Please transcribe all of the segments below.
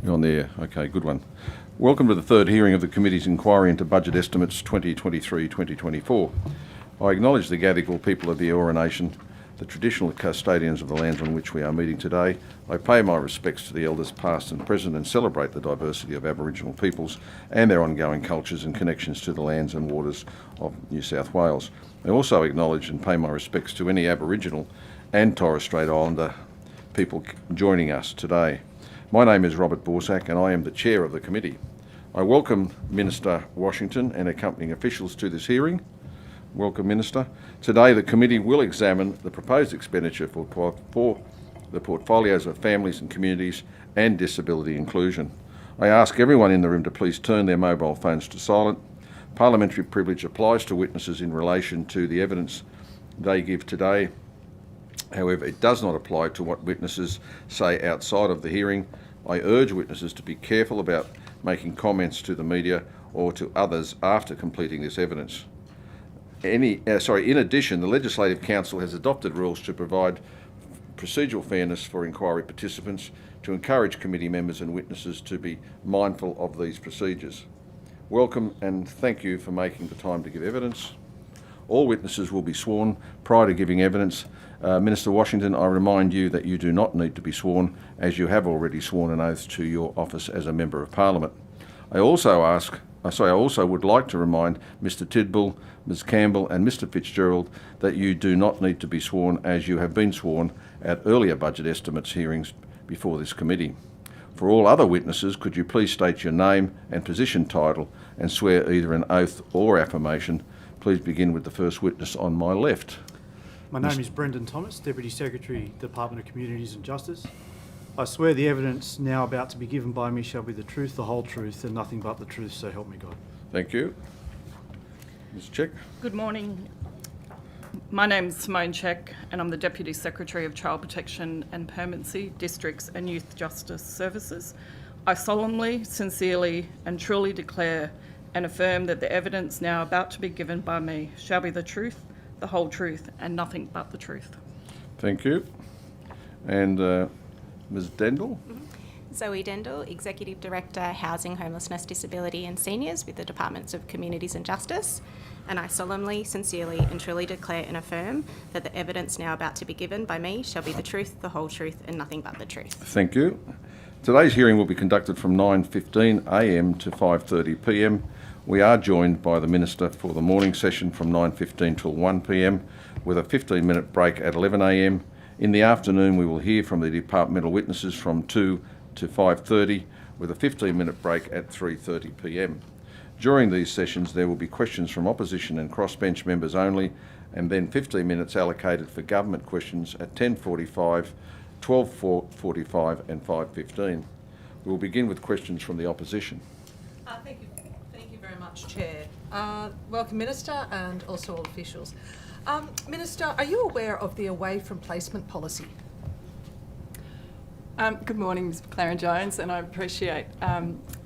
You're on there. Okay, good one. Welcome to the third hearing of the Committee's inquiry into Budget Estimates 2023-2024. I acknowledge the Gadigal people of the Eora Nation, the traditional custodians of the lands on which we are meeting today. I pay my respects to the elders past and present and celebrate the diversity of Aboriginal peoples and their ongoing cultures and connections to the lands and waters of New South Wales. I also acknowledge and pay my respects to any Aboriginal and Torres Strait Islander people joining us today. My name is Robert Borsak and I am the Chair of the Committee. I welcome Minister Washington and accompanying officials to this hearing. Welcome, Minister. Today the Committee will examine the proposed expenditure for the portfolios of families and communities and disability inclusion. I ask everyone in the room to please turn their mobile phones to silent. Parliamentary privilege applies to witnesses in relation to the evidence they give today. However, it does not apply to what witnesses say outside of the hearing. I urge witnesses to be careful about making comments to the media or to others after completing this evidence. In addition, the Legislative Council has adopted rules to provide procedural fairness for inquiry participants to encourage committee members and witnesses to be mindful of these procedures. Welcome and thank you for making the time to give evidence. All witnesses will be sworn prior to giving evidence. Minister Washington, I remind you that you do not need to be sworn, as you have already sworn an oath to your office as a Member of Parliament. I also would like to remind Mr Tidball, Ms Campbell and Mr Fitzgerald that you do not need to be sworn, as you have been sworn at earlier budget estimates hearings before this committee. For all other witnesses, could you please state your name and position title and swear either an oath or affirmation? Please begin with the first witness on my left. My name is Brendan Thomas, Deputy Secretary, Department of Communities and Justice. I swear the evidence now about to be given by me shall be the truth, the whole truth, and nothing but the truth, so help me God. Thank you. Ms Check. Good morning. My name is Simone Check and I'm the Deputy Secretary of Child Protection and Permanency, Districts and Youth Justice Services. I solemnly, sincerely and truly declare and affirm that the evidence now about to be given by me shall be the truth, the whole truth and nothing but the truth. Thank you. And Ms Dendell? Zoe Dendell, Executive Director, Housing, Homelessness, Disability and Seniors with the Departments of Communities and Justice. And I solemnly, sincerely and truly declare and affirm that the evidence now about to be given by me shall be the truth, the whole truth and nothing but the truth. Thank you. Today's hearing will be conducted from 9:15am to 5:30pm. We are joined by the Minister for the morning session from 9:15 till 1pm with a 15-minute break at 11am. In the afternoon we will hear from the departmental witnesses from 2 to 5:30 with a 15-minute break at 3:30pm. During these sessions there will be questions from opposition and crossbench members only, and then 15 minutes allocated for government questions at 10:45, 12:45 and 5:15. We will begin with questions from the opposition. Thank you very much, Chair. Welcome, Minister, and also all officials. Minister, are you aware of the away from placement policy? Good morning, Ms McLaren Jones, and I appreciate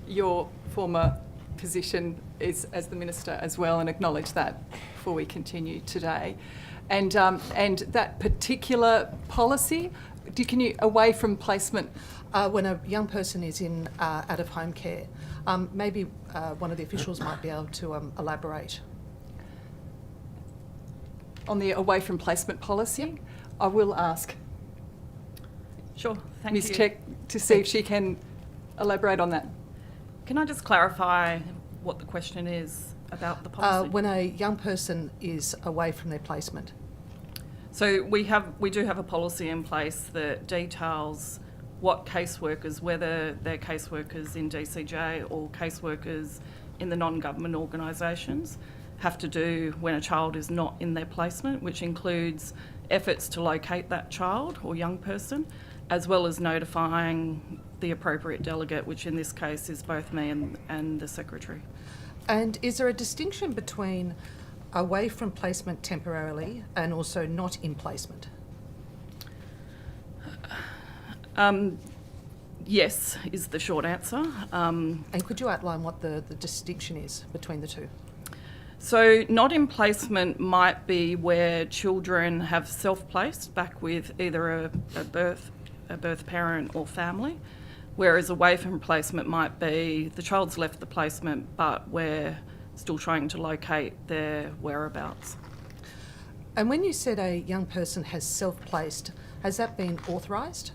your former position as the Minister as well, and acknowledge that before we continue today. And that particular policy, can you away from placement? When a young person is in out-of-home care, maybe one of the officials might be able to elaborate. On the away from placement policy, I will ask Sure, thank Ms you. Check to see if she can elaborate on that. Can I just clarify what the question is about the policy? When a young person is away from their placement. So we do have a policy in place that details what caseworkers, whether they're caseworkers in DCJ or caseworkers in the non-government organisations, have to do when a child is not in their placement, which includes efforts to locate that child or young person, as well as notifying the appropriate delegate, which in this case is both me and the Secretary. And is there a distinction between away from placement temporarily and also not in placement? Yes, is the short answer. And could you outline what the distinction is between the two? So not in placement might be where children have self-placed back with either a birth parent or family, whereas away from placement might be the child's left the placement, but we're still trying to locate their whereabouts. And when you said a young person has self-placed, has that been authorised?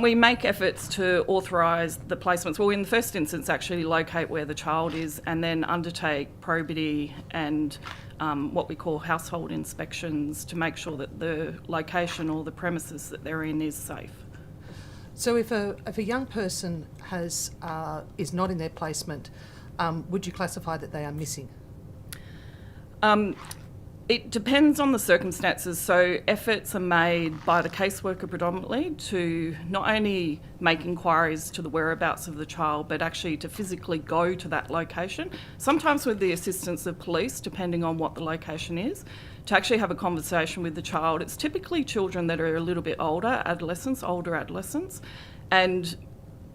We make efforts to authorise the placements. Well, in the first instance, actually locate where the child is and then undertake probity and what we call household inspections to make sure that the location or the premises that they're in is safe. So if a young person is not in their placement, would you classify that they are missing? It depends on the circumstances. So efforts are made by the caseworker predominantly to not only make inquiries to the whereabouts of the child, but actually to physically go to that location, sometimes with the assistance of police, depending on what the location is, to actually have a conversation with the child. It's typically children that are a little bit older adolescents, and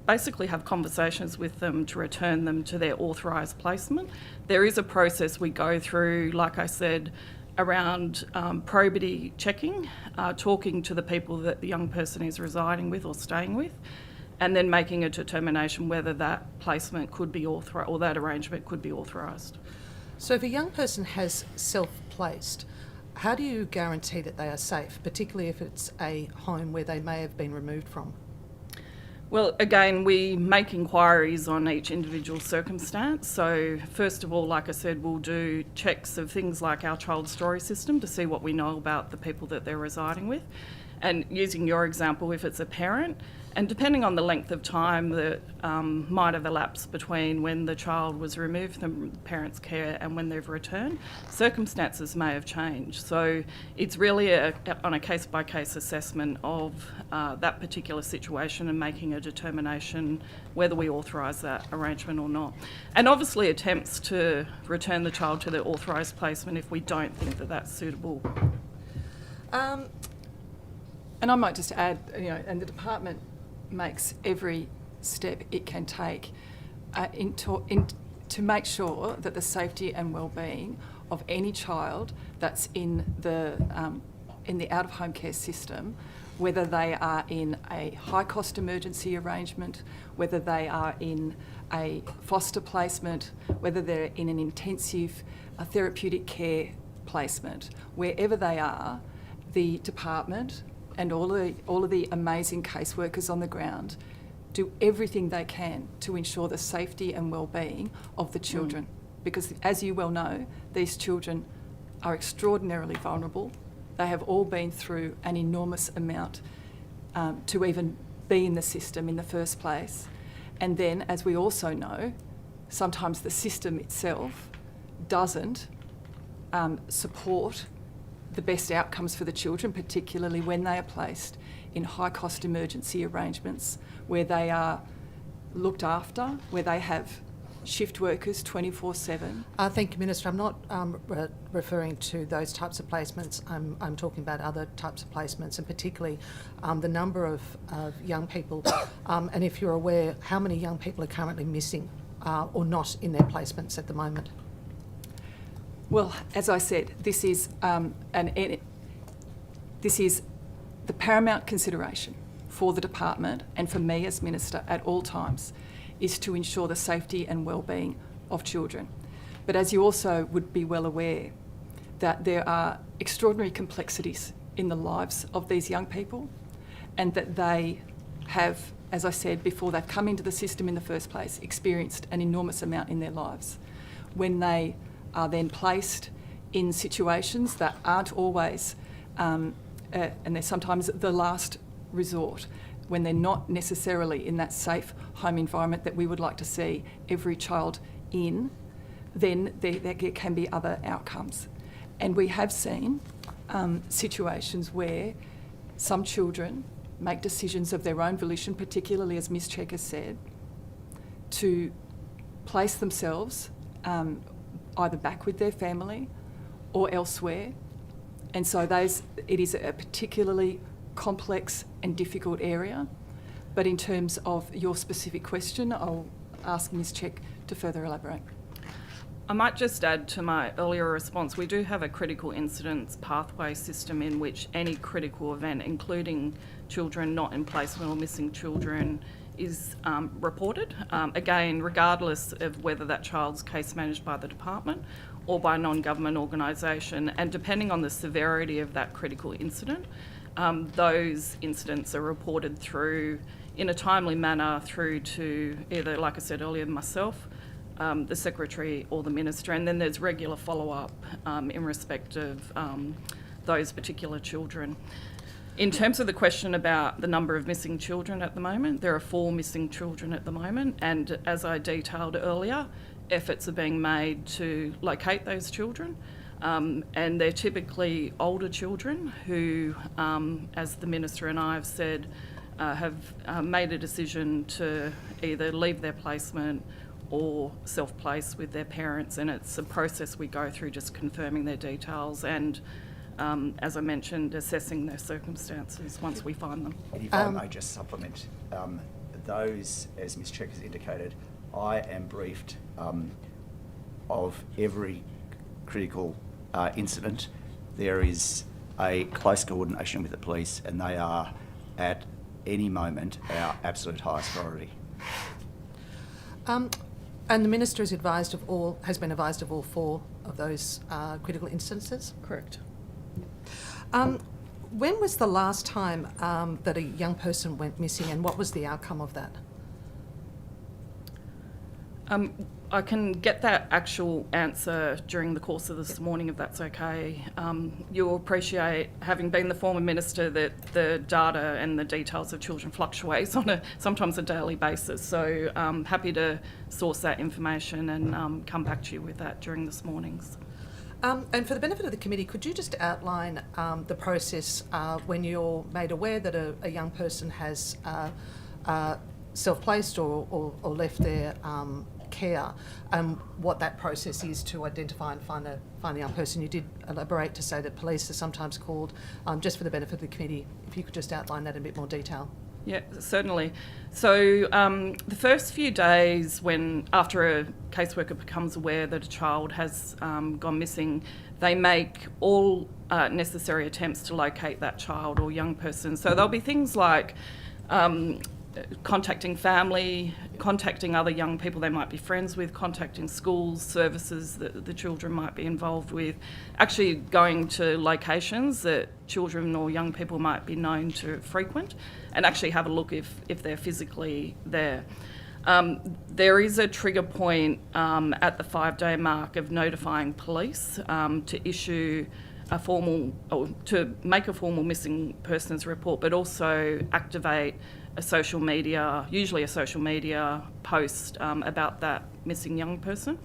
basically have conversations with them to return them to their authorised placement. There is a process we go through, like I said, around probity checking, talking to the people that the young person is residing with or staying with, and then making a determination whether that placement could be authorised or that arrangement could be authorised. So if a young person has self-placed, how do you guarantee that they are safe, particularly if it's a home where they may have been removed from? Well, again, we make inquiries on each individual circumstance. So first of all, like I said, we'll do checks of things like our child story system to see what we know about the people that they're residing with. And using your example, if it's a parent, and depending on the length of time that might have elapsed between when the child was removed from the parent's care and when they've returned, circumstances may have changed. So it's really on a case-by-case assessment of that particular situation and making a determination whether we authorise that arrangement or not. And obviously attempts to return the child to their authorised placement if we don't think that that's suitable. And I might just add, and the department makes every step it can take to make sure that the safety and well-being of any child that's in the out-of-home care system, whether they are in a high-cost emergency arrangement, whether they are in a foster placement, whether they're in an intensive therapeutic care placement, wherever they are, the department and all of the amazing caseworkers on the ground do everything they can to ensure the safety and well-being of the children. Because as you well know, these children are extraordinarily vulnerable. They have all been through an enormous amount to even be in the system in the first place. And then, as we also know, sometimes the system itself doesn't support the best outcomes for the children, particularly when they are placed in high-cost emergency arrangements where they are looked after, where they have shift workers 24/7. Thank you, Minister. I'm not referring to those types of placements. I'm talking about other types of placements, and particularly the number of young people. And if you're aware, how many young people are currently missing or not in their placements at the moment? Well, as I said, this is the paramount consideration for the department and for me as Minister at all times, is to ensure the safety and well-being of children. But as you also would be well aware, that there are extraordinary complexities in the lives of these young people, and that they have, as I said before, they've come into the system in the first place, experienced an enormous amount in their lives. When they are then placed in situations that aren't always, and they're sometimes the last resort, when they're not necessarily in that safe home environment that we would like to see every child in, then there can be other outcomes. And we have seen situations where some children make decisions of their own volition, particularly as Ms Check has said, to place themselves either back with their family or elsewhere. And so it is a particularly complex and difficult area. But in terms of your specific question, I'll ask Ms Check to further elaborate. I might just add to my earlier response, we do have a critical incidents pathway system in which any critical event, including children not in placement or missing children is reported, again, regardless of whether that child's case managed by the department or by a non-government organisation, and depending on the severity of that critical incident, those incidents are reported through in a timely manner through to either, like I said earlier, myself, the Secretary or the Minister, and then there's regular follow-up in respect of those particular children. In terms of the question about the number of missing children at the moment, there are 4 missing children at the moment, and as I detailed earlier, efforts are being made to locate those children, and they're typically older children who, as the Minister and I have said, have made a decision to either leave their placement or self-place with their parents, and it's a process we go through, just confirming their details and, as I mentioned, assessing their circumstances once we find them. And if I may just supplement, those, as Ms Check has indicated, I am briefed of every critical incident. There is a close coordination with the police, and they are at any moment our absolute highest priority. And the Minister has been advised of all 4 of those critical instances? Correct. When was the last time that a young person went missing, and what was the outcome of that? I can get that actual answer during the course of this morning, if that's okay. You'll appreciate, having been the former minister, that the data and the details of children fluctuates on sometimes a daily basis. So I'm happy to source that information and come back to you with that during this morning's. And for the benefit of the committee, could you just outline the process when you're made aware that a young person has self-placed or left their care, what that process is to identify and find a young person? You did elaborate to say that police are sometimes called. Just for the benefit of the committee, if you could just outline that in a bit more detail. Yeah, certainly. So the first few days after a caseworker becomes aware that a child has gone missing, they make all necessary attempts to locate that child or young person. So there'll be things like contacting family, contacting other young people they might be friends with, contacting schools, services that the children might be involved with, actually going to locations that children or young people might be known to frequent, and actually have a look if they're physically there. There is a trigger point at the 5-day mark of notifying police to issue to make a formal missing persons report, but also activate usually a social media post about that missing young person.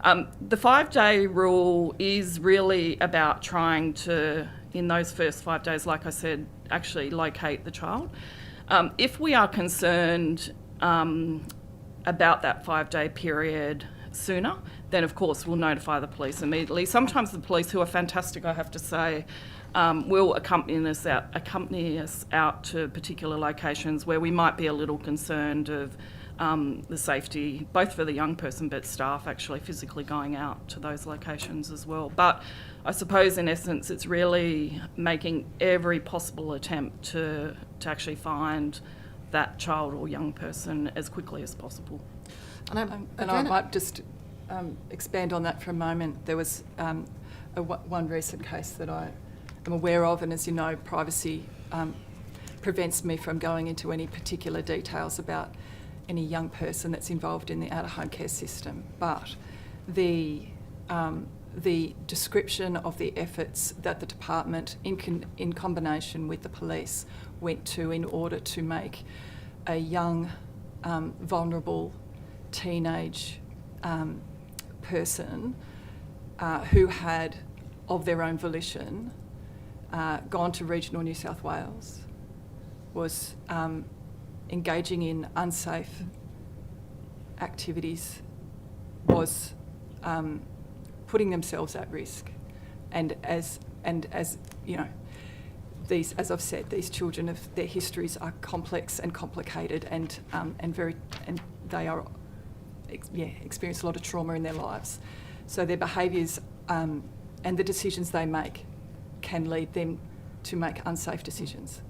The 5-day rule is really about trying to, in those first 5 days, like I said, actually locate the child. If we are concerned about that 5-day period sooner, then of course we'll notify the police immediately. Sometimes the police, who are fantastic, I have to say, will accompany us out to particular locations where we might be a little concerned of the safety, both for the young person but staff actually physically going out to those locations as well. But I suppose in essence it's really making every possible attempt to actually find that child or young person as quickly as possible. And I might just expand on that for a moment. There was one recent case that I am aware of, and as you know, privacy prevents me from going into any particular details about any young person that's involved in the out-of-home care system. But the description of the efforts that the department, in combination with the police, went to in order to make a young, vulnerable teenage person who had, of their own volition, gone to regional New South Wales, was engaging in unsafe activities, was putting themselves at risk, and as you know, these, as I've said, these children, their histories are complex and complicated, and they are experience a lot of trauma in their lives. So their behaviours and the decisions they make can lead them to make unsafe decisions.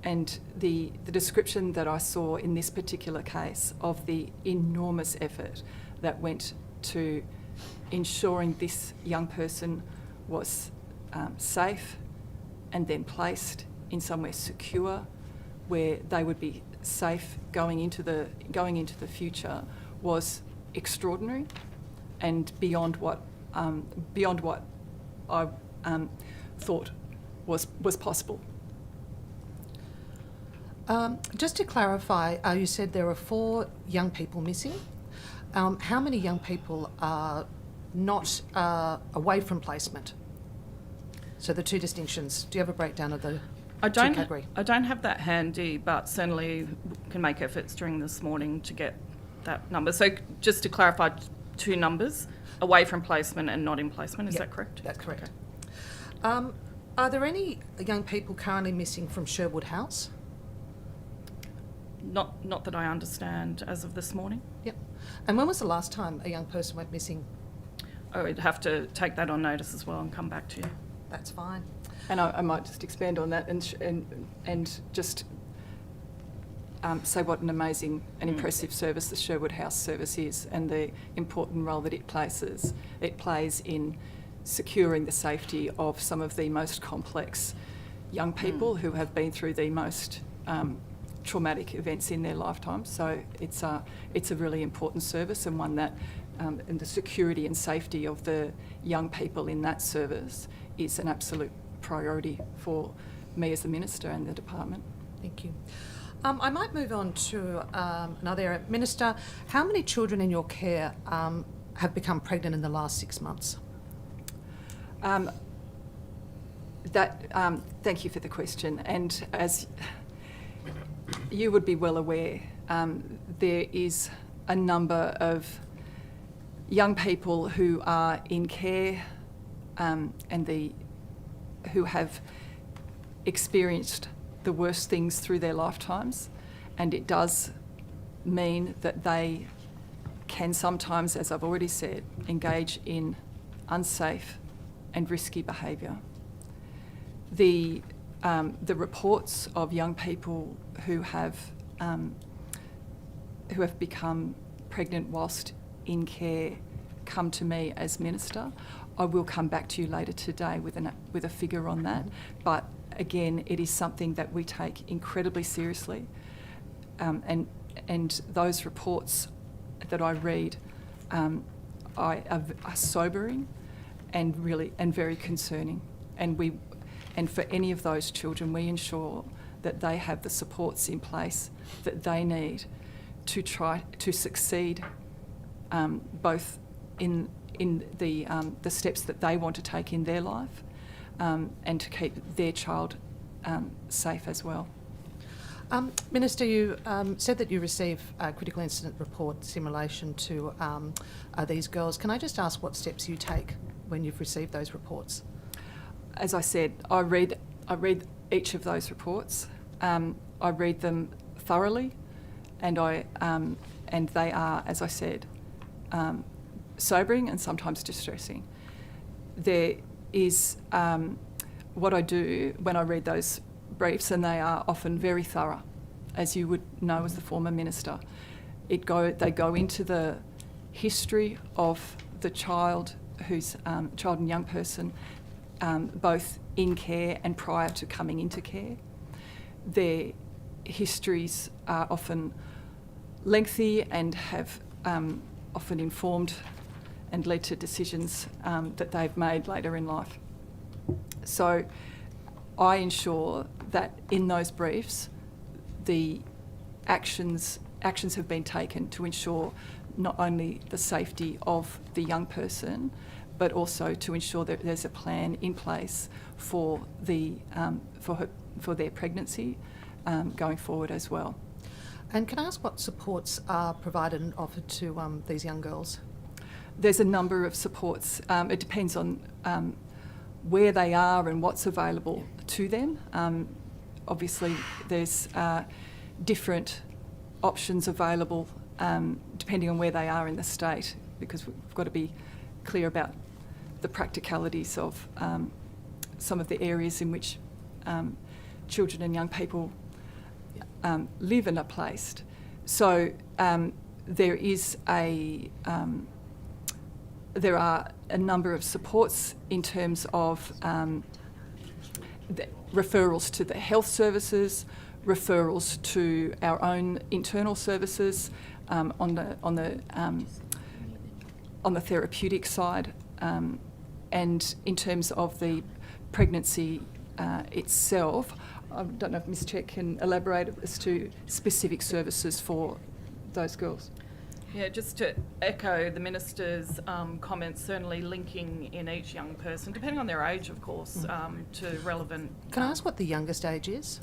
the description that I saw in this particular case of the enormous effort that went to ensuring this young person was safe and then placed in somewhere secure where they would be safe going into the future was extraordinary and beyond what I thought was possible. Just to clarify, you said there are 4 young people missing. How many young people are not away from placement? So the 2 distinctions. Do you have a breakdown of the I don't category? I don't have that handy, but certainly can make efforts during this morning to get that number. So just to clarify, 2 numbers, away from placement and not in placement, is Yep, that correct? That's correct. Okay. Are there any young people currently missing from Sherwood House? Not that I understand as of this morning. Yep. And when was the last time a young person went missing? I would have to take that on notice as well and come back to you. That's fine. And I might just expand on that and just say what an amazing and impressive service the Sherwood House service is, and the important role that it plays in securing the safety of some of the most complex young people who have been through the most traumatic events in their lifetime. So it's a really important service, and one that and the security and safety of the young people in that service is an absolute priority for me as the Minister and the department. Thank you. I might move on to another area. Minister, how many children in your care have become pregnant in the last 6 months? Thank you for the question. And as you would be well aware, there is a number of young people who are in care who have experienced the worst things through their lifetimes, and it does mean that they can sometimes, as I've already said, engage in unsafe and risky behaviour. The reports of young people who have become pregnant whilst in care come to me as Minister. I will come back to you later today with a figure on that, but again, it is something that we take incredibly seriously, and those reports that I read are sobering and very concerning. And for any of those children, we ensure that they have the supports in place that they need to try to succeed, both in the steps that they want to take in their life, and to keep their child safe as well. Minister, you said that you receive critical incident reports in relation to these girls. Can I just ask what steps you take when you've received those reports? As I said, I read each of those reports. I read them thoroughly, and they are, as I said, sobering and sometimes distressing. There is what I do when I read those briefs, and they are often very thorough, as you would know as the former Minister. They go into the history of the child and young person, both in care and prior to coming into care. Their histories are often lengthy and have often informed and led to decisions that they've made later in life. So I ensure that in those briefs, the actions have been taken to ensure not only the safety of the young person, but also to ensure that there's a plan in place for their pregnancy going forward as well. And can I ask what supports are provided and offered to these young girls? There's a number of supports. It depends on where they are and what's available to them. Obviously, there's different options available depending on where they are in the state, because we've got to be clear about the practicalities of some of the areas in which children and young people live and are placed. So there are a number of supports in terms of the referrals to the health services, referrals to our own internal services on the therapeutic side, and in terms of the pregnancy itself. I don't know if Ms Check can elaborate as to specific services for those girls. Yeah, just to echo the Minister's comments, certainly linking in each young person, depending on their age, of course, to relevant... Can I ask what the youngest age is?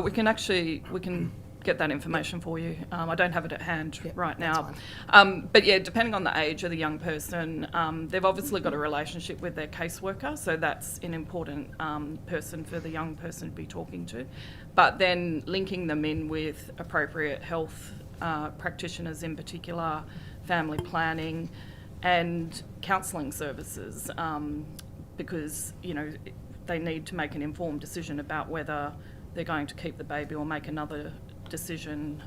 We can get that information for you. I don't have it at hand right now. But yeah, depending on the age of the young person, they've obviously got a relationship with their caseworker, so that's an important person for the young person to be talking to. But then linking them in with appropriate health practitioners in particular, family planning and counselling services, because, you know, they need to make an informed decision about whether they're going to keep the baby or make another decision.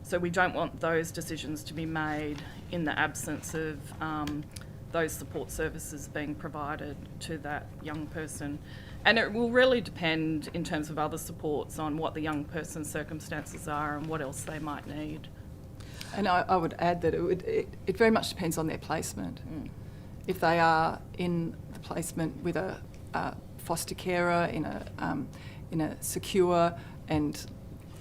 So we don't want those decisions to be made in the absence of those support services being provided to that young person. And it will really depend in terms of other supports on what the young person's circumstances are and what else they might need. And I would add that it very much depends on their placement. If they are in the placement with a foster carer in a secure and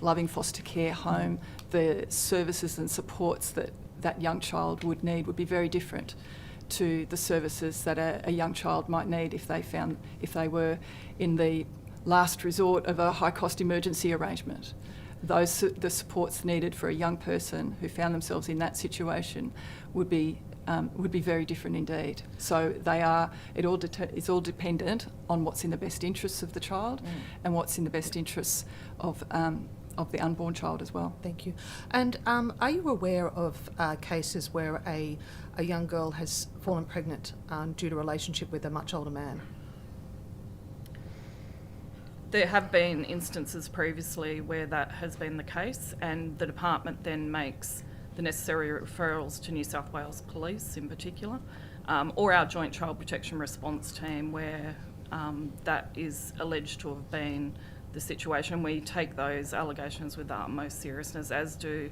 loving foster care home, the services and supports that that young child would need would be very different to the services that a young child might need if they were in the last resort of a high-cost emergency arrangement. The supports needed for a young person who found themselves in that situation would be very different indeed. So it's all dependent on what's in the best interests of the child and what's in the best interests of the unborn child as well. Thank you. And are you aware of cases where a young girl has fallen pregnant due to a relationship with a much older man? There have been instances previously where that has been the case, and the department then makes the necessary referrals to New South Wales Police in particular, or our Joint Child Protection Response Team where that is alleged to have been the situation. We take those allegations with the utmost seriousness, as do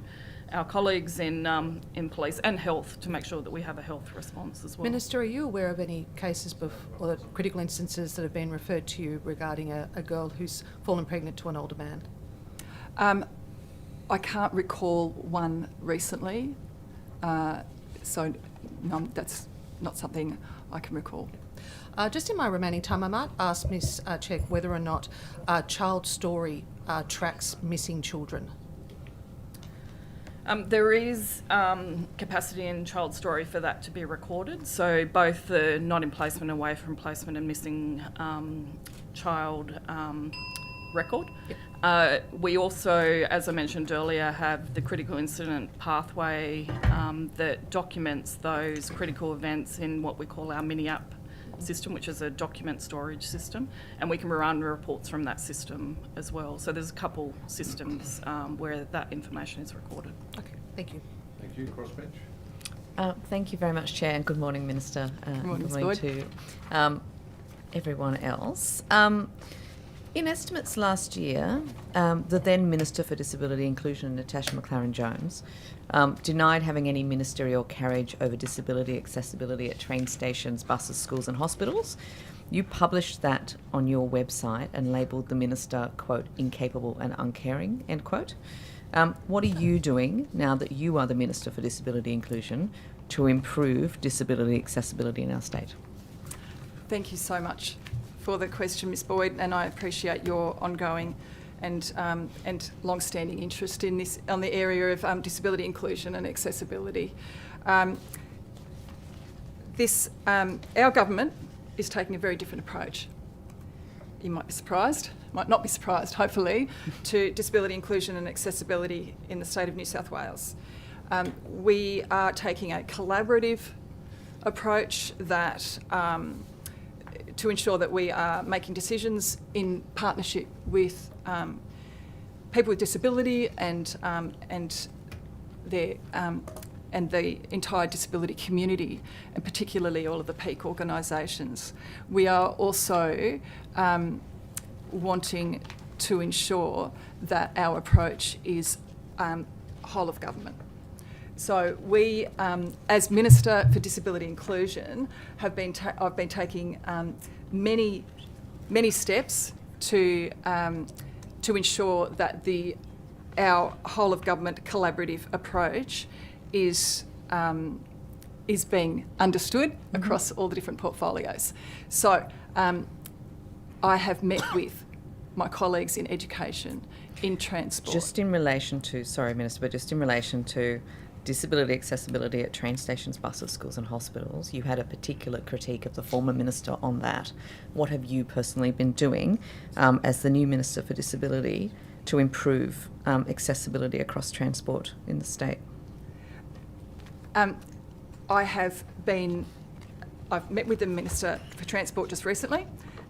our colleagues in police and health, to make sure that we have a health response as well. Minister, are you aware of any cases or critical instances that have been referred to you regarding a girl who's fallen pregnant to an older man? I can't recall one recently, so no, that's not something I can recall. Just in my remaining time, I might ask Ms Check whether or not Child Story tracks missing children. There is capacity in Child Story for that to be recorded, so both the not in placement, away from placement and missing child record. Yep. We also, as I mentioned earlier, have the critical incident pathway that documents those critical events in what we call our mini-app system, which is a document storage system, and we can run reports from that system as well. So there's a couple systems where that information is recorded. Okay, thank you. Thank you. Crossbench. Thank you very much, Chair, and good morning, Minister. Good morning, good morning to everyone else. In estimates last year, the then Minister for Disability Inclusion, Natasha McLaren-Jones, denied having any ministerial carriage over disability accessibility at train stations, buses, schools and hospitals. You published that on your website and labelled the Minister, quote, incapable and uncaring, end quote. What are you doing now that you are the Minister for Disability Inclusion to improve disability accessibility in our state? Thank you so much for the question, Ms Boyd, and I appreciate your ongoing and long-standing interest in this, on the area of disability inclusion and accessibility. Our government is taking a very different approach. You might be surprised, might not be surprised, hopefully, to disability inclusion and accessibility in the state of New South Wales. We are taking a collaborative approach that to ensure that we are making decisions in partnership with people with disability and their and the entire disability community, and particularly all of the peak organisations. We are also wanting to ensure that our approach is whole of government. So we, as Minister for Disability Inclusion, I've been taking many steps to ensure that our whole of government collaborative approach is being understood across all the different portfolios. So I have met with my colleagues in education, in transport. Just in relation to, sorry Minister, but just in relation to disability accessibility at train stations, buses, schools and hospitals, you had a particular critique of the former minister on that. What have you personally been doing as the new Minister for Disability to improve accessibility across transport in the state? I've met with the Minister for Transport just recently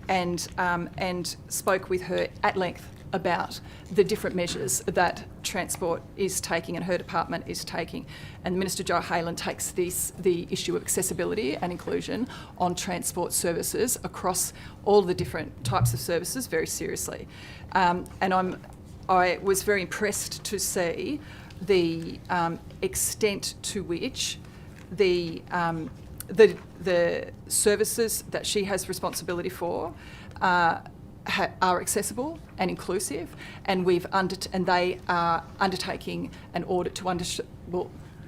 and spoke with her at length about the different measures that Transport is taking and her department is taking. And Minister Joe Halen takes the issue of accessibility and inclusion on transport services across all the different types of services very seriously. And I was very impressed to see the extent to which the services that she has responsibility for are accessible and inclusive, and they are undertaking an audit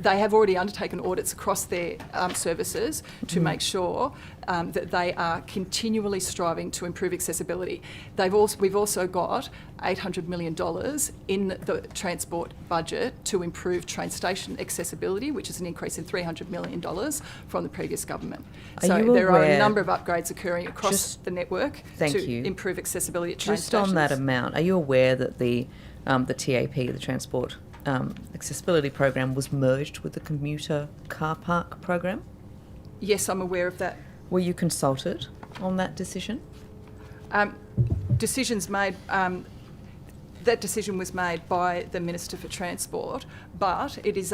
they have already undertaken audits across their services to make sure that they are continually striving to improve accessibility. We've also got $800 million in the transport budget to improve train station accessibility, which is an increase in $300 million from the previous government. There are a number of upgrades occurring across the network to improve accessibility at train stations. Just on that amount, are you aware that the TAP, the Transport Accessibility Program, was merged with the commuter car park program? Yes, I'm aware of that. Were you consulted on that decision? Decisions made. That decision was made by the Minister for Transport, but it is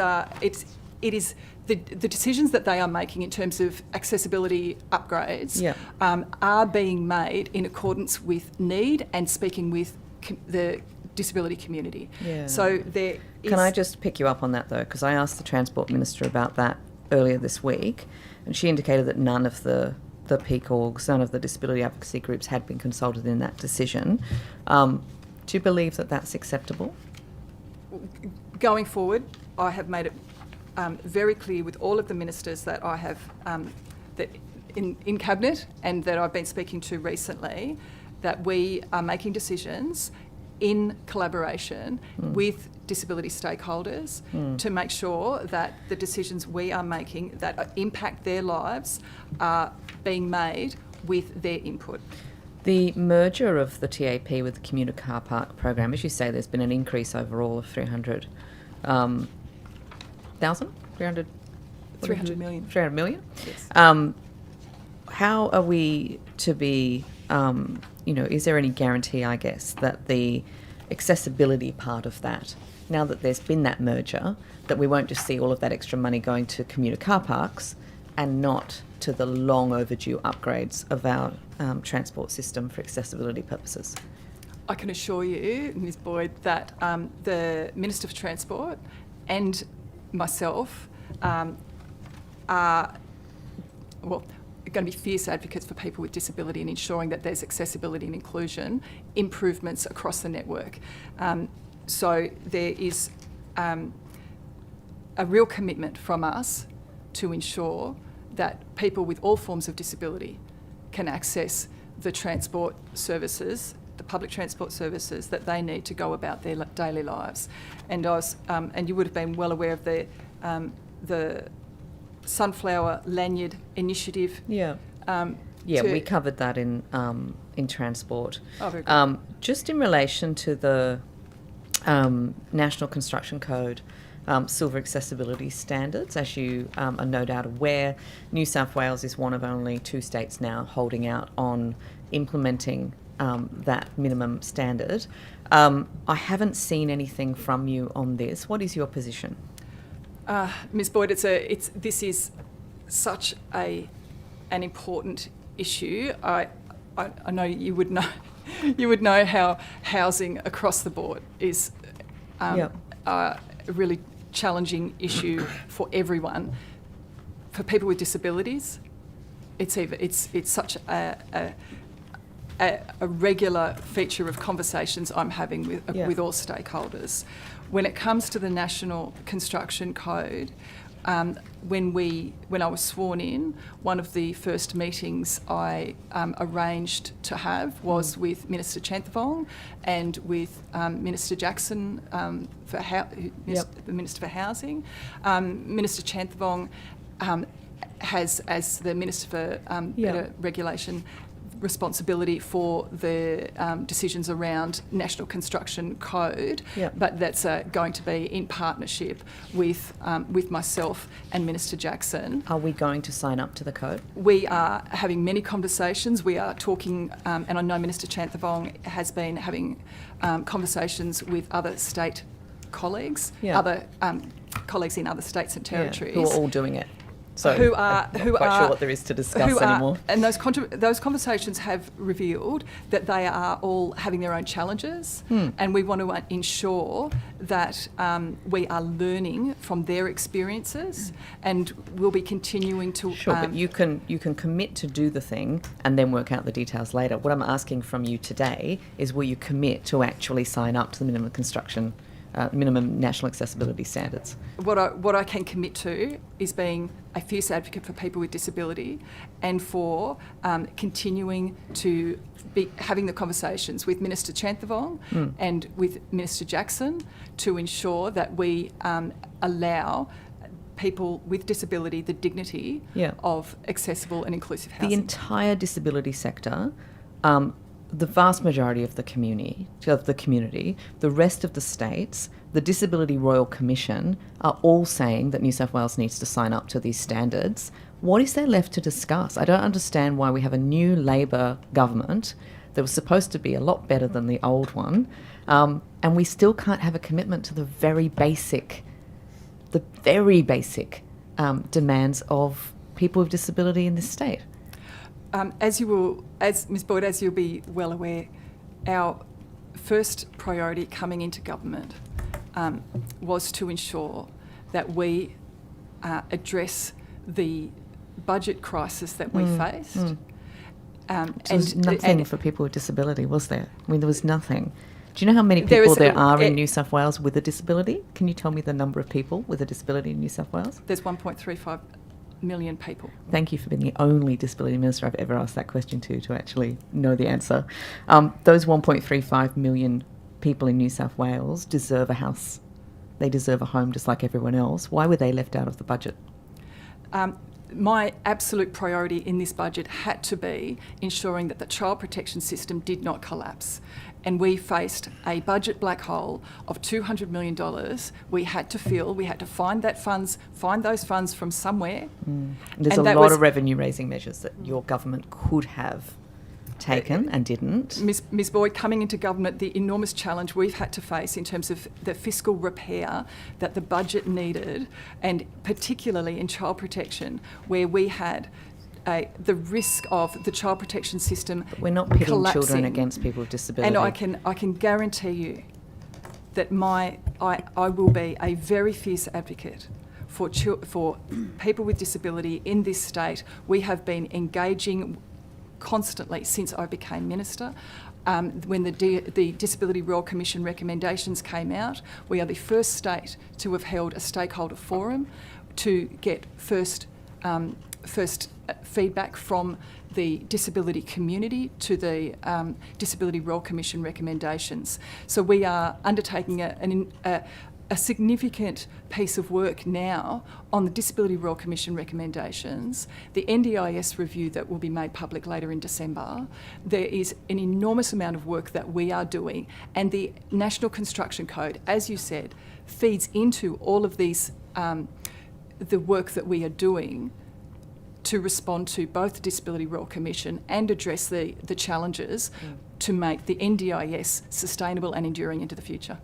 the decisions that they are making in terms of accessibility upgrades are being made in accordance with need and speaking with the disability community. Yeah. So there is... Can I just pick you up on that though? Because I asked the Transport Minister about that earlier this week, and she indicated that none of the peak orgs, none of the disability advocacy groups had been consulted in that decision. Do you believe that that's acceptable? Going forward, I have made it very clear with all of the ministers that I have that in Cabinet and that I've been speaking to recently, that we are making decisions in collaboration with disability stakeholders to make sure that the decisions we are making that impact their lives are being made with their input. The merger of the TAP with the commuter car park program, as you say, there's been an increase overall of 300 million. 300 million? Yes. How are we to be, is there any guarantee, I guess, that the accessibility part of that, now that there's been that merger, that we won't just see all of that extra money going to commuter car parks and not to the long overdue upgrades of our transport system for accessibility purposes? I can assure you, Ms Boyd, that the Minister for Transport and myself are going to be fierce advocates for people with disability and ensuring that there's accessibility and inclusion improvements across the network. So there is a real commitment from us to ensure that people with all forms of disability can access the transport services, the public transport services that they need to go about their daily lives. And and you would have been well aware of the Sunflower Lanyard initiative. Yeah. We covered that in transport. Oh, very good. Just in relation to the National Construction Code silver accessibility standards, as you are no doubt aware, New South Wales is one of only 2 states now holding out on implementing that minimum standard. I haven't seen anything from you on this. What is your position? Ms. Boyd, this is such an important issue. I know you would know how housing across the board is a really challenging issue for everyone. For people with disabilities, it's such a regular feature of conversations I'm having with all stakeholders. When it comes to the National Construction Code, when I was sworn in, one of the first meetings I arranged to have was with Minister Chanthivong and with Minister Jackson, the Minister for Housing. Minister Chanthivong has, as the Minister for Better Regulation, responsibility for the decisions around National Construction Code, but that's going to be in partnership with myself and Minister Jackson. Are we going to sign up to the code? We are having many conversations. We are talking, and I know Minister Chanthivong has been having conversations with other state colleagues, other colleagues in other states and territories. Who are all doing it. So I'm not quite sure what there is to discuss anymore. And those conversations have revealed that they are all having their own challenges, and we want to ensure that we are learning from their experiences, and we'll be continuing to. Sure, but you can commit to do the thing and then work out the details later. What I'm asking from you today is, will you commit to actually sign up to the minimum national accessibility standards? What I can commit to is being a fierce advocate for people with disability, and for continuing to be having the conversations with Minister Chanthivong and with Minister Jackson to ensure that we allow people with disability the dignity of accessible and inclusive housing. The entire disability sector, the vast majority of the community, the rest of the states, the Disability Royal Commission are all saying that New South Wales needs to sign up to these standards. What is there left to discuss? I don't understand why we have a new Labor government that was supposed to be a lot better than the old one, and we still can't have a commitment to the very basic demands of people with disability in this state. As Ms. Boyd, as you'll be well aware, our first priority coming into government was to ensure that we address the budget crisis that we faced. So there's nothing for people with disability, was there? I mean, there was nothing. Do you know how many people there are in New South Wales with a disability? Can you tell me the number of people with a disability in New South Wales? There's 1.35 million people. Thank you for being the only disability minister I've ever asked that question to actually know the answer. Those 1.35 million people in New South Wales deserve a house. They deserve a home just like everyone else. Why were they left out of the budget? My absolute priority in this budget had to be ensuring that the child protection system did not collapse. And we faced a budget black hole of $200 million. We had to fill, we had to find those funds from somewhere. There's a lot of revenue raising measures that your government could have taken and didn't. Ms. Boyd, coming into government, the enormous challenge we've had to face in terms of the fiscal repair that the budget needed, and particularly in child protection, where we had the risk of the child protection system But we're not pitting collapsing. children against people with disability. And I can guarantee you that I will be a very fierce advocate for people with disability in this state. We have been engaging constantly since I became minister. When the Disability Royal Commission recommendations came out, we are the first state to have held a stakeholder forum to get first feedback from the disability community to the Disability Royal Commission recommendations. So we are undertaking a significant piece of work now on the Disability Royal Commission recommendations, the NDIS review that will be made public later in December. There is an enormous amount of work that we are doing, and the National Construction Code, as you said, feeds into all of these, the work that we are doing to respond to both the Disability Royal Commission and address the challenges to make the NDIS sustainable and enduring into the future.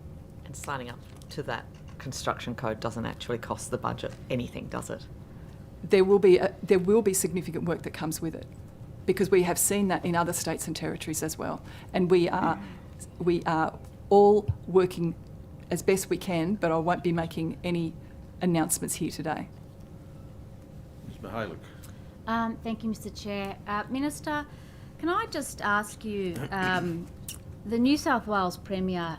And signing up to that construction code doesn't actually cost the budget anything, does it? There will be significant work that comes with it, because we have seen that in other states and territories as well, and we are all working as best we can, but I won't be making any announcements here today. Ms Mihalik. Thank you, Mr. Chair. Minister, can I just ask you, the New South Wales Premier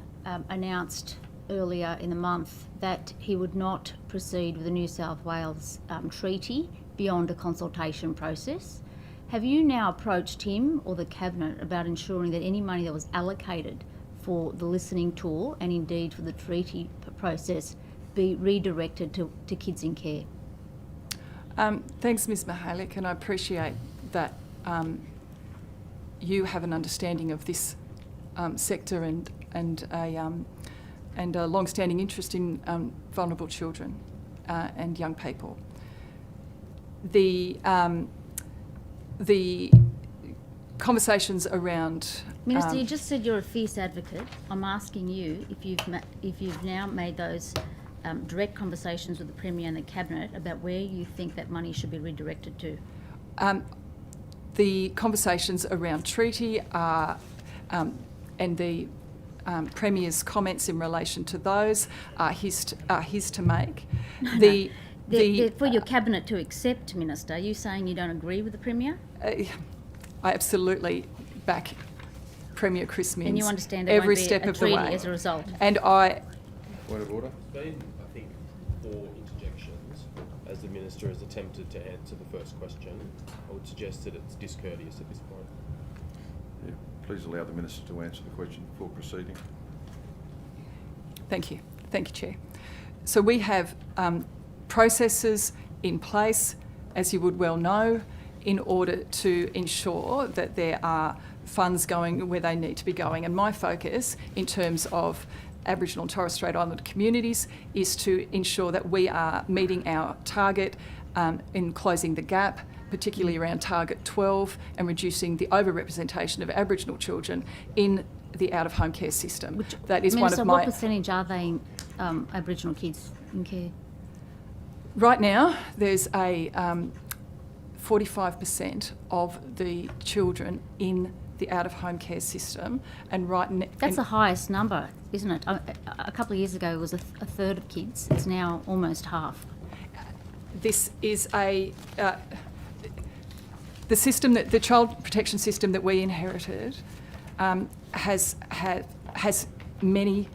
announced earlier in the month that he would not proceed with the New South Wales treaty beyond a consultation process. Have you now approached him or the Cabinet about ensuring that any money that was allocated for the listening tour and indeed for the treaty process be redirected to kids in care? Thanks, Ms Mihalik, and I appreciate that you have an understanding of this sector and a long-standing interest in vulnerable children and young people. The conversations around Minister, you just said you're a fierce advocate. I'm asking you if you've now made those direct conversations with the Premier and the Cabinet about where you think that money should be redirected to. the conversations around treaty are and the Premier's comments in relation to those are his to make. They're for your Cabinet to accept, Minister. Are you saying you don't agree with the Premier? I absolutely back Premier Chris Minns And you understand every won't be step a of the treaty way. as a result? And I... Point of order. There's been, I think, 4 interjections as the Minister has attempted to answer the first question. I would suggest that it's discourteous at this point. Yeah. Please allow the Minister to answer the question before proceeding. Thank you. Thank you, Chair. So we have processes in place, as you would well know, in order to ensure that there are funds going where they need to be going. And my focus in terms of Aboriginal and Torres Strait Islander communities is to ensure that we are meeting our target in closing the gap, particularly around target 12, and reducing the overrepresentation of Aboriginal children in the out-of-home care system. That is Minister, one of my... what percentage are they Aboriginal kids in care? Right now, there's a 45% of the children in the out-of-home care system, and That's the highest number, isn't it? A couple of years ago, it was a third of kids. It's now almost half. This is the system that the child protection system that we inherited has many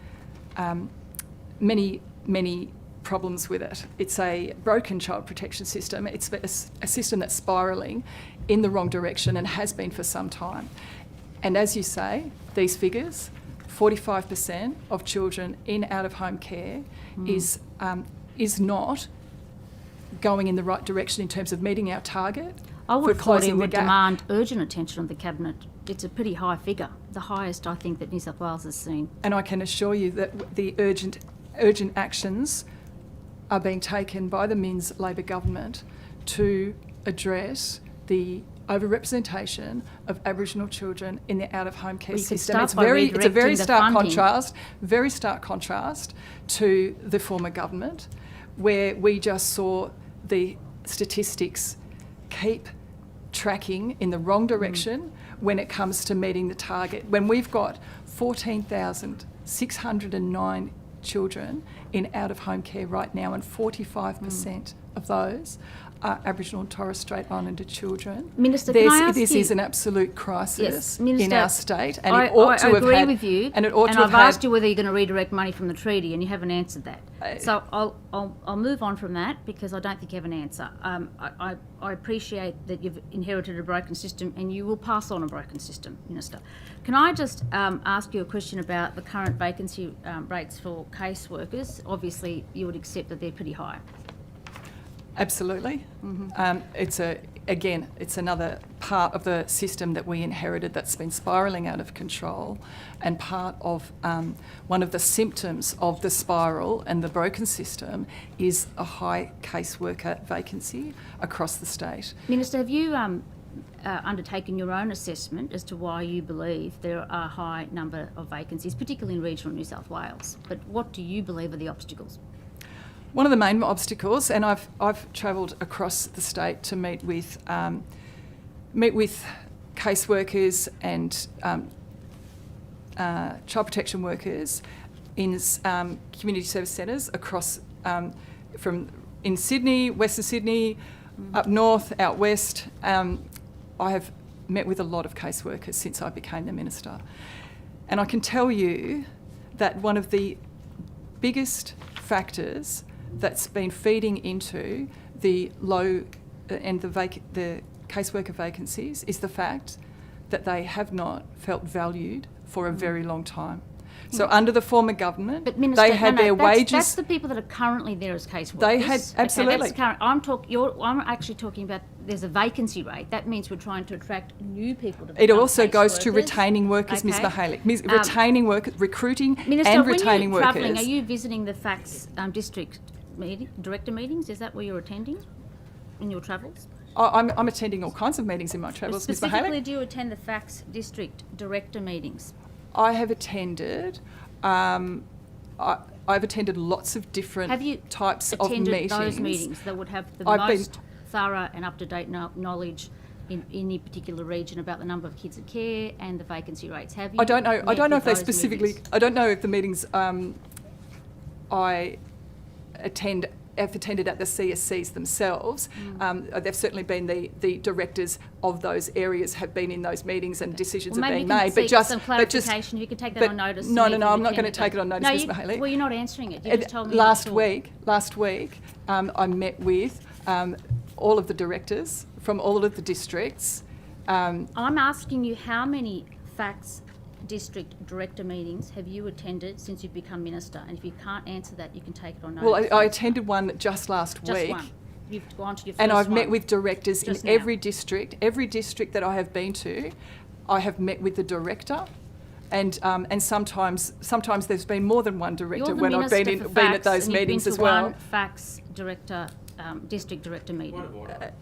problems with it. It's a broken child protection system. It's a system that's spiralling in the wrong direction and has been for some time. And as you say, these figures, 45% of children in out-of-home care is not going in the right direction in terms of meeting our target. I would for have thought it closing the would gap. demand urgent attention of the Cabinet. It's a pretty high figure, the highest I think that New South Wales has seen. And I can assure you that the urgent actions are being taken by the Minns Labor government to address the overrepresentation of Aboriginal children in the out-of-home care Well, you could system. start It's by very redirecting the funding. very stark contrast to the former government, where we just saw the statistics keep tracking in the wrong direction when it comes to meeting the target. When we've got 14,609 children in out-of-home care right now, and 45% of those are Aboriginal and Torres Strait Islander children. Minister, can I ask this you- is an absolute crisis Yes, in Minister, our state, and I it ought to have agree had, with you, and it ought to I've have had, asked you whether you're going to redirect money from the treaty, and you haven't answered that. So I'll move on from that because I don't think you have an answer. I appreciate that you've inherited a broken system, and you will pass on a broken system, Minister. Can I just ask you a question about the current vacancy rates for caseworkers? Obviously, you would accept that they're pretty high. Absolutely. It's another part of the system that we inherited that's been spiralling out of control, and part of one of the symptoms of the spiral and the broken system is a high caseworker vacancy across the state. Minister, have you undertaken your own assessment as to why you believe there are a high number of vacancies, particularly in regional New South Wales. But what do you believe are the obstacles? One of the main obstacles, and I've travelled across the state to meet with caseworkers and child protection workers in community service centres across in Sydney, Western Sydney, up north, out west. I have met with a lot of caseworkers since I became the minister, and I can tell you that one of the biggest factors that's been feeding into the low and the caseworker vacancies is the fact that they have not felt valued for a very long time. So under the former government, But Minister, they had their wages. That's the people that are currently there as caseworkers. They had- absolutely. Okay, that's current. I'm actually talking about there's a vacancy rate. That means we're trying to attract new people to It become also goes to caseworkers. retaining workers, Ms. Okay. Mahalik. Retaining workers, recruiting Minister, and when retaining you're workers. travelling, are you visiting the FACTS district director meetings? Is that where you're attending in your travels? I'm attending all kinds of meetings in my travels, Ms. Specifically, Mahalik. do you attend the FACTS district director meetings? I have attended. I've attended lots of different Have you types of attended meetings. those meetings that would have the I've been- most thorough and up-to-date knowledge in any particular region about the number of kids at care and the vacancy rates? Have you? I don't know. I met don't know if with they those specifically. meetings? I don't know if the meetings I have attended at the CSCs themselves. They've certainly been the directors of those areas have been in those meetings and decisions Well, have maybe been you made. can seek some clarification. You can take that but on notice. No, to no, me no. from I'm the not going to candidate. take it on notice, No, Ms. Mahalik. well, you're not answering it. You just told me. Last you week, I met with all of the directors from all of the districts. I'm asking you how many FACTS district director meetings have you attended since you've become minister? And if you can't answer that, you can take it on notice. Well, I attended one just last Just week. one. You've gone to your first And I've met one. with directors Just in now. every district that I have been to. I have met with the director, and sometimes there's been more than one director You're the when I've minister for been at FACTS those and you've meetings been as to well. one FACTS director, district director meeting. Point of order.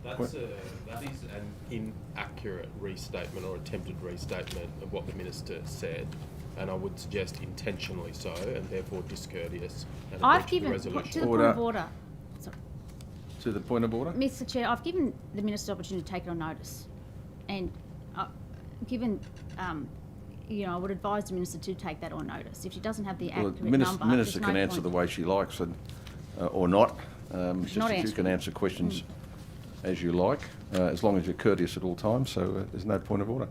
That is an inaccurate restatement or attempted restatement of what the minister said, and I would suggest intentionally so, and therefore discourteous and a I've breach of the given, to resolution. the point of order, sorry. To the point of order? Mr Chair, I've given the Minister the opportunity to take it on notice. And given, I would advise the Minister to take that on notice. If she doesn't have the Well, accurate the number, minister there's can no answer point. the way she likes, or not. Just not that you answering. can answer questions as you like, as long as you're courteous at all times. So there's no point of order.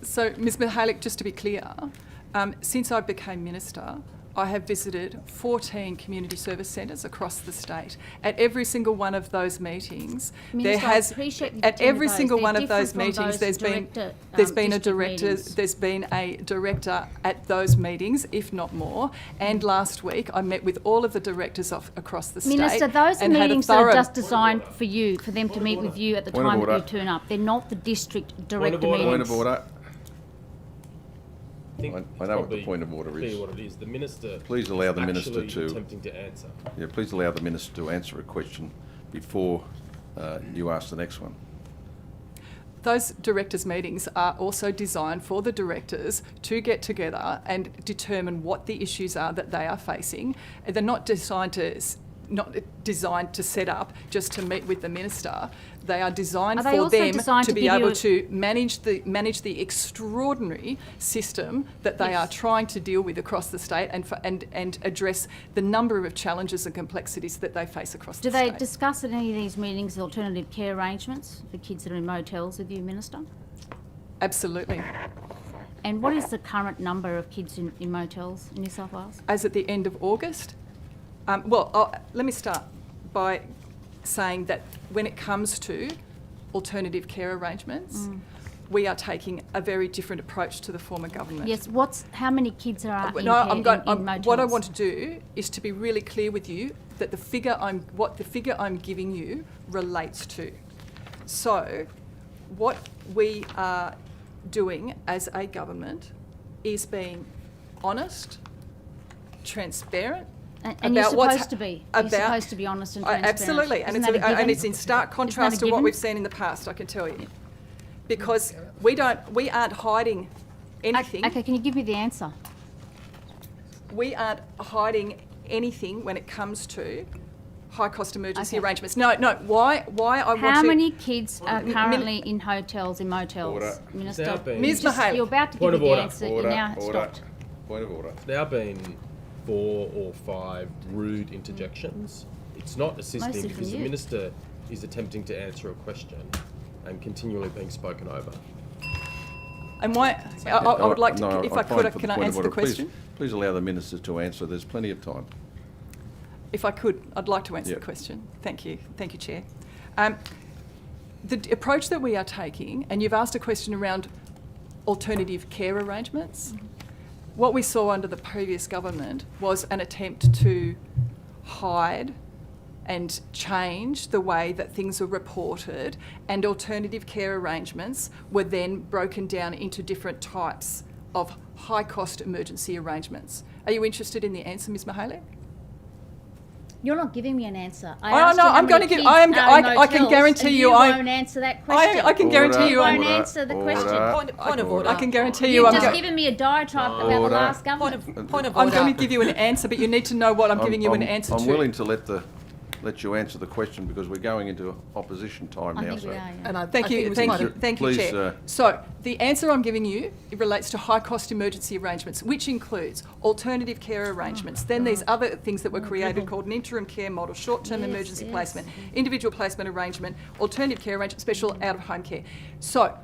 So, Ms. Mahalik, just to be clear, since I became minister, I have visited 14 community service centres across the state. At every single one of those meetings, Minister, I appreciate you've at attended every those. single They're one of those different from meetings, those there's been a district director, meetings. there's been a director at those meetings, if not more. And last week, I met with all of the directors across the state. Minister, those are and had a meetings that are thorough- just designed for you, for them to meet with you at the Point of time that you order. turn up. They're not the district director of order. meetings. Point of order. I think I it's know what the probably point of order is. clear what it is. The minister Please allow the minister actually to- attempting to answer. Yeah, please allow the minister to answer a question before you ask the next one. Those directors' meetings are also designed for the directors to get together and determine what the issues are that they are facing. And they're not designed to set up just to meet with the minister. They are designed Are they for also them designed to to be give you able a- to manage the extraordinary system that they Yes. are trying to deal with across the state and address the number of challenges and complexities that they face across Do the they state. discuss at any of these meetings the alternative care arrangements for kids that are in motels with you, Minister? Absolutely. And what is the current number of kids in motels in New South Wales? As at the end of August. Let me start by saying that when it comes to alternative care arrangements, we are taking a very different approach to the former government. Yes, how many kids are in No, care in motels? what I want to do is to be really clear with you that the figure I'm giving you relates to. So, what we are doing as a government is being honest, transparent, And you're about what's supposed to be. You're supposed to be honest and transparent. Absolutely, and Isn't that a given? and it's in stark contrast to what given? we've seen in the past, I can tell you. Because we aren't hiding anything. Okay, can you give me the answer? We aren't hiding anything when it comes to high-cost emergency Okay. arrangements. No, why I want to... How many kids are currently in hotels, in motels, Order. Minister? Now being- Ms. Just- Mahaley. You're about to Point give of me the order. answer. You now stopped. Point of order. It's now been 4 or 5 rude interjections. It's not assisting Mostly from because the you. minister is attempting to answer a question and continually being spoken over. And why... I would like to... No, if I'm I fine could, for can I point of answer the order. Please- question? Please allow the minister to answer. There's plenty of time. If I could, I'd like to answer Yep. the question. Thank you. Thank you, Chair. The approach that we are taking, and you've asked a question around alternative care arrangements. What we saw under the previous government was an attempt to hide and change the way that things were reported, and alternative care arrangements were then broken down into different types of high-cost emergency arrangements. Are you interested in the answer, Ms. Mahaley? You're not giving me an answer. I Oh, asked no, you how I'm many going to give... kids I are in can hotels, guarantee and you... you won't answer that question. I can guarantee you... You won't Order, answer the question. order, Point of order. I can guarantee you... You've I'm just go- given me a diatribe about the Order. last government. Point of I'm order. going to give you an answer, but you need to know what I'm giving you an answer to. I'm willing to let you answer the question because we're going into opposition time I now. think we are, yeah. And I Thank think it you, was thank quite you, a- thank you, Please, Chair. So the answer I'm giving you, it relates to high-cost emergency arrangements, which includes alternative care arrangements. Then these other things that were created called an interim care model, short-term Yes, emergency yes. placement, individual placement arrangement, alternative care arrangement, special out-of-home care. So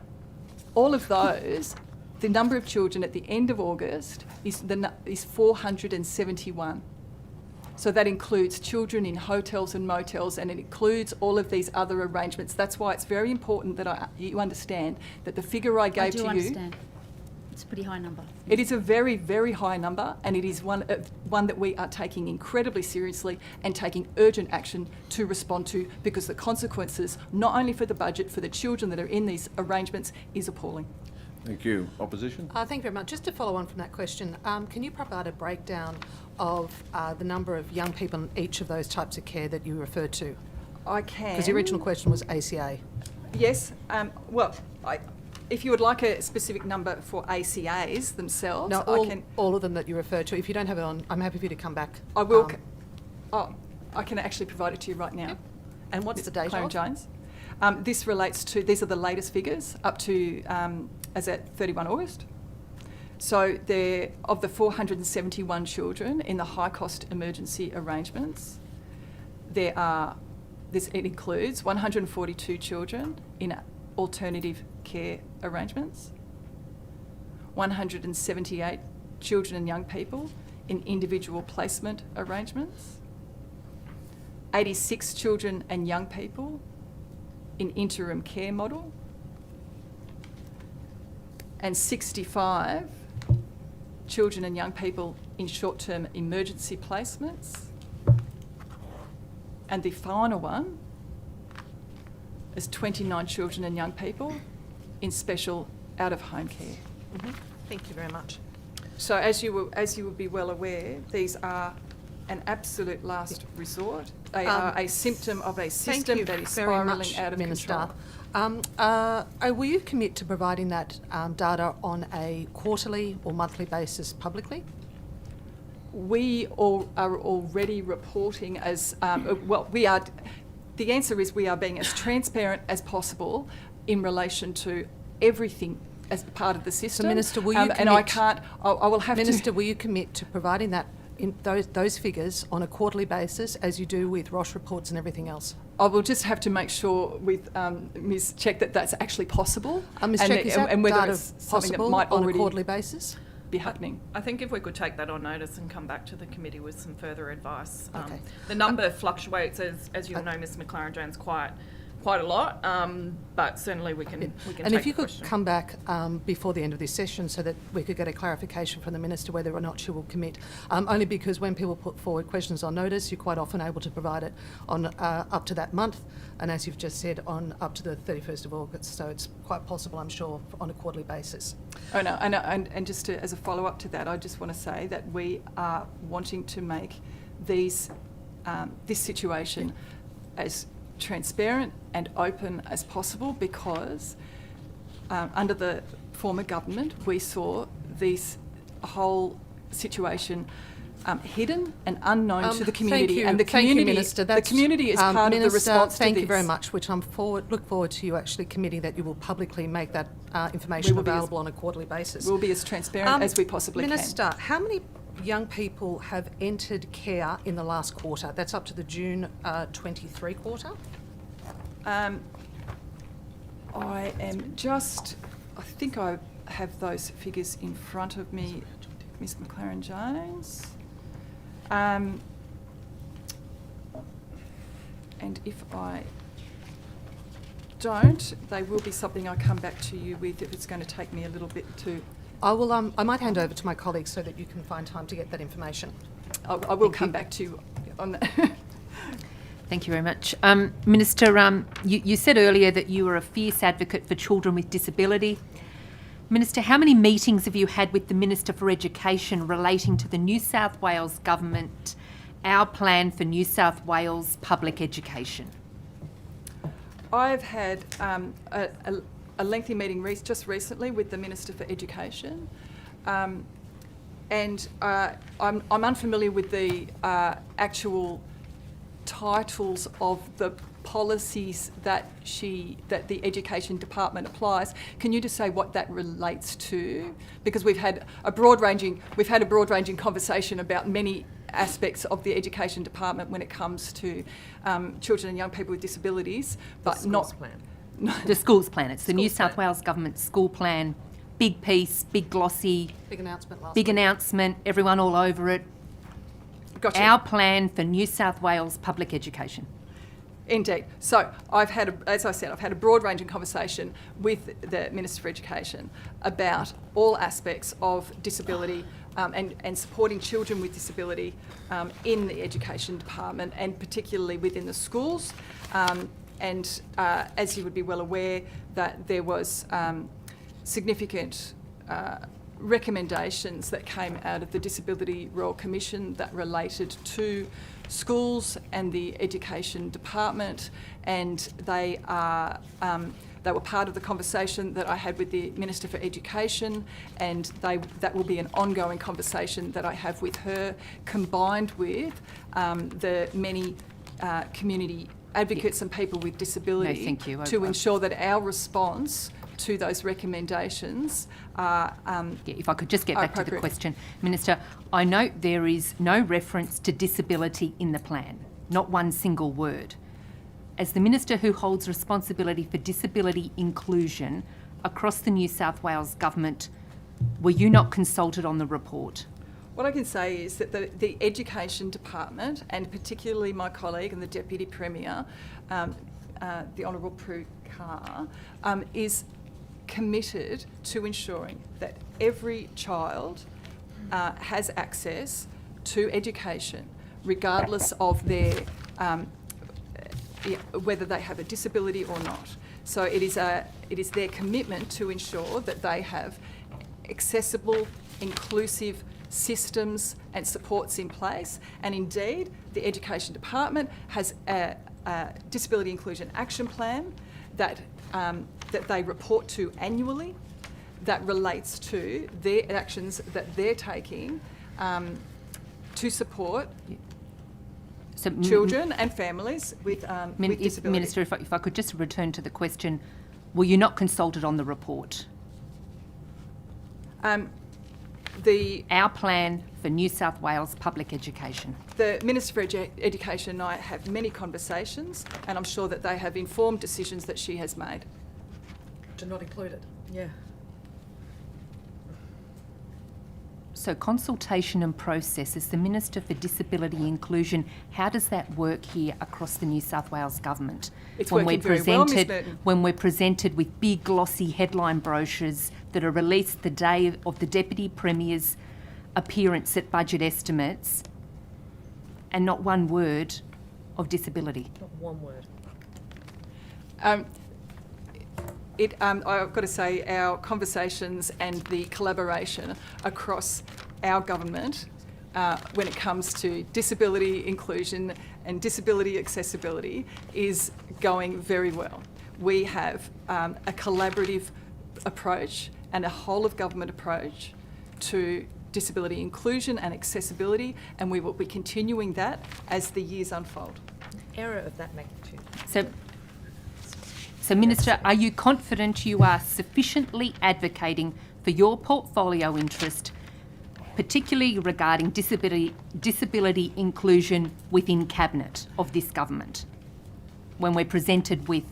all of those, the number of children at the end of August is 471. So that includes children in hotels and motels, and it includes all of these other arrangements. That's why it's very important that you understand that the figure I I gave do to you, understand. It's a pretty high number. it is a very, very high number, and it is one that we are taking incredibly seriously and taking urgent action to respond to, because the consequences, not only for the budget, for the children that are in these arrangements, is appalling. Thank you. Opposition? Thank you very much. Just to follow on from that question, can you provide a breakdown of the number of young people in each of those types of care that you referred to? I can. Because the original question was ACA. Yes. If you would like a specific number for ACAs themselves, No, I can. all of them that you referred to. If you don't have it on, I'm happy for you to come back. I will. I can actually provide it to you right now. Yep. And what's the date Claire of? Jones. This relates to, these are the latest figures up to as at 31 August. So of the 471 children in the high-cost emergency arrangements, it includes 142 children in alternative care arrangements, 178 children and young people in individual placement arrangements, 86 children and young people in interim care model, and 65 children and young people in short-term emergency placements. And the final one is 29 children and young people in special out-of-home care. Thank you very much. So as you will be well aware, these are an absolute last resort. They are a symptom of a system that is spiralling out of Minister. control. Will you commit to providing that data on a quarterly or monthly basis publicly? We all are already reporting as, we are, the answer is we are being as transparent as possible in relation to everything as part of the system. So, Minister, will you and I commit- can't, I will have Minister, to... will you commit to providing that in those figures on a quarterly basis, as you do with Roche reports and everything else? I will just have to make sure with Ms Check that that's actually possible. Ms Check, is that whether data it's something that possible might on a already quarterly basis? be happening. I think if we could take that on notice and come back to the committee with some further advice. Okay. The number fluctuates, as you'll know, Ms McLaren-Jones, quite a lot, but certainly we can And take if you the could question. come back before the end of this session so that we could get a clarification from the Minister whether or not she will commit. Only because when people put forward questions on notice, you're quite often able to provide it on up to that month, and as you've just said, on up to the 31st of August. So it's quite possible, I'm sure, on a quarterly basis. Oh no, and just as a follow-up to that, I just want to say that we are wanting to make this situation as transparent and open as possible, because under the former government we saw this whole situation hidden and unknown to the community. Thank you. And the Thank you, community, Minister. the community is part of the response to thank this. you very much, which look forward to you actually committing that you will publicly make that We information will be as- available on a quarterly basis. We'll be as transparent as we possibly Minister, how many young people have entered care in the last quarter? That's up to the June 23 quarter. can. I think I have those figures in front of me, Ms McLaren-Jones. And if I don't, they will be something I come back to you with if it's going to take me a little bit to... I will. I might hand over to my colleagues so that you can find time to get that information. I will come back to you on that. Thank you very much. Minister, you said earlier that you were a fierce advocate for children with disability. Minister, how many meetings have you had with the Minister for Education relating to the New South Wales Government, our plan for New South Wales public education? I've had a lengthy meeting just recently with the Minister for Education, and I'm unfamiliar with the actual titles of the policies that the Education Department applies. Can you just say what that relates to? Because we've had a broad-ranging conversation about many aspects of the Education Department when it comes to children and young people with disabilities, but not The schools plan. It's the New South Wales Government school plan. Big piece, big glossy, Big announcement last big week. announcement, everyone all over it. Gotcha. Our plan for New South Wales public education. Indeed. So as I said, I've had a broad-ranging conversation with the Minister for Education about all aspects of disability and supporting children with disability in the Education Department, and particularly within the schools. And as you would be well aware, that there was significant recommendations that came out of the Disability Royal Commission that related to schools and the Education Department, and they were part of the conversation that I had with the Minister for Education, and that will be an ongoing conversation that I have with her, combined with the many community advocates and people with disability, No, thank you. to ensure that our response to those recommendations are If I could just get back to the appropriate. question. Minister, I note there is no reference to disability in the plan, not one single word. As the Minister who holds responsibility for disability inclusion across the New South Wales Government, were you not consulted on the report? What I can say is that the Education Department, and particularly my colleague and the Deputy Premier, the Honourable Prue Carr, is committed to ensuring that every child has access to education, regardless of their whether they have a disability or not. So it is their commitment to ensure that they have accessible, inclusive systems and supports in place. And indeed, the Education Department has a disability inclusion action plan that they report to annually, that relates to their actions that they're taking to support children and families with disability. Minister, if I could just return to the question, were you not consulted on the report? Our plan for New South Wales public education. The Minister for Education and I have many conversations, and I'm sure that they have informed decisions that she has made. To not include it. Yeah. So consultation and process, as the Minister for Disability Inclusion, how does that work here across the New South Wales Government? It's working very well, Ms. Burton. When we're presented with big glossy headline brochures that are released the day of the Deputy Premier's appearance at budget estimates, and not one word of disability. Not one word. I've got to say, our conversations and the collaboration across our government when it comes to disability inclusion and disability accessibility is going very well. We have a collaborative approach and a whole of government approach to disability inclusion and accessibility, and we will be continuing that as the years unfold. Error of that magnitude. So, Minister, are you confident you are sufficiently advocating for your portfolio interest, particularly regarding disability inclusion within Cabinet of this government, when we're presented with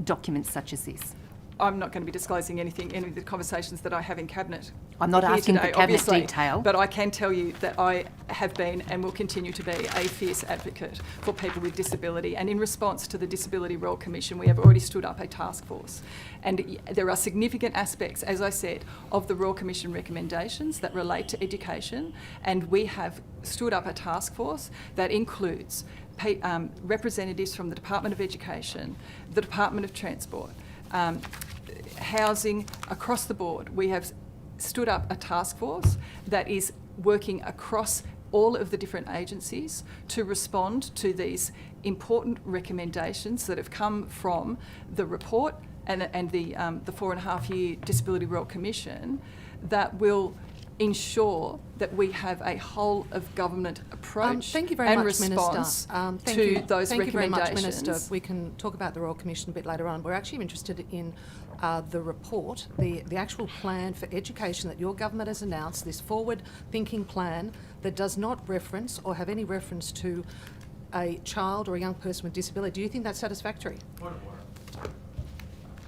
documents such as this? I'm not going to be disclosing any of the conversations that I have in Cabinet. I'm not here asking today, for Cabinet obviously, detail. But I can tell you that I have been and will continue to be a fierce advocate for people with disability. And in response to the Disability Royal Commission, we have already stood up a task force. And there are significant aspects, as I said, of the Royal Commission recommendations that relate to education. And we have stood up a task force that includes representatives from the Department of Education, the Department of Transport, housing, across the board. We have stood up a task force that is working across all of the different agencies to respond to these important recommendations that have come from the report and the 4.5-year Disability Royal Commission that will ensure that we have a whole of government approach thank you very and much, response Minister. to those thank you very much, recommendations. Minister. We can talk about the Royal Commission a bit later on. We're actually interested in the report, the actual plan for education that your government has announced, this forward-thinking plan that does not reference or have any reference to a child or a young person with disability. Do you think that's satisfactory? Point of order.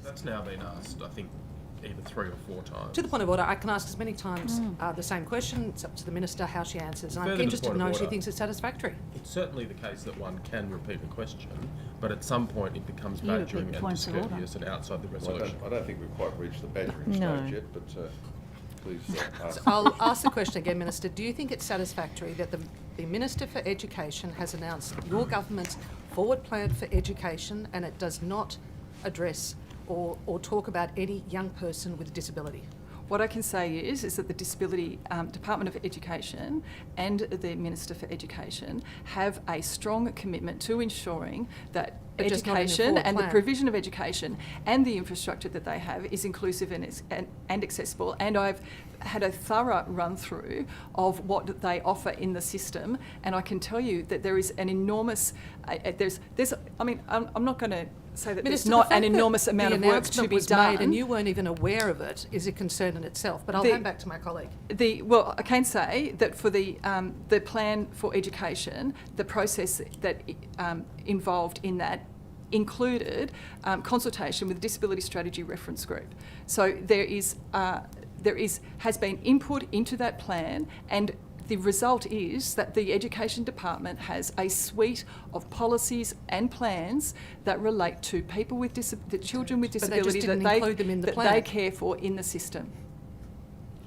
That's now been asked, I think, either 3 or 4 times. To the point of order, I can ask as many times the same question. It's up to the Minister how she answers. And I'm Further to interested to point know of if she order. thinks it's satisfactory. It's certainly the case that one can repeat a question, but at some point it becomes You repeat badgering and points of order. discourteous and outside the Well, resolution. I don't think we've quite reached the badgering No. stage yet, but please ask. I'll ask the question again, Minister. Do you think it's satisfactory that the Minister for Education has announced your government's forward plan for education and it does not address or talk about any young person with a disability? What I can say is that the Disability Department of Education and the Minister for Education have a strong commitment to ensuring that But just not in your education forward and the plan. provision of education and the infrastructure that they have is inclusive and accessible. And I've had a thorough run through of what they offer in the system, and I can tell you that there is an enormous. I'm not going to say that Minister, there's not the an fact that enormous amount of work to the announcement be was done. made and you weren't even aware of it is a concern in itself. But I'll hand back to my colleague. Well, I can say that for the plan for education, the process that involved in that included consultation with the Disability Strategy Reference Group. So there has been input into that plan, and the result is that the Education Department has a suite of policies and plans that relate to people with children with But they just disability didn't include them in the that plan. they care for in the system.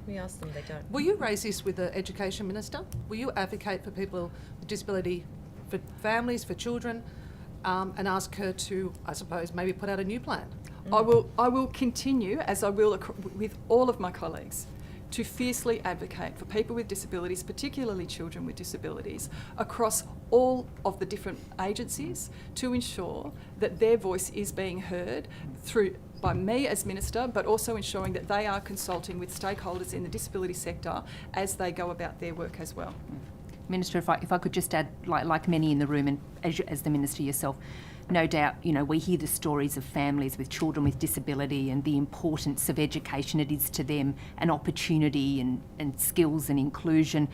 We ask them, they don't. Will you raise this with the Education Minister? Will you advocate for people with disability, for families, for children, and ask her to, I suppose, maybe put out a new plan? I will continue, as I will with all of my colleagues, to fiercely advocate for people with disabilities, particularly children with disabilities, across all of the different agencies to ensure that their voice is being heard by me as Minister, but also ensuring that they are consulting with stakeholders in the disability sector as they go about their work as well. Minister, if I could just add, like many in the room, and as the Minister yourself, no doubt, we hear the stories of families with children with disability and the importance of education it is to them, and opportunity and skills and inclusion.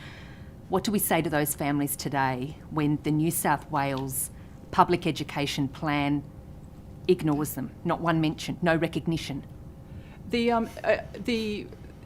What do we say to those families today when the New South Wales public education plan ignores them? Not one mention, no recognition. The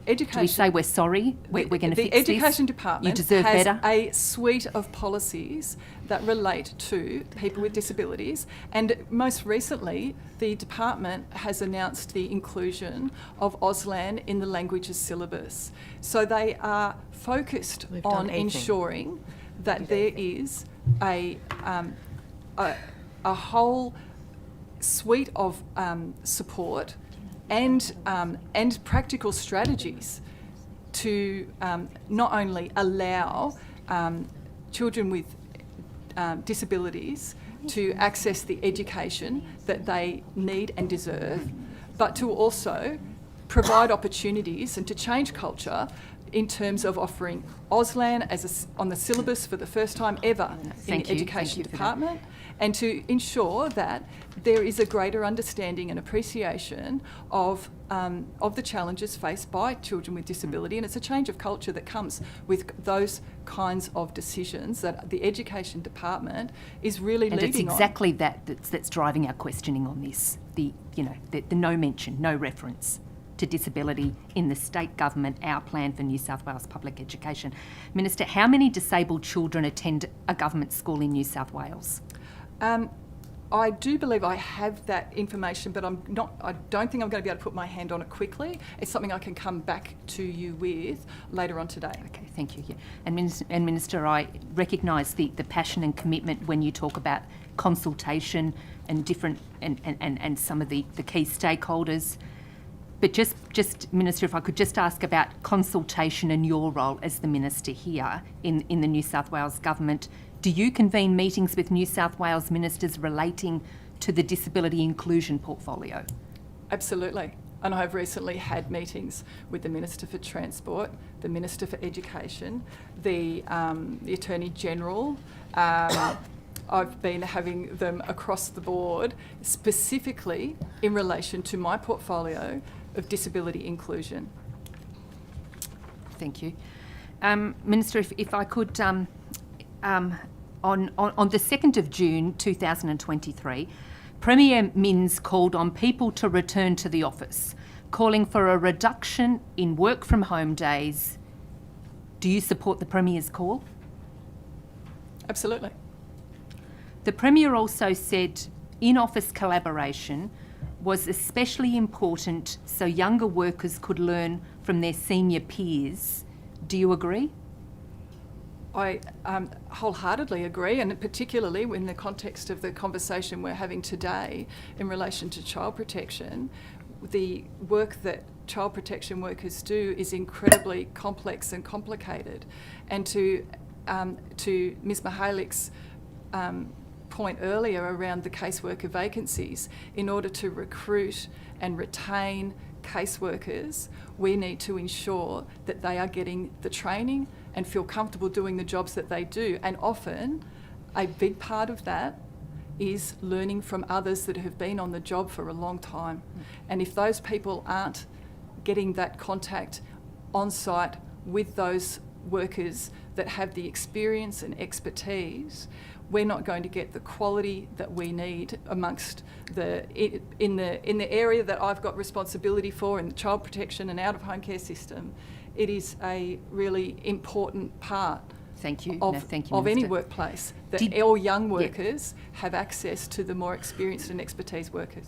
education. Do we say we're sorry? We're going to fix this? The Education Department You deserve has better? a suite of policies that relate to people with disabilities, and most recently, the department has announced the inclusion of Auslan in the languages syllabus. So they are focused We've done on everything. ensuring that there is a whole suite of support and practical strategies to not only allow children with disabilities to access the education that they need and deserve, but to also provide opportunities and to change culture in terms of offering Auslan on the syllabus for the first time ever in the Education Department, and to ensure that there is a greater understanding and appreciation of the challenges faced by children with disability. And it's a change of culture that comes with those kinds of decisions that the Education Department is really leading on. And it's exactly that's driving our questioning on this. The no mention, no reference to disability in the state government, our plan for New South Wales public education. Minister, how many disabled children attend a government school in New South Wales? I do believe I have that information, but I don't think I'm going to be able to put my hand on it quickly. It's something I can come back to you with later on today. Okay, thank you. Yeah. And Minister, I recognise the passion and commitment when you talk about consultation and different and some of the key stakeholders. But just Minister, if I could just ask about consultation and your role as the Minister here in the New South Wales Government. Do you convene meetings with New South Wales ministers relating to the disability inclusion portfolio? Absolutely. And I've recently had meetings with the Minister for Transport, the Minister for Education, the Attorney General. I've been having them across the board, specifically in relation to my portfolio of disability inclusion. Thank you. Minister, if I could... On the 2nd of June 2023, Premier Minns called on people to return to the office, calling for a reduction in work from home days. Do you support the Premier's call? Absolutely. The Premier also said in-office collaboration was especially important so younger workers could learn from their senior peers. Do you agree? I wholeheartedly agree, and particularly in the context of the conversation we're having today in relation to child protection, the work that child protection workers do is incredibly complex and complicated. And to Ms Mihailik's point earlier around the caseworker vacancies, in order to recruit and retain caseworkers, we need to ensure that they are getting the training and feel comfortable doing the jobs that they do. And often, a big part of that is learning from others that have been on the job for a long time. And if those people aren't getting that contact on site with those workers that have the experience and expertise, we're not going to get the quality that we need amongst in the area that I've got responsibility for, in the child protection and out of home care system. It is a really important part of any workplace that all young workers have access to the more experienced and expertise workers.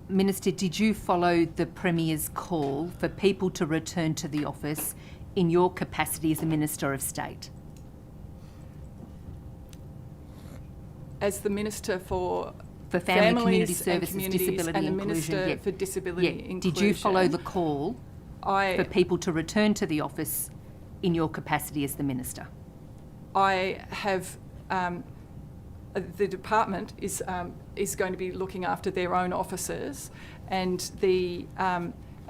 Minister, did you follow the Premier's call for people to return to the office in your capacity as a Minister of State? As the Minister for Family, Community Services, and Disability and the Inclusion, Minister for Disability Inclusion. Did you follow the call for people to return to the office in your capacity as the Minister? I have... the department is going to be looking after their own officers, and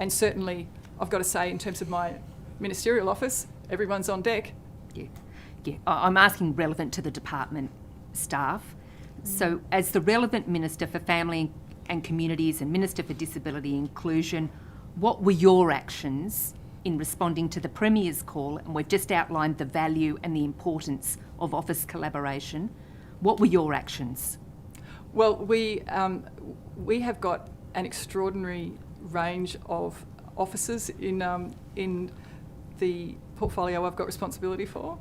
certainly I've got to say, in terms of my ministerial office, everyone's on deck. Yeah. I'm asking relevant to the department staff. So, as the relevant Minister for Family and Communities and Minister for Disability Inclusion, what were your actions in responding to the Premier's call? And we've just outlined the value and the importance of office collaboration. What were your actions? Well, we have got an extraordinary range of officers in the portfolio I've got responsibility for.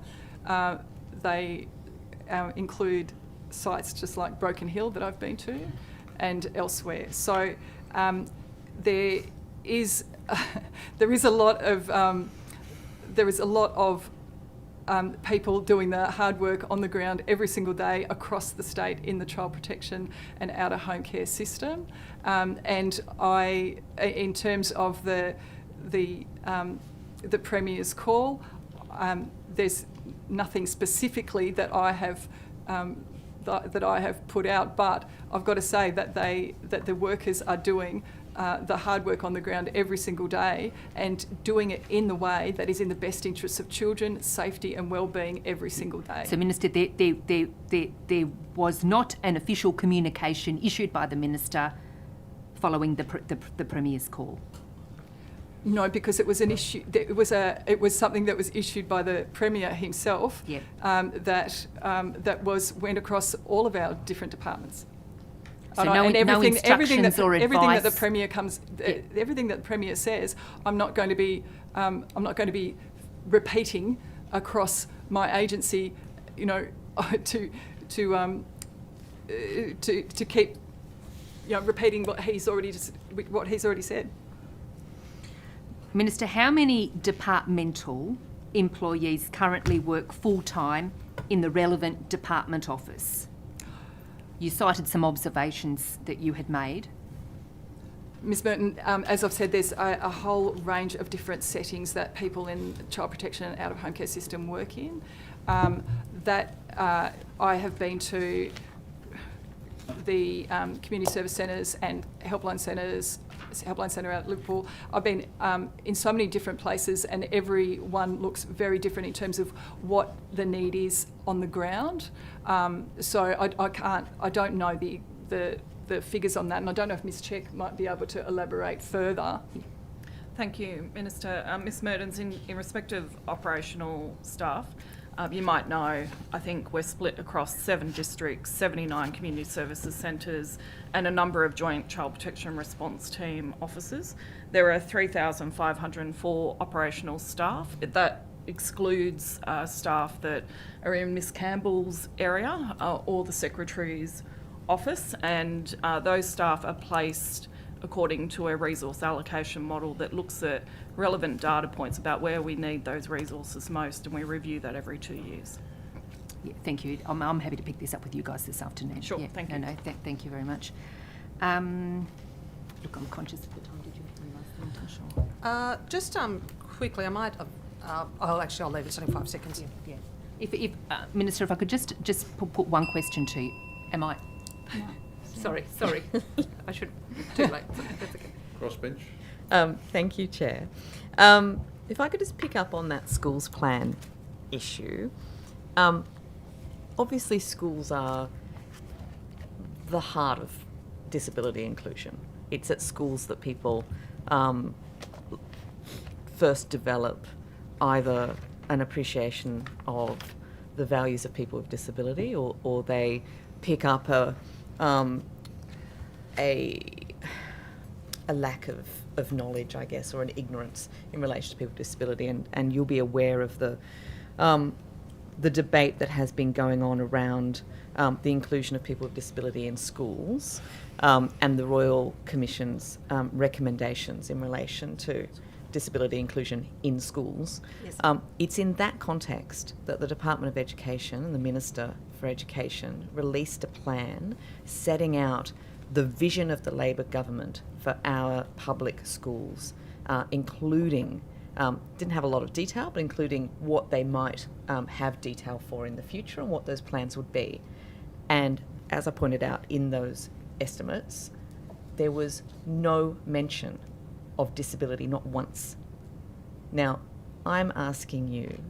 They include sites just like Broken Hill that I've been to, and elsewhere. So there is a lot of people doing the hard work on the ground every single day across the state in the child protection and out of home care system. And in terms of the the Premier's call. There's nothing specifically that I have put out, but I've got to say that the workers are doing the hard work on the ground every single day and doing it in the way that is in the best interests of children, safety and well-being every single day. So, Minister, there was not an official communication issued by the Minister following the Premier's call? No, because it was an issue. It was something that was issued by the Premier himself. Yep. That went across all of our different departments. So no instructions or advice. Everything that the Premier everything that the Premier says, I'm not going to be repeating across my agency, you know, to keep, you know, repeating what he's already said. Minister, how many departmental employees currently work full-time in the relevant department office? You cited some observations that you had made. Ms Merton, as I've said, there's a whole range of different settings that people in the child protection and out-of-home care system work in. I have been to the community service centres and helpline centre out at Liverpool. I've been in so many different places, and every one looks very different in terms of what the need is on the ground. So I don't know the figures on that, and I don't know if Ms Check might be able to elaborate further. Thank you, Minister. Ms Mertens, in respect of operational staff, you might know, I think we're split across 7 districts, 79 community services centres and a number of joint child protection response team offices. There are 3,504 operational staff. That excludes staff that are in Ms Campbell's area or the Secretary's office, and those staff are placed according to a resource allocation model that looks at relevant data points about where we need those resources most, and we review that every 2 years. Yeah, thank you. I'm happy to pick this up with you guys this afternoon. Sure, yeah, thank you. Thank you very much. Look, I'm conscious of the time. Did you have one last thing? I'm sure. Just quickly, I might. I'll leave it. It's only 5 seconds. Yeah. If Minister, if I could just put one question to you. Am I? No. Sorry. I should. Too late. That's okay. Crossbench. Thank you, Chair. If I could just pick up on that schools plan issue. Obviously, schools are the heart of disability inclusion. It's at schools that people first develop either an appreciation of the values of people with disability, or they pick up a lack of knowledge, I guess, or an ignorance in relation to people with disability, and you'll be aware of the debate that has been going on around the inclusion of people with disability in schools, and the Royal Commission's recommendations in relation to disability inclusion in schools. Yes. It's in that context that the Department of Education and the Minister for Education released a plan setting out the vision of the Labor government for our public schools, including, didn't have a lot of detail, but including what they might have detail for in the future and what those plans would be. And as I pointed out in those estimates, there was no mention of disability, not once. Now, I'm asking you,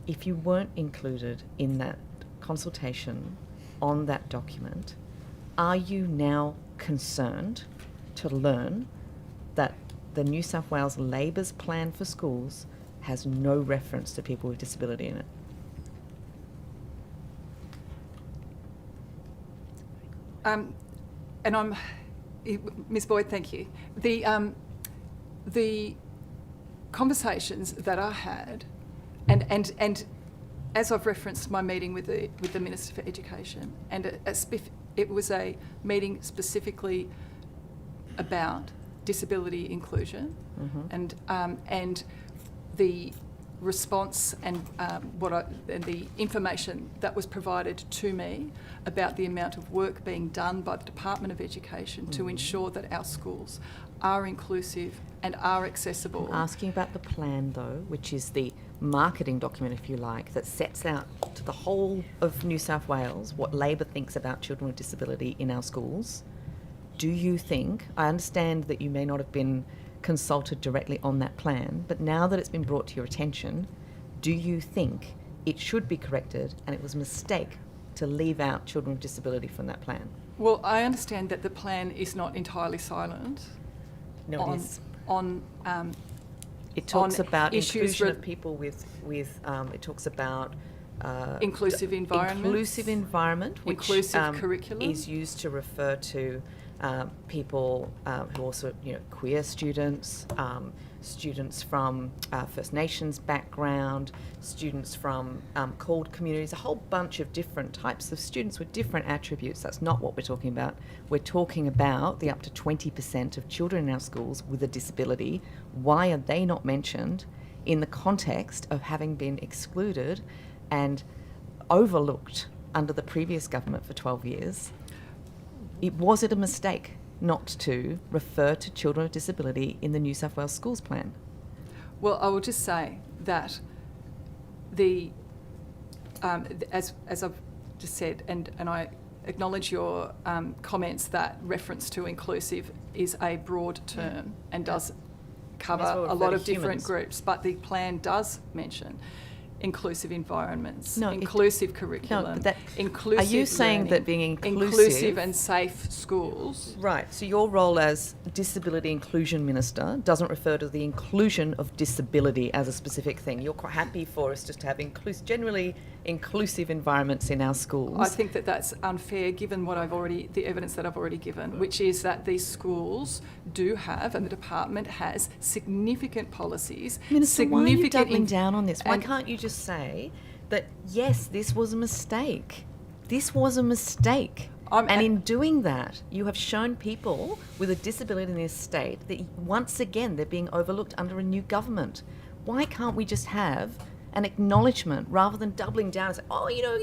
if you weren't included in that consultation on that document, are you now concerned to learn that the New South Wales Labor's plan for schools has no reference to people with disability in it? And Ms Boyd, thank you. The conversations that I had, and as I've referenced my meeting with the Minister for Education, and it was a meeting specifically about disability inclusion, Mm-hmm. and the response and and the information that was provided to me about the amount of work being done by the Department of Education to ensure that our schools are inclusive and are accessible. Asking about the plan, though, which is the marketing document, if you like, that sets out to the whole of New South Wales what Labor thinks about children with disability in our schools. Do you think, I understand that you may not have been consulted directly on that plan, but now that it's been brought to your attention, do you think it should be corrected and it was a mistake to leave out children with disability from that plan? Well, I understand that the plan is not entirely silent. No, it is. It talks on about issues inclusion of people with it talks about inclusive environments. Inclusive environment, which Inclusive curriculum. is used to refer to people who also, queer students, students from First Nations background, students from CALD communities, a whole bunch of different types of students with different attributes. That's not what we're talking about. We're talking about the up to 20% of children in our schools with a disability. Why are they not mentioned in the context of having been excluded and overlooked under the previous government for 12 years? Was it a mistake not to refer to children with disability in the New South Wales Schools Plan? Well, I will just say that as I've just said, and I acknowledge your comments that reference to inclusive is a broad term and does cover a lot of different groups, but the plan does mention inclusive environments, inclusive curriculum, inclusive Are you saying learning, that being inclusive and safe schools? Right, so your role as Disability Inclusion Minister doesn't refer to the inclusion of disability as a specific thing. You're quite happy for us just to have generally inclusive environments in our schools. I think that that's unfair given the evidence that I've already given, which is that these schools do have, and the department has, significant policies. Minister, why are you doubling down on this? Why can't you just say that, yes, this was a mistake? This was a mistake. And in doing that, you have shown people with a disability in this state that once again they're being overlooked under a new government. Why can't we just have an acknowledgement rather than doubling down and say,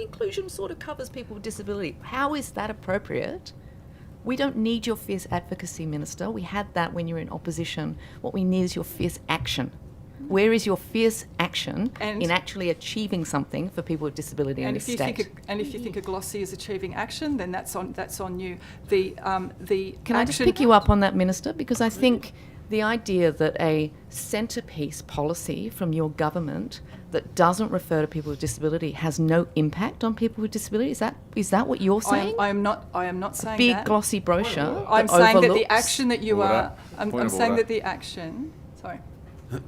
inclusion sort of covers people with disability? How is that appropriate? We don't need your fierce advocacy, Minister. We had that when you were in opposition. What we need is your fierce action. Where is your fierce action in actually achieving something for people with disability in this state? And if you think a glossy is achieving action, then that's on you. Can I just pick you up on that, Minister? Because I think the idea that a centrepiece policy from your government that doesn't refer to people with disability has no impact on people with disability. Is that what you're saying? I am not saying big that. glossy brochure. I'm saying that the action that you Order. are. Point I'm of saying order. that the action. Sorry.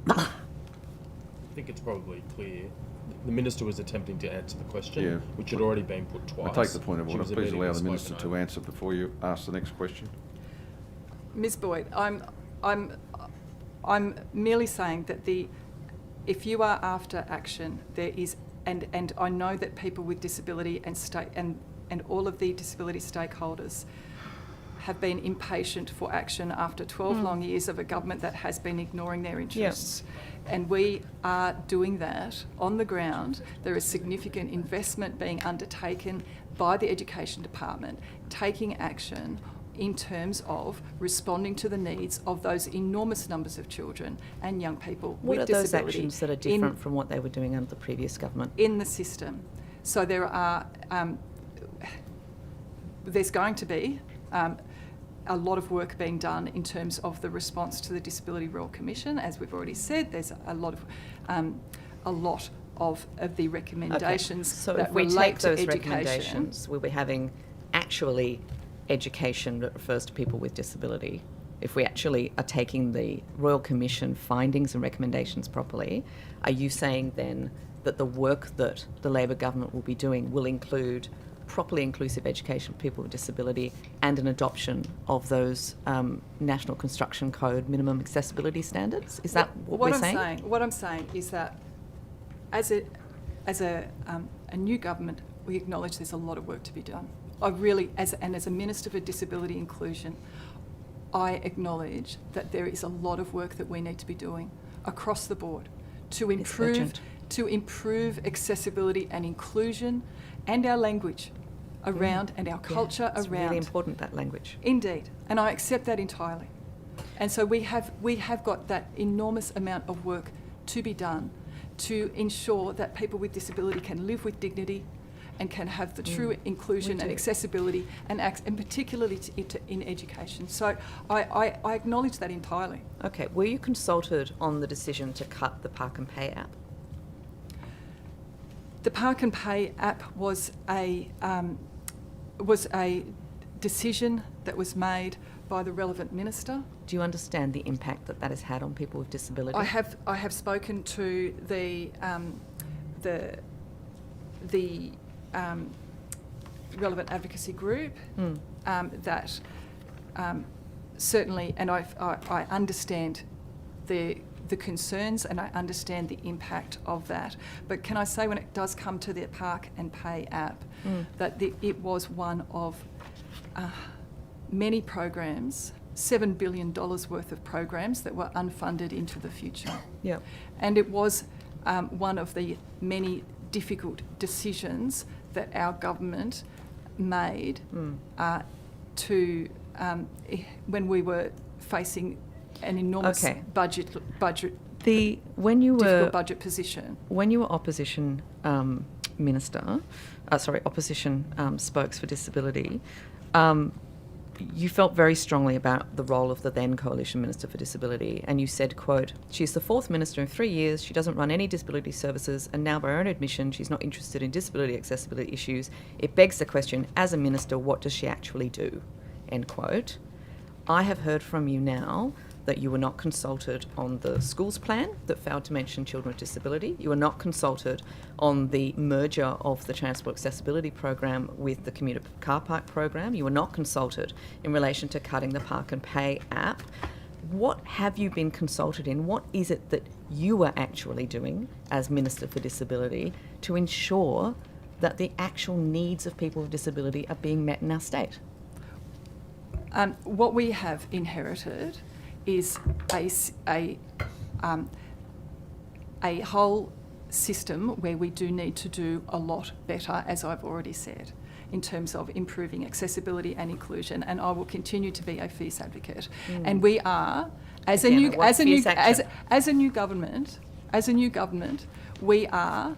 I think it's probably clear. The Minister was attempting to answer the question, which had already been put twice. I take the point of She order. was Please allow the immediately Minister spoken to over. answer before you ask the next question. Ms. Boyd, I'm merely saying that if you are after action, there is, and I know that people with disability and all of the disability stakeholders have been impatient for action after 12 long years of a government that has been ignoring their interests. And we are doing that on the ground. There is significant investment being undertaken by the Education Department, taking action in terms of responding to the needs of those enormous numbers of children and young people What with are those disability. actions that are different from what they were doing under the previous government? In the system. So there are, there's going to be a lot of work being done in terms of the response to the Disability Royal Commission. As we've already said, there's a lot of the recommendations so that if we relate take to those education. recommendations, we'll be having actually education that refers to people with disability. If we actually are taking the Royal Commission findings and recommendations properly, are you saying then that the work that the Labor government will be doing will include properly inclusive education for people with disability and an adoption of those National Construction Code minimum accessibility standards? Is that what we're saying? What I'm saying is that as a new government, we acknowledge there's a lot of work to be done. I really, as a Minister for Disability Inclusion, I acknowledge that there is a lot of work that we need to be doing across the board to improve accessibility and inclusion and our language around and our culture It's around. really important, that language. Indeed, and I accept that entirely. And so we have got that enormous amount of work to be done to ensure that people with disability can live with dignity and can have the true inclusion and accessibility and particularly in education. So I acknowledge that entirely. Okay, were you consulted on the decision to cut the Park and Pay app? The Park and Pay app was a decision that was made by the relevant minister. Do you understand the impact that that has had on people with disability? I have spoken to the relevant advocacy group that certainly, and I understand the concerns and I understand the impact of that. But can I say, when it does come to the Park and Pay app, that it was one of many programs, $7 billion worth of programs that were unfunded into the future. Yep. And it was one of the many difficult decisions that our government made to when we were facing an enormous difficult budget position. When you were opposition opposition spokes for disability, you felt very strongly about the role of the then Coalition Minister for Disability, and you said, quote, "She's the fourth minister in 3 years, she doesn't run any disability services, and now by her own admission she's not interested in disability accessibility issues. It begs the question, as a minister, what does she actually do?" End quote. I have heard from you now that you were not consulted on the schools plan that failed to mention children with disability. You were not consulted on the merger of the Transport Accessibility Program with the Commuter Car Park Program. You were not consulted in relation to cutting the Park and Pay app. What have you been consulted in? What is it that you are actually doing as Minister for Disability to ensure that the actual needs of people with disability are being met in our state? What we have inherited is a whole system where we do need to do a lot better, as I've already said, in terms of improving accessibility and inclusion, and I will continue to be a fierce advocate. And we are, as a new government, we are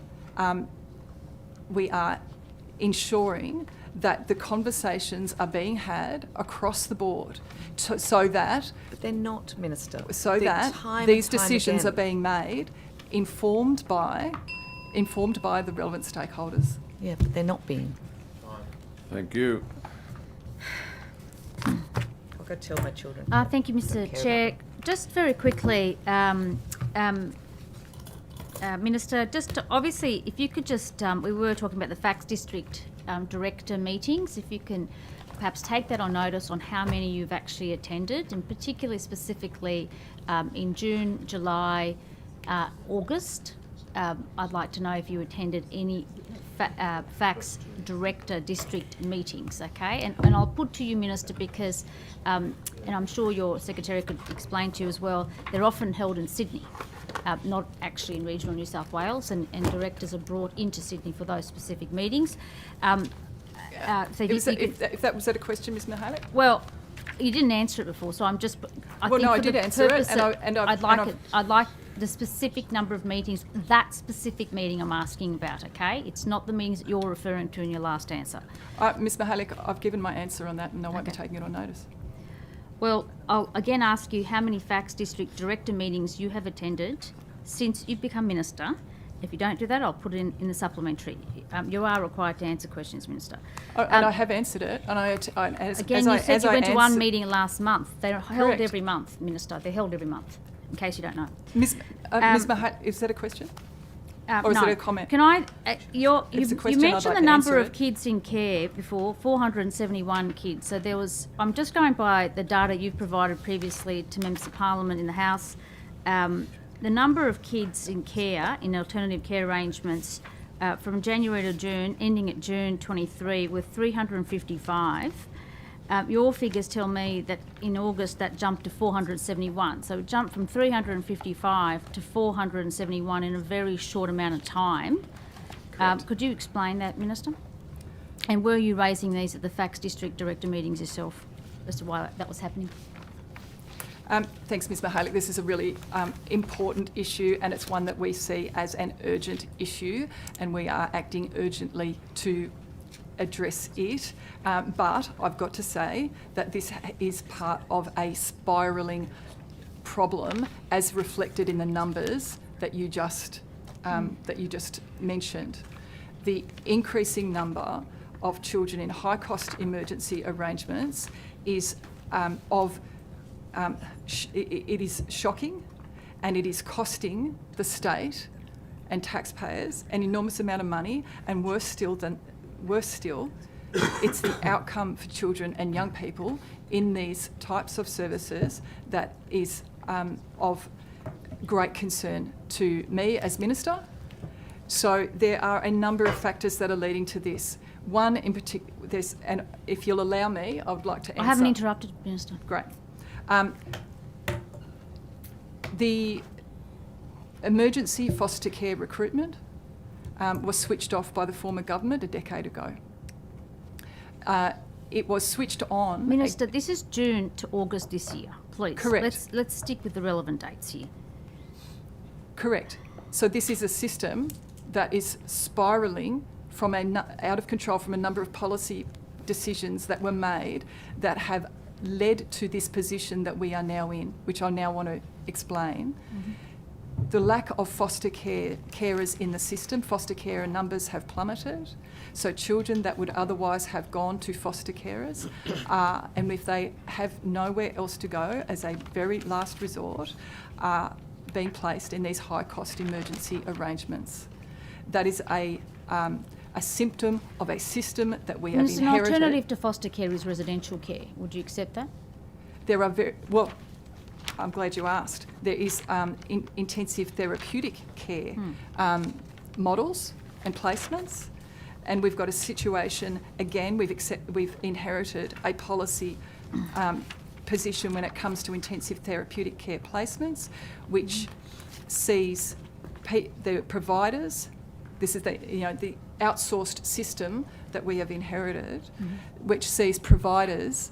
ensuring that the conversations are being had across the board, so that... But they're not, Minister. So that these decisions are being made informed by the relevant stakeholders. Yeah, but they're not being. Thank you. I'll go tell my children. Thank you, Mr. Chair. Just very quickly, Minister, just obviously, if you could just, we were talking about the Facts District Director meetings, if you can perhaps take that on notice on how many you've actually attended, and particularly specifically in June, July, August. I'd like to know if you attended any Facts Director District meetings, okay? And I'll put to you, Minister, because, and I'm sure your Secretary could explain to you as well, they're often held in Sydney. Not actually in regional New South Wales, and directors are brought into Sydney for those specific meetings. So if that was that a question, Ms. Mihalik? Well, you didn't answer it before, so I'm just. I did answer it, I'd like the specific number of meetings. That specific meeting I'm asking about. Okay, it's not the meetings that you're referring to in your last answer. Ms. Mihalik, I've given my answer on that, and I won't be taking it on notice. Well, I'll again ask you how many Facts District Director meetings you have attended since you've become Minister. If you don't do that, I'll put it in the supplementary. You are required to answer questions, Minister. And I have answered it. And you said you went to one meeting last month. They're held every month, Minister. They're held every month, in case you don't know. Ms. Mahat, is that a question? Or is it a comment? Can I? You mentioned the number of kids in care before, 471 kids. So there was. I'm just going by the data you've provided previously to members of Parliament in the House. The number of kids in care, in alternative care arrangements, from January to June, ending at June 23, were 355. Your figures tell me that in August that jumped to 471. So it jumped from 355 to 471 in a very short amount of time. Could you explain that, Minister? And were you raising these at the Fax District Director meetings yourself as to why that was happening? Thanks, Ms Mahalik. This is a really important issue, and it's one that we see as an urgent issue, and we are acting urgently to address it. But I've got to say that this is part of a spiralling problem, as reflected in the numbers that you just mentioned. The increasing number of children in high-cost emergency arrangements is it is shocking, and it is costing the state and taxpayers an enormous amount of money. And worse still, it's the outcome for children and young people in these types of services that is of great concern to me as Minister. So there are a number of factors that are leading to this. One in particular, and if you'll allow me, I would like to answer. I haven't interrupted, Minister. Great. The emergency foster care recruitment was switched off by the former government a decade ago. It was switched on. Minister, this is June to August this year, please. Correct. Let's stick with the relevant dates here. Correct. So this is a system that is spiralling from out of control from a number of policy decisions that were made that have led to this position that we are now in, which I now want to explain. Mm-hmm. The lack of foster carers in the system, foster carer numbers have plummeted. So children that would otherwise have gone to foster carers, and if they have nowhere else to go as a very last resort, are being placed in these high-cost emergency arrangements. That is a symptom of a system that we have Minister, inherited. an alternative to foster care is residential care. Would you accept that? There are well, I'm glad you asked. There is intensive therapeutic care models and placements, and we've got a situation, again, we've inherited a policy position when it comes to intensive therapeutic care placements, which sees the providers, this is the outsourced system that we have inherited, which sees providers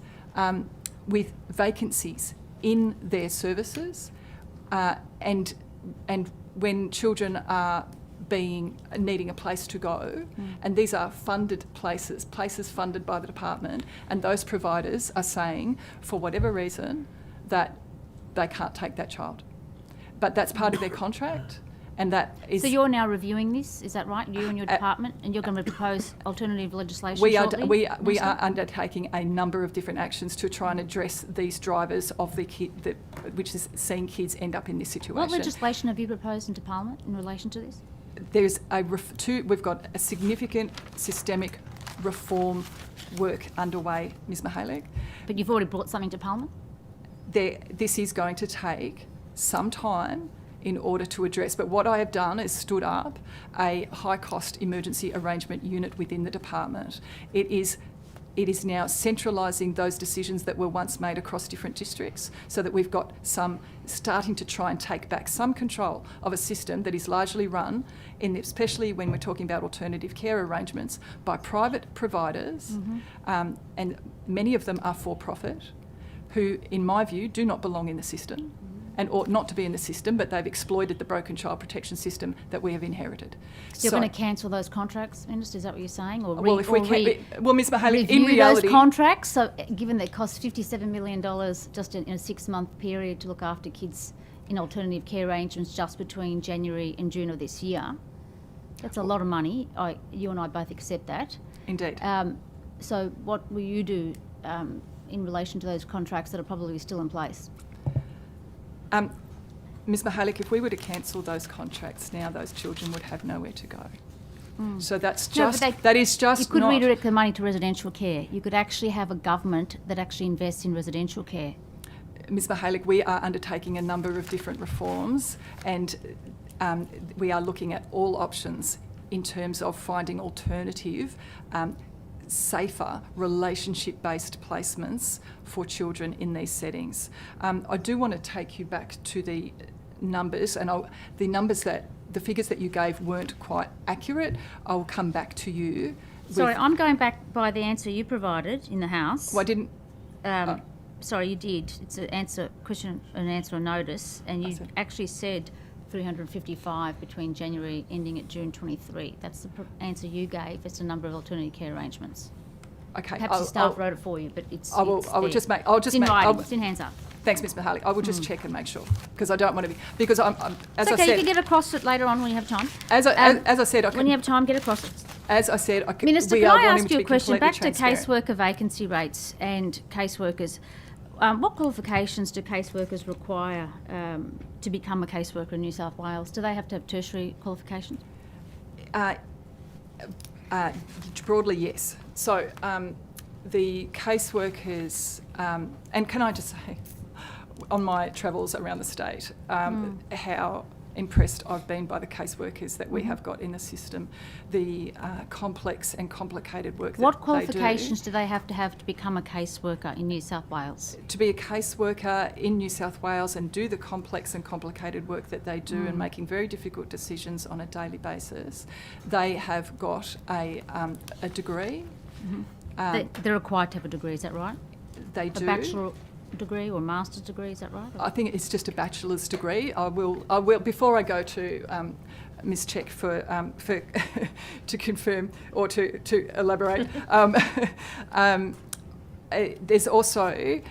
with vacancies in their services, and when children are needing a place to go, and these are funded places funded by the department, and those providers are saying, for whatever reason, that they can't take that child. But that's part of their contract, and that is... So you're now reviewing this, is that right? You and your department, and you're going to propose alternative legislation shortly? We are undertaking a number of different actions to try and address these drivers of which is seeing kids end up in this situation. What legislation have you proposed into Parliament in relation to this? There's we've got a significant systemic reform work underway, Ms Mahalik. But you've already brought something to Parliament? This is going to take some time in order to address, but what I have done is stood up a high-cost emergency arrangement unit within the department. It is now centralising those decisions that were once made across different districts, so that we've got starting to try and take back some control of a system that is largely run, especially when we're talking about alternative care arrangements, by private providers, and many of them are for-profit, who, in my view, do not belong in the system and ought not to be in the system, but they've exploited the broken child protection system that we have inherited. You're going to cancel those contracts, Minister, is that what you're saying? Or Ms Mahalik, in reality... those contracts, so given that it costs $57 million just in a 6-month period to look after kids in alternative care arrangements just between January and June of this year, that's a lot of money. You and I both accept that. Indeed. So what will you do in relation to those contracts that are probably still in place? Ms Mahalik, if we were to cancel those contracts now, those children would have nowhere to go. So that's just, You could redirect the money to residential care. You could actually have a government that actually invests in residential care. Ms Mahalik, we are undertaking a number of different reforms, and we are looking at all options in terms of finding alternative safer relationship-based placements for children in these settings. I do want to take you back to the numbers, and the figures that you gave weren't quite accurate. I'll come back to you. Sorry, I'm going back by the answer you provided in the House. Well, I didn't. Sorry, you did. It's an answer notice, and you said- actually said 355 between January ending at June 23. That's the answer you gave. It's the number of alternative care arrangements. Okay. Perhaps the staff wrote it for you, but it's. I will there. just make. It's in writing. It's in hands up. Thanks, Ms. Mahaly. I will just check and make sure, because I don't want to be, because as It's I okay. said, You can get across it later on when you have time. as I said, I When can, you have time, get across it. as I said, Minister, we can are I wanting ask to you be a question? completely Back to transparent. caseworker vacancy rates and caseworkers. What qualifications do caseworkers require to become a caseworker in New South Wales? Do they have to have tertiary qualifications? Broadly, yes. So the caseworkers, and can I just say, on my travels around the state, how impressed I've been by the caseworkers that we have got in the system, the complex and complicated work What that qualifications they do they have to become a caseworker in New South Wales? do. To be a caseworker in New South Wales and do the complex and complicated work that they do and making very difficult decisions on a daily basis, they have got a degree. They're required to have a degree, is that right? They do. A bachelor degree or a master's degree, is that right? I think it's just a bachelor's degree. I will. Before I go to Ms. Check for to confirm or to elaborate. There's also,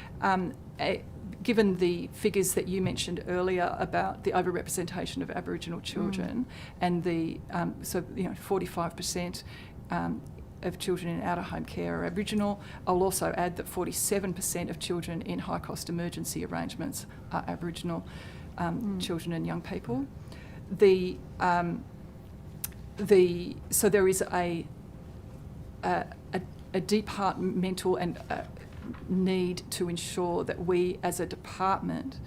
given the figures that you mentioned earlier about the overrepresentation of Aboriginal children and the 45%. Of children in out-of-home care are Aboriginal. I'll also add that 47% of children in high-cost emergency arrangements are Aboriginal children and young people. So there is a departmental and need to ensure that we, as a department,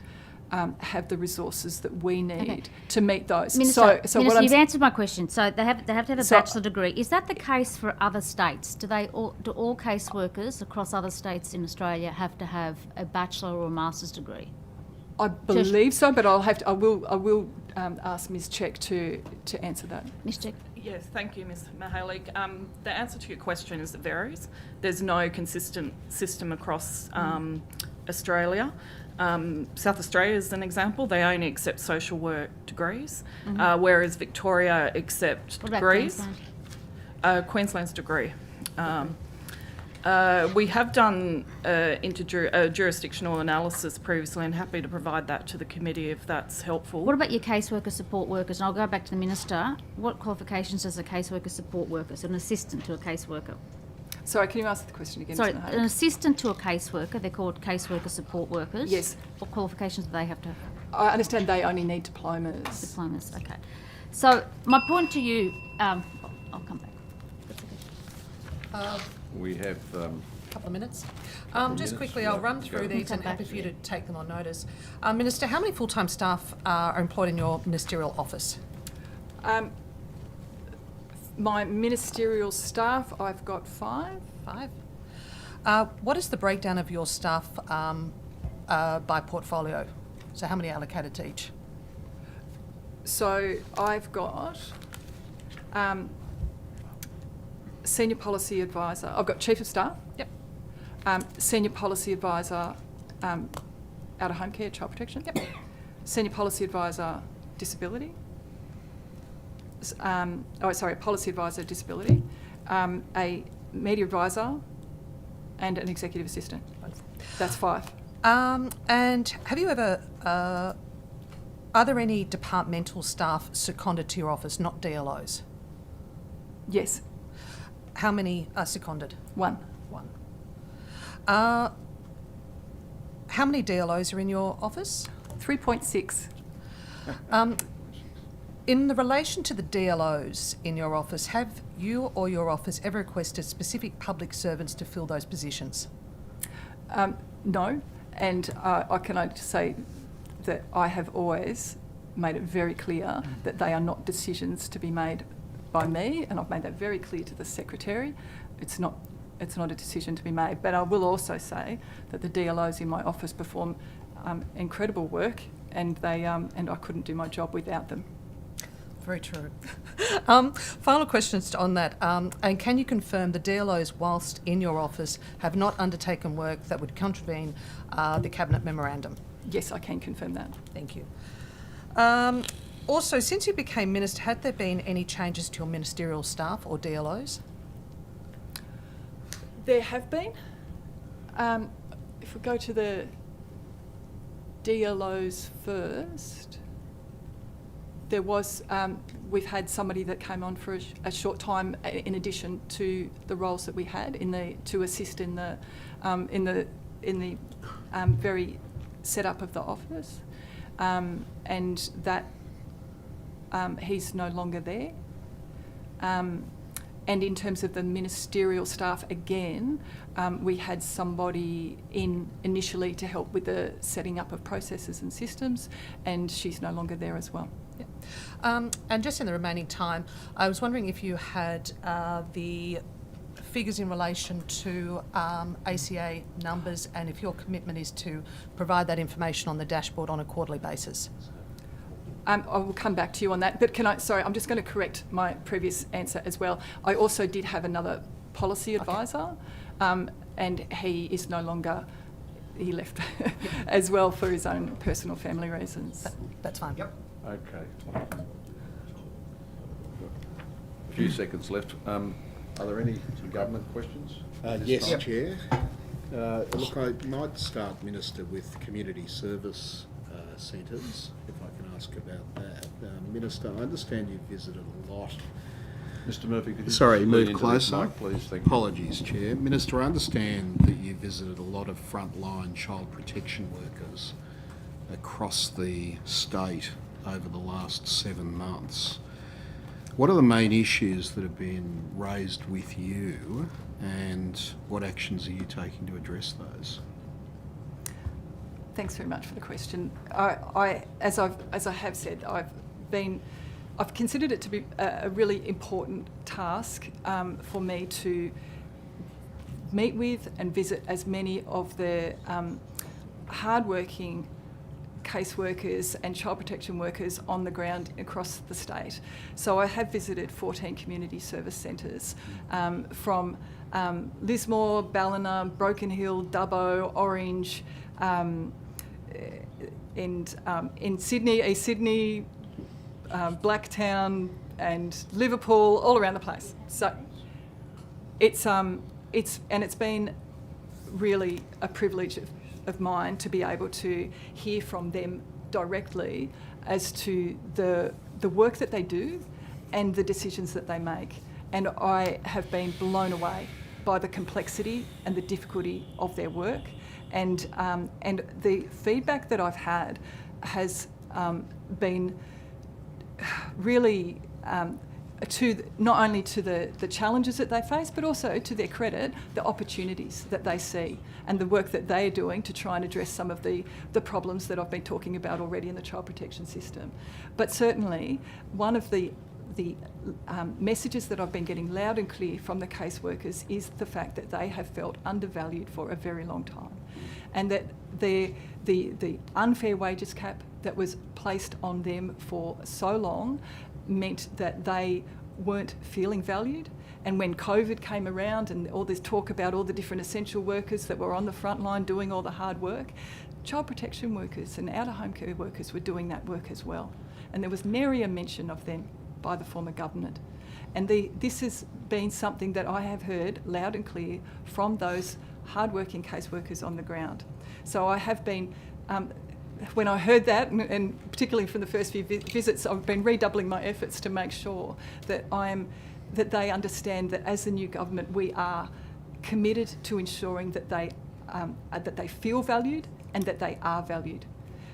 have the resources that we need to meet those. Minister, what you've answered my question. So they have to have a So- bachelor degree. Is that the case for other states? Do all caseworkers across other states in Australia have to have a bachelor or a master's degree? I believe so, but I will ask Ms. Check to answer that. Ms. Check. Yes, thank you, Ms. Mahaly. The answer to your question is it varies. There's no consistent system across Australia. South Australia is an example. They only accept social work degrees, whereas Victoria accept What about degrees. Queensland? Queensland's degree. We have done jurisdictional analysis previously and happy to provide that to the committee if that's helpful. What about your caseworker support workers? And I'll go back to the Minister. What qualifications does a caseworker support worker, so an assistant to a caseworker? Sorry, can you ask the question again? Sorry, Ms. Mahaly? an assistant to a caseworker, they're called caseworker support workers. Yes. What qualifications do they have to have? I understand they only need diplomas. Diplomas, okay. So my point to you, I'll come back. That's okay. We have Couple of minutes. minutes, Just quickly, yeah, I'll run go. through these Come and happy back. for you to take them on notice. Minister, how many full-time staff are employed in your ministerial office? My ministerial staff, I've got 5. 5. What is the breakdown of your staff by portfolio? So how many allocated to each? So I've got senior policy advisor. I've got chief of staff. Yep. Senior policy advisor, out-of-home care, child protection. Yep. Senior policy advisor, disability. Policy advisor, disability. A media advisor, and an executive assistant. That's 5. And have you ever, are there any departmental staff seconded to your office, not DLOs? Yes, How many are seconded? 1. 1. How many DLOs are in your office? 3.6. In the relation to the DLOs in your office, have you or your office ever requested specific public servants to fill those positions? No, and I can only say that I have always made it very clear that they are not decisions to be made by me, and I've made that very clear to the Secretary. It's not it's not a decision to be made. But I will also say that the DLOs in my office perform incredible work, and they and I couldn't do my job without them. Very true. Final questions on that. And can you confirm the DLOs, whilst in your office, have not undertaken work that would contravene the Cabinet memorandum? Yes, I can confirm that. Thank you. Also, since you became Minister, had there been any changes to your ministerial staff or DLOs? There have been. If we go to the DLOs first, there was, we've had somebody that came on for a short time in addition to the roles that we had to assist in the very setup of the office, and that he's no longer there. And in terms of the ministerial staff, again, we had somebody in initially to help with the setting up of processes and systems, and she's no longer there as well. Yeah. And just in the remaining time, I was wondering if you had the figures in relation to ACA numbers, and if your commitment is to provide that information on the dashboard on a quarterly basis. I will come back to you on that, but I'm just going to correct my previous answer as well. I also did have another policy advisor, and he is no longer, he left as well for his own personal family reasons. That's fine. Yep. Okay. A few seconds left. Are there any government questions? Yes, time? Chair. Look, I might start, Minister, with community service centres, if I can ask about that. Minister, I understand you've visited a lot. Mr Murphy, could you Sorry, lean move into this closer. mic, please? Thank you. Apologies, Chair. Minister, I understand that you visited a lot of frontline child protection workers across the state over the last 7 months. What are the main issues that have been raised with you, and what actions are you taking to address those? Thanks very much for the question. As I have said, I've considered it to be a really important task for me to meet with and visit as many of the hardworking caseworkers and child protection workers on the ground across the state. So I have visited 14 community service centres from Lismore, Ballina, Broken Hill, Dubbo, Orange, and in Sydney, East Sydney, Blacktown and Liverpool, all around the place. So it's been really a privilege of mine to be able to hear from them directly as to the work that they do and the decisions that they make. And I have been blown away by the complexity and the difficulty of their work. And the feedback that I've had has been really not only to the challenges that they face, but also, to their credit, the opportunities that they see and the work that they are doing to try and address some of the problems that I've been talking about already in the child protection system. But certainly, one of the messages that I've been getting loud and clear from the caseworkers is the fact that they have felt undervalued for a very long time, and that the unfair wages cap that was placed on them for so long meant that they weren't feeling valued. And when COVID came around and all this talk about all the different essential workers that were on the front line doing all the hard work, child protection workers and out-of-home care workers were doing that work as well. And there was nary a mention of them by the former government. And this has been something that I have heard loud and clear from those hard-working caseworkers on the ground. So I have been, when I heard that, and particularly from the first few visits, I've been redoubling my efforts to make sure that that they understand that as the new government, we are committed to ensuring that they feel valued and that they are valued.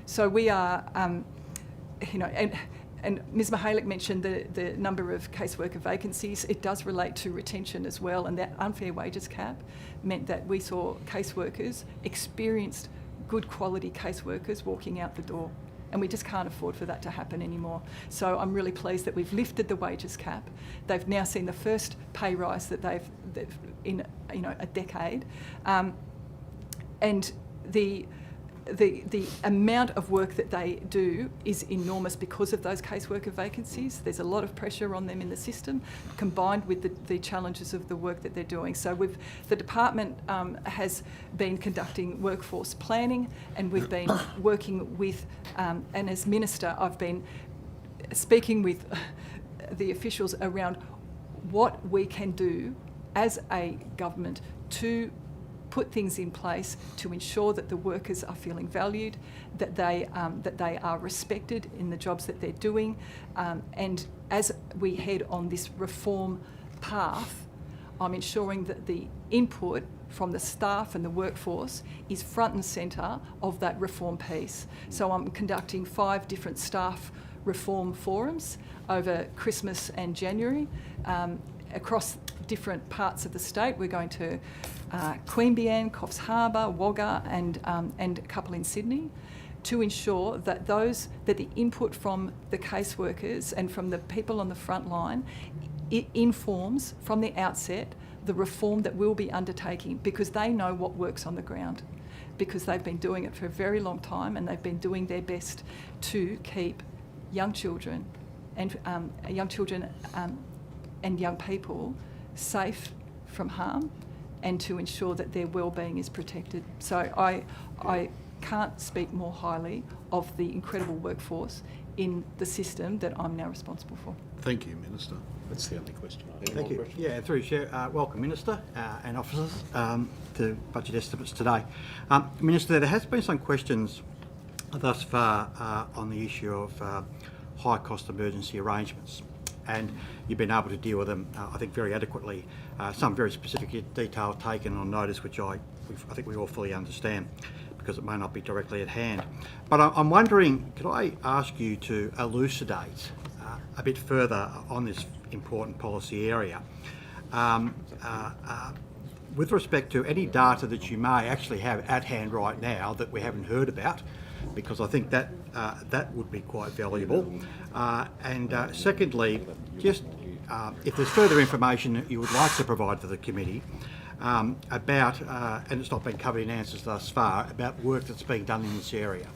So we are, and Ms Mihalik mentioned the number of caseworker vacancies. It does relate to retention as well, and that unfair wages cap meant that we saw caseworkers, experienced, good quality caseworkers walking out the door and we just can't afford for that to happen anymore. So I'm really pleased that we've lifted the wages cap. They've now seen the first pay rise that they've in a decade, and the amount of work that they do is enormous because of those caseworker vacancies. There's a lot of pressure on them in the system, combined with the challenges of the work that they're doing. So the department has been conducting workforce planning, and we've been working with, and as Minister, I've been speaking with the officials around what we can do as a government to put things in place to ensure that the workers are feeling valued, that they are respected in the jobs that they're doing, and as we head on this reform path, I'm ensuring that the input from the staff and the workforce is front and centre of that reform piece. So I'm conducting 5 different staff reform forums over Christmas and January across different parts of the state. We're going to Queanbeyan, Coffs Harbour, Wagga, and a couple in Sydney, to ensure that the input from the caseworkers and from the people on the front line, it informs from the outset the reform that we'll be undertaking, because they know what works on the ground, because they've been doing it for a very long time, and they've been doing their best to keep young children and young people safe from harm, and to ensure that their well-being is protected. So I can't speak more highly of the incredible workforce in the system that I'm now responsible for. Thank you, Minister. That's the only question I have. Thank you. Yeah, through Chair. Welcome, Minister and officers, to budget estimates today. Minister, there has been some questions thus far on the issue of high-cost emergency arrangements, and you've been able to deal with them, I think, very adequately. Some very specific detail taken on notice, which I think we all fully understand, because it may not be directly at hand. But I'm wondering, could I ask you to elucidate a bit further on this important policy area with respect to any data that you may actually have at hand right now that we haven't heard about, because I think that that would be quite valuable. And secondly, just if there's further information that you would like to provide to the committee about, and it's not been covered in answers thus far, about work that's being done in this area.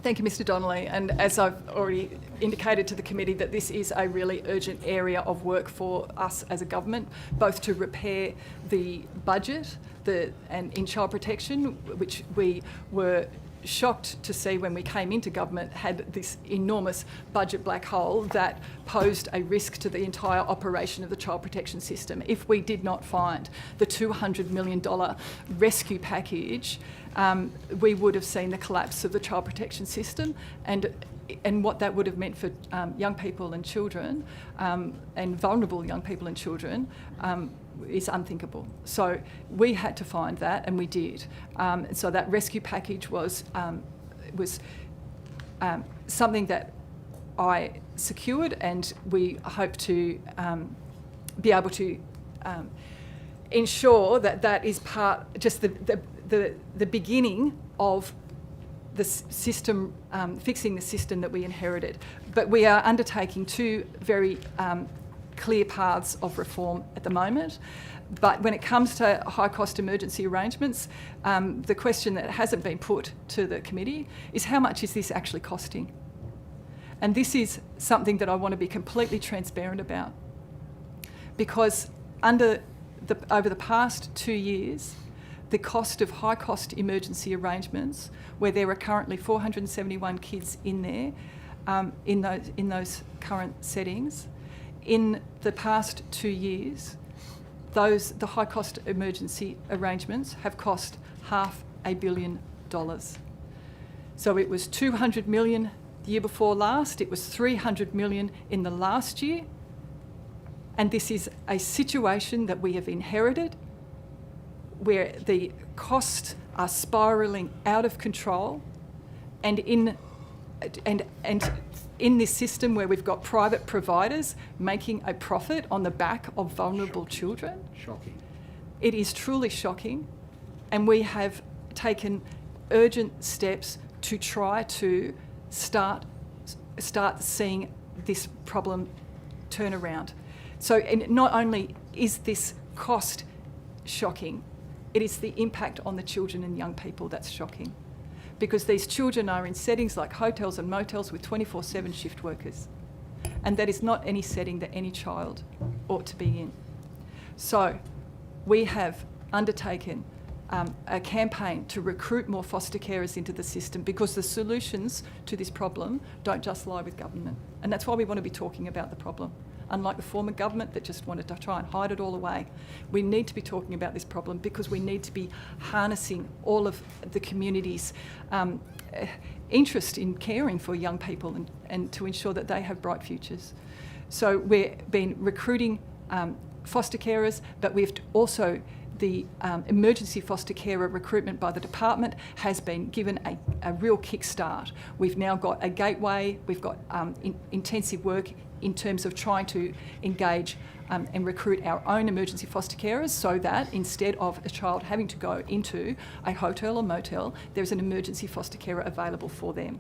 Thank you, Mr Donnelly. And as I've already indicated to the committee, that this is a really urgent area of work for us as a government, both to repair the budget and in child protection, which we were shocked to see when we came into government had this enormous budget black hole that posed a risk to the entire operation of the child protection system. If we did not find the $200 million rescue package, we would have seen the collapse of the child protection system, and what that would have meant for young people and children, and vulnerable young people and children, is unthinkable. So we had to find that, and we did. So that rescue package was something that I secured, and we hope to be able to ensure that that is just the beginning of the system, fixing the system that we inherited. But we are undertaking 2 very clear paths of reform at the moment. But when it comes to high-cost emergency arrangements, the question that hasn't been put to the committee is, how much is this actually costing? And this is something that I want to be completely transparent about, because over the past 2 years, the cost of high-cost emergency arrangements, where there are currently 471 kids in there, in those current settings, in the past 2 years, the high-cost emergency arrangements have cost $500 million. So it was $200 million the year before last, it was $300 million in the last year, and this is a situation that we have inherited, where the costs are spiralling out of control, and in this system where we've got private providers making a profit on the back of vulnerable children. Shocking. It is truly shocking, and we have taken urgent steps to try to start seeing this problem turn around. So and not only is this cost shocking, it is the impact on the children and young people that's shocking. Because these children are in settings like hotels and motels with 24/7 shift workers. And that is not any setting that any child ought to be in. So we have undertaken a campaign to recruit more foster carers into the system, because the solutions to this problem don't just lie with government. And that's why we want to be talking about the problem. Unlike the former government that just wanted to try and hide it all away, we need to be talking about this problem, because we need to be harnessing all of the community's interest in caring for young people and to ensure that they have bright futures. So we've been recruiting foster carers, but we've also the emergency foster carer recruitment by the department has been given a real kickstart. We've now got a gateway, we've got intensive work in terms of trying to engage and recruit our own emergency foster carers, so that instead of a child having to go into a hotel or motel, there's an emergency foster carer available for them.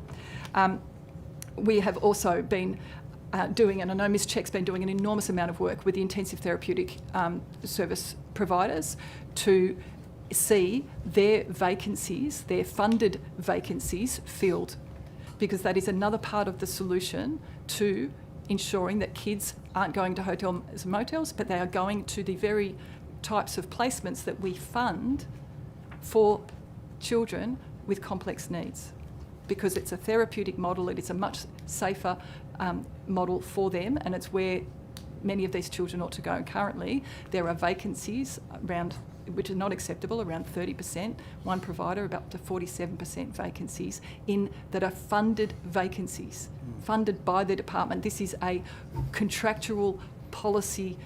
We have also been doing, and I know Ms Check's been doing an enormous amount of work with the intensive therapeutic service providers to see their vacancies, their funded vacancies filled, because that is another part of the solution to ensuring that kids aren't going to hotels and motels, but they are going to the very types of placements that we fund for children with complex needs, because it's a therapeutic model, it is a much safer model for them, and it's where many of these children ought to go. And currently, there are vacancies around, which are not acceptable, around 30%, one provider about up to 47% vacancies that are funded vacancies, funded by the department. This is a contractual policy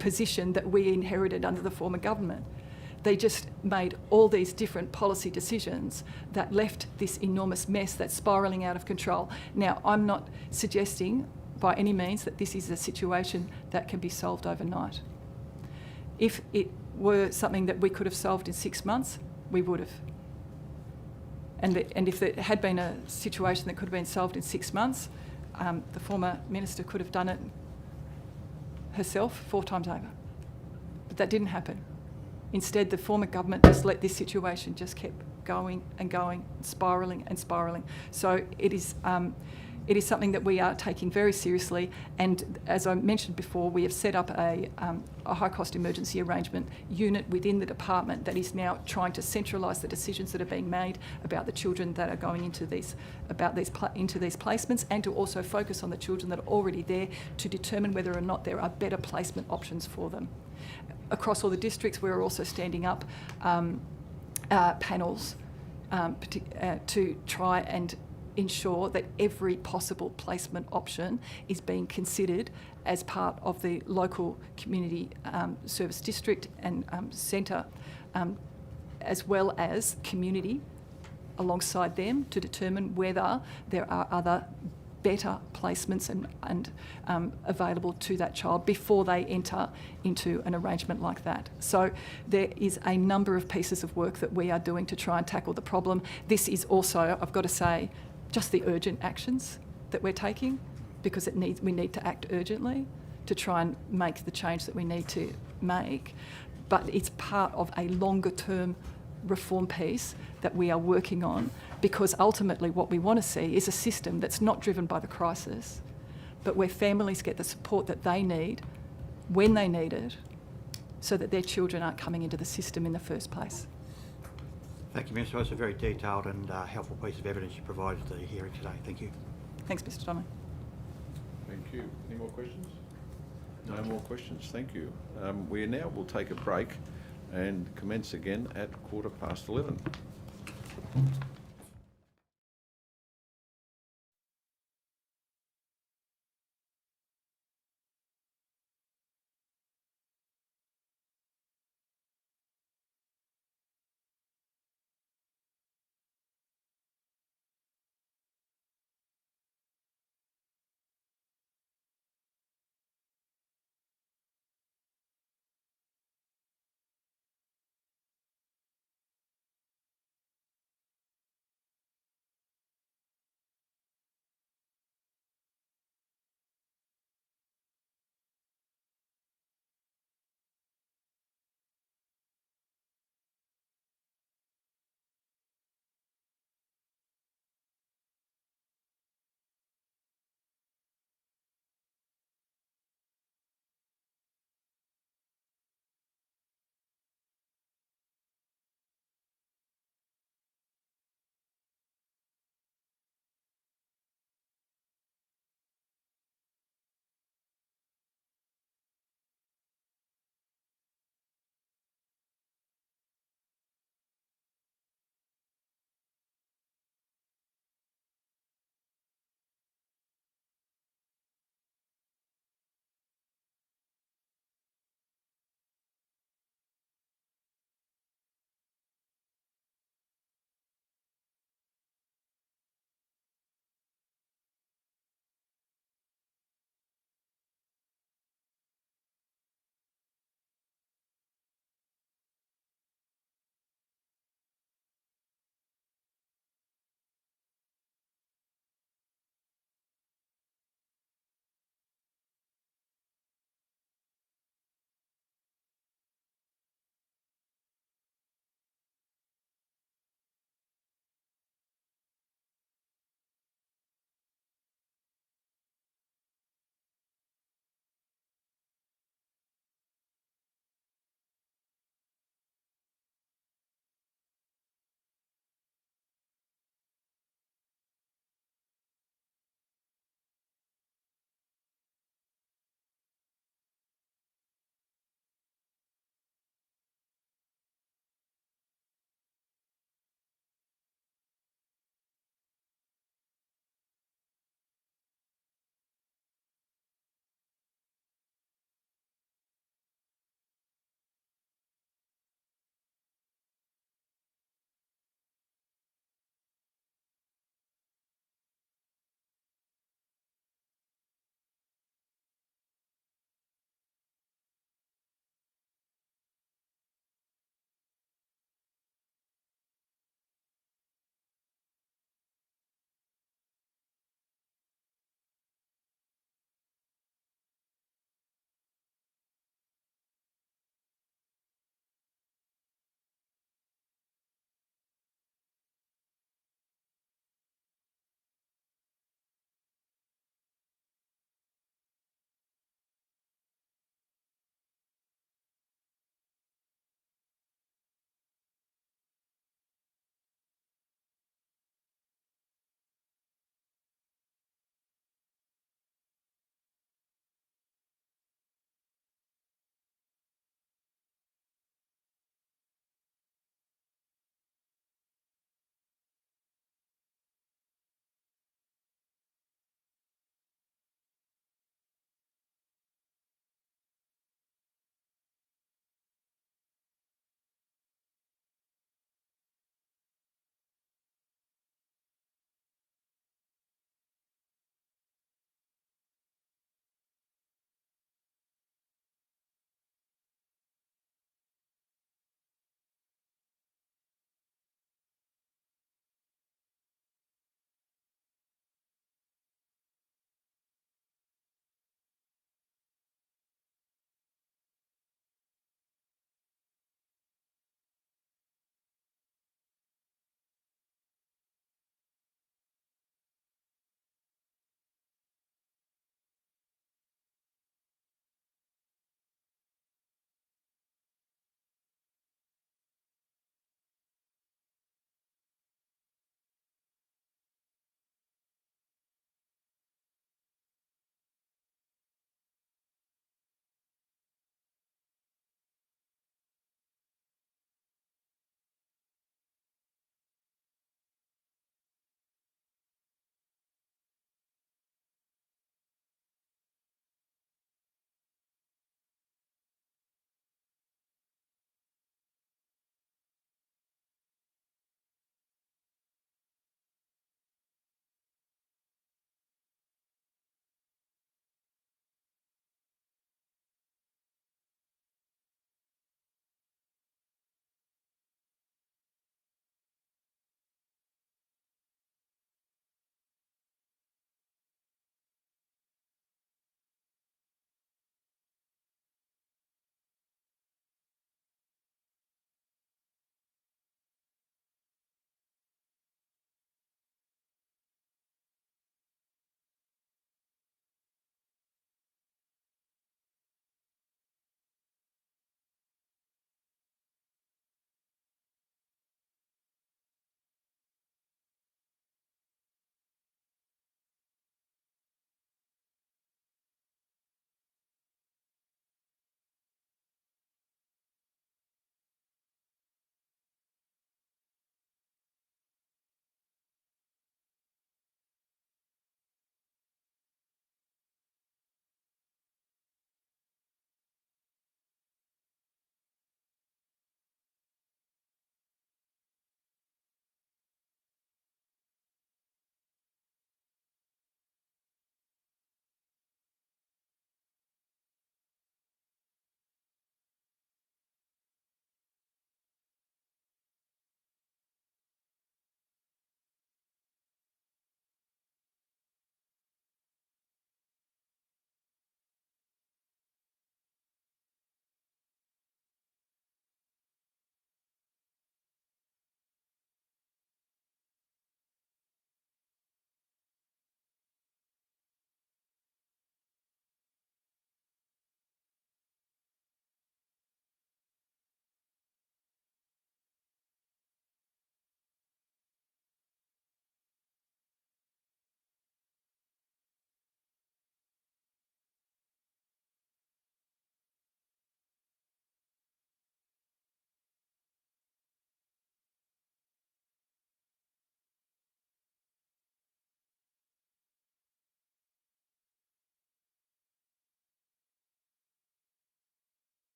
position that we inherited under the former government. They just made all these different policy decisions that left this enormous mess that's spiralling out of control. Now, I'm not suggesting by any means that this is a situation that can be solved overnight. If it were something that we could have solved in 6 months, we would have. And if there had been a situation that could have been solved in 6 months, the former minister could have done it herself 4 times over. But that didn't happen. Instead, the former government just let this situation just kept going and going, spiralling and spiralling. So it is something that we are taking very seriously. And as I mentioned before, we have set up a high-cost emergency arrangement unit within the department that is now trying to centralise the decisions that are being made about the children that are going into these placements, and to also focus on the children that are already there to determine whether or not there are better placement options for them. Across all the districts, we're also standing up panels to try and ensure that every possible placement option is being considered as part of the local community service district and centre, as well as community alongside them, to determine whether there are other better placements and available to that child before they enter into an arrangement like that. So there is a number of pieces of work that we are doing to try and tackle the problem. This is also, I've got to say, just the urgent actions that we're taking, because we need to act urgently to try and make the change that we need to make. But it's part of a longer term reform piece that we are working on, because ultimately what we want to see is a system that's not driven by the crisis, but where families get the support that they need when they need it, so that their children aren't coming into the system in the first place. Thank you, Minister. That's a very detailed and helpful piece of evidence you provided at the hearing today. Thank you. Thanks, Mr Donnelly. Thank you. Any more questions? No more questions. Thank you. We now will take a break and commence again at 11:15.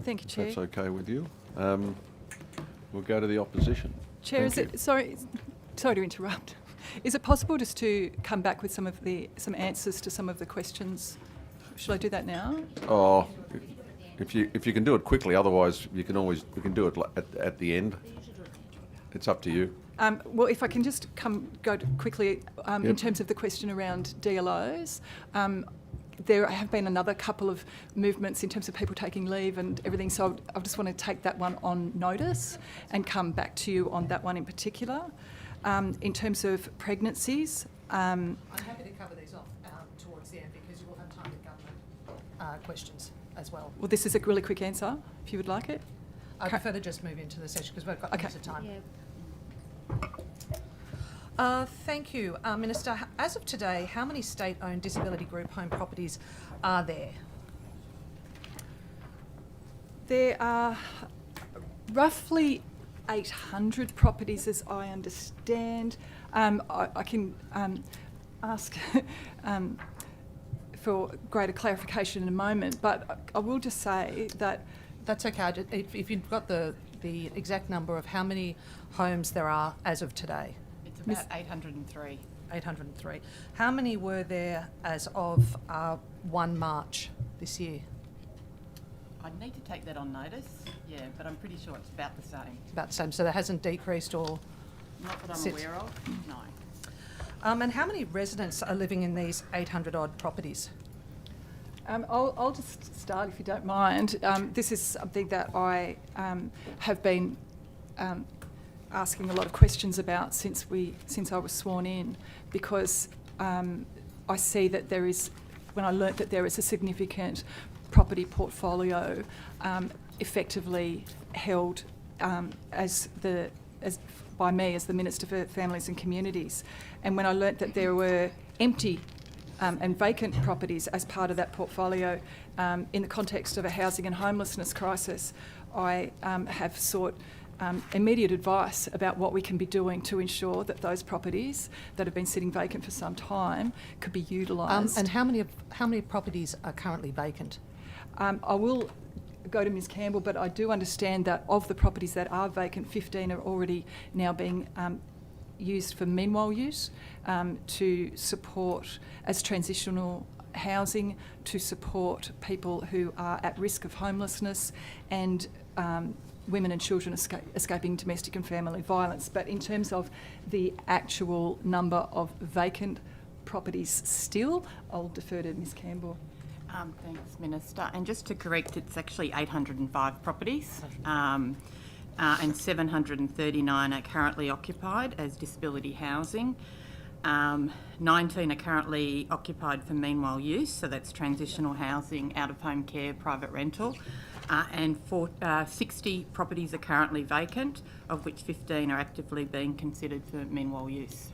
Thank you, if Chair. that's okay with you. We'll go to the opposition. Chair, Thank you. sorry to interrupt. Is it possible just to come back with some answers to some of the questions? Should I do that now? Oh, if you can do it quickly, otherwise we can do it at the end. It's up to you. Well, if I can just go quickly in Yep. terms of the question around DLOs. There have been another couple of movements in terms of people taking leave and everything, so I just want to take that one on notice and come back to you on that one in particular. In terms of pregnancies, I'm happy to cover these off towards the end because you will have time with government questions as well. well, this is a really quick answer, if you would like it. I prefer to just move into the session because we've got lots of time. Thank you. Minister, as of today, how many state-owned disability group home properties are there? There are roughly 800 properties, as I understand. I can ask for greater clarification in a moment, but I will just say that... That's okay. If you've got the exact number of how many homes there are as of today. It's about 803. 803. How many were there as of 1 March this year? I'd need to take that on notice, yeah, but I'm pretty sure it's about the same. About the same. So that hasn't decreased or... Not that I'm aware of, no. And how many residents are living in these 800 odd properties? I'll just start, if you don't mind. This is something that I have been asking a lot of questions about since I was sworn in, because I see that there is, when I learnt that there is a significant property portfolio effectively held as by me as the Minister for Families and Communities, and when I learnt that there were empty and vacant properties as part of that portfolio in the context of a housing and homelessness crisis, I have sought immediate advice about what we can be doing to ensure that those properties that have been sitting vacant for some time could be utilised. And how many properties are currently vacant? I will go to Ms Campbell, but I do understand that of the properties that are vacant, 15 are already now being used for meanwhile use to support as transitional housing, to support people who are at risk of homelessness and women and children escaping domestic and family violence. But in terms of the actual number of vacant properties still, I'll defer to Ms Campbell. Thanks, Minister. And just to correct, it's actually 805 properties. And 739 are currently occupied as disability housing. 19 are currently occupied for meanwhile use, so that's transitional housing, out-of-home care, private rental. And 60 properties are currently vacant, of which 15 are actively being considered for meanwhile use.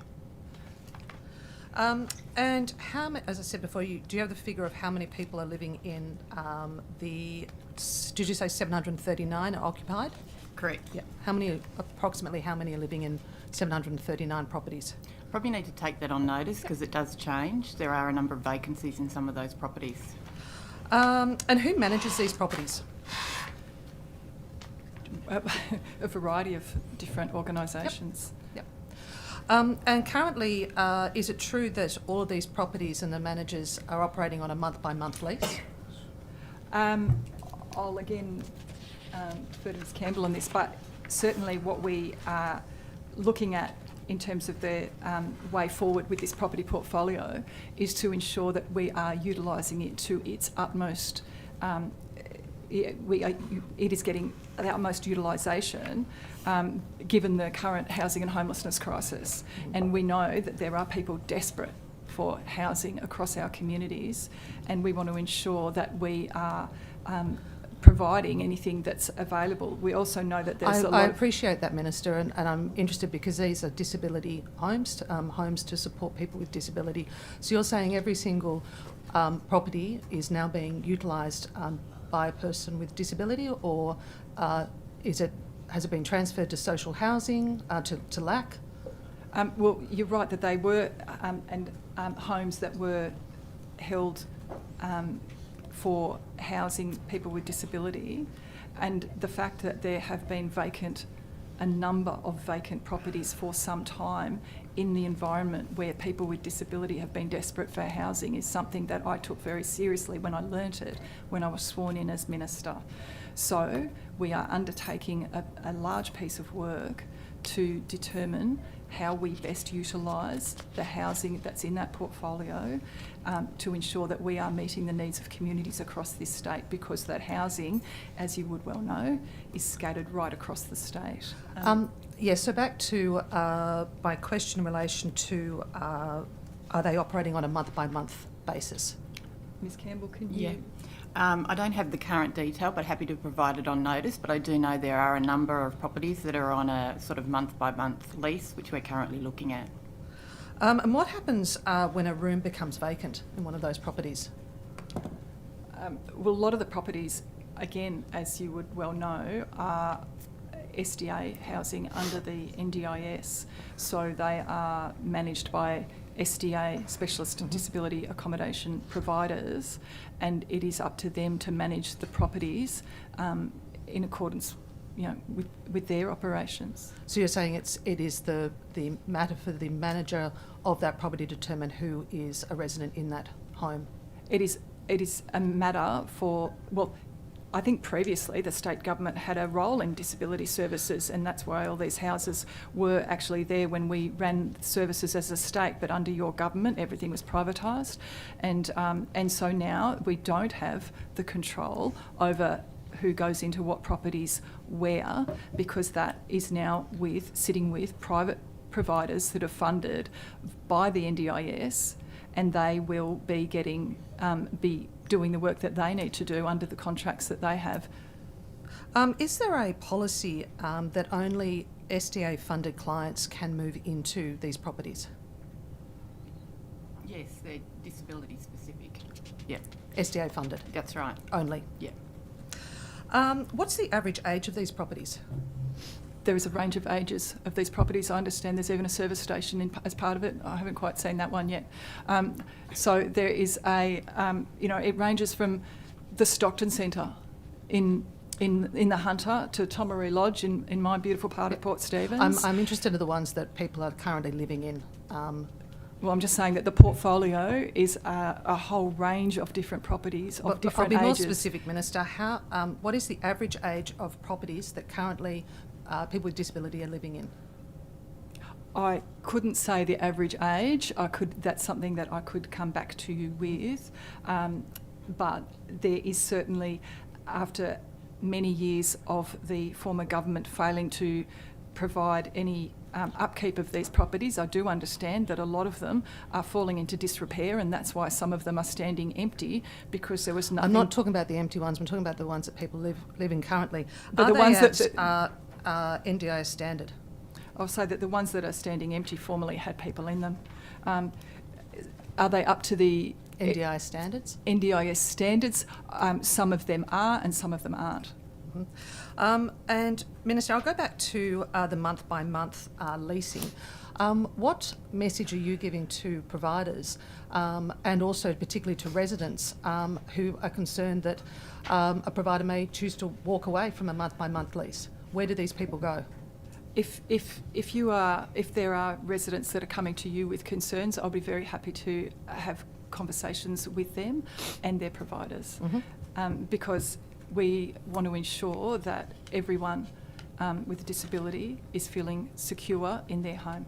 And how many, as I said before, do you have the figure of how many people are living in did you say 739 are occupied? Correct. Yeah. Approximately how many are living in 739 properties? Probably need to take that on notice because it does change. There are a number of vacancies in some of those properties. And who manages these properties? A variety of different organisations. Yep. And currently, is it true that all of these properties and the managers are operating on a month-by-month lease? I'll again defer to Ms Campbell on this, but certainly what we are looking at in terms of the way forward with this property portfolio is to ensure that we are utilising it to its utmost. It is getting the utmost utilisation given the current housing and homelessness crisis. And we know that there are people desperate for housing across our communities, and we want to ensure that we are providing anything that's available. We also know that there's a lot I appreciate that, Minister, and I'm interested because these are disability homes, homes to support people with disability. So you're saying every single property is now being utilised by a person with disability, or has it been transferred to social housing, to LAC? Well, you're right that they were homes that were held for housing people with disability. and the fact that there have been a number of vacant properties for some time in the environment where people with disability have been desperate for housing is something that I took very seriously when I learnt it when I was sworn in as Minister. So we are undertaking a large piece of work to determine how we best utilise the housing that's in that portfolio to ensure that we are meeting the needs of communities across this state, because that housing, as you would well know, is scattered right across the state. Yes, so back to my question in relation to are they operating on a month-by-month basis? Ms Campbell, can you... Yeah. I don't have the current detail, but happy to provide it on notice. But I do know there are a number of properties that are on a sort of month-by-month lease, which we're currently looking at. And what happens when a room becomes vacant in one of those properties? Well, a lot of the properties, again, as you would well know, are SDA housing under the NDIS. So they are managed by SDA, Specialist Disability Accommodation Providers, and it is up to them to manage the properties in accordance, with their operations. So you're saying it is the matter for the manager of that property to determine who is a resident in that home? It is a matter for, well, I think previously the state government had a role in disability services, and that's why all these houses were actually there when we ran services as a state. But under your government, everything was privatised, and so now we don't have the control over who goes into what properties where, because that is now sitting with private providers that are funded by the NDIS, and they will be getting doing the work that they need to do under the contracts that they have. Is there a policy that only SDA-funded clients can move into these properties? Yes, they're disability specific. Yeah. SDA-funded? That's right. Only? Yeah. What's the average age of these properties? There is a range of ages of these properties. I understand there's even a service station as part of it. I haven't quite seen that one yet. So there is it ranges from the Stockton Centre in the Hunter to Tomaree Lodge in my beautiful part of Port Stephens. I'm interested in the ones that people are currently living in. Well, I'm just saying that the portfolio is a whole range of different properties of different ages. I'll be more specific, Minister. What is the average age of properties that currently people with disability are living in? I couldn't say the average age. That's something that I could come back to you with. But there is certainly, after many years of the former government failing to provide any upkeep of these properties, I do understand that a lot of them are falling into disrepair, and that's why some of them are standing empty, because there was nothing... I'm not talking about the empty ones, I'm talking about the ones that people live in currently. But are the ones they that at NDIS standard? I'll say that the ones that are standing empty formerly had people in them. Are they up to the... NDIS standards? NDIS standards. Some of them are and some of them aren't. Mm-hmm. And Minister, I'll go back to the month-by-month leasing. What message are you giving to providers and also particularly to residents who are concerned that a provider may choose to walk away from a month-by-month lease? Where do these people go? If there are residents that are coming to you with concerns, I'll be very happy to have conversations with them and their providers, because we want to ensure that everyone with a disability is feeling secure in their home.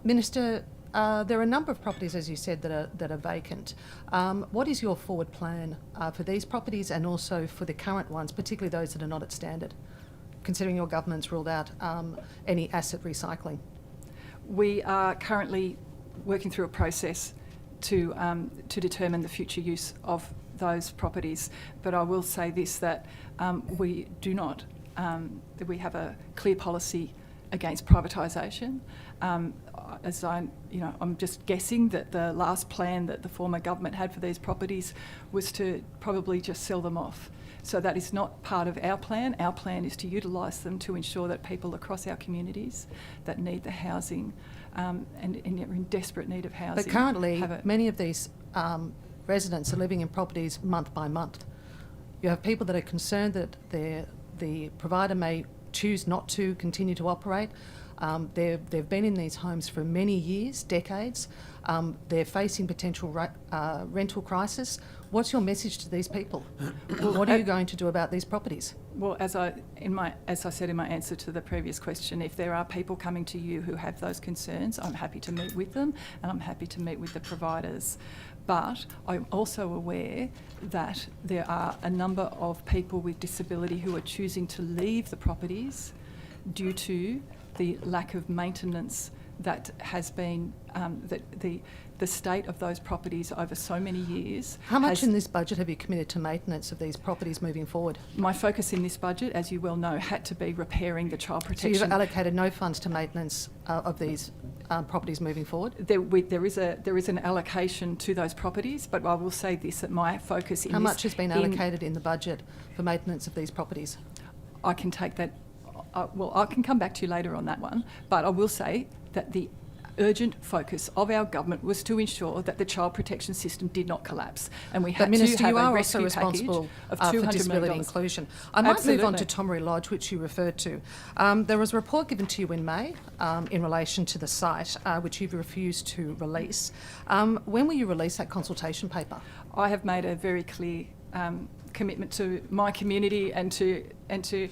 Minister, there are a number of properties, as you said, that are vacant. What is your forward plan for these properties and also for the current ones, particularly those that are not at standard, considering your government's ruled out any asset recycling? We are currently working through a process to determine the future use of those properties, but I will say this, that we do not, that we have a clear policy against privatisation. I'm just guessing that the last plan that the former government had for these properties was to probably just sell them off. So that is not part of our plan. Our plan is to utilise them to ensure that people across our communities that need the housing and are in desperate need of housing. But currently, many of these residents are living in properties month by month. You have people that are concerned that the provider may choose not to continue to operate. They've been in these homes for many years, decades. They're facing potential rental crisis. What's your message to these people? What are you going to do about these properties? Well, as I said in my answer to the previous question, if there are people coming to you who have those concerns, I'm happy to meet with them and I'm happy to meet with the providers. But I'm also aware that there are a number of people with disability who are choosing to leave the properties due to the lack of maintenance that has been, the state of those properties over so many years. How much in this budget have you committed to maintenance of these properties moving forward? My focus in this budget, as you well know, had to be repairing the child protection. So you've allocated no funds to maintenance of these properties moving forward? There is an allocation to those properties, but I will say this, that my focus in How much has been allocated in the budget for maintenance of these properties? I can take that, I can come back to you later on that one, but I will say that the urgent focus of our government was to ensure that the child protection system did not collapse, and we had Minister, to have you a are rescue also responsible package of for $200 disability million. inclusion. I might move on Absolutely. to Tomery Lodge, which you referred to. There was a report given to you in May in relation to the site, which you've refused to release. When will you release that consultation paper? I have made a very clear commitment to my community and to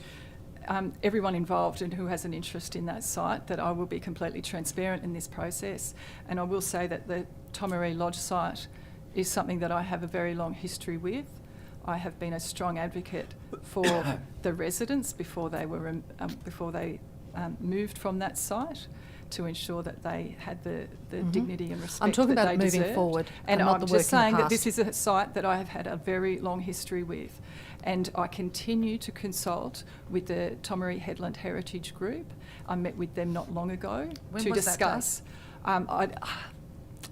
everyone involved and who has an interest in that site, that I will be completely transparent in this process. And I will say that the Tomery Lodge site is something that I have a very long history with. I have been a strong advocate for the residents before they were moved from that site, to ensure that they had the dignity and respect I'm talking that about they moving deserved. forward, And not I'm the just work in the saying that past. this is a site that I have had a very long history with, and I continue to consult with the Tomery Headland Heritage Group. I met with them not long ago When to was that discuss.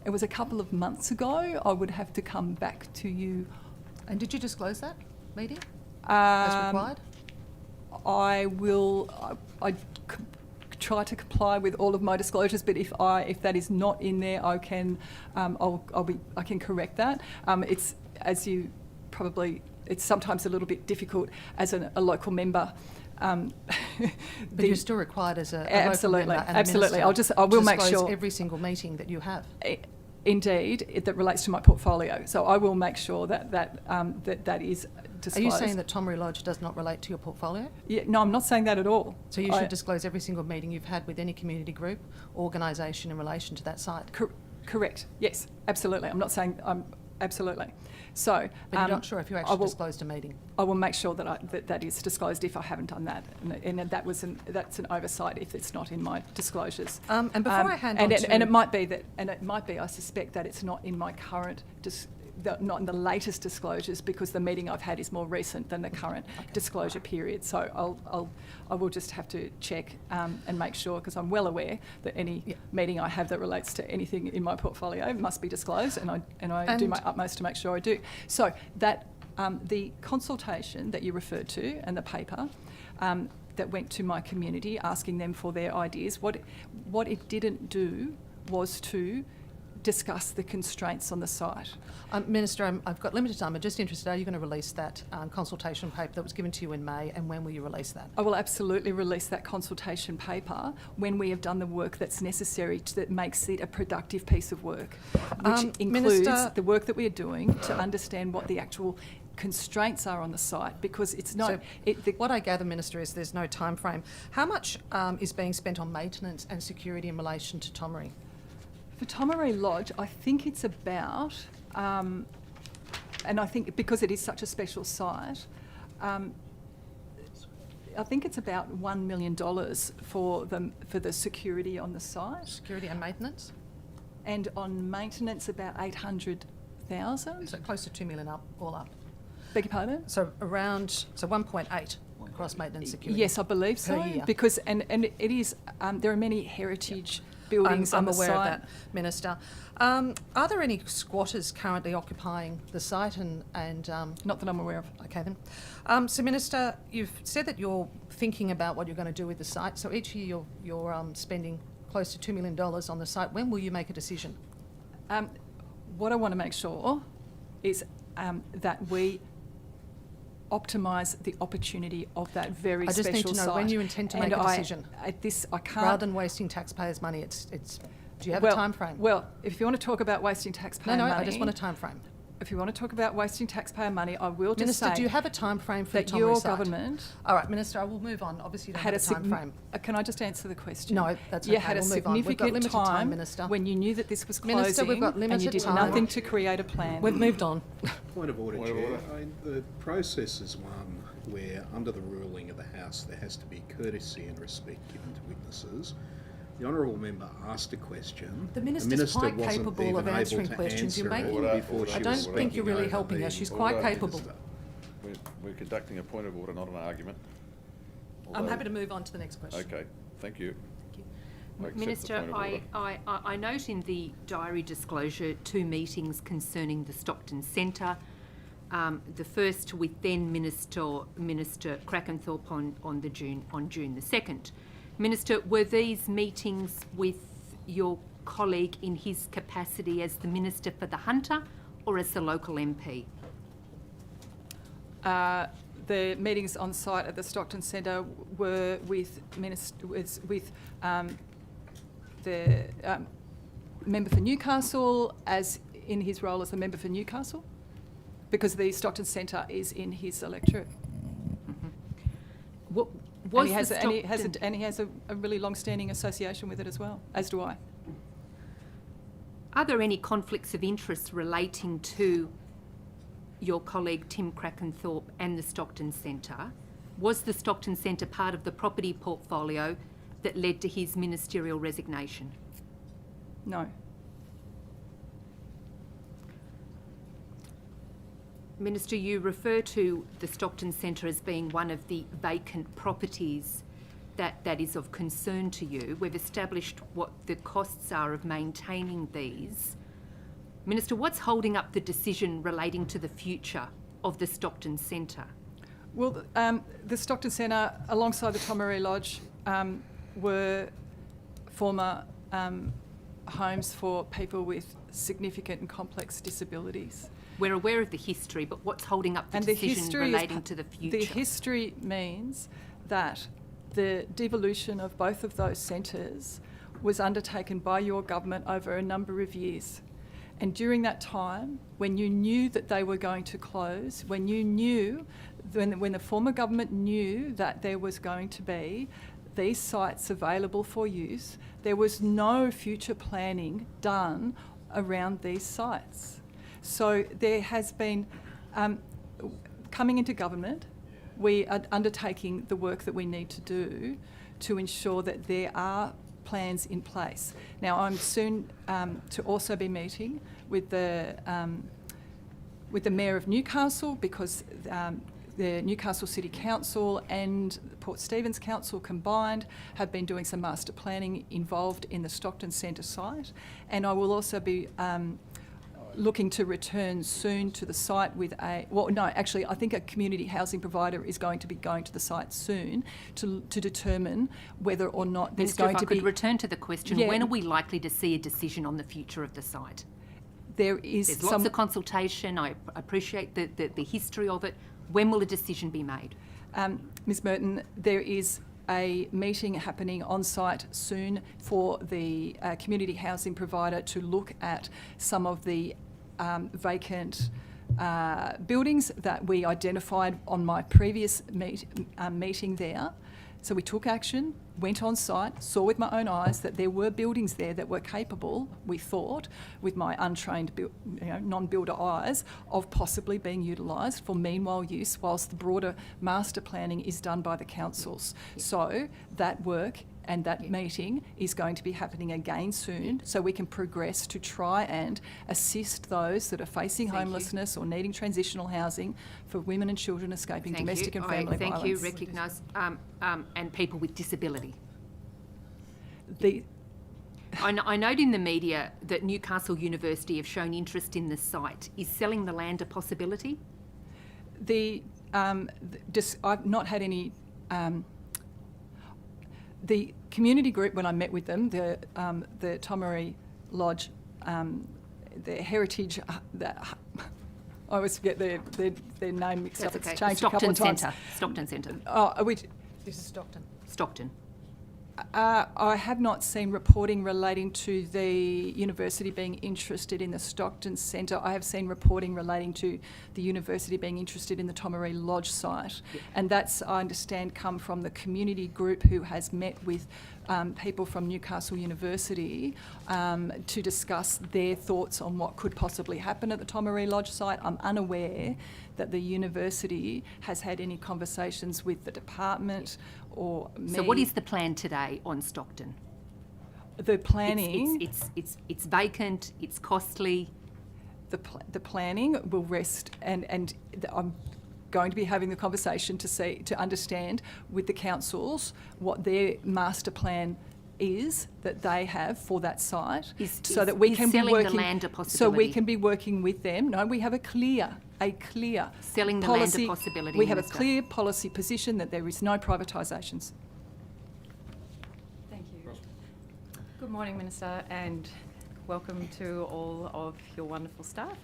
It was a couple of months ago. I would have to come back to you. And did you disclose that meeting as required? I will. Try to comply with all of my disclosures, but if that is not in there, I can I can correct that. It's, as you probably, it's sometimes a little bit difficult as a local member. But you're still required as a absolutely, local member and absolutely. a minister I will to make disclose sure every single meeting that you have. Indeed, that relates to my portfolio. So I will make sure that is disclosed. Are you saying that Tomery Lodge does not relate to your portfolio? Yeah, no, I'm not saying that at all. So you should disclose every single meeting you've had with any community group, organisation in relation to that site? Correct. Yes, absolutely. I'm not saying absolutely. So, but you're not sure if you actually disclosed a meeting? I will make sure that that is disclosed if I haven't done that, and that's an oversight if it's not in my disclosures. And before I hand on to... And it might be, I suspect that it's not in my current not in the latest disclosures, because the meeting I've had is more recent than the current disclosure period. So I will just have to check and make sure, because I'm well aware that any meeting I have that relates to anything in my portfolio must be disclosed, and I do my utmost to make sure I do. So that the consultation that you referred to and the paper that went to my community asking them for their ideas, what it didn't do was to discuss the constraints on the site. Minister, I've got limited time. I'm just interested, are you going to release that consultation paper that was given to you in May, and when will you release that? I will absolutely release that consultation paper when we have done the work that's necessary that makes it a productive piece of work, which includes Minister, the work that we are doing to understand what the actual constraints are on the site, because it's not... So what I gather, Minister, is there's no time frame. How much is being spent on maintenance and security in relation to Tomery? For Tomery Lodge, I think it's about, and I think because it is such a special site, I think it's about $1 million for the security on the site. Security and maintenance? And on maintenance, about $800,000. So close to $2 million all up. Beg your pardon? So 1.8 across maintenance security. Yes, I believe so. Per year. Because and it is there are many heritage buildings on the site. I'm aware of that, Minister. Are there any squatters currently occupying the site? And not that I'm aware of. Okay then. So Minister, you've said that you're thinking about what you're going to do with the site. So each year you're spending close to $2 million on the site. When will you make a decision? What I want to make sure is that we optimise the opportunity of that very I special just need to know when site. you intend to And make a decision. I can't. Rather than wasting taxpayers' money, it's. Do you have well, a time frame? Well, if you want to talk about wasting taxpayer no, money... I just want a time frame. If you want to talk about wasting taxpayer money, I will just Minister, say... do you have a time frame for that the Tomery your site? government... All right, Minister, I will move on. Obviously, you don't have a time frame. Can I just answer the question? No, that's You okay. had a We'll move on. We've got significant limited time, Minister. when you knew that this was closing, Minister, we've got and you limited did time. nothing to create a plan. We've moved on. Point of order, Chair. The process is one where, under the ruling of the House, there has to be courtesy and respect given to witnesses. The honourable member asked a question. The Minister's quite wasn't capable even of answering able to questions. You're answer it making. before she I was don't think you're speaking really over helping her. the She's quite order. capable. We're conducting a point of order, not an argument. I'm Although- happy to move on to the next question. Okay, thank you. I accept the Minister, point of order. I note in the diary disclosure 2 meetings concerning the Stockton Centre. The first with then Minister Crackenthorpe on June the 2nd. Minister, were these meetings with your colleague in his capacity as the Minister for the Hunter or as the local MP? The meetings on site at the Stockton Centre were with the member for Newcastle, as in his role as the member for Newcastle, because the Stockton Centre is in his electorate. What And was he has, the and he has, Stockton- and he has a really long-standing association with it as well, as do I. Are there any conflicts of interest relating to your colleague Tim Crackenthorpe and the Stockton Centre? Was the Stockton Centre part of the property portfolio that led to his ministerial resignation? No. Minister, you refer to the Stockton Centre as being one of the vacant properties that is of concern to you. We've established what the costs are of maintaining these. Minister, what's holding up the decision relating to the future of the Stockton Centre? Well, the Stockton Centre, alongside the Tomery Lodge, were former homes for people with significant and complex disabilities. We're aware of the history, but what's holding up the decision relating to the future? The history means that the devolution of both of those centres was undertaken by your government over a number of years. And during that time, when you knew that they were going to close, when the former government knew that there was going to be these sites available for use, there was no future planning done around these sites. So there has been, coming into government, we are undertaking the work that we need to do to ensure that there are plans in place. Now, I'm soon to also be meeting with the Mayor of Newcastle, because the Newcastle City Council and Port Stephens Council combined have been doing some master planning involved in the Stockton Centre site, and I will also be looking to return soon to the site with I think a community housing provider is going to be going to the site soon to determine whether or not there's Minister, going if to I could be... return to the question, Yeah. when are we likely to see a decision on the future of the site? There's lots of consultation. I appreciate the history of it. When will a decision be made? Ms Merton, there is a meeting happening on site soon for the community housing provider to look at some of the vacant buildings that we identified on my previous meeting there. So we took action, went on site, saw with my own eyes that there were buildings there that were capable, we thought, with my untrained non-builder eyes, of possibly being utilised for meanwhile use whilst the broader master planning is done by the councils. So that work and that meeting is going to be happening again soon, so we can progress to try and assist those that are facing homelessness or needing transitional housing for women and children escaping domestic and family violence. Thank you. Recognise and people with disability. I note in the media that Newcastle University have shown interest in the site. Is selling the land a possibility? I've not had any. The community group, when I met with them, the Tomery Lodge, the heritage, I always get their name mixed up. That's It's okay. changed a couple of times. Stockton Centre. This is Stockton. Stockton. I have not seen reporting relating to the university being interested in the Stockton Centre. I have seen reporting relating to the university being interested in the Tomaree Lodge site. Yeah. And that's, I understand, come from the community group who has met with people from Newcastle University to discuss their thoughts on what could possibly happen at the Tomaree Lodge site. I'm unaware that the university has had any conversations with the department or me. So what is the plan today on Stockton? The planning? It's vacant, it's costly. The planning will rest, and I'm going to be having the conversation to understand with the councils what their master plan is that they have for that site, so that we can be selling working. the land a So we possibility? can be working with them. No, we have a clear Selling the policy. land a possibility, We have a Minister. clear policy position that there is no privatisations. Thank you. Good morning, Minister, and welcome to all of your wonderful staff.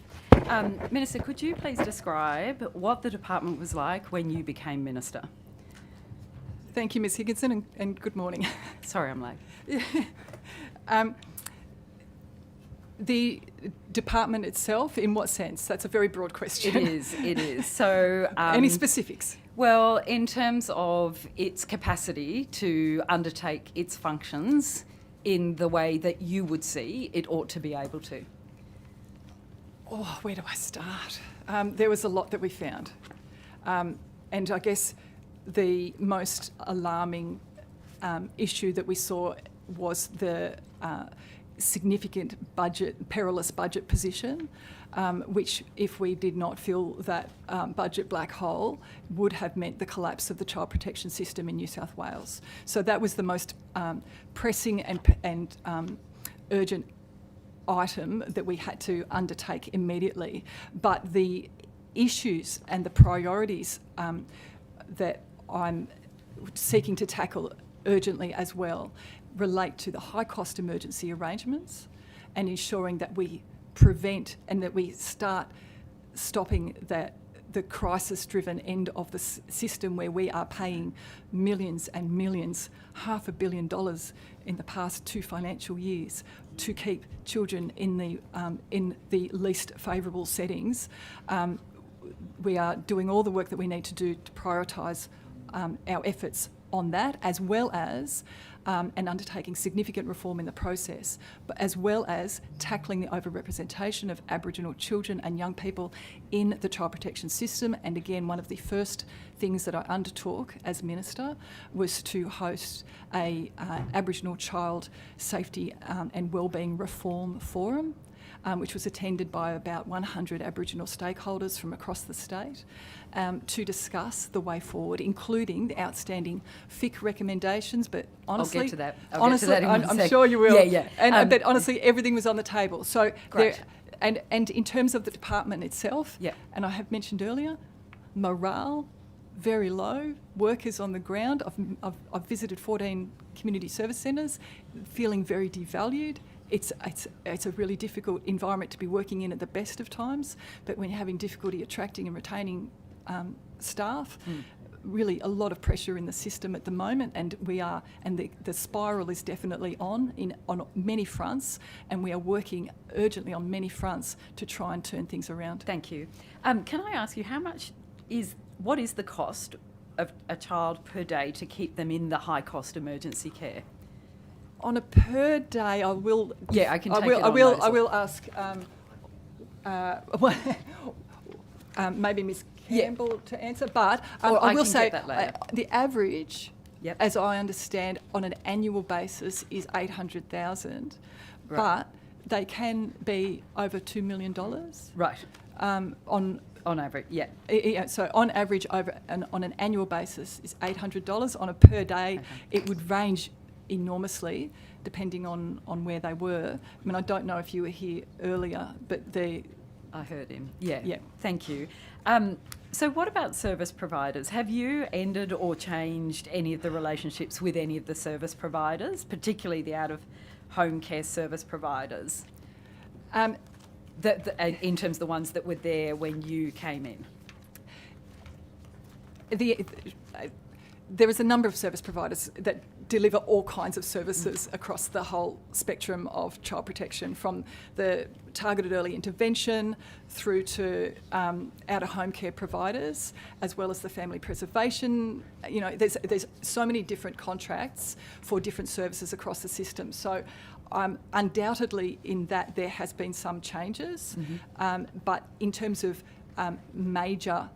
Minister, could you please describe what the department was like when you became Minister? Thank you, Ms Higginson, and good morning. Sorry, I'm late. The department itself, in what sense? That's a very broad question. It is. So, any specifics? Well, in terms of its capacity to undertake its functions in the way that you would see it ought to be able to. Oh, where do I start? There was a lot that we found. And I guess the most alarming issue that we saw was the significant perilous budget position, which, if we did not fill that budget black hole, would have meant the collapse of the child protection system in New South Wales. So that was the most pressing and urgent item that we had to undertake immediately. But the issues and the priorities that I'm seeking to tackle urgently as well relate to the high cost emergency arrangements and ensuring that we prevent and that we start stopping the crisis-driven end of the system where we are paying millions and millions, $500 million in the past 2 financial years to keep children in the least favourable settings. We are doing all the work that we need to do to prioritise our efforts on that, as well as and undertaking significant reform in the process, but as well as tackling the overrepresentation of Aboriginal children and young people in the child protection system. And again, one of the first things that I undertook as Minister was to host a Aboriginal child safety and wellbeing reform forum, which was attended by about 100 Aboriginal stakeholders from across the state, to discuss the way forward, including the outstanding FIC recommendations. But honestly, I'll get to that. honestly, in one I'm sec. sure you will. Yeah. And but honestly, everything was on the table. So Great. and in terms of the department itself, Yeah. and I have mentioned earlier, morale very low. Workers on the ground. I've visited 14 community service centres, feeling very devalued. It's a really difficult environment to be working in at the best of times, but when you're having difficulty attracting and retaining staff, really a lot of pressure in the system at the moment, and the spiral is definitely on many fronts, and we are working urgently on many fronts to try and turn things around. Thank you. Can I ask you, what is the cost of a child per day to keep them in the high cost emergency care? On a per day, I will. Yeah, I can take I will. it I on will. those. I will ask. Maybe Ms. Campbell to answer, but Or I I will can say get that later. the average, Yep. as I understand, on an annual basis is 800,000, Right. but they can be over $2 million. Right. On average, yeah. Yeah, so on average, on an annual basis, is $800. On a per day, it would range enormously depending on where they were. I mean, I don't know if you were here earlier, but I heard him. Yeah. Yeah. Thank you. So what about service providers? Have you ended or changed any of the relationships with any of the service providers, particularly the out-of-home care service providers? in terms of the ones that were there when you came in? There is a number of service providers that deliver all kinds of services across the whole spectrum of child protection, from the targeted early intervention through to out-of-home care providers, as well as the family preservation. You know, there's so many different contracts for different services across the system. So undoubtedly in that there has been some changes, but in terms of major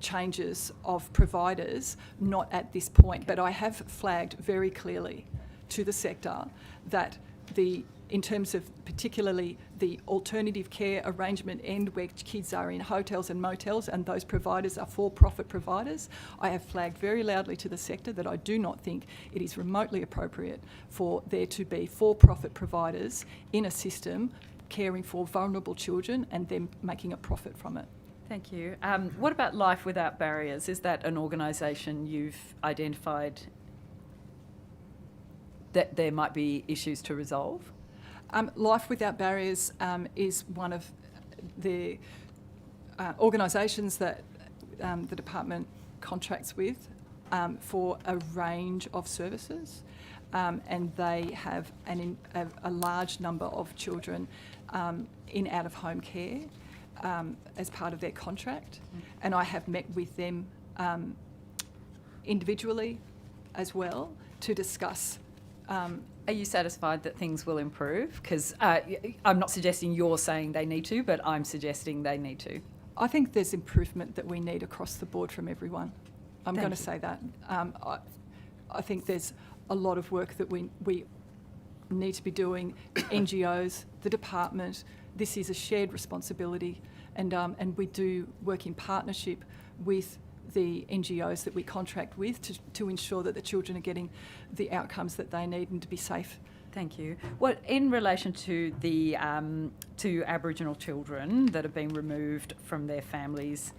changes of providers, not at this point. But I have flagged very clearly to the sector that in terms of particularly the alternative care arrangement end, where kids are in hotels and motels and those providers are for-profit providers, I have flagged very loudly to the sector that I do not think it is remotely appropriate for there to be for-profit providers in a system caring for vulnerable children and them making a profit from it. Thank you. What about Life Without Barriers? Is that an organisation you've identified that there might be issues to resolve? Life Without Barriers is one of the organisations that the department contracts with for a range of services, and they have a large number of children in out-of-home care as part of their contract, and I have met with them individually as well to discuss. Are you satisfied that things will improve? Because I'm not suggesting you're saying they need to, but I'm suggesting they need to. I think there's improvement that we need across the board from everyone. I'm going to say that. I think there's a lot of work that we need to be doing. NGOs, the department. This is a shared responsibility, and we do work in partnership with the NGOs that we contract with to ensure that the children are getting the outcomes that they need and to be safe. Thank you. What in relation to the to Aboriginal children that have been removed from their families,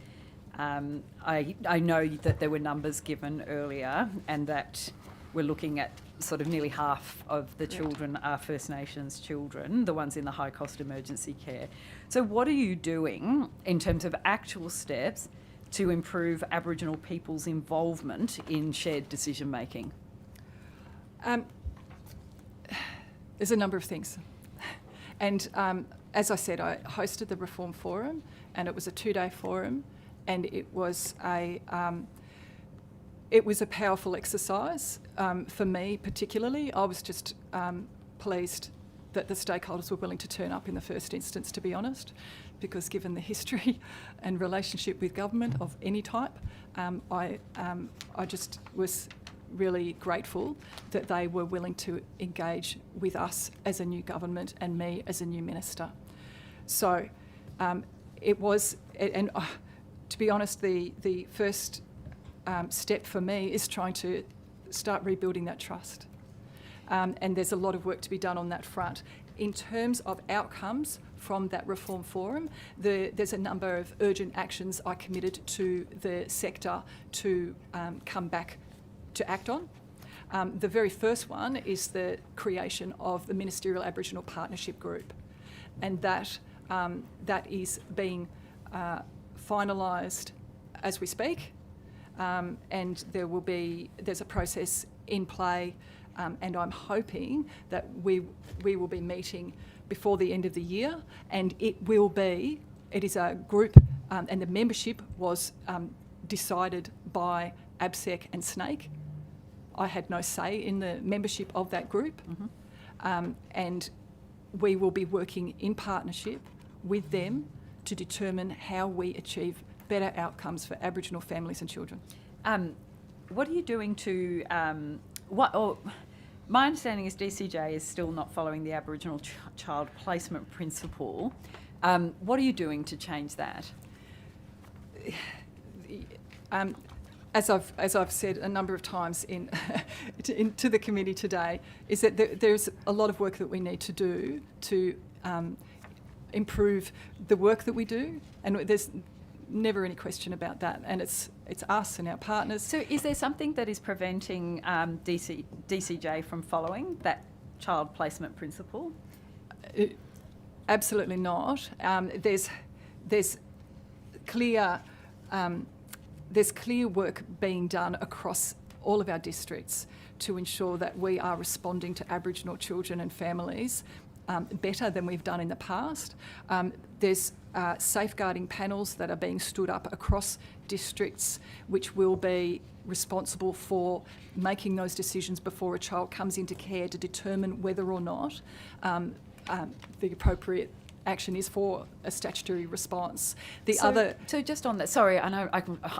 I know that there were numbers given earlier, and that we're looking at sort of nearly half of the children are First Nations children, the ones in the high cost emergency care. So what are you doing in terms of actual steps to improve Aboriginal people's involvement in shared decision making? There's a number of things. And as I said, I hosted the Reform Forum, and it was a 2-day forum, and it was a powerful exercise for me particularly. I was just pleased that the stakeholders were willing to turn up in the first instance, to be honest, because given the history and relationship with government of any type, I just was really grateful that they were willing to engage with us as a new government and me as a new minister. So it was, and to be honest, the first step for me is trying to start rebuilding that trust. And there's a lot of work to be done on that front. In terms of outcomes from that Reform Forum, there's a number of urgent actions I committed to the sector to come back to act on. The very first one is the creation of the Ministerial Aboriginal Partnership Group, and that is being finalised as we speak, and there's a process in play, and I'm hoping that we will be meeting before the end of the year, and it is a group, and the membership was decided by ABSEC and SNAKE. I had no say in the membership of that group, and we will be working in partnership with them to determine how we achieve better outcomes for Aboriginal families and children. What are you doing to... my understanding is DCJ is still not following the Aboriginal child placement principle. What are you doing to change that? As I've said a number of times to the committee today, is that there's a lot of work that we need to do to improve the work that we do, and there's never any question about that, and it's us and our partners. So is there something that is preventing DCJ from following that child placement principle? Absolutely not. There's clear work being done across all of our districts to ensure that we are responding to Aboriginal children and families better than we've done in the past. There's safeguarding panels that are being stood up across districts, which will be responsible for making those decisions before a child comes into care to determine whether or not the appropriate action is for a statutory response. So just on that, sorry, I know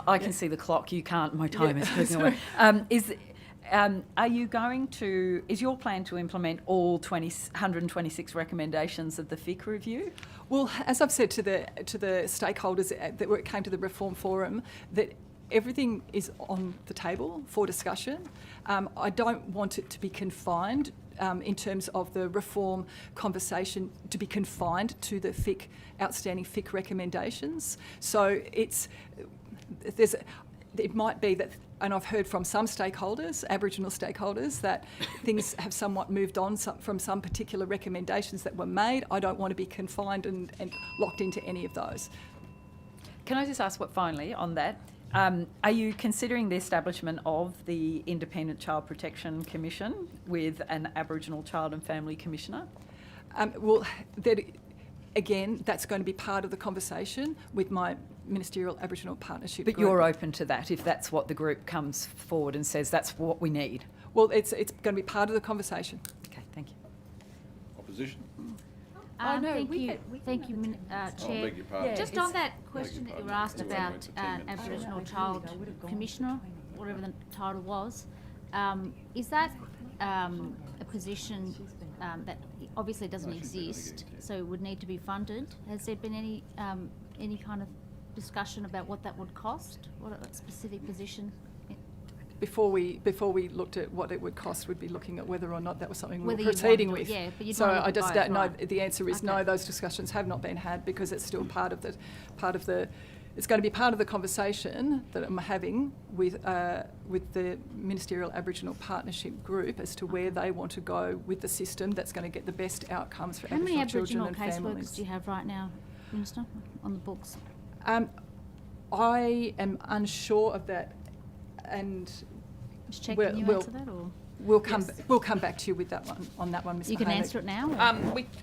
I can see the clock. You can't. My time is clicking away. Are you going to? Is your plan to implement all 126 recommendations of the FIC review? Well, as I've said to the stakeholders that came to the Reform Forum, that everything is on the table for discussion. I don't want it to be confined in terms of the reform conversation to be confined to the outstanding FIC recommendations. So it might be that, and I've heard from some stakeholders, Aboriginal stakeholders, that things have somewhat moved on from some particular recommendations that were made. I don't want to be confined and locked into any of those. Can I just ask finally on that? Are you considering the establishment of the Independent Child Protection Commission with an Aboriginal Child and Family Commissioner? Again, that's going to be part of the conversation with my Ministerial Aboriginal Partnership But group. you're open to that if that's what the group comes forward and says that's what we need? Well, it's going to be part of the conversation. Okay, thank you. Opposition? Thank you, Chair. beg your pardon. Just on that question that you were asked about Aboriginal Child Commissioner, whatever the title was, is that a position that obviously doesn't exist, so it would need to be funded? Has there been any kind of discussion about what that would cost? What a specific position? Before we looked at what it would cost, we'd be looking at whether or not that was something we Whether were you'd proceeding want with. to- yeah, but you'd so want to I just both, don't know. right. The answer is no. Those discussions have not been had because it's still part of the. It's going to be part of the conversation that I'm having with the Ministerial Aboriginal Partnership Group as to where they want to go with the system that's going to get the best outcomes for How many Aboriginal children Aboriginal and families. caseworkers do you have right now, Minister, on the books? I am unsure of that, and Just check, can you answer that, or? we'll come back to you with that one on that one, Ms. You can Mahoney. answer it now?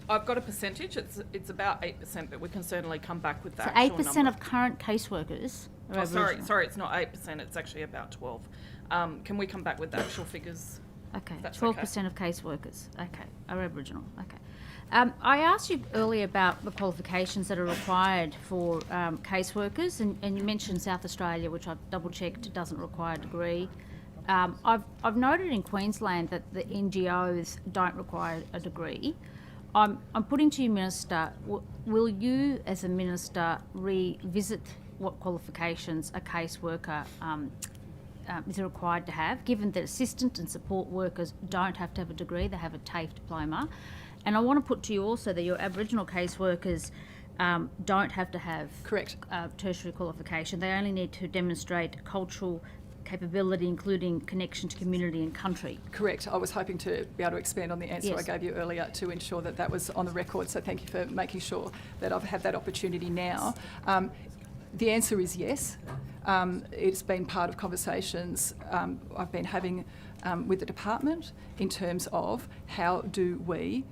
I've got a percentage. It's about 8%, but we can certainly come back with So that. 8% of current caseworkers are Aboriginal? Sorry, it's not 8%. It's actually about 12. Can we come back with the actual figures? Okay, That's 12% of caseworkers, are Aboriginal, I asked you earlier about the qualifications that are required for caseworkers, and you mentioned South Australia, which I've double-checked, doesn't require a degree. I've noted in Queensland that the NGOs don't require a degree. I'm putting to you, Minister, will you, as a Minister, revisit what qualifications a caseworker is required to have, given that assistant and support workers don't have to have a degree, they have a TAFE diploma? And I want to put to you also that your Aboriginal caseworkers don't have to have tertiary qualification. They only need to demonstrate cultural capability, including connection to community and country. Correct. I was hoping to be able to expand on the answer I gave you earlier to ensure that that was on the record, so thank you for making sure that I've had that opportunity now. The answer is yes. It's been part of conversations I've been having with the department in terms of how do we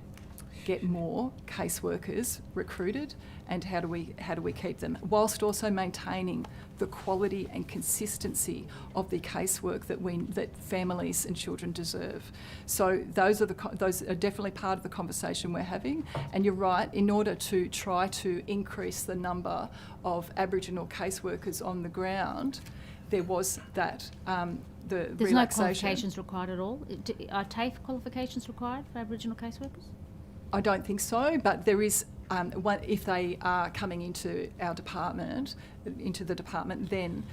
get more caseworkers recruited and how do we keep them, whilst also maintaining the quality and consistency of the casework that families and children deserve. So those are definitely part of the conversation we're having. And you're right, in order to try to increase the number of Aboriginal caseworkers on the ground, there was that the There's relaxation. no qualifications required at all? Are TAFE qualifications required for Aboriginal caseworkers? I don't think so, but there is, if they are coming into our department, then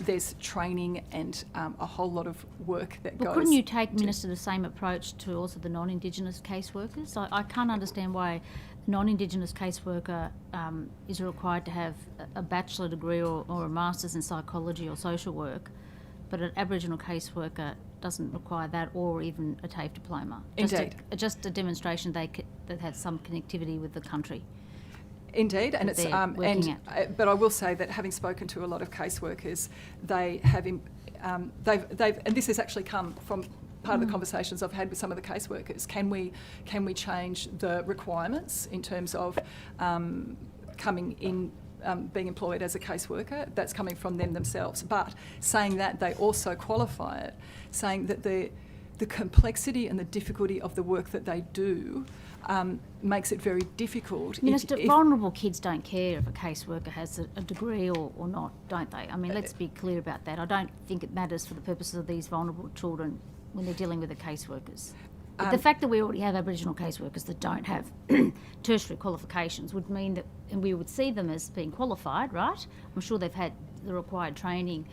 there's training and a whole lot of work that goes. But couldn't you take, Minister, the same approach to also the non-Indigenous caseworkers? I can't understand why a non-Indigenous caseworker is required to have a bachelor degree or a master's in psychology or social work, but an Aboriginal caseworker doesn't require that or even a TAFE diploma. Indeed. Just a demonstration that have some connectivity with the country. Indeed, and that it's they're working at. but I will say that having spoken to a lot of caseworkers, they have they've and this has actually come from part of the conversations I've had with some of the caseworkers. Can we change the requirements in terms of coming in? Being employed as a caseworker, that's coming from them themselves. But saying that, they also qualify it, saying that the complexity and the difficulty of the work that they do makes it very difficult. Minister, vulnerable kids don't care if a caseworker has a degree or not, don't they? I mean, let's be clear about that. I don't think it matters for the purposes of these vulnerable children when they're dealing with the caseworkers. But the fact that we already have Aboriginal caseworkers that don't have tertiary qualifications would mean that, and we would see them as being qualified, right? I'm sure they've had the required training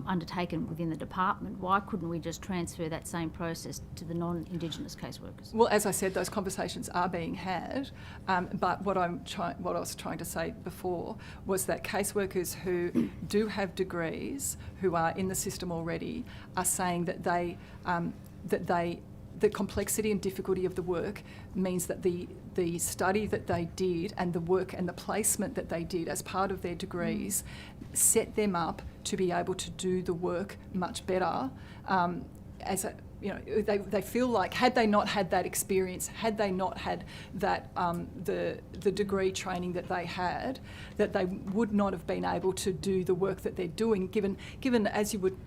undertaken within the department. Why couldn't we just transfer that same process to the non-Indigenous caseworkers? Well, as I said, those conversations are being had, but what I was trying to say before was that caseworkers who do have degrees, who are in the system already, are saying that the complexity and difficulty of the work means that the study that they did and the work and the placement that they did as part of their degrees set them up to be able to do the work much better. They feel like had they not had that experience, had they not had that the degree training that they had, that they would not have been able to do the work that they're doing. Given as you would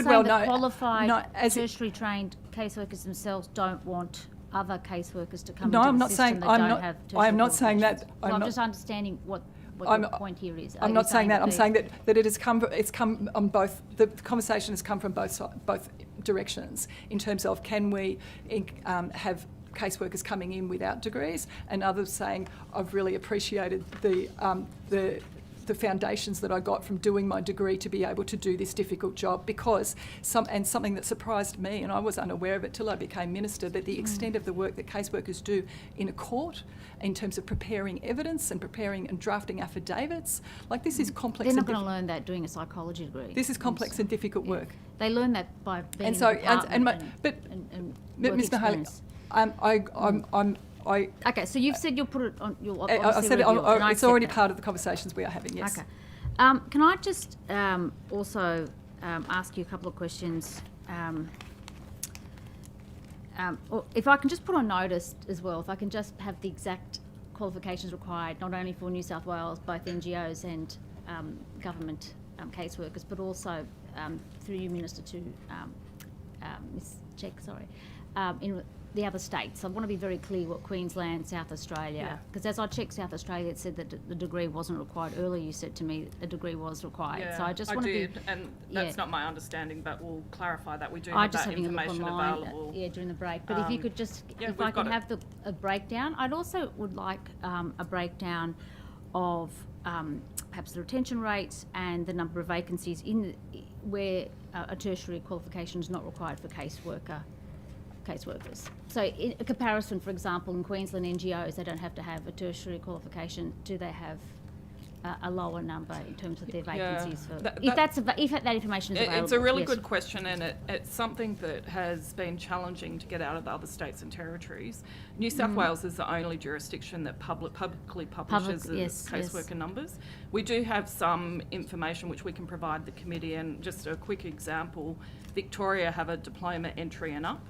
well know, qualified tertiary trained caseworkers themselves don't want other caseworkers to come No, into I'm the not system saying. that I'm don't not. have I am tertiary not saying that. qualifications. Well, I'm just understanding what your point here is. I'm not saying that. I'm saying that it has come. It's come on both. The conversation has come from both directions in terms of can we have caseworkers coming in without degrees, and others saying I've really appreciated the foundations that I got from doing my degree to be able to do this difficult job, because something that surprised me, and I was unaware of it till I became minister, that the extent of the work that caseworkers do in a court in terms of preparing evidence and preparing and drafting affidavits, like this is complex. They're not going to learn that doing a psychology degree. This is complex and difficult work. They learn that by being And so, in the department but work Ms. Mahaley, experience. Okay, so you've said you'll put it on. You'll I obviously said review it. it's already part of the conversations we are having. Yes. Okay. Can I just also ask you a couple of questions? Or if I can just put on notice as well, if I can just have the exact qualifications required, not only for New South Wales, both NGOs and government caseworkers, but also through you, Minister, to Ms. Check, in the other states. I want to be very clear what Queensland, South Australia, because as I checked South Australia, it said that the degree wasn't required. Earlier you said to me a degree was required. Yeah, So I just want to be... and that's not my understanding, but we'll clarify that. We do I have just that having a look information online, available. during the break. But if you could just, if I we've can got have a breakdown. I'd also would like a breakdown of perhaps the retention rates and the number of vacancies where a tertiary qualification is not required for caseworkers. So in a comparison, for example, in Queensland NGOs, they don't have to have a tertiary qualification. Do they have a lower number in terms of their vacancies? If that information is available. It's a really yes. good question, and it's something that has been challenging to get out of the other states and territories. New South Wales is the only jurisdiction that publicly publishes caseworker numbers. We do have some information which we can provide the committee, and just a quick example, Victoria have a diploma entry and up.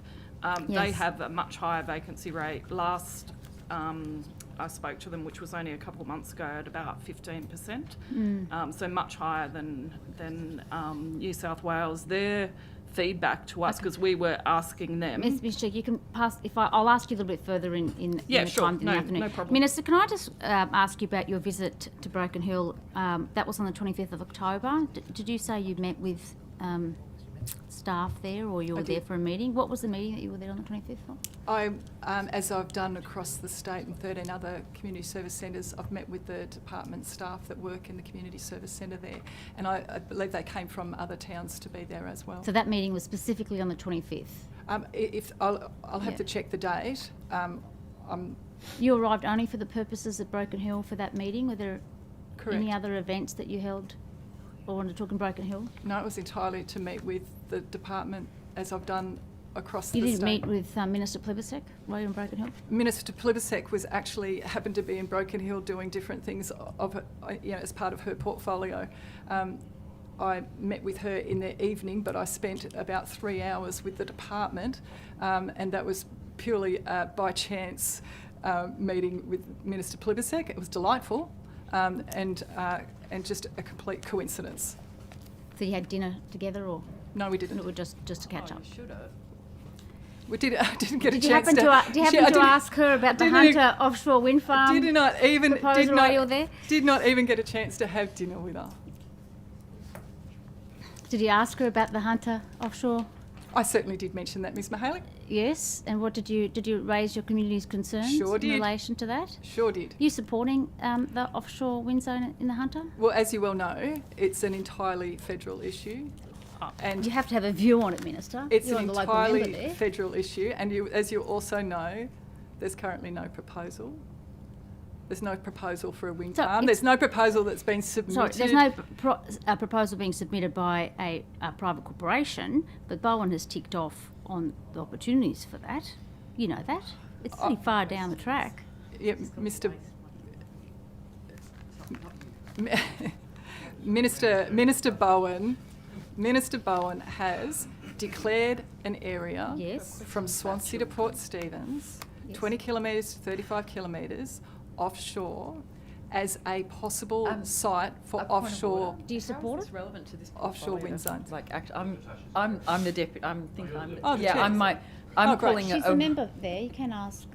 They have a much higher vacancy rate. Last I spoke to them, which was only a couple of months ago, at about 15%. So much higher than New South Wales. Their feedback to us, because we were asking them. Ms. Cheek, you can pass. I'll ask you a little bit further in the time in the afternoon. No problem. Minister, can I just ask you about your visit to Broken Hill? That was on the 25th of October. Did you say you met with staff there, or you were there for a meeting? What was the meeting that you were there on the 25th for? As I've done across the state and 13 other community service centres, I've met with the department staff that work in the community service centre there, and I believe they came from other towns to be there as well. So that meeting was specifically on the 25th? I'll have to check the date. You arrived only for the purposes of Broken Hill for that meeting? Were there Correct. any other events that you held? or to talk in Broken Hill? No, it was entirely to meet with the department, as I've done across You the didn't state. meet with Minister Plibersek while you were in Broken Hill? Minister Plibersek was actually happened to be in Broken Hill doing different things as part of her portfolio. I met with her in the evening, but I spent about 3 hours with the department, and that was purely by chance meeting with Minister Plibersek. It was delightful, and just a complete coincidence. So you had dinner together, or No, we didn't. it was just to catch up? Should have. We did. I didn't get Did a you chance happen to, do you happen to ask her about the didn't- Hunter offshore wind farm Did not even proposal while you were there? Did not even get a chance to have dinner with her. Did you ask her about the Hunter offshore? I certainly did mention that, Ms. Mahaley. Yes, and what did you raise your community's concerns Sure in did. relation to that? Sure did. You supporting the offshore wind zone in the Hunter? Well, as you well know, it's an entirely federal issue, and You have to have a view on it, Minister. it's You're an on the local member entirely there. federal issue. And as you also know, there's currently no proposal. There's no proposal for a wind So farm. it's- There's no proposal that's been submitted. Sorry, there's no proposal being submitted by a private corporation, but Bowen has ticked off on the opportunities for that. You know that. It's pretty far down the track. Yeah, Minister Bowen has declared an area Yes. from Swansea to Port Stephens, 20 kilometres to 35 kilometres offshore, as a possible site for offshore. Do you support it? It's relevant to this Offshore portfolio? wind zones. Like, I'm the deputy. I'm thinking I'm. Oh, the yeah, chair. I'm great. pulling She's a member there. You can ask.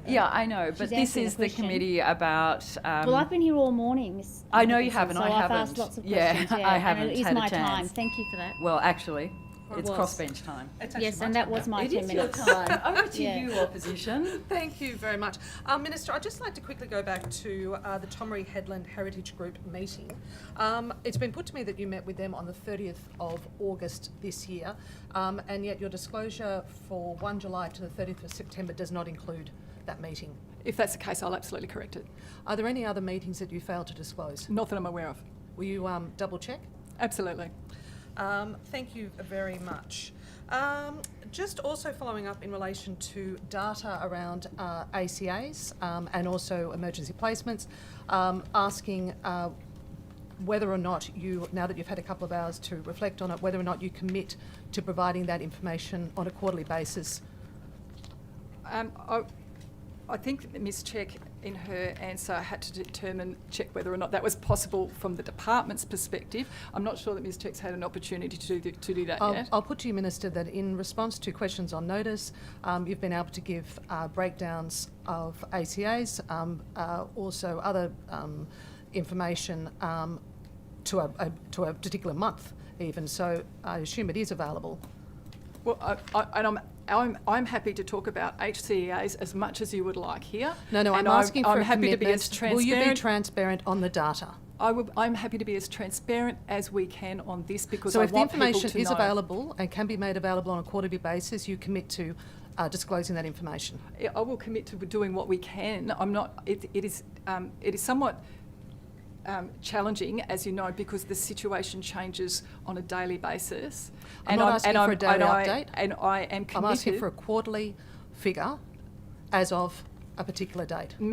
Yeah, I know, but She's this answering is a the question. committee about. Well, I've been here all morning, Miss. I know you Dickinson, haven't, So I I've haven't. asked lots of Yeah, questions. I haven't And it is had a my chance. time. Thank you for that. Well, actually, it's was. crossbench time. Yes, and that was my It 10 is your minutes. time. Over to Yeah. you, opposition. Thank you very much. Minister, I'd just like to quickly go back to the Tomaree Headland Heritage Group meeting. It's been put to me that you met with them on the 30th of August this year, and yet your disclosure for 1 July to the 30th of September does not include that meeting. If that's the case, I'll absolutely correct it. Are there any other meetings that you failed to disclose? Not that I'm aware of. Will you double check? Absolutely. Thank you very much. Just also following up in relation to data around ACAs and also emergency placements, asking whether or not you, now that you've had a couple of hours to reflect on it, whether or not you commit to providing that information on a quarterly basis. I think that Ms Check, in her answer, had to check whether or not that was possible from the department's perspective. I'm not sure that Ms Check's had an opportunity to do that yet. I'll put to you, Minister, that in response to questions on notice, you've been able to give breakdowns of ACAs, also other information to a particular month even. So I assume it is available. Well, I'm happy to talk about HCEAs as much as you would like here. No, and I'm asking for I'm a happy to be as commitment. transparent. Will you be transparent on the data? I'm happy to be as transparent as we can on this because So I if the want people information to is know. available and can be made available on a quarterly basis, you commit to disclosing that information? I will commit to doing what we can. I'm not. It is somewhat challenging, as you know, because the situation changes on a daily basis. I'm not asking for a daily update. And I am committed. I'm asking for a quarterly figure as of a particular date. I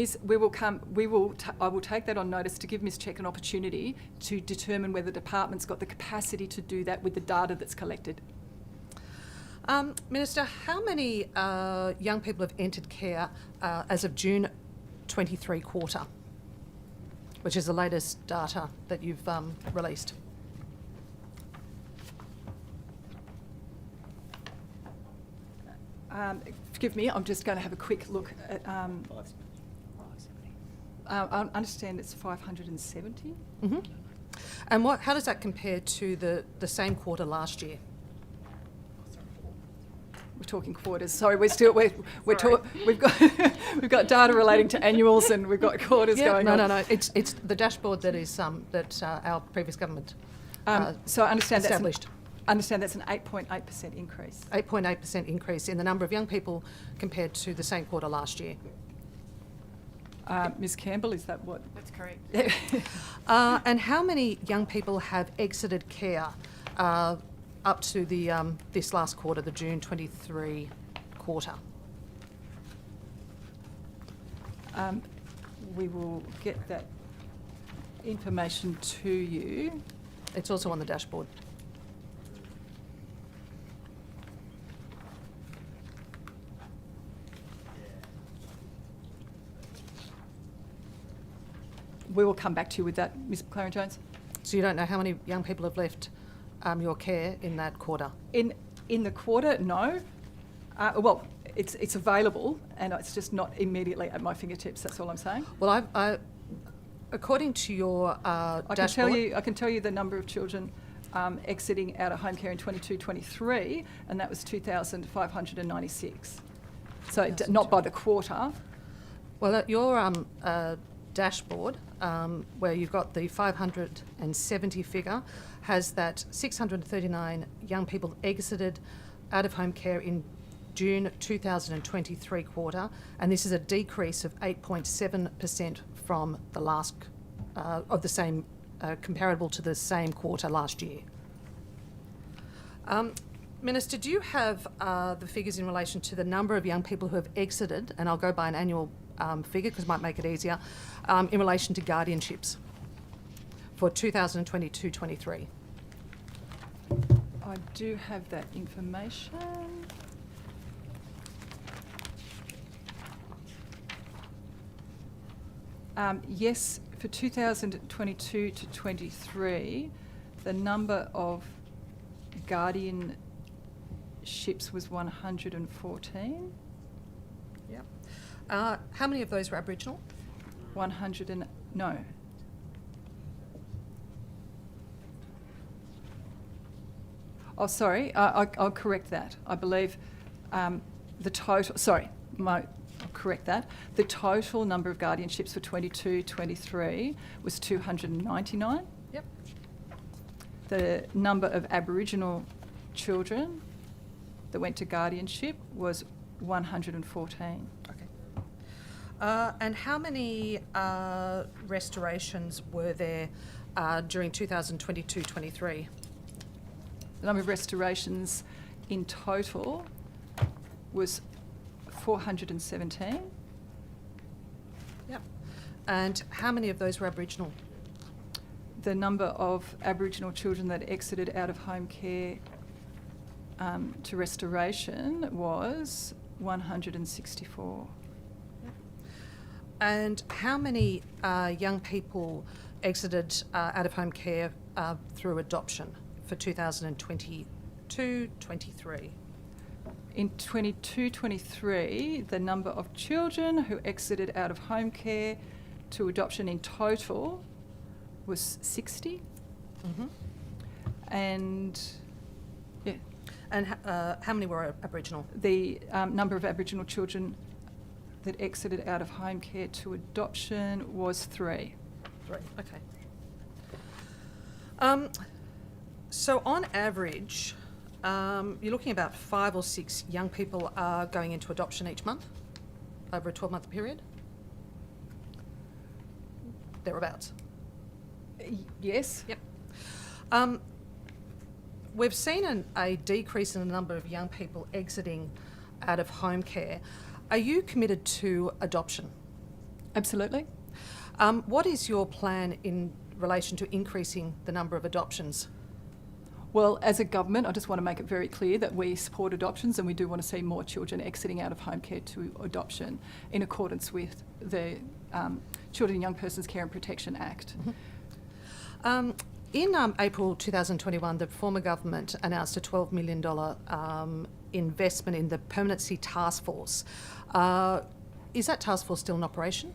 will take that on notice to give Ms Check an opportunity to determine whether the department's got the capacity to do that with the data that's collected. Minister, how many young people have entered care as of June 23 quarter, which is the latest data that you've released? Forgive me, I'm just going to have a quick look at. I understand it's 570. Mm-hmm. And how does that compare to the same quarter last year? We're talking quarters. Sorry, we've got we've got data relating to annuals and we've got quarters going on. No. It's the dashboard that is that our previous government so I understand established. That's an 8.8% increase. 8.8% increase in the number of young people compared to the same quarter last year. Ms Campbell, is that what? That's correct. And how many young people have exited care up to the this last quarter, the June 23 quarter? We will get that information to you. It's also on the dashboard. We will come back to you with that, Ms McLaren-Jones. So you don't know how many young people have left your care in that quarter? In the quarter, no. Well, it's available, and it's just not immediately at my fingertips. That's all I'm saying. Well, I according to your dashboard, I can tell you the number of children exiting out of home care in 22-23, and that was 2,596. So not by the quarter. Well, at your dashboard, where you've got the 570 figure, has that 639 young people exited out of home care in June 2023 quarter, and this is a decrease of 8.7% from the last of the same comparable to the same quarter last year. Minister, do you have the figures in relation to the number of young people who have exited, and I'll go by an annual figure because it might make it easier, in relation to guardianships for 2022-23? I do have that information. Yes, for 2022 to 23, the number of guardianships was 114. Yep. How many of those were Aboriginal? No. Oh, sorry, I'll correct that. I believe the total, I'll correct that. The total number of guardianships for 22-23 was 299. Yep. The number of Aboriginal children that went to guardianship was 114. Okay. And how many restorations were there during 2022-23? The number of restorations in total was 417. Yep. And how many of those were Aboriginal? The number of Aboriginal children that exited out of home care to restoration was 164. Yep. And how many young people exited out of home care through adoption for 2022-23? In 22-23, the number of children who exited out of home care to adoption in total was 60. Mm-hmm. And, yeah. And how many were Aboriginal? The number of Aboriginal children that exited out of home care to adoption was 3. 3, okay. So on average, you're looking about 5 or 6 young people are going into adoption each month over a 12-month period? Thereabouts? Yes. Yep. We've seen a decrease in the number of young people exiting out of home care. Are you committed to adoption? Absolutely. What is your plan in relation to increasing the number of adoptions? Well, as a government, I just want to make it very clear that we support adoptions and we do want to see more children exiting out of home care to adoption in accordance with the Children and Young Persons Care and Protection Act. Mm-hmm. In April 2021, the former government announced a $12 million investment in the Permanency Task Force. Is that task force still in operation?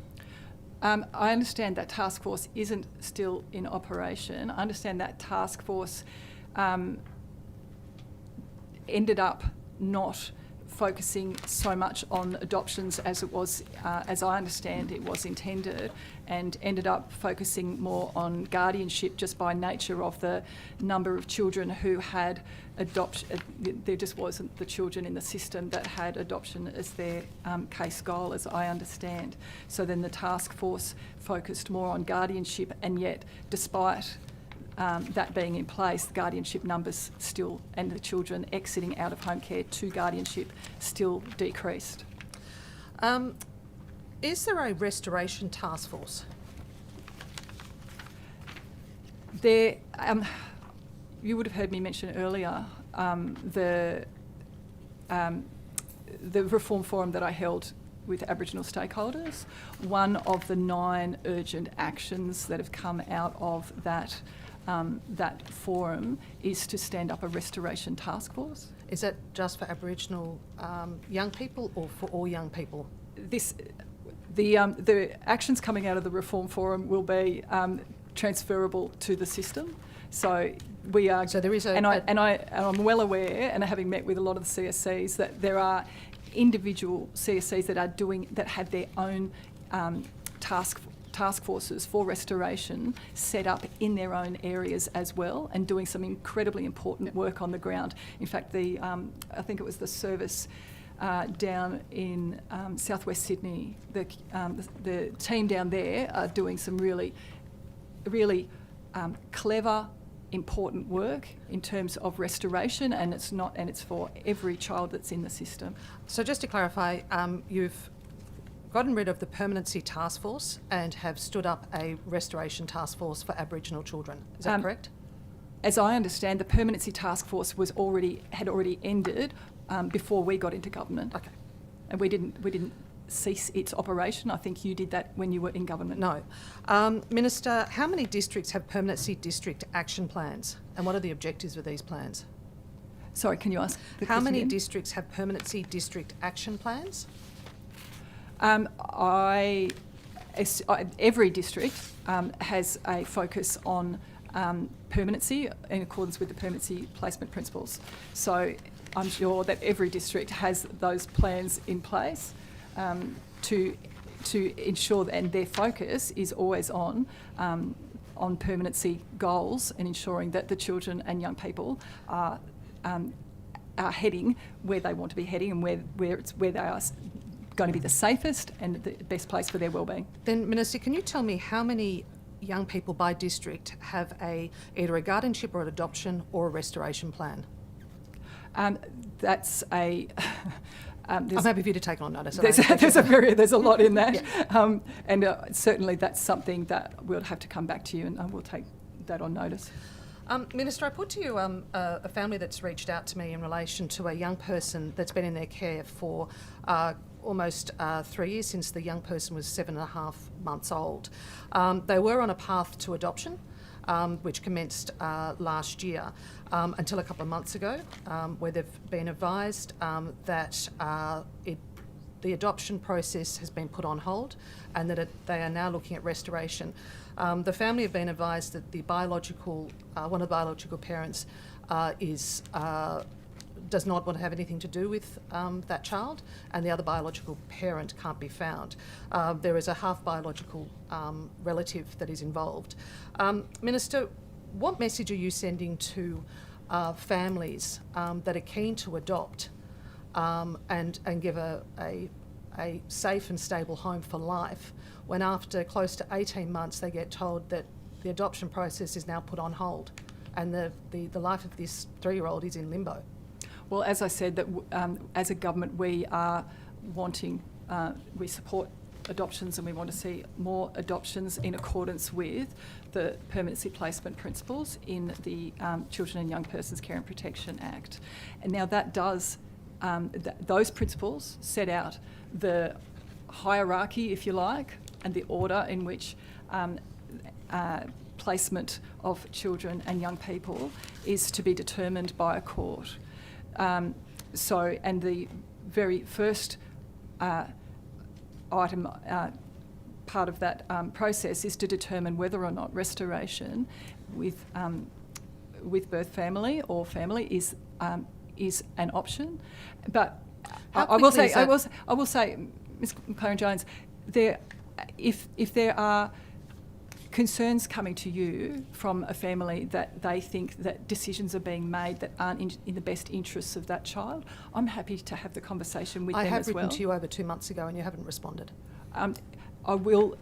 I understand that task force isn't still in operation. I understand that task force ended up not focusing so much on adoptions as it was, as I understand it was intended, and ended up focusing more on guardianship just by nature of the number of children who had adoption. There just wasn't the children in the system that had adoption as their case goal, as I understand. So then the task force focused more on guardianship, and yet despite that being in place, the guardianship numbers still, and the children exiting out of home care to guardianship still decreased. Is there a restoration task force? There, you would have heard me mention earlier the reform forum that I held with Aboriginal stakeholders. One of the 9 urgent actions that have come out of that forum is to stand up a restoration task force. Is that just for Aboriginal young people or for all young people? The actions coming out of the reform forum will be transferable to the system. So we are. So there is and I'm well aware, and having met with a lot of the CSCs, that there are individual CSCs that have their own task forces for restoration set up in their own areas as well, and doing some incredibly important work on the ground. In fact, I think it was the service down in southwest Sydney, the team down there are doing some really clever, important work in terms of restoration, and it's for every child that's in the system. So just to clarify, you've gotten rid of the permanency task force and have stood up a restoration task force for Aboriginal children. Is that correct? As I understand, the permanency task force had already ended before we got into government. Okay. And we didn't cease its operation. I think you did that when you were in government. No. Minister, how many districts have permanency district action plans, and what are the objectives of these plans? Sorry, can you ask the How question many again? districts have permanency district action plans? Every district has a focus on permanency in accordance with the permanency placement principles. So I'm sure that every district has those plans in place to ensure, and their focus is always on permanency goals and ensuring that the children and young people are heading where they want to be heading, and where they are going to be the safest and the best place for their wellbeing. Then, Minister, can you tell me how many young people by district have either a guardianship or an adoption or a restoration plan? That's a. I'm happy for you to take on notice. There's a lot in that, Yeah. and certainly that's something that we'll have to come back to you, and we'll take that on notice. Minister, I put to you a family that's reached out to me in relation to a young person that's been in their care for almost 3 years, since the young person was 7.5 months old. They were on a path to adoption, which commenced last year, until a couple of months ago, where they've been advised that the adoption process has been put on hold, and that they are now looking at restoration. The family have been advised that the biological, one of the biological parents does not want to have anything to do with that child, and the other biological parent can't be found. There is a half biological relative that is involved. Minister, what message are you sending to families that are keen to adopt and give a safe and stable home for life, when after close to 18 months they get told that the adoption process is now put on hold and the life of this 3-year-old is in limbo? Well, as I said, that as a government we are wanting, we support adoptions, and we want to see more adoptions in accordance with the permanency placement principles in the Children and Young Persons Care and Protection Act. And now that does, those principles set out the hierarchy, if you like, and the order in which placement of children and young people is to be determined by a court. And the very first item, part of that process, is to determine whether or not restoration with birth family or family is an option. But I will say, Ms. McLaren-Jones, if there are concerns coming to you from a family that they think that decisions are being made that aren't in the best interests of that child, I'm happy to have the conversation with them as well. I have written to you over 2 months ago and you haven't responded. I will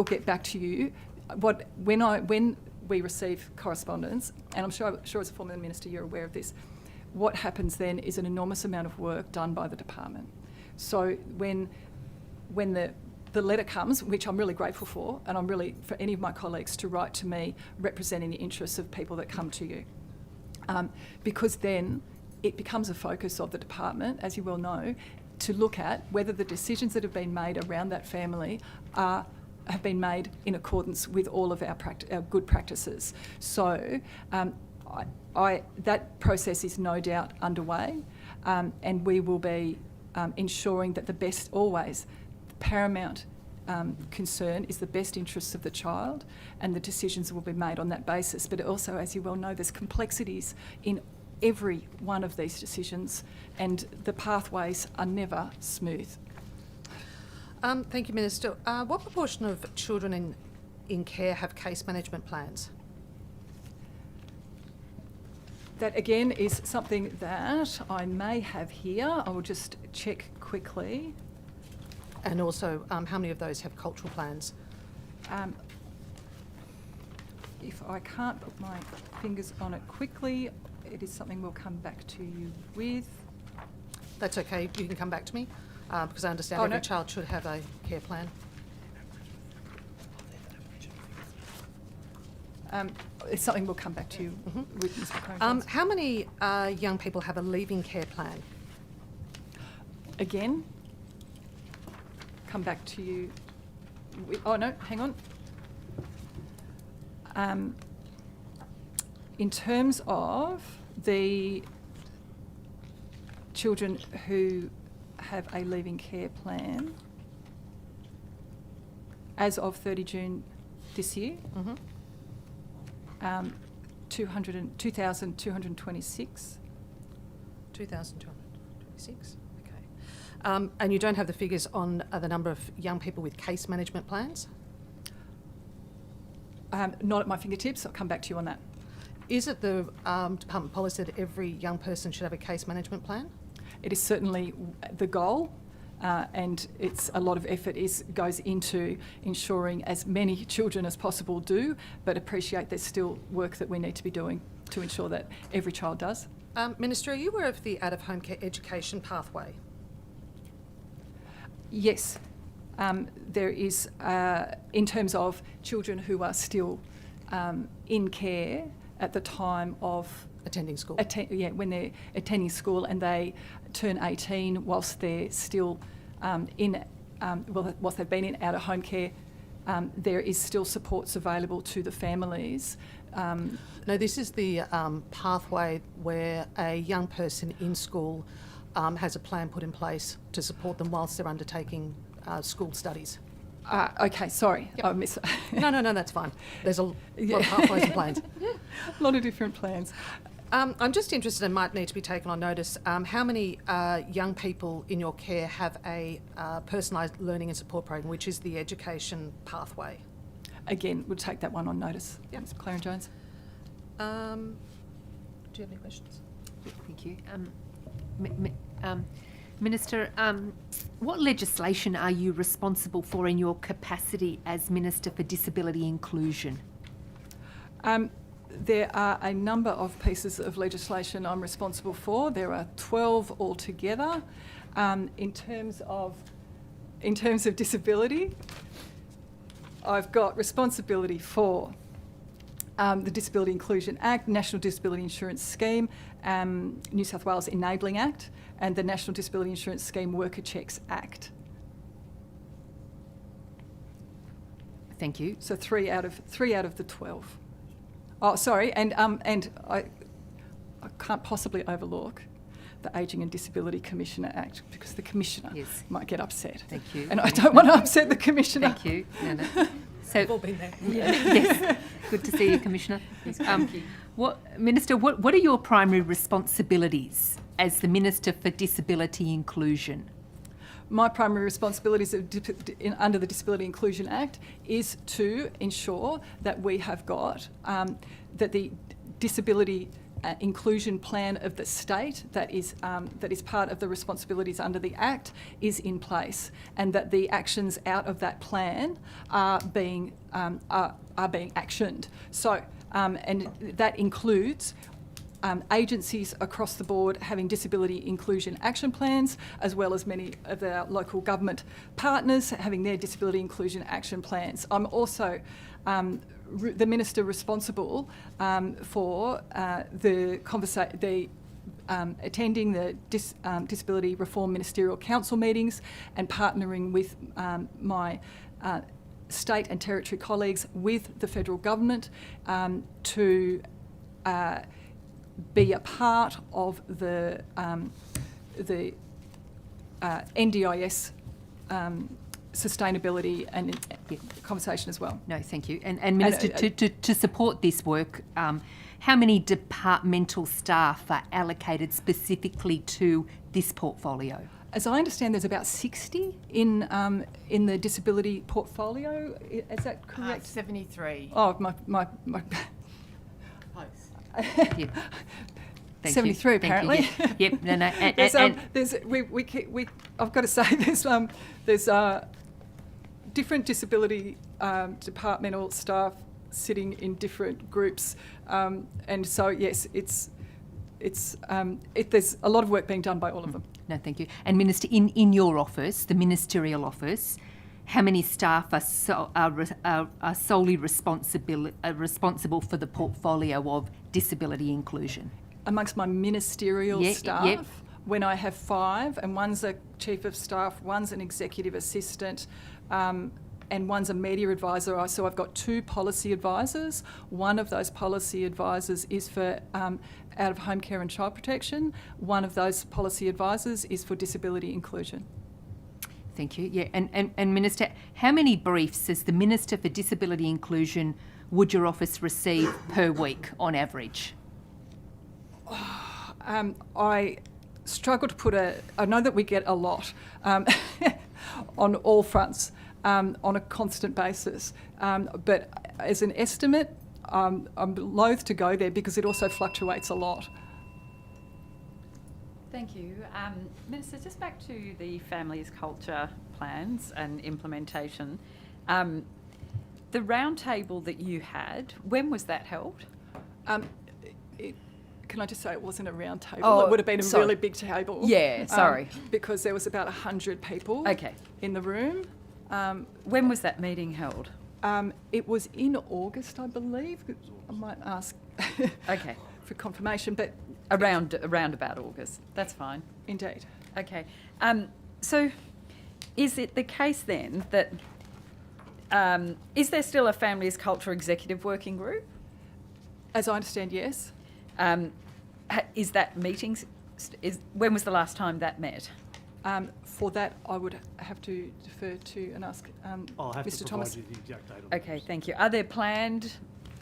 get back to you. When we receive correspondence, and I'm sure as a former minister you're aware of this, what happens then is an enormous amount of work done by the department. So when the letter comes, which I'm really grateful for, and I'm really for any of my colleagues to write to me representing the interests of people that come to you, because then it becomes a focus of the department, as you well know, to look at whether the decisions that have been made around that family have been made in accordance with all of our good practices. So that process is no doubt underway, and we will be ensuring that the paramount concern is the best interests of the child, and the decisions will be made on that basis. But also, as you well know, there's complexities in every one of these decisions, and the pathways are never smooth. Thank you, Minister. What proportion of children in care have case management plans? That again is something that I may have here. I will just check quickly. And also, how many of those have cultural plans? If I can't put my fingers on it quickly, it is something we'll come back to you with. That's okay, you can come back to me, because I understand every child should have a care plan. It's something we'll come back to you with, Mr. Crone. How many young people have a leaving care plan? Again, come back to you. Hang on. In terms of the children who have a leaving care plan, as of 30 June this year, 2,226. 2,226, okay. And you don't have the figures on the number of young people with case management plans? Not at my fingertips. I'll come back to you on that. Is it the department policy that every young person should have a case management plan? It is certainly the goal, and it's a lot of effort goes into ensuring as many children as possible do, but appreciate there's still work that we need to be doing to ensure that every child does. Minister, are you aware of the out-of-home care education pathway? Yes. There is, in terms of children who are still in care at the time of attending school. When they're attending school and they turn 18, whilst they're still whilst they've been in out-of-home care, there is still supports available to the families. No, this is the pathway where a young person in school has a plan put in place to support them whilst they're undertaking school studies. Okay, sorry. Yep. I miss. No, that's fine. There's a lot of pathways and plans. A lot of different plans. I'm just interested, and might need to be taken on notice, how many young people in your care have a personalised learning and support program, which is the education pathway? Again, we'll take that one on notice. Yep. Ms. McLaren-Jones. Do you have any questions? Thank you. Minister, what legislation are you responsible for in your capacity as Minister for Disability Inclusion? There are a number of pieces of legislation I'm responsible for. There are 12 altogether. In terms of disability, I've got responsibility for the Disability Inclusion Act, National Disability Insurance Scheme, New South Wales Enabling Act, and the National Disability Insurance Scheme Worker Checks Act. Thank you. So three out of the 12. Oh, sorry, and I can't possibly overlook the Ageing and Disability Commissioner Act, because the Commissioner might get upset. Thank you. And I don't want to upset the Commissioner. Thank you. No. So, we've all been there. Yes. Good to see you, Commissioner. Minister, what are your primary responsibilities as the Minister for Disability Inclusion? My primary responsibilities under the Disability Inclusion Act is to ensure that we have got that the disability inclusion plan of the state that is part of the responsibilities under the Act is in place, and that the actions out of that plan are being actioned. So, and that includes agencies across the board having disability inclusion action plans, as well as many of our local government partners having their disability inclusion action plans. I'm also the Minister responsible for attending the Disability Reform Ministerial Council meetings and partnering with my state and territory colleagues with the federal government to be a part of the NDIS sustainability and conversation as well. No, thank you. And Minister, to support this work, how many departmental staff are allocated specifically to this portfolio? As I understand, there's about 60 in the disability portfolio. Is that correct? 73. Oh, my Close. Yep. Thank 73 you. apparently. Thank you. Yep. No. I've got to say there's different disability departmental staff sitting in different groups, and so yes, there's a lot of work being done by all of them. No, thank you. And Minister, in your office, the ministerial office, how many staff are solely responsible for the portfolio of disability inclusion? Amongst my ministerial staff, when I have 5, and one's a chief of staff, one's an executive assistant, and one's a media advisor. So I've got 2 policy advisors. One of those policy advisors is for out-of-home care and child protection. One of those policy advisors is for disability inclusion. Thank you. Yeah, and Minister, how many briefs as the Minister for Disability Inclusion would your office receive per week on average? I struggle to put I know that we get a lot on all fronts on a constant basis, but as an estimate, I'm loath to go there because it also fluctuates a lot. Thank you. Minister, just back to the Families Culture plans and implementation. The roundtable that you had, when was that held? Can I just say it wasn't a round table? Oh, it would have been a sorry. really big table. Yeah, sorry. Because there was about 100 people in the room. When was that meeting held? It was in August, I believe. I might ask for confirmation, but around about August. That's fine. Indeed. Okay. So is it the case then that is there still a Families Culture Executive Working Group? As I understand, yes. Is that meeting? When was the last time that met? For that, I would have to defer to and ask I'll have Mr. to Thomas. provide you the exact date on Okay, this. thank you. Are there planned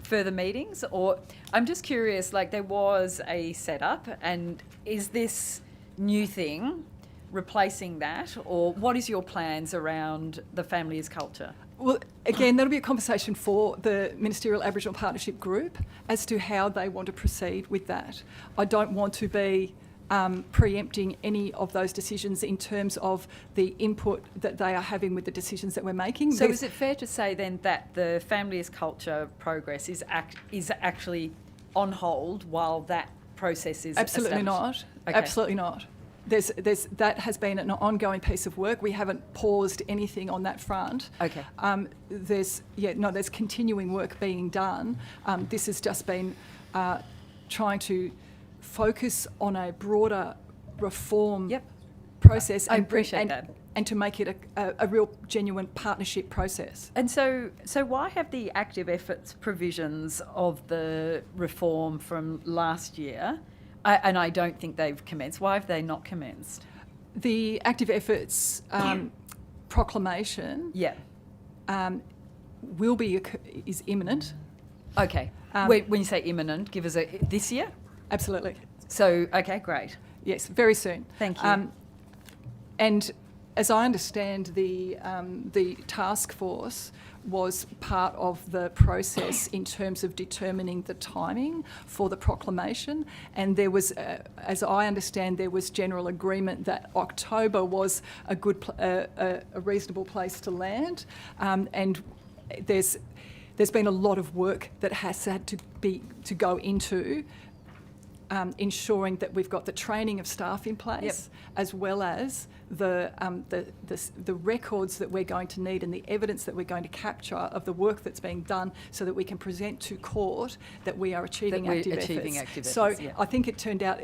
further meetings? Or I'm just curious, like there was a setup, and is this new thing replacing that? Or what is your plans around the Families Culture? Well, again, that'll be a conversation for the Ministerial Aboriginal Partnership Group as to how they want to proceed with that. I don't want to be preempting any of those decisions in terms of the input that they are having with the decisions that we're making. So is it fair to say then that the Families Culture progress is actually on hold while that process is Absolutely established? not. Okay. Absolutely not. That has been an ongoing piece of work. We haven't paused anything on that front. Okay. There's continuing work being done. This has just been trying to focus on a broader reform process. I appreciate that. And to make it a real genuine partnership process. And so why have the active efforts provisions of the reform from last year, and I don't think they've commenced, why have they not commenced? The active efforts proclamation is imminent. Okay. When you say imminent, give us this year? Absolutely. So, okay, great. Yes, very soon. Thank you. And as I understand, the task force was part of the process in terms of determining the timing for the proclamation, and there was, as I understand, there was general agreement that October was a good, a reasonable place to land, and there's been a lot of work that has had to go into ensuring that we've got the training of staff in place, as well as the records that we're going to need and the evidence that we're going to capture of the work that's being done, so that we can present to court that we are achieving active efforts. So I think it turned out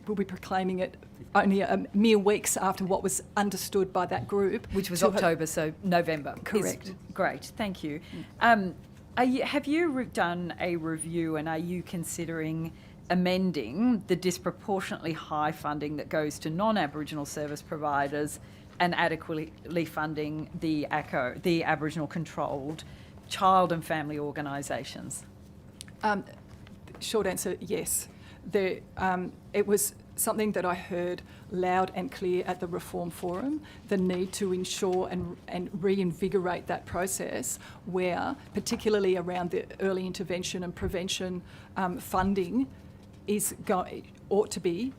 we'll be proclaiming it only a mere weeks after what was understood by that group, which was October, so November. Correct. Great, thank you. Have you done a review, and are you considering amending the disproportionately high funding that goes to non-Aboriginal service providers and adequately funding the ACO, the Aboriginal controlled child and family organisations? Short answer, yes. It was something that I heard loud and clear at the Reform Forum, the need to ensure and reinvigorate that process, where, particularly around the early intervention and prevention funding, ought to be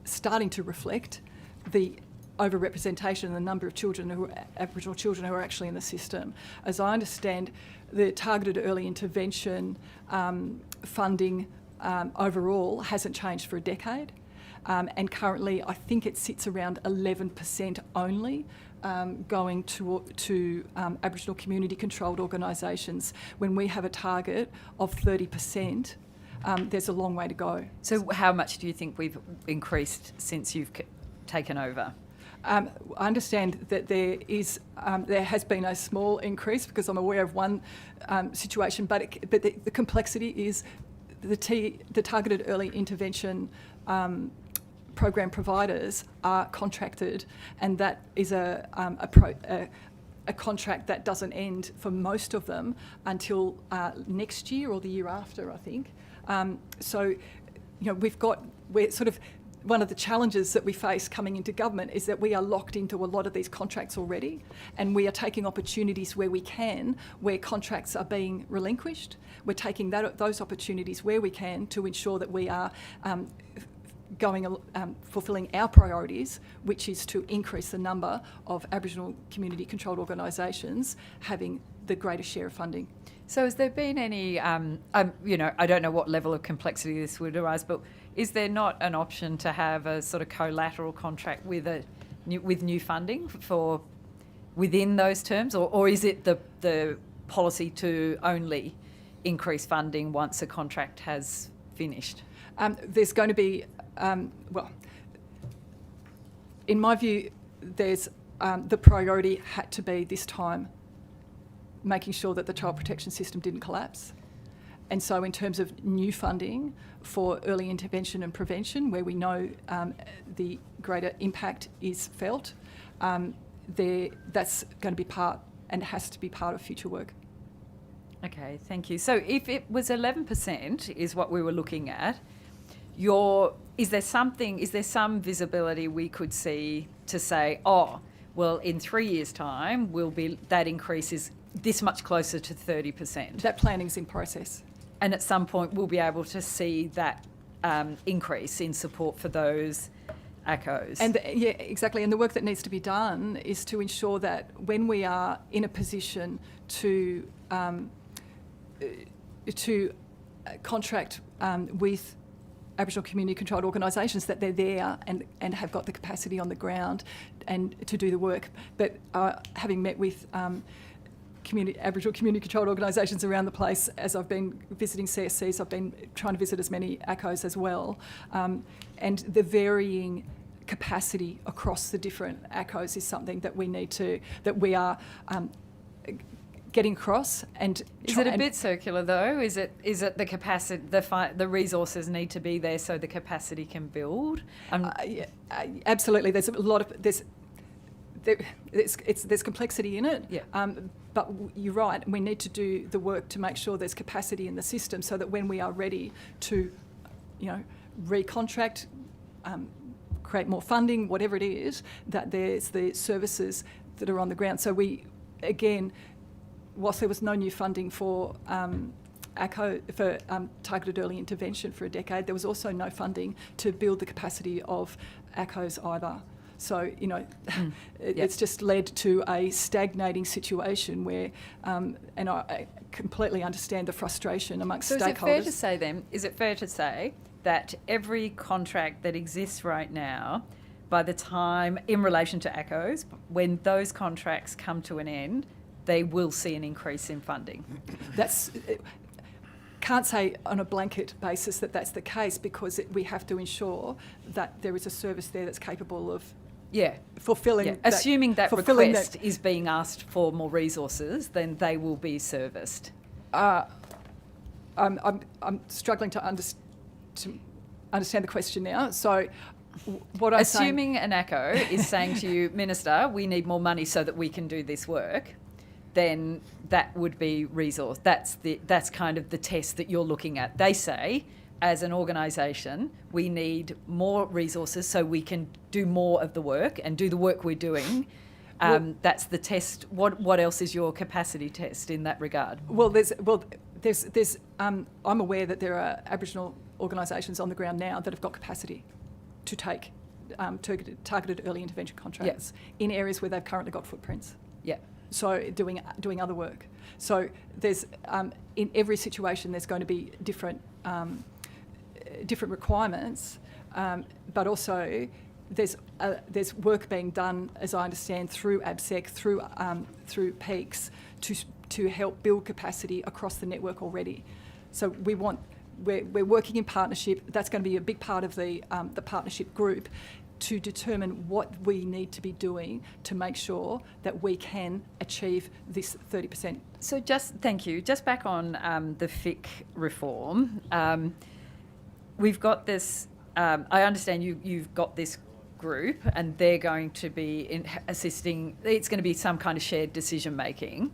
starting to reflect the overrepresentation and the number of children Aboriginal children who are actually in the system. As I understand, the targeted early intervention funding overall hasn't changed for a decade, and currently I think it sits around 11% only going to Aboriginal community controlled organisations, when we have a target of 30%. There's a long way to go. So how much do you think we've increased since you've taken over? I understand that there has been a small increase, because I'm aware of one situation, but the complexity is the targeted early intervention program providers are contracted, and that is a contract that doesn't end for most of them until next year or the year after, I think. So, we're sort of, one of the challenges that we face coming into government is that we are locked into a lot of these contracts already, and we are taking opportunities where we can, where contracts are being relinquished. We're taking those opportunities where we can to ensure that we are fulfilling our priorities, which is to increase the number of Aboriginal community controlled organisations having the greatest share of funding. So has there been any, I don't know what level of complexity this would arise, but is there not an option to have a sort of collateral contract with new funding for within those terms, or is it the policy to only increase funding once a contract has finished? There's going to be, in my view, there's the priority had to be this time making sure that the child protection system didn't collapse. And so in terms of new funding for early intervention and prevention, where we know the greater impact is felt, that's going to be part and has to be part of future work. Okay, thank you. So if it was 11% is what we were looking at, is there some visibility we could see to say, in 3 years' time, that increase is this much closer to 30%? That planning's in process. And at some point we'll be able to see that increase in support for those ACOs. And exactly. And the work that needs to be done is to ensure that when we are in a position to contract with Aboriginal community controlled organisations, that they're there and have got the capacity on the ground and to do the work. But having met with Aboriginal community controlled organisations around the place, as I've been visiting CSCs, I've been trying to visit as many ACOs as well, and the varying capacity across the different ACOs is something that we are getting across. And is it a bit circular though? Is it the capacity, the resources need to be there so the capacity can build? Absolutely. There's a lot of there's complexity in it. Yeah. But you're right. We need to do the work to make sure there's capacity in the system, so that when we are ready to, recontract create more funding, whatever it is, that there's the services that are on the ground. So we, again, whilst there was no new funding for ACO, for targeted early intervention for a decade, there was also no funding to build the capacity of ACOs either. So, you know, it's just led to a stagnating situation where, and I completely understand the frustration amongst So stakeholders. is it fair to say that every contract that exists right now, by the time, in relation to ACOs, when those contracts come to an end, they will see an increase in funding? Can't say on a blanket basis that that's the case, because we have to ensure that there is a service there that's capable of fulfilling. Yeah. Assuming that request is being asked for more resources, then they will be serviced. I'm struggling to understand the question now. So what I'm assuming an ACO is saying to you, Minister, we need more money so that we can do this work, then that would be resource. That's kind of the test that you're looking at. They say, as an organisation, we need more resources so we can do more of the work and do the work we're doing. That's the test. What else is your capacity test in that regard? I'm aware that there are Aboriginal organisations on the ground now that have got capacity to take targeted early intervention contracts in areas where they've currently got footprints. Yeah. So doing other work. So there's in every situation there's going to be different requirements, but also there's work being done, as I understand, through ABSEC, through peaks to help build capacity across the network already. So we're working in partnership. That's going to be a big part of the partnership group, to determine what we need to be doing to make sure that we can achieve this 30%. So thank you. Just back on the FIC reform, we've got this, I understand you've got this group and they're going to be assisting, it's going to be some kind of shared decision making.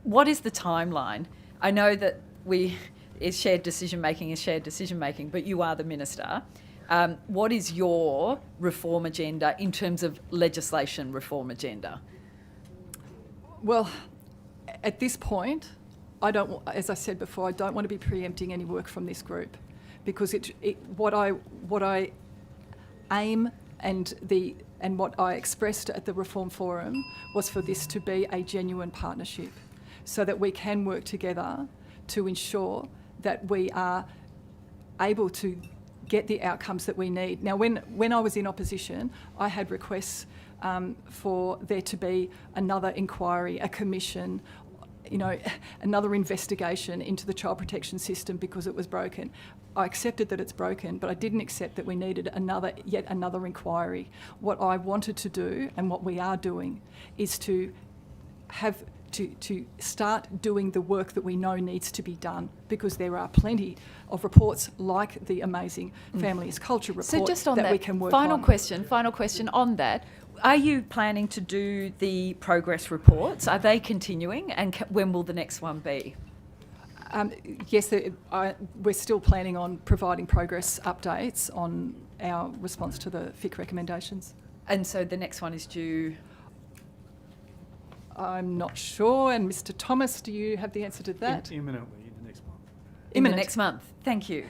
What is the timeline? I know that shared decision making, but you are the Minister. What is your reform agenda in terms of legislation reform agenda? Well, at this point, as I said before, I don't want to be preempting any work from this group, because what I aim and what I expressed at the Reform Forum was for this to be a genuine partnership, so that we can work together to ensure that we are able to get the outcomes that we need. Now, when I was in opposition, I had requests for there to be another inquiry, a commission, another investigation into the child protection system because it was broken. I accepted that it's broken, but I didn't accept that we needed yet another inquiry. What I wanted to do, and what we are doing, is to start doing the work that we know needs to be done, because there are plenty of reports like the amazing Family is Culture report so just on that we can work final on. Final question on that. Are you planning to do the progress reports? Are they continuing, and when will the next one be? Yes, we're still planning on providing progress updates on our response to the FIC recommendations. And so the next one is due? I'm not sure. And Mr. Thomas, do you have the answer to that? Imminently, in the next month. In the next month. Thank you.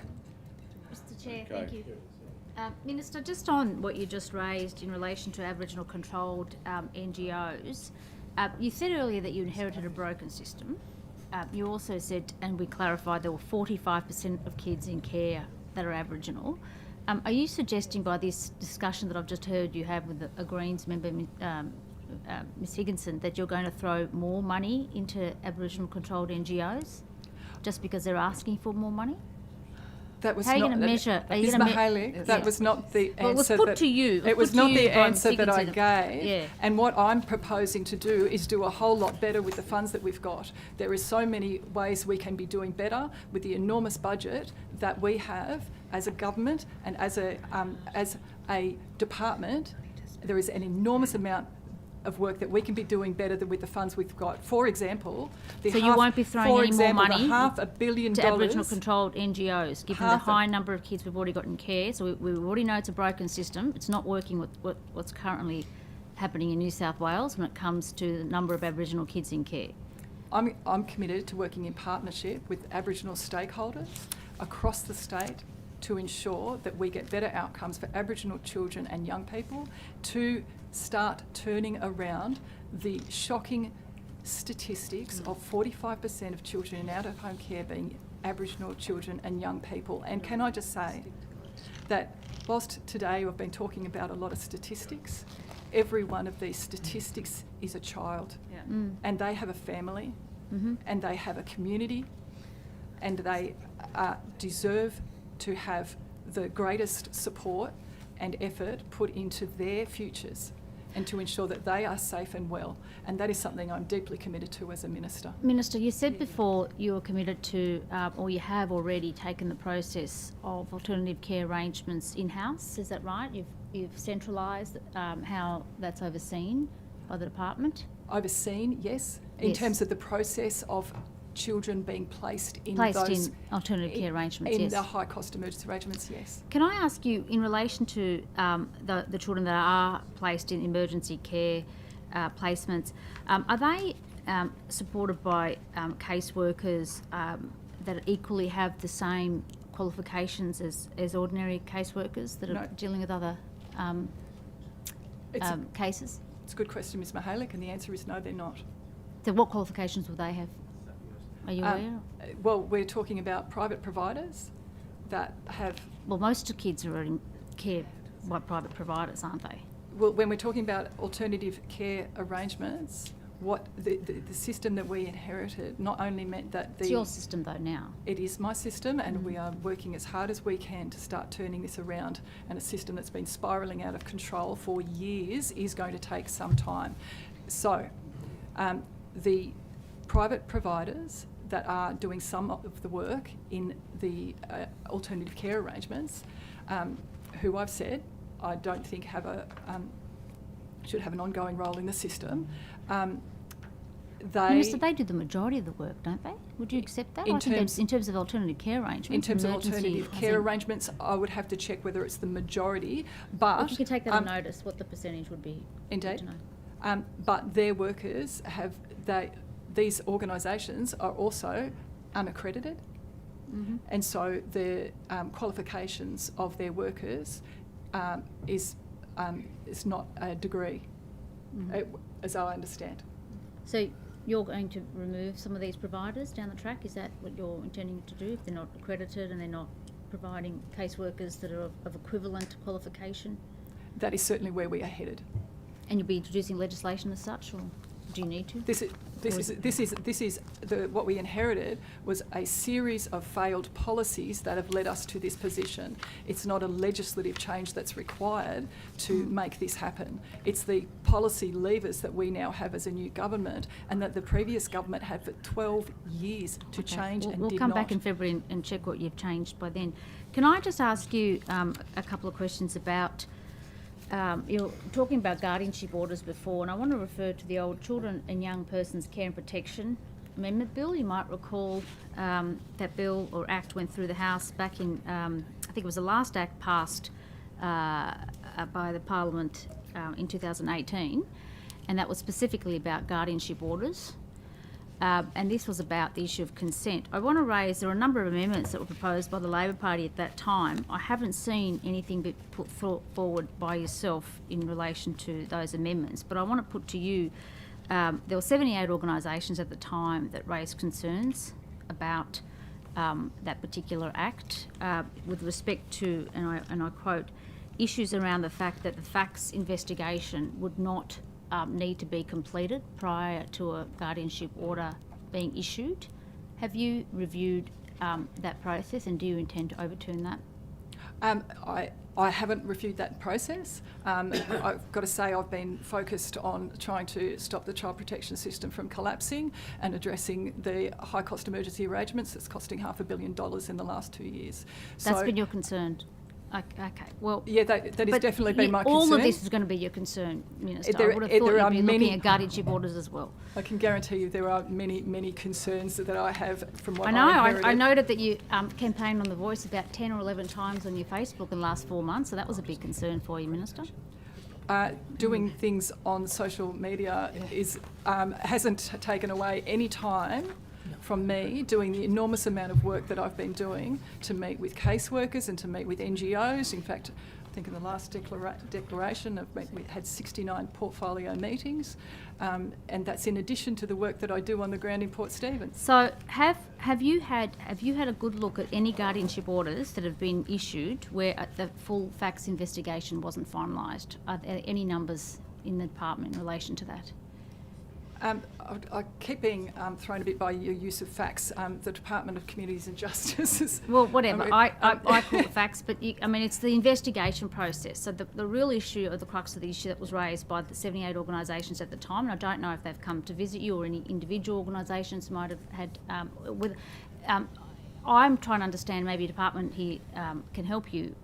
Mr. Chair, thank you. Minister, just on what you just raised in relation to Aboriginal controlled NGOs, you said earlier that you inherited a broken system. You also said, and we clarified, there were 45% of kids in care that are Aboriginal. Are you suggesting by this discussion that I've just heard you have with a Greens member, Ms Higginson, that you're going to throw more money into Aboriginal controlled NGOs just because they're asking for more money? That was How are you going to measure? Ms Mahaley, that was not the answer. Well, it was put to you. It was not the answer that I Higginson. gave. Yeah. And what I'm proposing to do is do a whole lot better with the funds that we've got. There is so many ways we can be doing better with the enormous budget that we have as a government and as a department. There is an enormous amount of work that we can be doing better than with the funds we've got. For example, So you won't be throwing any more money the $500 million to Aboriginal controlled NGOs, given the high number of kids we've already got in care. So we already know it's a broken system. It's not working with what's currently happening in New South Wales when it comes to the number of Aboriginal kids in care. I'm committed to working in partnership with Aboriginal stakeholders across the state to ensure that we get better outcomes for Aboriginal children and young people, to start turning around the shocking statistics of 45% of children in out-of-home care being Aboriginal children and young people. And can I just say that whilst today we've been talking about a lot of statistics, every one of these statistics is a child, and they have a family, and they have a community, and they deserve to have the greatest support and effort put into their futures and to ensure that they are safe and well. And that is something I'm deeply committed to as a minister. Minister, you said before you were committed to, or you have already taken the process of alternative care arrangements in-house, is that right? You've centralised how that's overseen by the department? Overseen, yes, in terms of the process of children being placed in alternative care arrangements, in yes. the high cost emergency arrangements, yes. Can I ask you, in relation to the children that are placed in emergency care placements, are they supported by caseworkers that equally have the same qualifications as ordinary caseworkers that are dealing with other cases? It's a good question, Ms Mahalik, and the answer is no, they're not. So what qualifications will they have? Are you aware? Well, we're talking about private providers that have... Well, most kids are in care by private providers, aren't they? Well, when we're talking about alternative care arrangements, what the system that we inherited not only meant that It's your system though now. It is my system, and we are working as hard as we can to start turning this around, and a system that's been spiralling out of control for years is going to take some time. So the private providers that are doing some of the work in the alternative care arrangements, who I've said I don't think should have an ongoing role in the system. Minister, they do the majority of the work, don't they? Would you accept that? In terms of alternative care arrangements? In terms of alternative care arrangements, I would have to check whether it's the majority, but... Well, you can take that on notice, what the percentage would be. Indeed. But their workers these organisations are also unaccredited, and so the qualifications of their workers is not a degree, as I understand. So you're going to remove some of these providers down the track? Is that what you're intending to do if they're not accredited and they're not providing caseworkers that are of equivalent qualification? That is certainly where we are headed. And you'll be introducing legislation as such, or do you need to? What we inherited was a series of failed policies that have led us to this position. It's not a legislative change that's required to make this happen. It's the policy levers that we now have as a new government, and that the previous government had for 12 years to change and did not. We'll come back in February and check what you've changed by then. Can I just ask you a couple of questions about... you're talking about guardianship orders before, and I want to refer to the old Children and Young Persons Care and Protection Amendment Bill. You might recall that bill or act went through the House back in, I think it was the last act passed by the Parliament in 2018, and that was specifically about guardianship orders. And this was about the issue of consent. I want to raise, there are a number of amendments that were proposed by the Labor Party at that time. I haven't seen anything be put forward by yourself in relation to those amendments, but I want to put to you, there were 78 organisations at the time that raised concerns about that particular act with respect to, and I quote, issues around the fact that the facts investigation would not need to be completed prior to a guardianship order being issued. Have you reviewed that process, and do you intend to overturn that? I haven't reviewed that process. I've got to say I've been focused on trying to stop the child protection system from collapsing and addressing the high cost emergency arrangements that's costing $500 million in the last 2 years. That's been your concern? Okay, well... Yeah, that has but definitely been my all concern. of this is going to be your concern, Minister. There- I would have there thought are you'd be looking many- at guardianship orders as well. I can guarantee you there are many, many concerns that I have from what I know. inherited. I noted that you campaigned on The Voice about 10 or 11 times on your Facebook in the last 4 months, so that was a big concern for you, Minister. Doing things on social media hasn't taken away any time from me doing the enormous amount of work that I've been doing to meet with caseworkers and to meet with NGOs. In fact, I think in the last declaration we had 69 portfolio meetings, and that's in addition to the work that I do on the ground in Port Stephens. So have you had a good look at any guardianship orders that have been issued where the full facts investigation wasn't finalised? Are there any numbers in the department in relation to that? I keep being thrown a bit by your use of facts. The Department of Communities and Justice is... Well, whatever. I call it facts, but it's the investigation process. So the real issue, or the crux of the issue that was raised by the 78 organisations at the time, and I don't know if they've come to visit you or any individual organisations might have had... I'm trying to understand, maybe a department here can help you.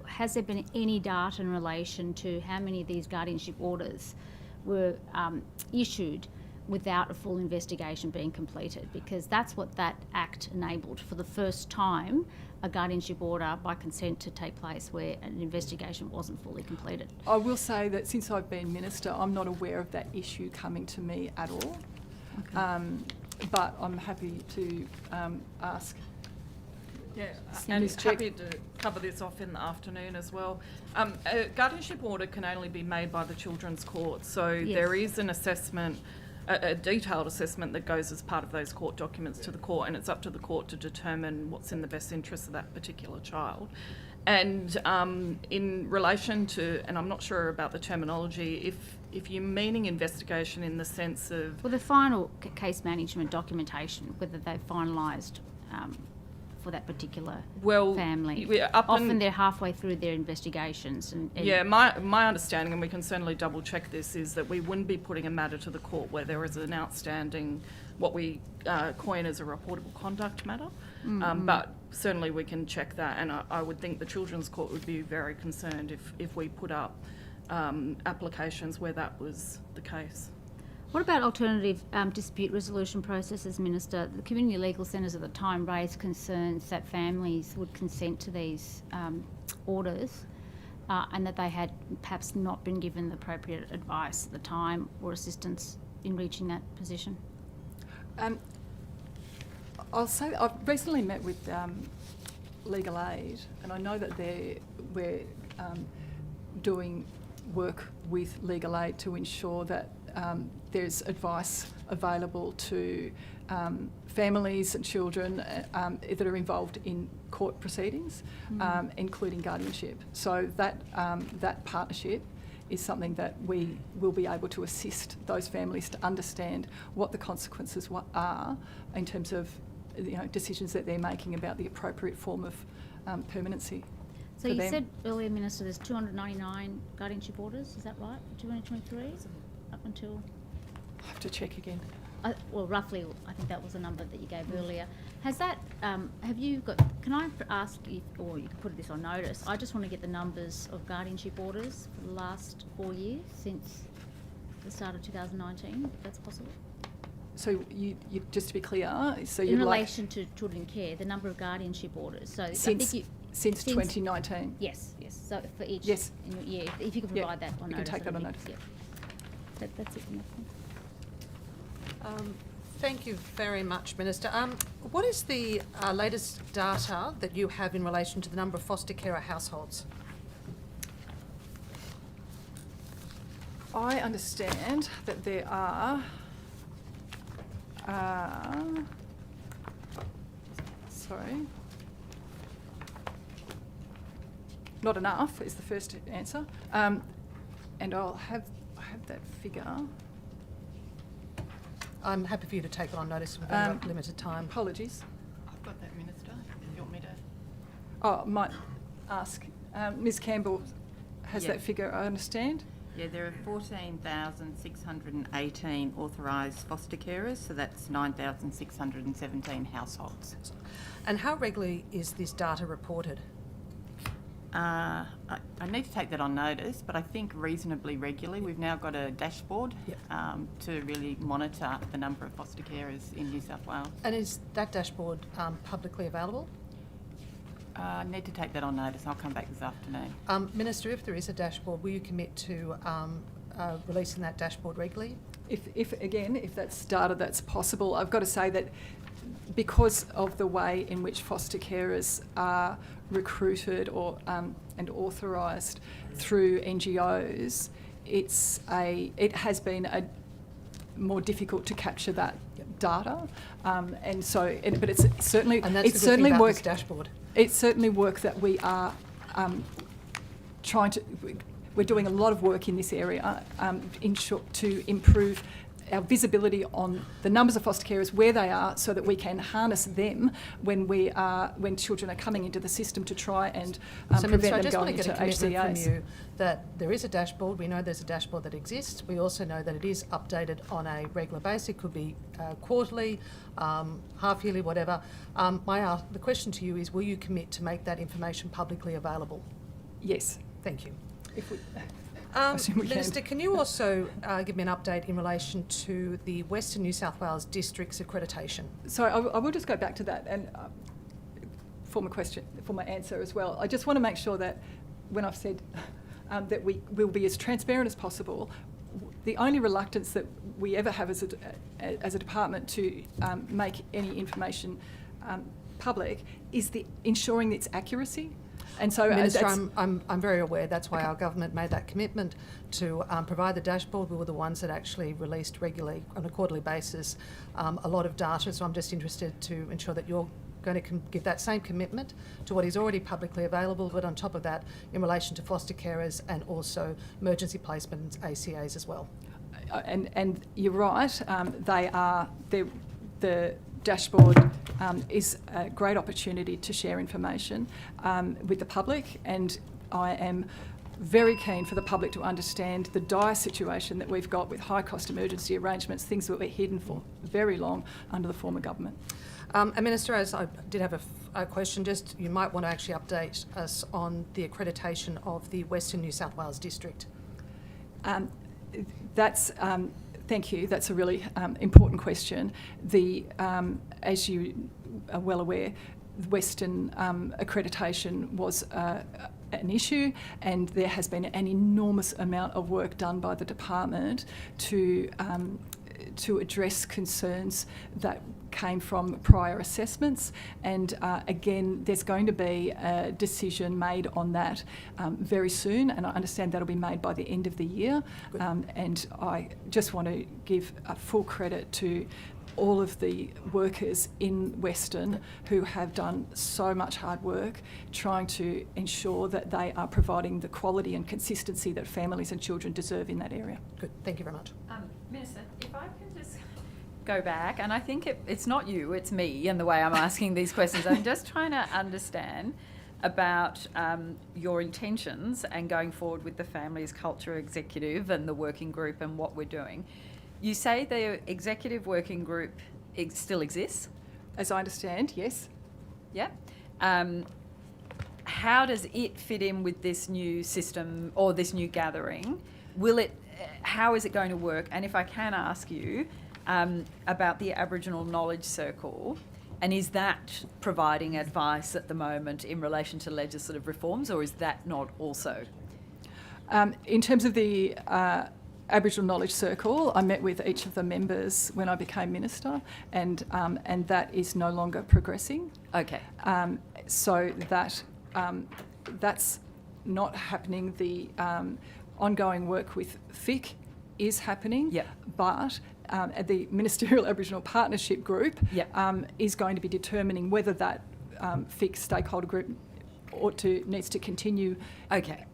Has there been any data in relation to how many of these guardianship orders were issued without a full investigation being completed? Because that's what that Act enabled, for the first time, a guardianship order by consent to take place where an investigation wasn't fully completed. I will say that since I've been Minister, I'm not aware of that issue coming to me at all. Okay. But I'm happy to ask. Yeah, and happy to cover this off in the afternoon as well. A guardianship order can only be made by the Children's Court, so Yes. there is an assessment, a detailed assessment that goes as part of those court documents to the court, and it's up to the court to determine what's in the best interest of that particular child. And in relation to, and I'm not sure about the terminology, if you're meaning investigation in the sense of... Well, the final case management documentation, whether they've finalised for that particular family. Often they're halfway through their investigations. And yeah, my understanding, and we can certainly double check this, is that we wouldn't be putting a matter to the court where there is an outstanding, what we coin as a reportable conduct matter. But certainly we can check that, and I would think the Children's Court would be very concerned if we put up applications where that was the case. What about alternative dispute resolution processes, Minister? The community legal centres at the time raised concerns that families would consent to these orders and that they had perhaps not been given the appropriate advice at the time or assistance in reaching that position. I'll say I've recently met with Legal Aid, and I know that we're doing work with Legal Aid to ensure that there's advice available to families and children that are involved in court proceedings, including guardianship. So that partnership is something that we will be able to assist those families to understand what the consequences are in terms of decisions that they're making about the appropriate form of permanency. So you said earlier, Minister, there's 299 guardianship orders, is that right, 2023? Up until... I have to check again. Well, roughly, I think that was the number that you gave earlier. Has that, have you got, can I ask you, or you can put this on notice, I just want to get the numbers of guardianship orders for the last 4 years since the start of 2019, if that's possible. So you just to be clear, so in relation to children in care, the number of guardianship orders. So since 2019. Yes. So for each. Yes. If you could provide that on notice. You can take that on notice. Yeah. That's it. Thank you very much, Minister. What is the latest data that you have in relation to the number of foster carer households? I understand that there are not enough is the first answer, and I have that figure. I'm happy for you to take it on notice within limited time. Apologies. I've got that, Minister. You want me to? Oh, I might ask. Ms Campbell has that figure, I understand. Yeah, there are 14,618 authorised foster carers, so that's 9,617 households. And how regularly is this data reported? I need to take that on notice, but I think reasonably regularly. We've now got a dashboard to really monitor the number of foster carers in New South Wales. And is that dashboard publicly available? I need to take that on notice. I'll come back this afternoon. Minister, if there is a dashboard, will you commit to releasing that dashboard regularly? If that's data that's possible, I've got to say that because of the way in which foster carers are recruited or and authorised through NGOs, it has been more difficult to capture that data, and so. But it's certainly work. This dashboard. It's certainly work that we are trying to. We're doing a lot of work in this area to improve our visibility on the numbers of foster carers, where they are, so that we can harness them when children are coming into the system to try and prevent them going into HCAs. I just want to get a commitment from you that there is a dashboard. We know there's a dashboard that exists. We also know that it is updated on a regular basis. It could be quarterly, half yearly, whatever. The question to you is, will you commit to make that information publicly available? Yes. Thank you. Minister, can you also give me an update in relation to the Western New South Wales District's accreditation? So I will just go back to that and form a answer as well. I just want to make sure that when I've said that we will be as transparent as possible, the only reluctance that we ever have as a department to make any information public is ensuring its accuracy. And so, Minister, I'm very aware. That's why our government made that commitment to provide the dashboard. We were the ones that actually released regularly on a quarterly basis a lot of data. So I'm just interested to ensure that you're going to give that same commitment to what is already publicly available, but on top of that, in relation to foster carers and also emergency placements, ACAs as well. And you're right. The dashboard is a great opportunity to share information with the public, and I am very keen for the public to understand the dire situation that we've got with high-cost emergency arrangements, things that were hidden for very long under the former government. And Minister, as I did have a question, just you might want to actually update us on the accreditation of the Western New South Wales District. Thank you. That's a really important question. As you are well aware, Western accreditation was an issue, and there has been an enormous amount of work done by the department to address concerns that came from prior assessments, and again, there's going to be a decision made on that very soon, and I understand that'll be made by the end of the year. And I just want to give full credit to all of the workers in Western who have done so much hard work trying to ensure that they are providing the quality and consistency that families and children deserve in that area. Good, thank you very much. Minister, if I can just go back, and I think it's not you, it's me and the way I'm asking these questions. I'm just trying to understand about your intentions and going forward with the Families Culture Executive and the working group and what we're doing. You say the executive working group still exists? As I understand, yes. Yeah. How does it fit in with this new system or this new gathering? How is it going to work? And if I can ask you about the Aboriginal Knowledge Circle, and is that providing advice at the moment in relation to legislative reforms, or is that not also? In terms of the Aboriginal Knowledge Circle, I met with each of the members when I became minister, and that is no longer progressing. Okay. So that's not happening. The ongoing work with FIC is happening, but the Ministerial Aboriginal Partnership Group is going to be determining whether that FIC stakeholder group needs to continue. Okay.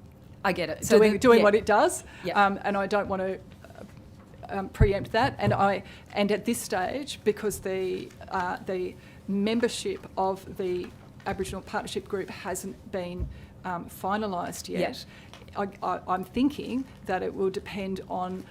I get it. So doing what it does, and I don't want to preempt that. And at this stage, because the membership of the Aboriginal Partnership Group hasn't been finalised yet, I'm thinking that it will depend on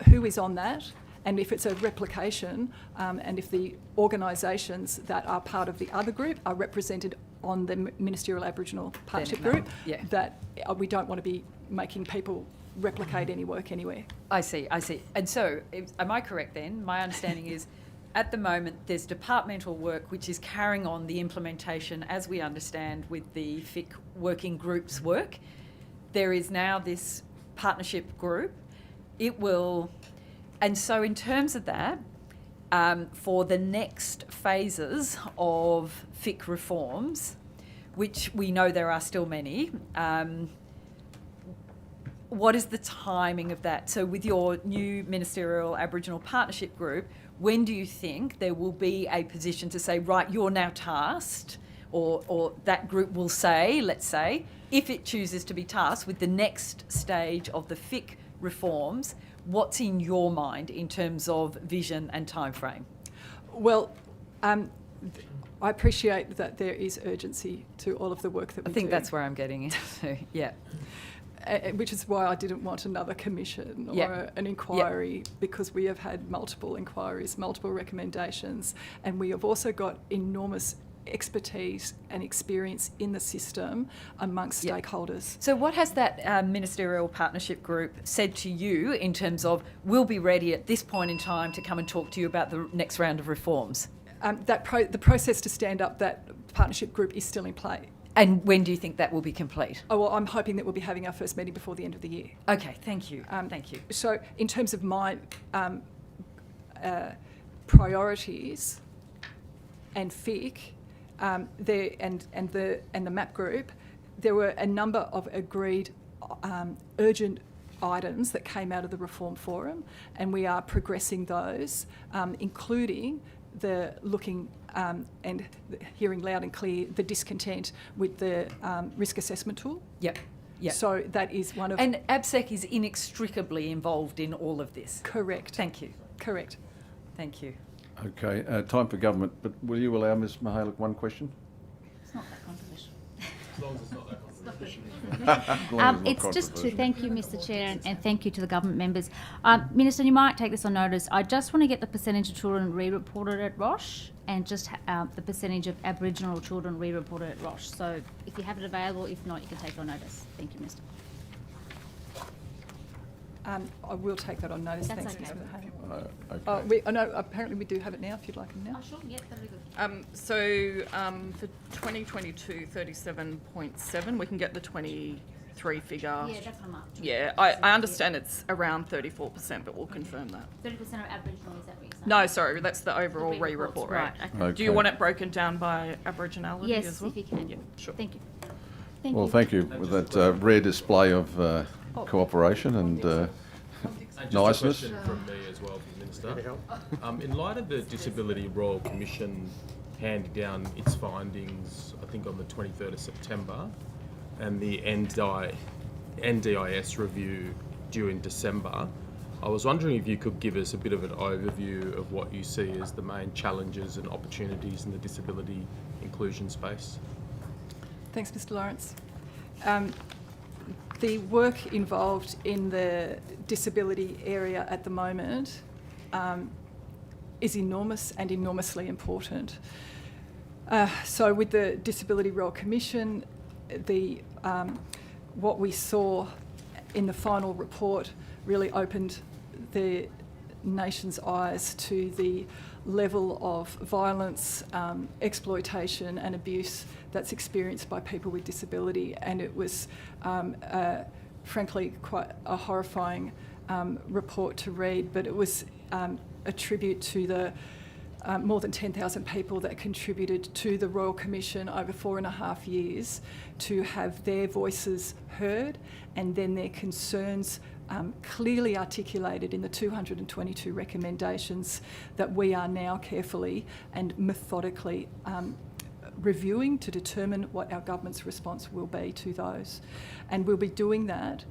who is on that, and if it's a replication, and if the organisations that are part of the other group are represented on the Ministerial Aboriginal Partnership no, Group yeah. that we don't want to be making people replicate any work anywhere. I see. And so, am I correct then? My understanding is, at the moment, there's departmental work which is carrying on the implementation, as we understand, with the FIC working group's work. There is now this partnership group. It will, and so in terms of that, for the next phases of FIC reforms, which we know there are still many, what is the timing of that? So with your new Ministerial Aboriginal Partnership Group, when do you think there will be a position to say, right, you're now tasked, or that group will say, let's say, if it chooses to be tasked with the next stage of the FIC reforms, what's in your mind in terms of vision and timeframe? Well, I appreciate that there is urgency to all of the work that we do. I think that's where I'm getting into, yeah. Which is why I didn't want another commission or an inquiry, because we have had multiple inquiries, multiple recommendations, and we have also got enormous expertise and experience in the system amongst stakeholders. So what has that Ministerial Partnership Group said to you in terms of, we'll be ready at this point in time to come and talk to you about the next round of reforms? The process to stand up that partnership group is still in play. And when do you think that will be complete? Oh, well, I'm hoping that we'll be having our first meeting before the end of the year. Okay, thank you. Thank you. So in terms of my priorities and FIC, and the MAP group, there were a number of agreed urgent items that came out of the Reform Forum, and we are progressing those, including the looking and hearing loud and clear the discontent with the risk assessment tool. Yep. Yep. So that is one of... And ABSEC is inextricably involved in all of this. Correct. Thank you. Correct. Thank you. Okay, time for government, but will you allow Ms Mahalik one question? It's not that controversial. As long as it's not that controversial. It's just to thank you, Mr. Chair, and thank you to the government members. Minister, you might take this on notice. I just want to get the percentage of children re-reported at Roche and just the percentage of Aboriginal children re-reported at Roche. So if you have it available, if not, you can take it on notice. Thank you, Minister. I will take that on notice. That's Thanks, okay. Ms. Mahalik. Okay. No, apparently we do have it now, if you'd like it now. Oh, sure. Yeah, that'll be good. For 2022, 37.7, we can get the 23 figure. Yeah, that's how much. Yeah, I understand it's around 34%, but we'll confirm that. 30% of Aboriginal, is that what you're saying? No, sorry, that's the overall The re-report re-reports, rate. right, okay. Do you want it broken down by Aboriginality Yes, as well? if you can. Yeah, sure. Thank you. Well, thank you with that rare display of cooperation and And just niceness. a question from me as well, for the Minister. In light of the Disability Royal Commission handing down its findings, I think on the 23rd of September, and the NDIS review due in December, I was wondering if you could give us a bit of an overview of what you see as the main challenges and opportunities in the disability inclusion space. Thanks, Mr. Lawrence. The work involved in the disability area at the moment is enormous and enormously important. So with the Disability Royal Commission, what we saw in the final report really opened the nation's eyes to the level of violence, exploitation and abuse that's experienced by people with disability, and it was frankly quite a horrifying report to read, but it was a tribute to the more than 10,000 people that contributed to the Royal Commission over 4.5 years to have their voices heard and then their concerns clearly articulated in the 222 recommendations that we are now carefully and methodically reviewing to determine what our government's response will be to those. And we'll be doing that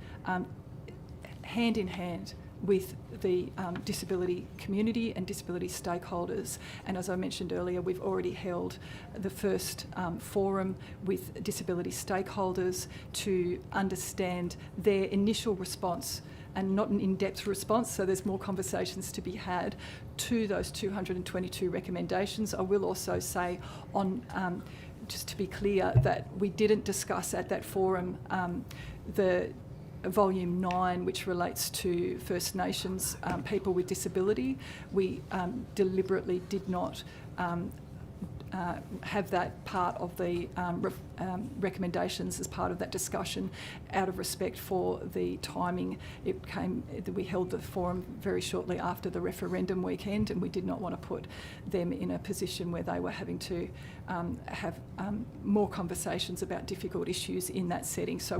hand in hand with the disability community and disability stakeholders. And as I mentioned earlier, we've already held the first forum with disability stakeholders to understand their initial response, and not an in-depth response, so there's more conversations to be had to those 222 recommendations. I will also say on just to be clear, that we didn't discuss at that forum the Volume 9, which relates to First Nations people with disability. We deliberately did not have that part of the recommendations as part of that discussion, out of respect for the timing. We held the forum very shortly after the referendum weekend, and we did not want to put them in a position where they were having to have more conversations about difficult issues in that setting. So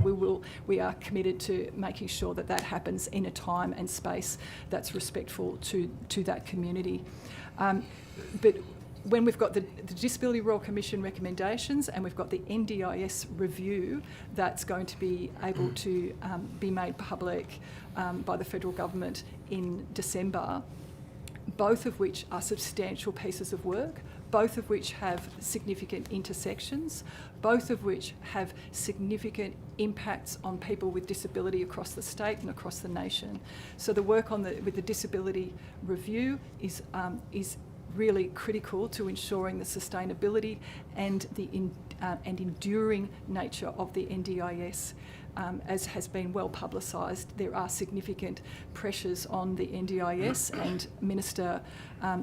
we are committed to making sure that that happens in a time and space that's respectful to that community. But when we've got the Disability Royal Commission recommendations and we've got the NDIS review that's going to be able to be made public by the federal government in December, both of which are substantial pieces of work, both of which have significant intersections, both of which have significant impacts on people with disability across the state and across the nation. So the work with the disability review is really critical to ensuring the sustainability and the enduring nature of the NDIS. As has been well publicised, there are significant pressures on the NDIS, and Minister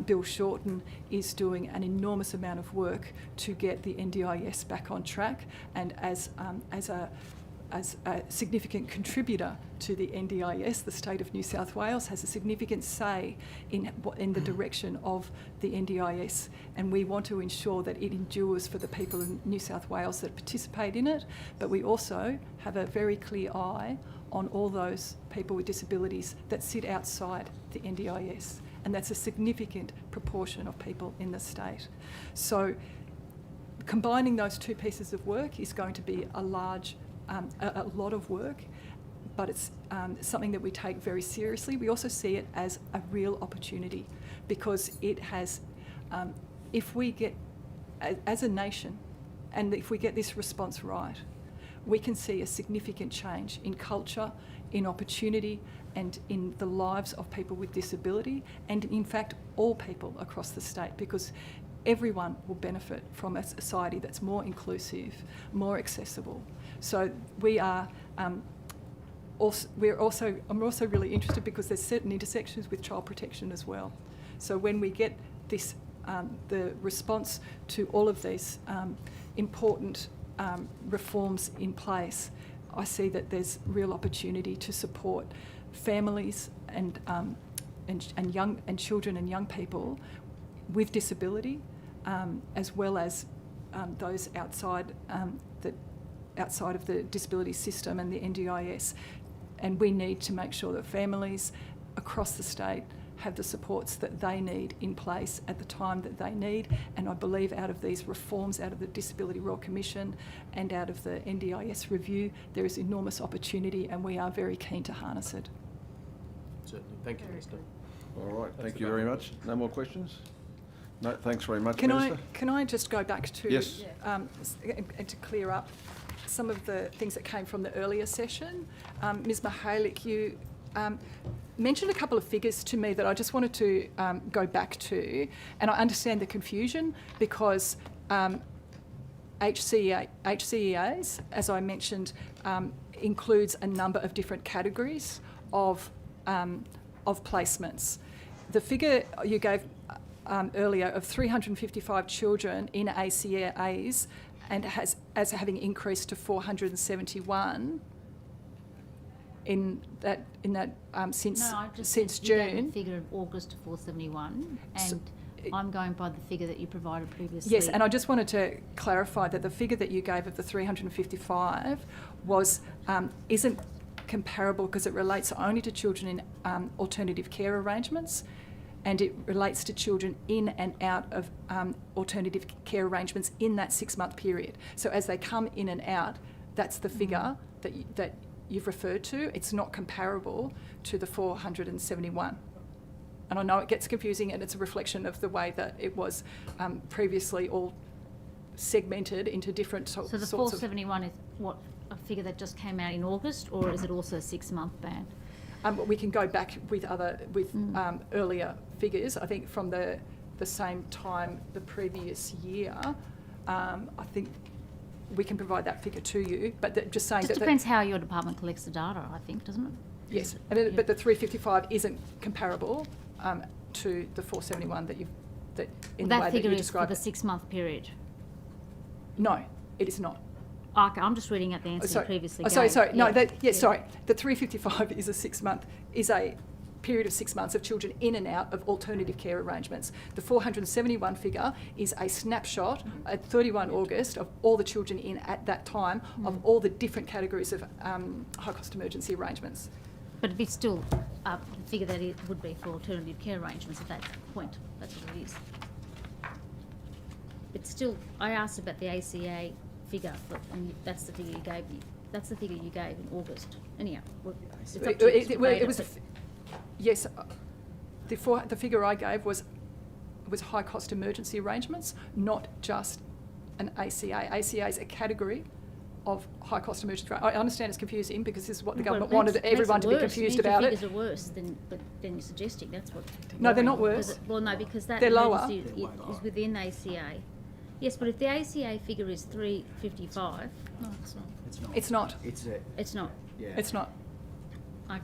Bill Shorten is doing an enormous amount of work to get the NDIS back on track, and as a significant contributor to the NDIS, the State of New South Wales has a significant say in the direction of the NDIS, and we want to ensure that it endures for the people in New South Wales that participate in it, but we also have a very clear eye on all those people with disabilities that sit outside the NDIS, and that's a significant proportion of people in the state. So combining those two pieces of work is going to be a lot of work, but it's something that we take very seriously. We also see it as a real opportunity, because it has, if we get, as a nation, and if we get this response right, we can see a significant change in culture, in opportunity, and in the lives of people with disability, and in fact all people across the state, because everyone will benefit from a society that's more inclusive, more accessible. So I'm also really interested, because there's certain intersections with child protection as well. So when we get this, the response to all of these important reforms in place, I see that there's real opportunity to support families and children and young people with disability, as well as those outside of the disability system and the NDIS. And we need to make sure that families across the state have the supports that they need in place at the time that they need. And I believe out of these reforms, out of the Disability Royal Commission and out of the NDIS review, there is enormous opportunity, and we are very keen to harness it. Certainly. Thank you, Minister. All right, thank you very much. No more questions? No, thanks very much, Can Minister. I just go back to, yes, and to clear up some of the things that came from the earlier session? Ms Mihalik, you mentioned a couple of figures to me that I just wanted to go back to, and I understand the confusion, because HCEAs, as I mentioned, includes a number of different categories of placements. The figure you gave earlier of 355 children in ACAs and as having increased to 471 since June. You gave the figure of August to 471, and I'm going by the figure that you provided previously. Yes, and I just wanted to clarify that the figure that you gave of the 355 isn't comparable, because it relates only to children in alternative care arrangements, and it relates to children in and out of alternative care arrangements in that 6-month period. So as they come in and out, that's the figure that you've referred to. It's not comparable to the 471. And I know it gets confusing, and it's a reflection of the way that it was previously all segmented into different sorts of... So the 471 is what, a figure that just came out in August, or is it also a 6-month band? We can go back with earlier figures. I think from the same time the previous year, I think we can provide that figure to you, but just saying Just that... depends how your department collects the data, I think, doesn't it? Yes, but the 355 isn't comparable to the 471 that in the way that you described That figure is for the 6-month period. No, it is not. Okay, I'm just reading out the answer you previously gave. Sorry. Yeah. No, sorry. The 355 is a period of 6 months of children in and out of alternative care arrangements. The 471 figure is a snapshot at 31 August of all the children in at that time of all the different categories of high-cost emergency arrangements. But it'd be still the figure that it would be for alternative care arrangements at that point. That's what it is. It's still, I asked about the ACA figure, and that's the figure you gave me. That's the figure you gave in August. Anyhow, it's up to you to debate it, Yes, the figure I gave was high cost emergency arrangements, not just an ACA. ACA is a category of high cost emergency. I understand it's confusing because this is what the government wanted everyone to be confused about it. Figures are worse than you're suggesting. That's what. No, they're not worse. Well, no, because that they're lower. Is within ACA. Yes, but if the ACA figure is 355, no, it's not. It's not. It's not. Yeah. It's not. Okay.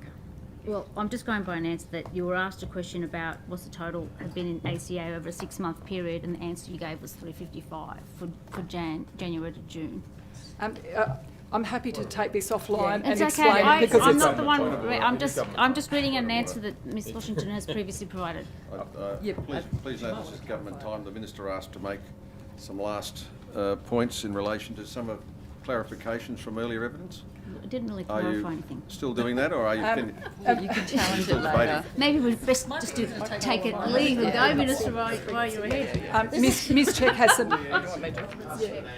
Well, I'm just going by an answer that you were asked a question about what's the total had been in ACA over a 6-month period, and the answer you gave was 355 for January to June. I'm happy to take this offline and it's explain okay. it because I'm it's not the one. I'm just reading an answer that Ms. Washington has previously provided. Please note this is government time. The Minister asked to make some last points in relation to some of clarifications from earlier evidence. It didn't really Are clarify you anything. still doing that, or are you finished? You can challenge it later. Maybe we'd best just take it, leave and go, Minister, while you're ahead. Ms. Check has some.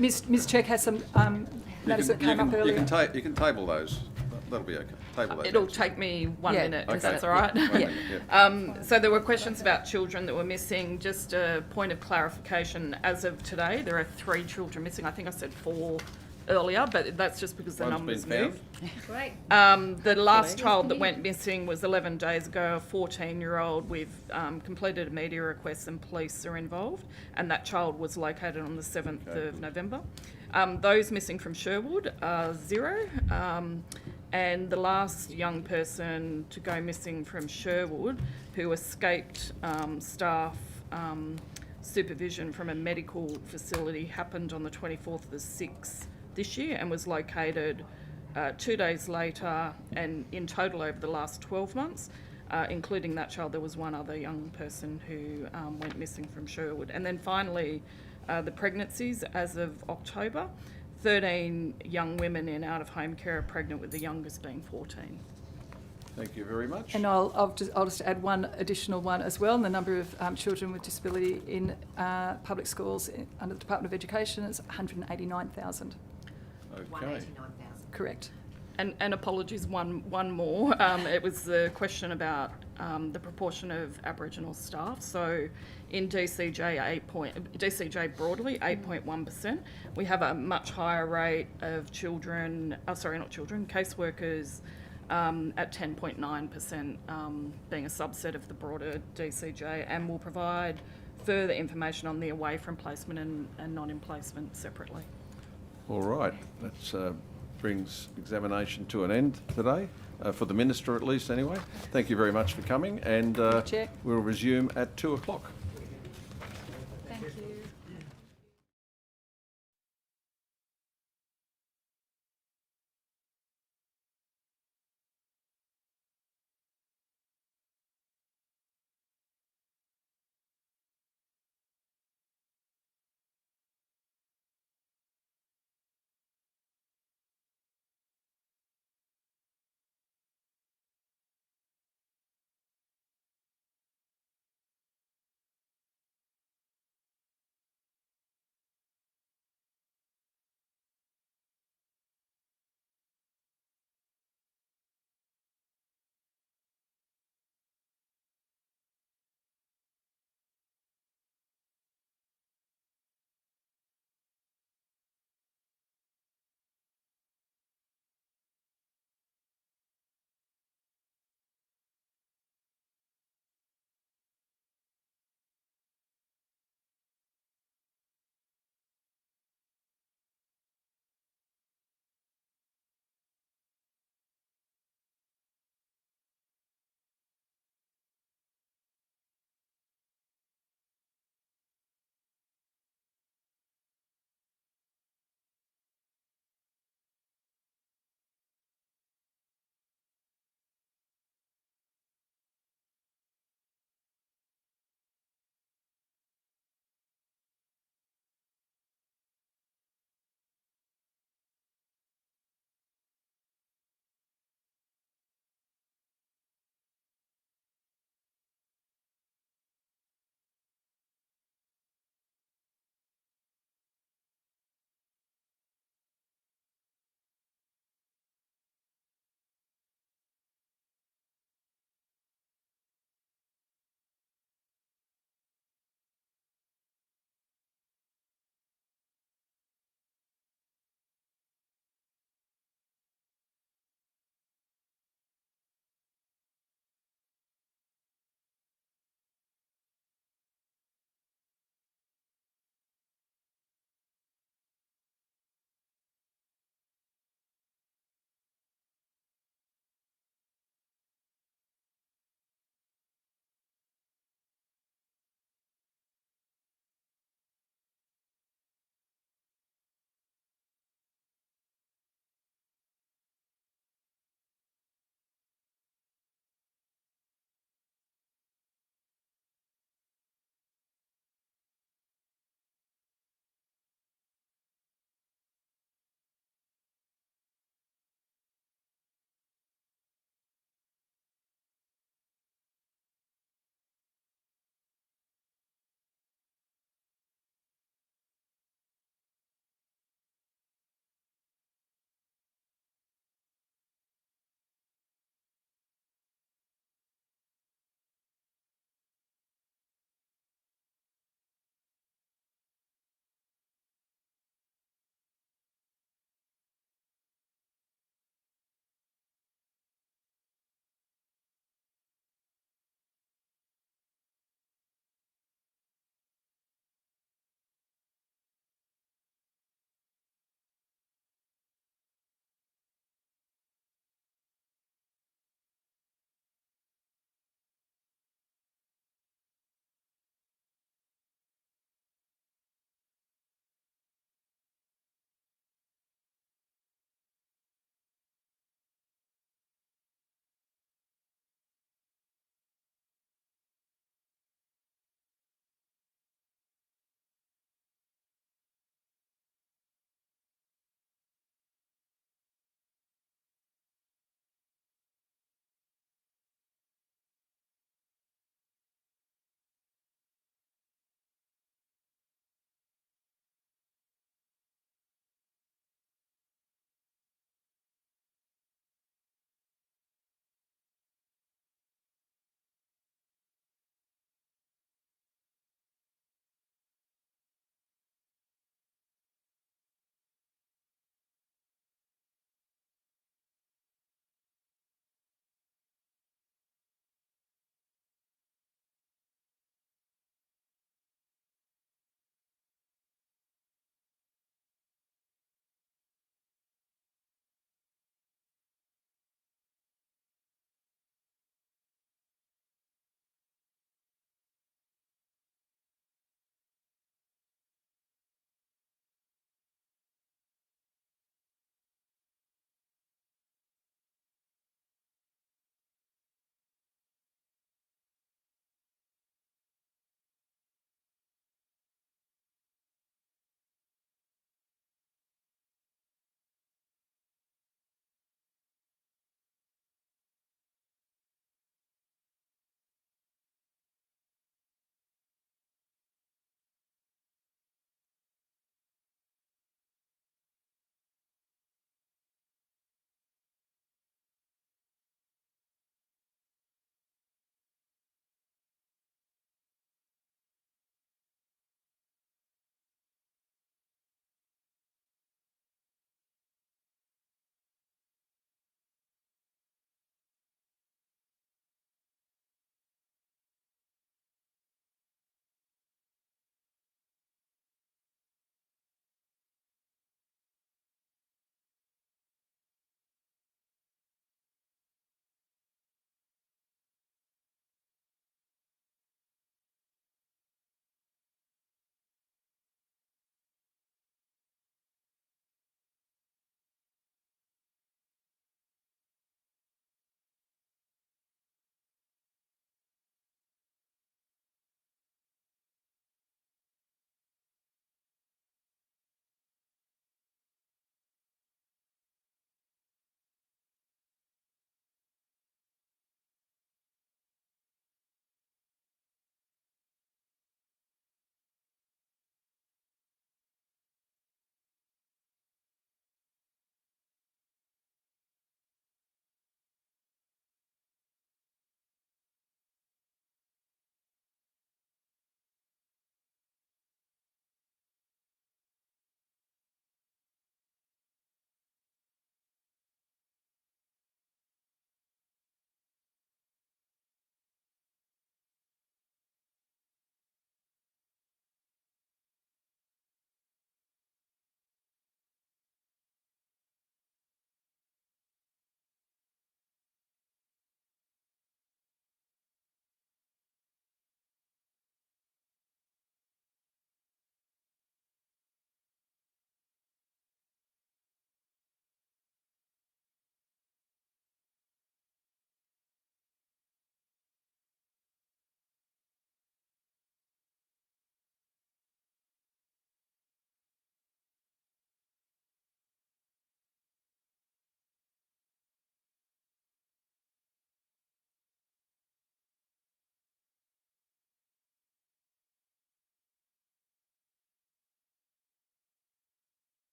Ms. Check has some matters that came up earlier. You can table those. That'll be okay. Table those. It'll take me 1 minute, if that's all right. So there were questions about children that were missing. Just a point of clarification. As of today, there are 3 children missing. I think I said 4 earlier, but that's just because the numbers moved. Great. The last child that went missing was 11 days ago, a 14-year-old. We've completed a media request and police are involved, and that child was located on the 7th of November. Those missing from Sherwood are 0, and the last young person to go missing from Sherwood who escaped staff supervision from a medical facility happened on the 24th of the 6th this year and was located 2 days later, and in total over the last 12 months, including that child, there was 1 other young person who went missing from Sherwood. And then finally, the pregnancies as of October, 13 young women in out-of-home care are pregnant, with the youngest being 14. Thank you very much. And I'll just add one additional one as well. And the number of children with disability in public schools under the Department of Education is 189,000. Okay. 189,000. Correct. And apologies, one more. It was the question about the proportion of Aboriginal staff. So in DCJ, DCJ broadly, 8.1%. We have a much higher rate of caseworkers at 10.9%, being a subset of the broader DCJ, and we'll provide further information on the away from placement and not in placement separately. All right. That brings examination to an end today, for the Minister at least anyway. Thank you very much for coming, and we'll resume at 2 o'clock.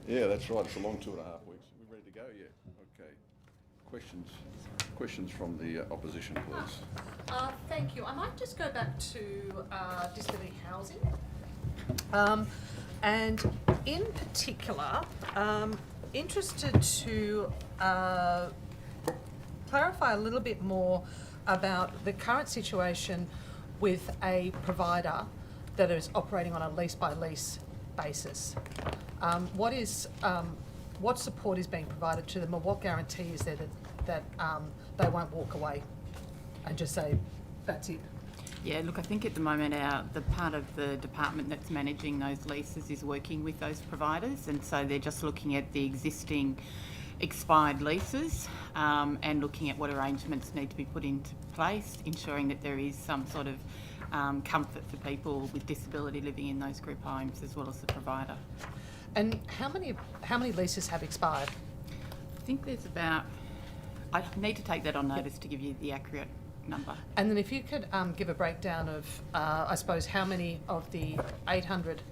Yeah, that's right. It's a long 2.5 weeks. We're ready to go, yeah. Okay. Questions from the opposition, please. Thank you. I might just go back to disability housing. And in particular, interested to clarify a little bit more about the current situation with a provider that is operating on a lease-by-lease basis. What support is being provided to them, or what guarantee is there that they won't walk away and just say, that's it? Yeah, look, I think at the moment the part of the department that's managing those leases is working with those providers, and so they're just looking at the existing expired leases and looking at what arrangements need to be put into place, ensuring that there is some sort of comfort for people with disability living in those group homes as well as the provider. And how many leases have expired? I think there's about, I need to take that on notice to give you the accurate number. And then if you could give a breakdown of, I suppose, how many of the 800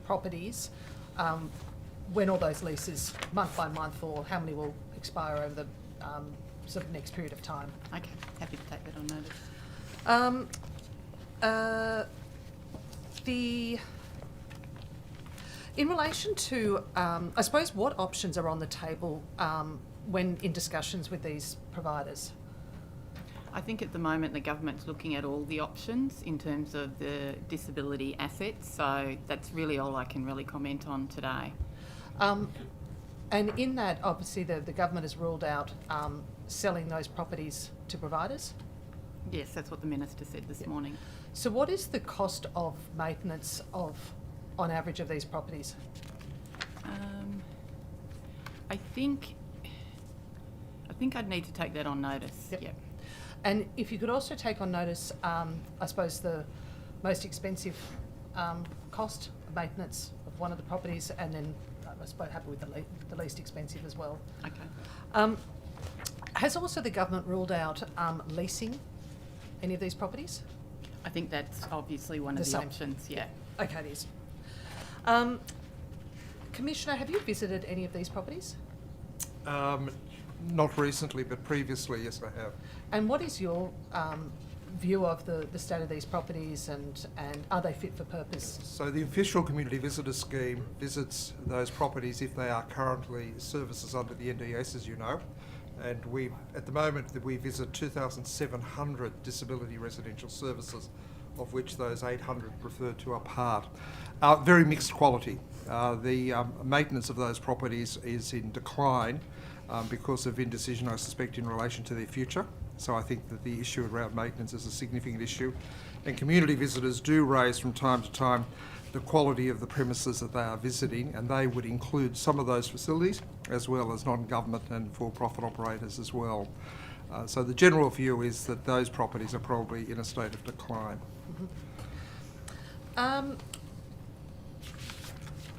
properties, when all those leases, month by month, or how many will expire over the sort of next period of time? Okay, happy to take that on notice. In relation to, I suppose, what options are on the table when in discussions with these providers? I think at the moment the government's looking at all the options in terms of the disability assets, so that's really all I can really comment on today. And in that, obviously, the government has ruled out selling those properties to providers? Yes, that's what the Minister said this morning. So what is the cost of maintenance on average of these properties? I think I'd need to take that on notice. Yep. And if you could also take on notice, I suppose, the most expensive cost of maintenance of one of the properties, and then I suppose happy with the least expensive as well. Okay. Has also the government ruled out leasing any of these properties? I think that's obviously one of the options, yeah. Okay, it is. Commissioner, have you visited any of these properties? Not recently, but previously, yes, I have. And what is your view of the state of these properties, and are they fit for purpose? So the official community visitor scheme visits those properties if they are currently services under the NDS, as you know. And at the moment, we visit 2,700 disability residential services, of which those 800 referred to are part. Very mixed quality. The maintenance of those properties is in decline because of indecision, I suspect, in relation to their future. So I think that the issue around maintenance is a significant issue. And community visitors do raise from time to time the quality of the premises that they are visiting, and they would include some of those facilities as well as non-government and for-profit operators as well. So the general view is that those properties are probably in a state of decline.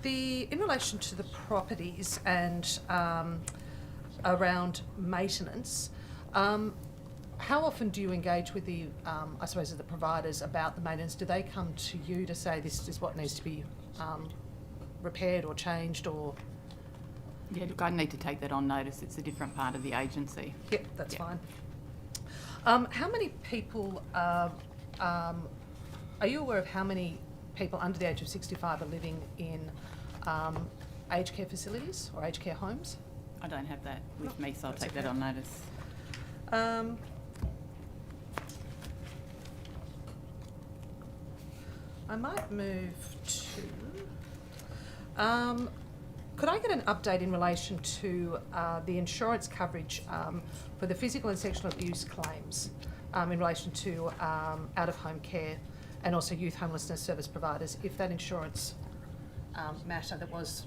In relation to the properties and around maintenance, how often do you engage with the, I suppose, the providers about the maintenance? Do they come to you to say this is what needs to be repaired or changed, or? Yeah, look, I need to take that on notice. It's a different part of the agency. Yep, that's fine. How many people, are you aware of how many people under the age of 65 are living in aged care facilities or aged care homes? I don't have that with me, so I'll take that on notice. I might move to... could I get an update in relation to the insurance coverage for the physical and sexual abuse claims in relation to out-of-home care and also youth homelessness service providers, if that insurance matter that was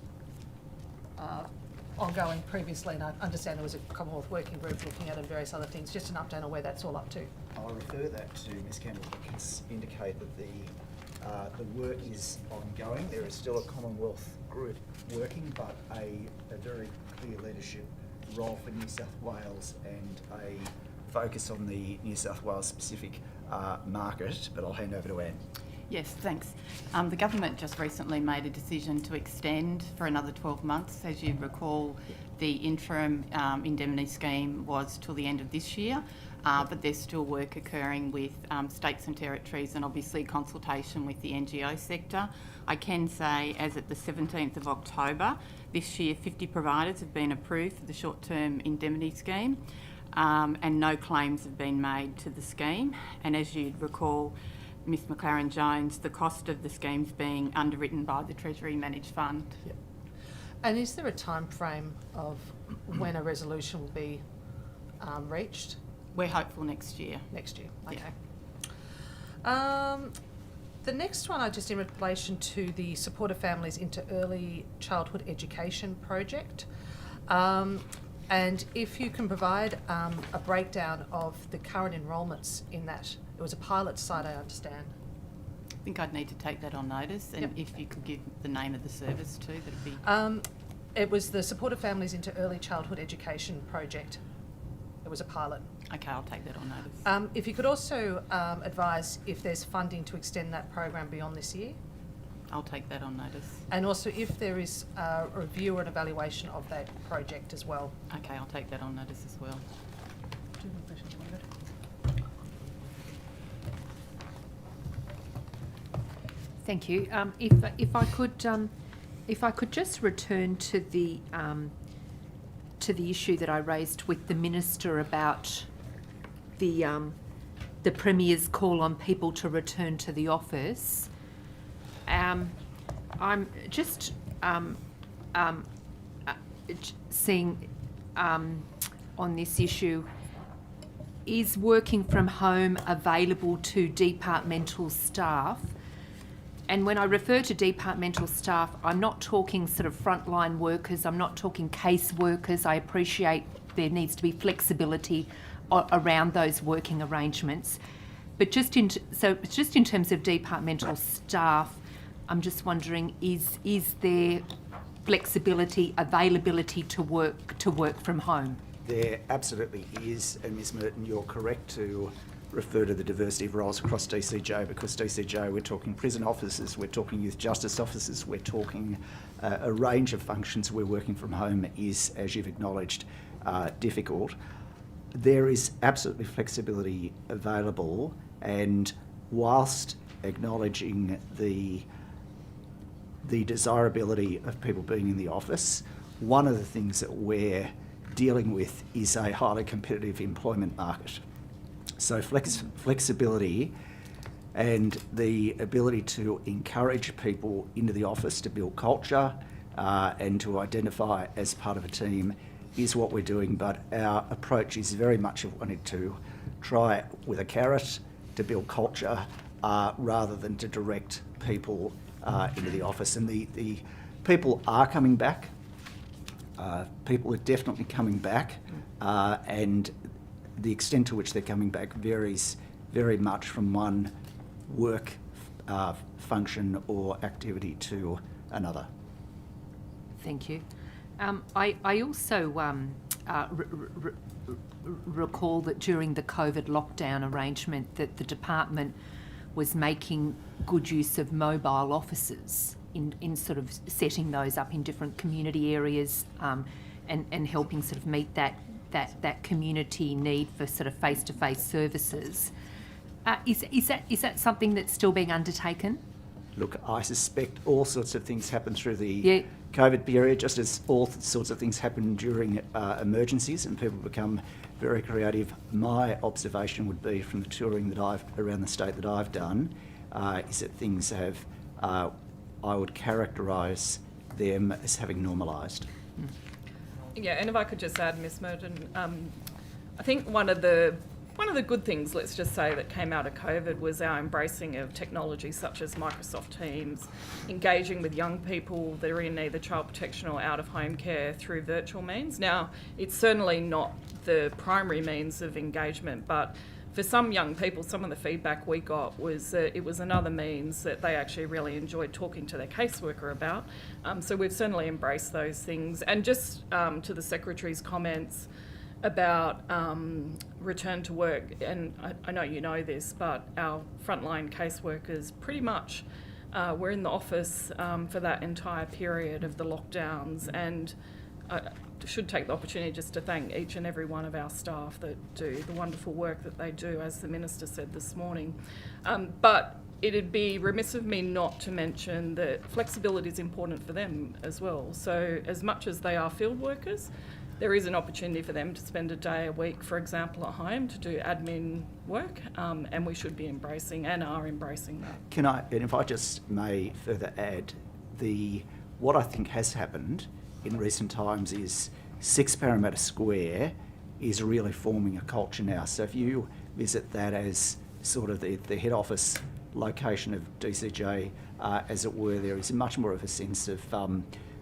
ongoing previously, and I understand there was a Commonwealth working group looking at it and various other things, just an update on where that's all up to. I'll refer that to Ms Campbell, because indicate that the work is ongoing. There is still a Commonwealth group working, but a very clear leadership role for New South Wales and a focus on the New South Wales specific market, but I'll hand over to Anne. Yes, thanks. The government just recently made a decision to extend for another 12 months. As you recall, the interim indemnity scheme was till the end of this year, but there's still work occurring with states and territories and obviously consultation with the NGO sector. I can say, as at the 17th of October this year, 50 providers have been approved for the short-term indemnity scheme, and no claims have been made to the scheme. And as you'd recall, Ms McLaren-Jones, the cost of the scheme's being underwritten by the Treasury Managed Fund. Yep. And is there a time frame of when a resolution will be reached? We're hopeful next year. Next year, okay. Yeah. The next one, just in relation to the Support of Families into Early Childhood Education project. And if you can provide a breakdown of the current enrolments in that. It was a pilot site, I understand. I think I'd need to take that on notice, and if you could give the name of the service too, that'd be... It was the Support of Families into Early Childhood Education project. It was a pilot. Okay, I'll take that on notice. If you could also advise if there's funding to extend that program beyond this year. I'll take that on notice. And also if there is a review or an evaluation of that project as well. Okay, I'll take that on notice as well. Thank you. If I could just return to the issue that I raised with the minister about the Premier's call on people to return to the office. I'm just seeing on this issue, is working from home available to departmental staff? And when I refer to departmental staff, I'm not talking sort of frontline workers, I'm not talking case workers. I appreciate there needs to be flexibility around those working arrangements. But just in terms of departmental staff, I'm just wondering, is there flexibility, availability to work from home? There absolutely is, and Ms Merton, you're correct to refer to the diversity of roles across DCJ, because DCJ, we're talking prison officers, we're talking youth justice officers, we're talking a range of functions where working from home is, as you've acknowledged, difficult. There is absolutely flexibility available, and whilst acknowledging the desirability of people being in the office, one of the things that we're dealing with is a highly competitive employment market. So flexibility and the ability to encourage people into the office to build culture and to identify as part of a team is what we're doing, but our approach is very much wanting to try it with a carrot to build culture rather than to direct people into the office. And the people are coming back. People are definitely coming back, and the extent to which they're coming back varies very much from one work function or activity to another. Thank you. I also recall that during the COVID lockdown arrangement that the department was making good use of mobile offices in sort of setting those up in different community areas and helping sort of meet that community need for sort of face-to-face services. Is that something that's still being undertaken? Look, I suspect all sorts of things happen through the COVID period, just as all sorts of things happen during emergencies and people become very creative. My observation would be from the touring that around the state that I've done, is that things have, I would characterise them as having normalised. Yeah, and if I could just add, Ms Merton, I think one of the good things, let's just say, that came out of COVID was our embracing of technology such as Microsoft Teams, engaging with young people that are in either child protection or out-of-home care through virtual means. Now, it's certainly not the primary means of engagement, but for some young people, some of the feedback we got was that it was another means that they actually really enjoyed talking to their caseworker about. So we've certainly embraced those things. And just to the Secretary's comments, about return to work, and I know you know this, but our frontline caseworkers pretty much were in the office for that entire period of the lockdowns, and I should take the opportunity just to thank each and every one of our staff that do the wonderful work that they do, as the Minister said this morning. But it'd be remiss of me not to mention that flexibility is important for them as well. So as much as they are field workers, there is an opportunity for them to spend a day a week, for example, at home to do admin work, and we should be embracing and are embracing that. Can I, and if I just may further add, what I think has happened in recent times is 6 Parramatta Square is really forming a culture now. So if you visit that as sort of the head office location of DCJ, as it were, there is much more of a sense of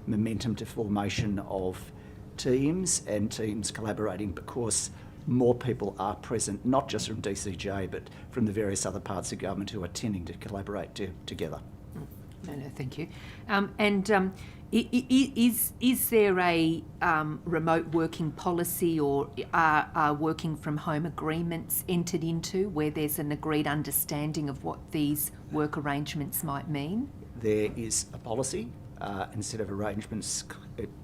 momentum to formation of teams and teams collaborating, because more people are present, not just from DCJ, but from the various other parts of government who are tending to collaborate together. No, thank you. Is there a remote working policy, or are working from home agreements entered into where there's an agreed understanding of what these work arrangements might mean? There is a policy instead of arrangements,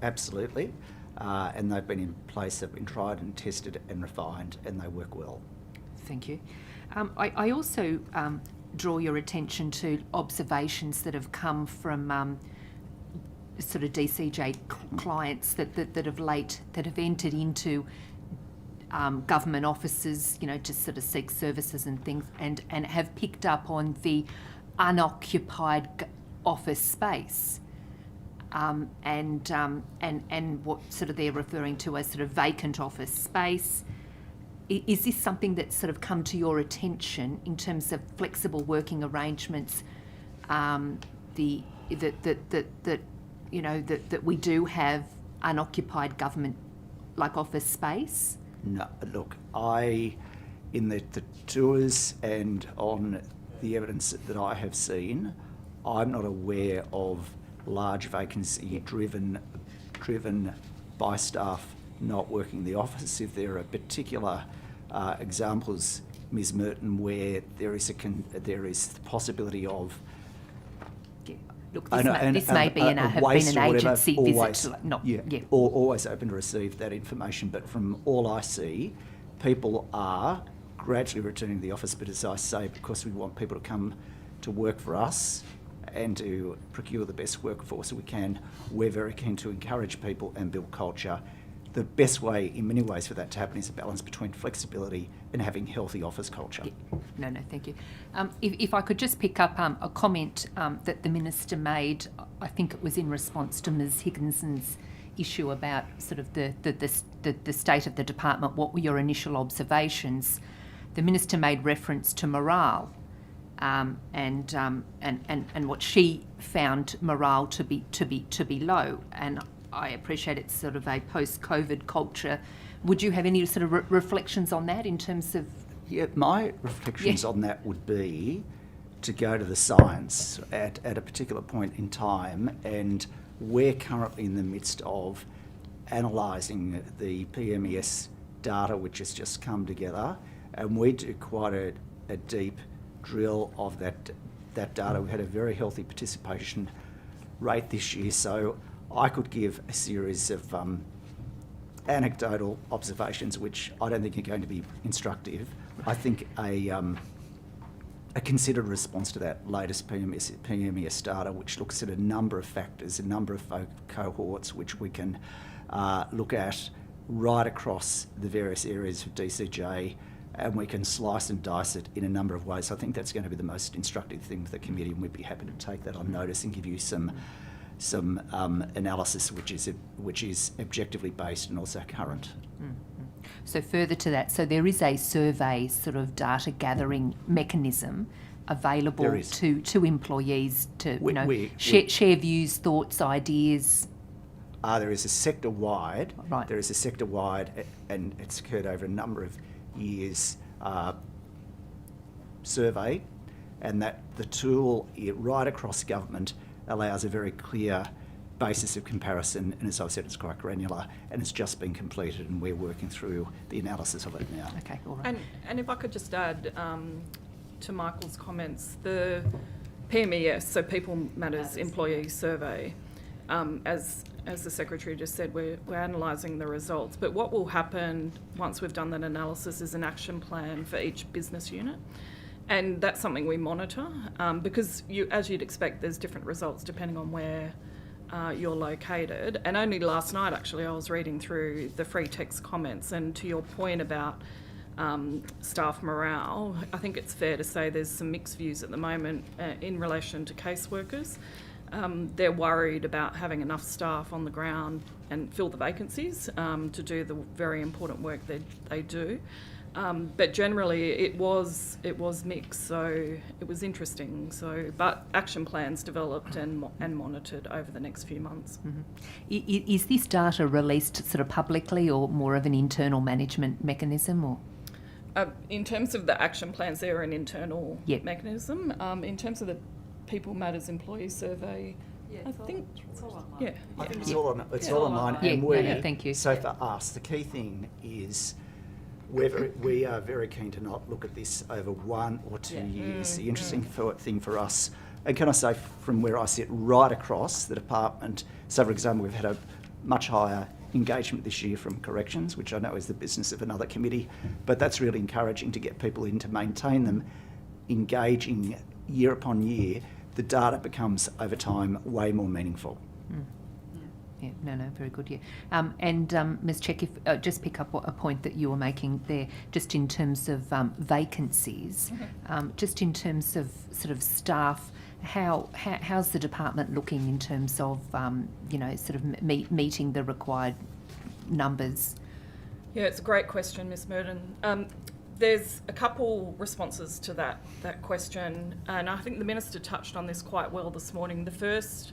absolutely. And they've been in place, they've been tried and tested and refined, and they work well. Thank you. I also draw your attention to observations that have come from sort of DCJ clients that have entered into government offices, you know, just sort of seek services and things, and have picked up on the unoccupied office space. And what sort of they're referring to as sort of vacant office space. Is this something that's sort of come to your attention in terms of flexible working arrangements? That we do have unoccupied government like office space? No, look, in the tours and on the evidence that I have seen, I'm not aware of large vacancy driven by staff not working the office. If there are particular examples, Ms. Merton, where there is the possibility of look, this may be have been an agency visit. Always open to receive that information. But from all I see, people are gradually returning to the office. But as I say, because we want people to come to work for us and to procure the best workforce we can, we're very keen to encourage people and build culture. The best way, in many ways, for that to happen is a balance between flexibility and having healthy office culture. Yeah. No, thank you. If I could just pick up a comment that the Minister made, I think it was in response to Ms. Higginson's issue about sort of the state of the department. What were your initial observations? The Minister made reference to morale. And what she found morale to be low, and I appreciate it's sort of a post-COVID culture. Would you have any sort of reflections on that in terms of? Yeah, my reflections on that would be to go to the science at a particular point in time, and we're currently in the midst of analysing the PMES data which has just come together, and we do quite a deep drill of that data. We had a very healthy participation rate this year, so I could give a series of anecdotal observations which I don't think are going to be instructive. I think a considered response to that latest PMES data, which looks at a number of factors, a number of cohorts which we can look at right across the various areas of DCJ, and we can slice and dice it in a number of ways. I think that's going to be the most instructive thing for the committee, and we'd be happy to take that on notice and give you some analysis which is objectively based and also current. Mm-hmm. So further to that, so there is a survey sort of data gathering mechanism available to employees to share views, thoughts, ideas. There is a sector-wide. Right. There is a sector-wide, and it's occurred over a number of years, survey, and that the tool right across government allows a very clear basis of comparison, and as I said, it's quite granular, and it's just been completed, and we're working through the analysis of it now. Okay, all right. And if I could just add to Michael's comments, the PMES, so People Matters Employee Survey, as the Secretary just said, we're analysing the results. But what will happen once we've done that analysis is an action plan for each business unit. And that's something we monitor because, as you'd expect, there's different results depending on where you're located. And only last night, actually, I was reading through the free text comments, and to your point about staff morale, I think it's fair to say there's some mixed views at the moment in relation to caseworkers. They're worried about having enough staff on the ground and fill the vacancies to do the very important work they do. But generally, it was mixed, so it was interesting. But action plans developed and monitored over the next few months. Mm-hmm. Is this data released sort of publicly, or more of an internal management mechanism, or? In terms of the action plans, they're an internal mechanism. In terms of the People Matters Employee Survey, I think it's all online. Yeah, I think it's all online. And thank you. So for us, the key thing is we are very keen to not look at this over 1 or 2 years. The interesting thing for us, and can I say from where I sit right across the department, so for example, we've had a much higher engagement this year from corrections, which I know is the business of another committee, but that's really encouraging to get people in to maintain them engaging year upon year. The data becomes over time way more meaningful. Yeah, no, very good, yeah. And Ms Check, if just pick up a point that you were making there, just in terms of vacancies, just in terms of sort of staff, how's the department looking in terms of, sort of meeting the required numbers? Yeah, it's a great question, Ms Murden. There's a couple responses to that question, and I think the Minister touched on this quite well this morning. The first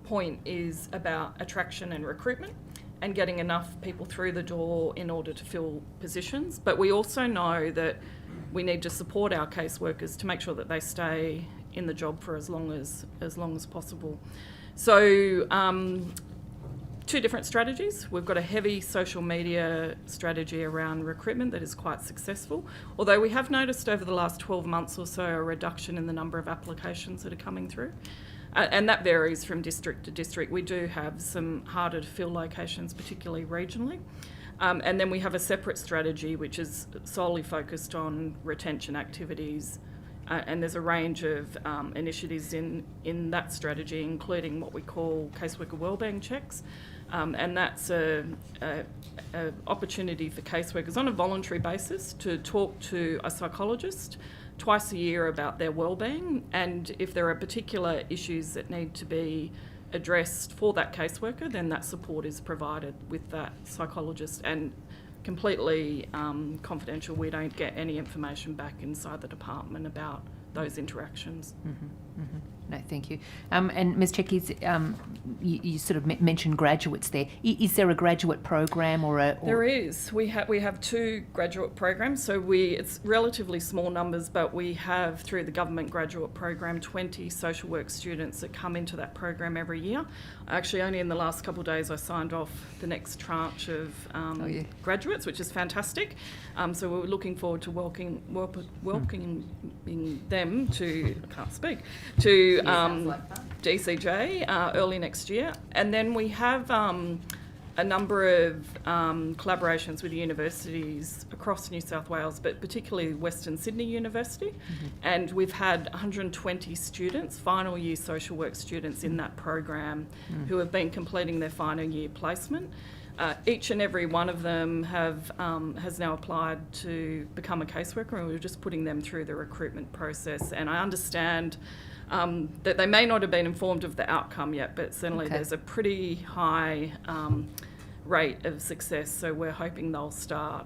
point is about attraction and recruitment and getting enough people through the door in order to fill positions. But we also know that we need to support our caseworkers to make sure that they stay in the job for as long as possible. So 2 different strategies. We've got a heavy social media strategy around recruitment that is quite successful, although we have noticed over the last 12 months or so a reduction in the number of applications that are coming through. And that varies from district to district. We do have some harder to fill locations, particularly regionally. And then we have a separate strategy which is solely focused on retention activities. And there's a range of initiatives in that strategy, including what we call caseworker wellbeing checks. And that's an opportunity for caseworkers on a voluntary basis to talk to a psychologist twice a year about their wellbeing, and if there are particular issues that need to be addressed for that caseworker, then that support is provided with that psychologist, and completely confidential. We don't get any information back inside the department about those interactions. No, thank you. And Ms Check, you sort of mentioned graduates there. Is there a graduate program or a? There is. We have 2 graduate programs. So it's relatively small numbers, but we have, through the government graduate program, 20 social work students that come into that program every year. Actually, only in the last couple of days I signed off the next tranche of graduates, which is fantastic. So we're looking forward to welcoming them to, I can't speak, to DCJ early next year. And then we have a number of collaborations with universities across New South Wales, but particularly Western Sydney University. And we've had 120 students, final year social work students in that program who have been completing their final year placement. Each and every one of them has now applied to become a caseworker, and we're just putting them through the recruitment process. And I understand that they may not have been informed of the outcome yet, but certainly there's a pretty high rate of success. So we're hoping they'll start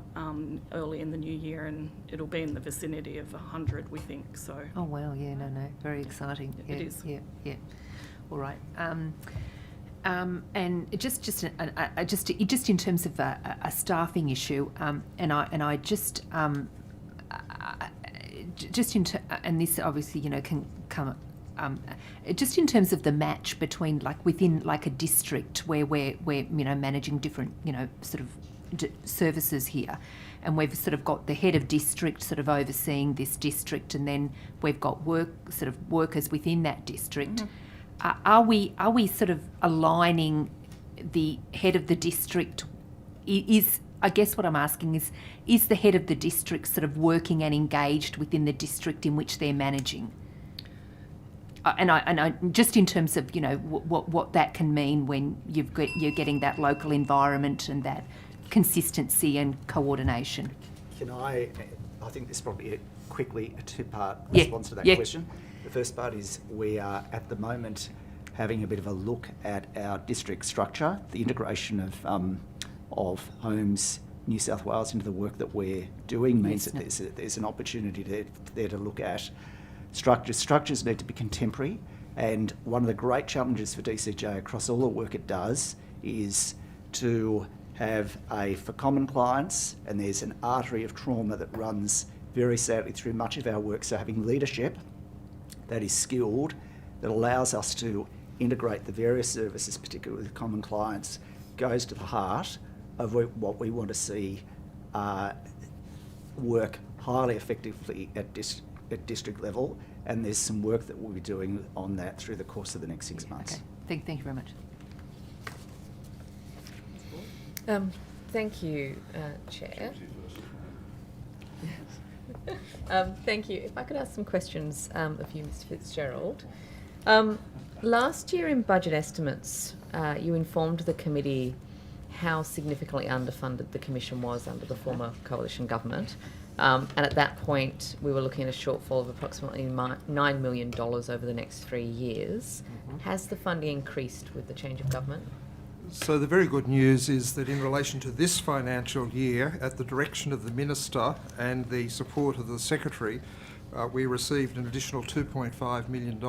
early in the new year, and it'll be in the vicinity of 100, we think. So. Oh wow! Yeah, no, very exciting. It is. Yeah. All right. And just in terms of a staffing issue, and this obviously can come just in terms of the match between, like, within like a district where we're managing different sort of services here, and we've sort of got the head of district sort of overseeing this district, and then we've got workers within that district. Are we sort of aligning the head of the district? I guess what I'm asking is the head of the district sort of working and engaged within the district in which they're managing? And I just in terms of what that can mean when you're getting that local environment and that consistency and coordination. Can I think this is probably quickly a two-part Yeah, response to that yeah. question. The first part is we are at the moment having a bit of a look at our district structure, the integration of Homes New South Wales into the work that we're doing means that there's an opportunity there to look at structures. Structures need to be contemporary, and one of the great challenges for DCJ across all the work it does is to have for common clients, and there's an artery of trauma that runs very sadly through much of our work, so having leadership that is skilled, that allows us to integrate the various services, particularly with common clients, goes to the heart of what we want to see work highly effectively at district level, and there's some work that we'll be doing on that through the course of the next 6 months. Okay, thank you very much. Thank you, Chair. Thank you. If I could ask some questions of you, Mr Fitzgerald. Last year in budget estimates, you informed the committee how significantly underfunded the Commission was under the former coalition government. And at that point, we were looking at a shortfall of approximately $9 million over the next 3 years. Has the funding increased with the change of government? So the very good news is that in relation to this financial year, at the direction of the Minister and the support of the Secretary, we received an additional $2.5 million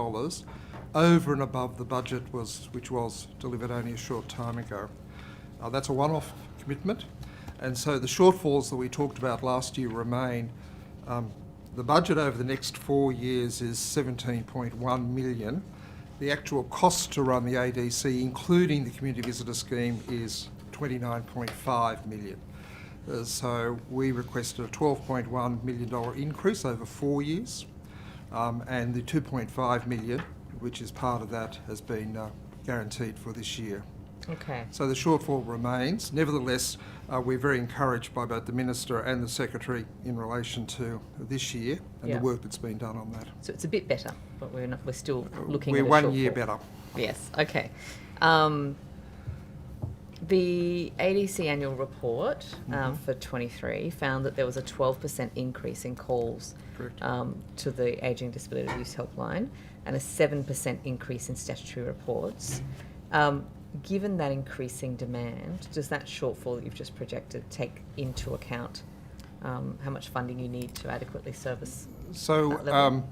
over and above the budget which was delivered only a short time ago. That's a one-off commitment, and so the shortfalls that we talked about last year remain. The budget over the next 4 years is $17.1 million. The actual cost to run the ADC, including the Community Visitor Scheme, is $29.5 million. So we requested a $12.1 million increase over 4 years, and the $2.5 million, which is part of that, has been guaranteed for this year. Okay. So the shortfall remains. Nevertheless, we're very encouraged by both the Minister and the Secretary in relation to this year and the work that's been done on that. So it's a bit better, but we're still looking at a We're 1 shortfall. year better. Yes, okay. The ADC annual report for 23 found that there was a 12% increase in calls to the Ageing Disability Abuse Helpline and a 7% increase in statutory reports. Given that increasing demand, does that shortfall that you've just projected take into account how much funding you need to adequately service that level?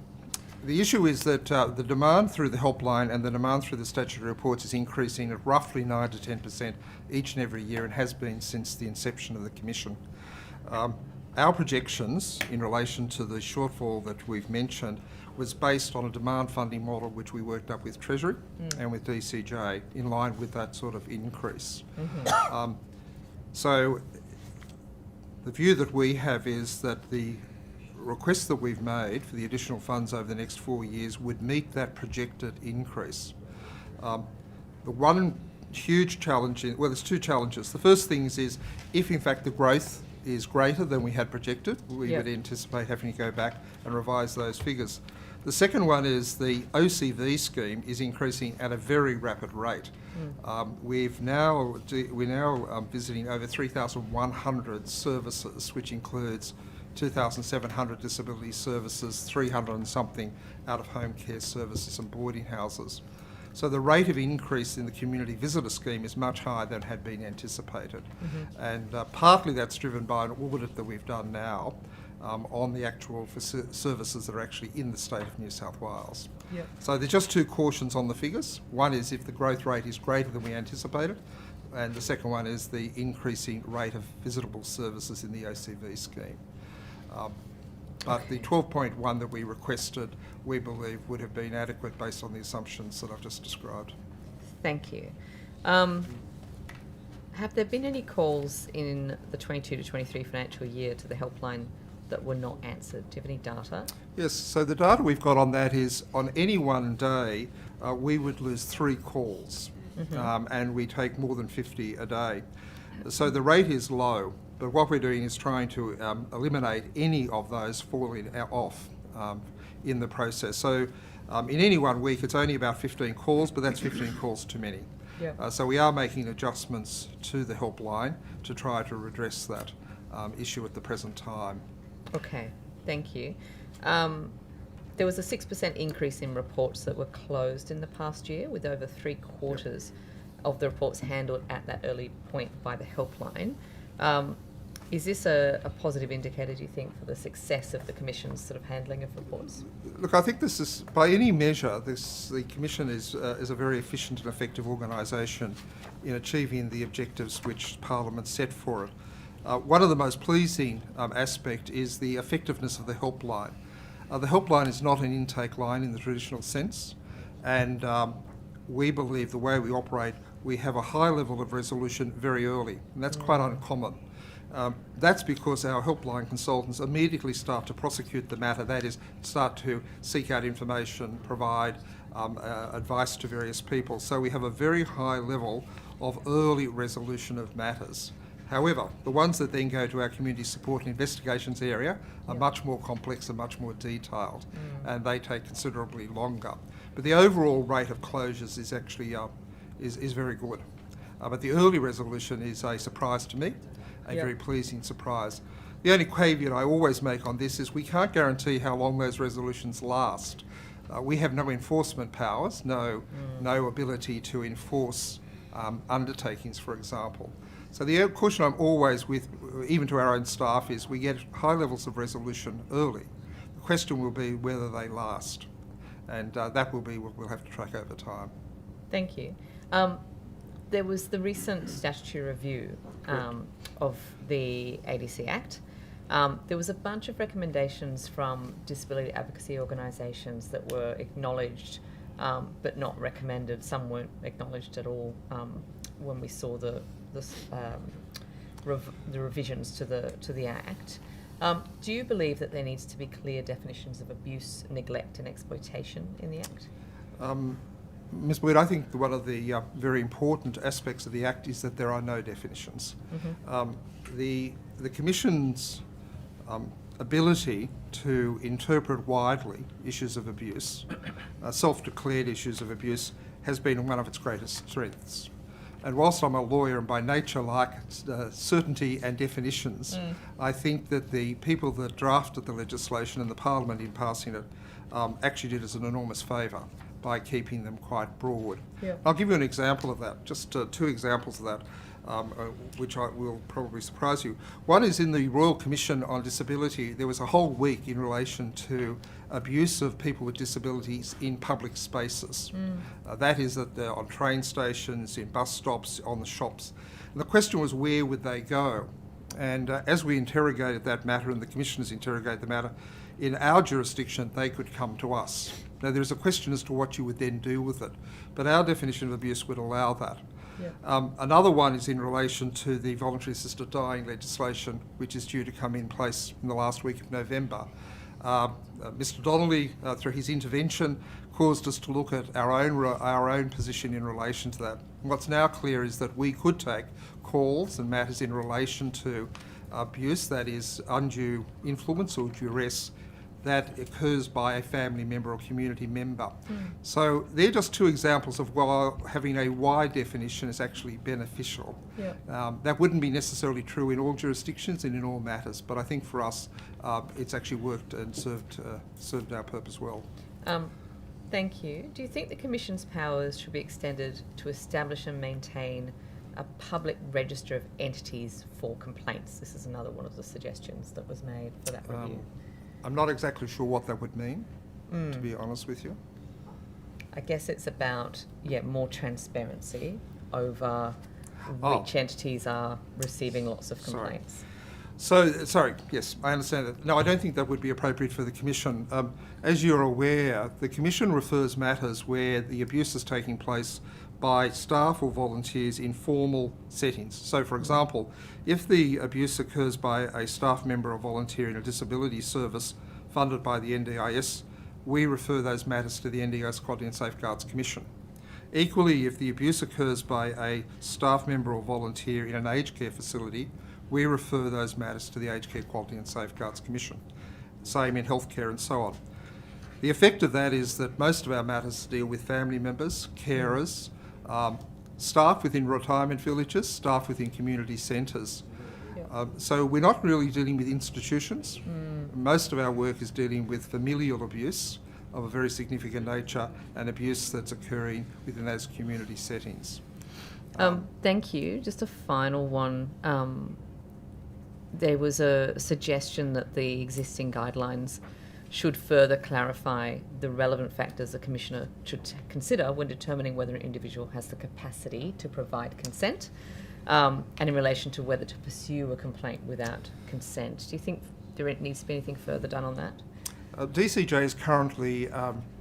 The issue is that the demand through the helpline and the demand through the statutory reports is increasing at roughly 9 to 10% each and every year, and has been since the inception of the Commission. Our projections in relation to the shortfall that we've mentioned was based on a demand funding model which we worked up with Treasury and with DCJ in line with that sort of increase. So the view that we have is that the request that we've made for the additional funds over the next 4 years would meet that projected increase. The one huge challenge, well, there's two challenges. The first thing is if in fact the growth is greater than we had projected, we would anticipate having to go back and revise those figures. The second one is the OCV scheme is increasing at a very rapid rate. We're now visiting over 3,100 services, which includes 2,700 disability services, 300 and something out-of-home care services and boarding houses. So the rate of increase in the Community Visitor Scheme is much higher than had been anticipated. And partly that's driven by an audit that we've done now on the actual services that are actually in the state of New South Wales. So there's just two cautions on the figures. One is if the growth rate is greater than we anticipated, and the second one is the increasing rate of visitable services in the OCV scheme. But the 12.1 that we requested, we believe would have been adequate based on the assumptions that I've just described. Thank you. Have there been any calls in the 22 to 23 financial year to the helpline that were not answered? Do you have any data? Yes, so the data we've got on that is on any one day, we would lose 3 calls, and we take more than 50 a day. So the rate is low, but what we're doing is trying to eliminate any of those falling off in the process. So in any one week, it's only about 15 calls, but that's 15 calls too many. Yep. So we are making adjustments to the helpline to try to redress that issue at the present time. Okay, thank you. There was a 6% increase in reports that were closed in the past year, with over 3/4 of the reports handled at that early point by the helpline. Is this a positive indicator, do you think, for the success of the Commission's sort of handling of reports? Look, I think this is, by any measure, the Commission is a very efficient and effective organisation in achieving the objectives which Parliament set for it. One of the most pleasing aspect is the effectiveness of the helpline. The helpline is not an intake line in the traditional sense, and we believe the way we operate, we have a high level of resolution very early, and that's quite uncommon. That's because our helpline consultants immediately start to prosecute the matter, that is, start to seek out information, provide advice to various people. So we have a very high level of early resolution of matters. However, the ones that then go to our community support and investigations area are much more complex and much more detailed, and they take considerably longer. But the overall rate of closures is actually is very good. But the early resolution is a surprise to me, a very pleasing surprise. The only caveat I always make on this is we can't guarantee how long those resolutions last. We have no enforcement powers, no ability to enforce undertakings, for example. So the caution I'm always with, even to our own staff, is we get high levels of resolution early. The question will be whether they last, and that will be what we'll have to track over time. Thank you. There was the recent statutory review of the ADC Act. There was a bunch of recommendations from disability advocacy organisations that were acknowledged but not recommended. Some weren't acknowledged at all when we saw the revisions to the Act. Do you believe that there needs to be clear definitions of abuse, neglect and exploitation in the Act? Ms Boyd, I think one of the very important aspects of the Act is that there are no definitions. The Commission's ability to interpret widely issues of abuse, self-declared issues of abuse, has been one of its greatest strengths. And whilst I'm a lawyer and by nature like certainty and definitions, I think that the people that drafted the legislation and the Parliament in passing it actually did us an enormous favour by keeping them quite broad. I'll give you an example of that, just 2 examples of that, which will probably surprise you. One is in the Royal Commission on Disability, there was a whole week in relation to abuse of people with disabilities in public spaces. That is on train stations, in bus stops, on the shops. And the question was, where would they go? And as we interrogated that matter, and the Commissioners interrogated the matter, in our jurisdiction, they could come to us. Now, there is a question as to what you would then do with it, but our definition of abuse would allow that. Another one is in relation to the voluntary assisted dying legislation, which is due to come in place in the last week of November. Mr Donnelly, through his intervention, caused us to look at our own position in relation to that. And what's now clear is that we could take calls and matters in relation to abuse, that is undue influence or duress, that occurs by a family member or community member. So they're just 2 examples of why having a wide definition is actually beneficial. That wouldn't be necessarily true in all jurisdictions and in all matters, but I think for us it's actually worked and served our purpose well. Thank you. Do you think the Commission's powers should be extended to establish and maintain a public register of entities for complaints? This is another one of the suggestions that was made for that review. I'm not exactly sure what that would mean, to be honest with you. I guess it's about, more transparency over which entities are receiving lots of complaints. So, sorry, yes, I understand that. No, I don't think that would be appropriate for the Commission. As you're aware, the Commission refers matters where the abuse is taking place by staff or volunteers in formal settings. So, for example, if the abuse occurs by a staff member or volunteer in a disability service funded by the NDIS, we refer those matters to the NDIS Quality and Safeguards Commission. Equally, if the abuse occurs by a staff member or volunteer in an aged care facility, we refer those matters to the Aged Care Quality and Safeguards Commission. Same in healthcare and so on. The effect of that is that most of our matters deal with family members, carers, staff within retirement villages, staff within community centres. So we're not really dealing with institutions. Most of our work is dealing with familial abuse of a very significant nature and abuse that's occurring within those community settings. Thank you. Just a final one. There was a suggestion that the existing guidelines should further clarify the relevant factors the Commissioner should consider when determining whether an individual has the capacity to provide consent, and in relation to whether to pursue a complaint without consent. Do you think there needs to be anything further done on that? DCJ is currently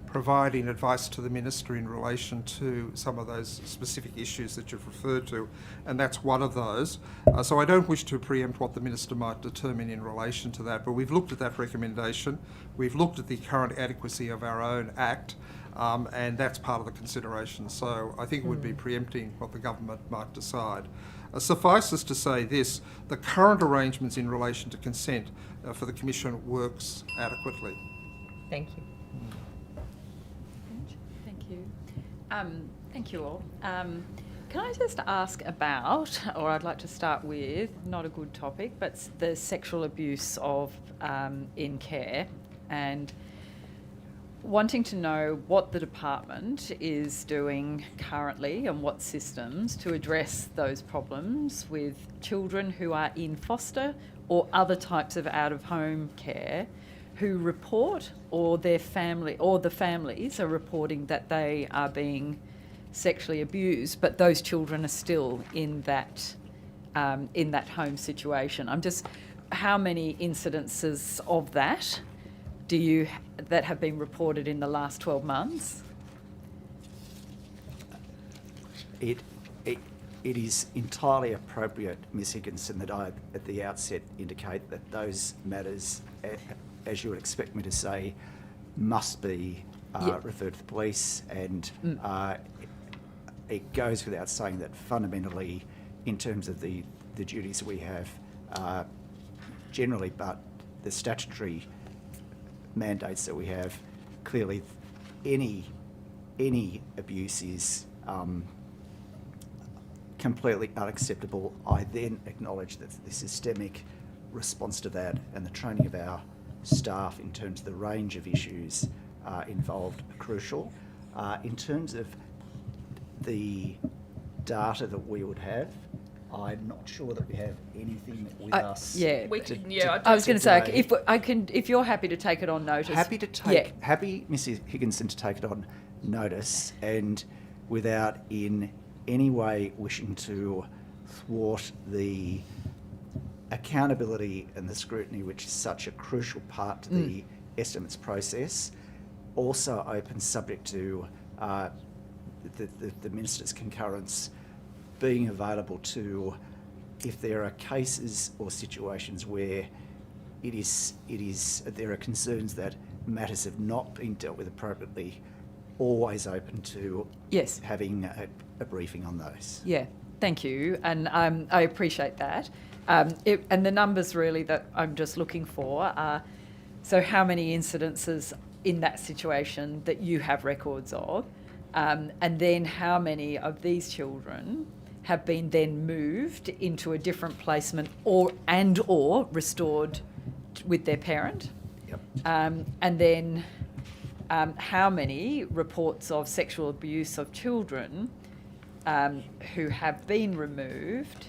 providing advice to the Minister in relation to some of those specific issues that you've referred to, and that's one of those. So I don't wish to preempt what the Minister might determine in relation to that, but we've looked at that recommendation, we've looked at the current adequacy of our own Act, and that's part of the consideration. So I think it would be preempting what the government might decide. Suffices to say this, the current arrangements in relation to consent for the Commission works adequately. Thank you. Thank you. Thank you all. Can I just ask about, or I'd like to start with, not a good topic, but the sexual abuse of in care, and wanting to know what the department is doing currently and what systems to address those problems with children who are in foster or other types of out-of-home care who report, or their family, or the families are reporting that they are being sexually abused, but those children are still in that home situation. How many incidences of that that have been reported in the last 12 months? It is entirely appropriate, Ms Higginson, that I at the outset indicate that those matters, as you would expect me to say, must be referred to the police, and it goes without saying that fundamentally, in terms of the duties we have generally, but the statutory mandates that we have, clearly any abuse is completely unacceptable. I then acknowledge that the systemic response to that and the training of our staff in terms of the range of issues involved are crucial. In terms of the data that we would have, I'm not sure that we have anything with us. Yeah, I was going to say, if you're happy to take it on notice. Happy, Mrs Higginson, to take it on notice, and without in any way wishing to thwart the accountability and the scrutiny, which is such a crucial part to the estimates process, also open subject to the Minister's concurrence, being available to, if there are cases or situations where there are concerns that matters have not been dealt with appropriately, always open to having a briefing on those. Yeah, thank you, and I appreciate that. And the numbers really that I'm just looking for are, so how many incidences in that situation that you have records of, and then how many of these children have been then moved into a different placement or restored with their parent. Yep. And then how many reports of sexual abuse of children who have been removed,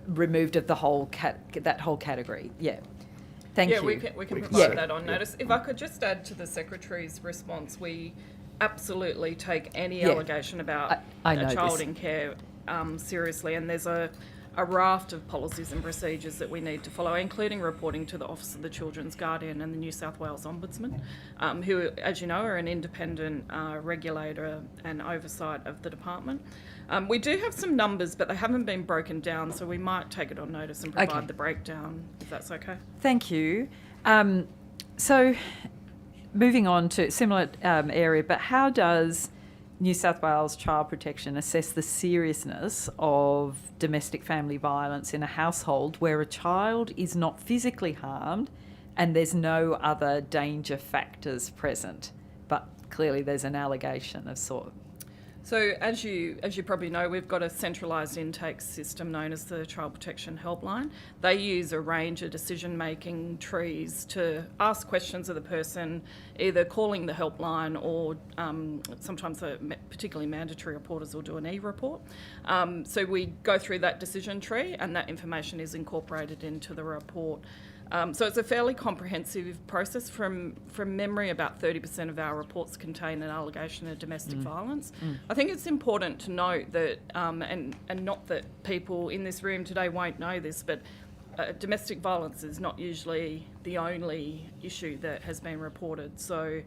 removed of the whole that whole category. Yeah. Thank you. We can provide that on notice. If I could just add to the Secretary's response, we absolutely take any allegation about a child in care seriously, and there's a a raft of policies and procedures that we need to follow, including reporting to the Office of the Children's Guardian and the New South Wales Ombudsman, who, as you know, are an independent regulator and oversight of the department. We do have some numbers, but they haven't been broken down, so we might take it on notice and provide the breakdown, if that's okay. Thank you. So, moving on to similar area, but how does New South Wales Child Protection assess the seriousness of domestic family violence in a household where a child is not physically harmed and there's no other danger factors present, but clearly there's an allegation of sort? So as you probably know, we've got a centralised intake system known as the Child Protection Helpline. They use a range of decision-making trees to ask questions of the person, either calling the helpline or sometimes particularly mandatory reporters will do an e-report. So we go through that decision tree and that information is incorporated into the report. So it's a fairly comprehensive process. From memory, about 30% of our reports contain an allegation of domestic violence. I think it's important to note that, and not that people in this room today won't know this, but domestic violence is not usually the only issue that has been reported. So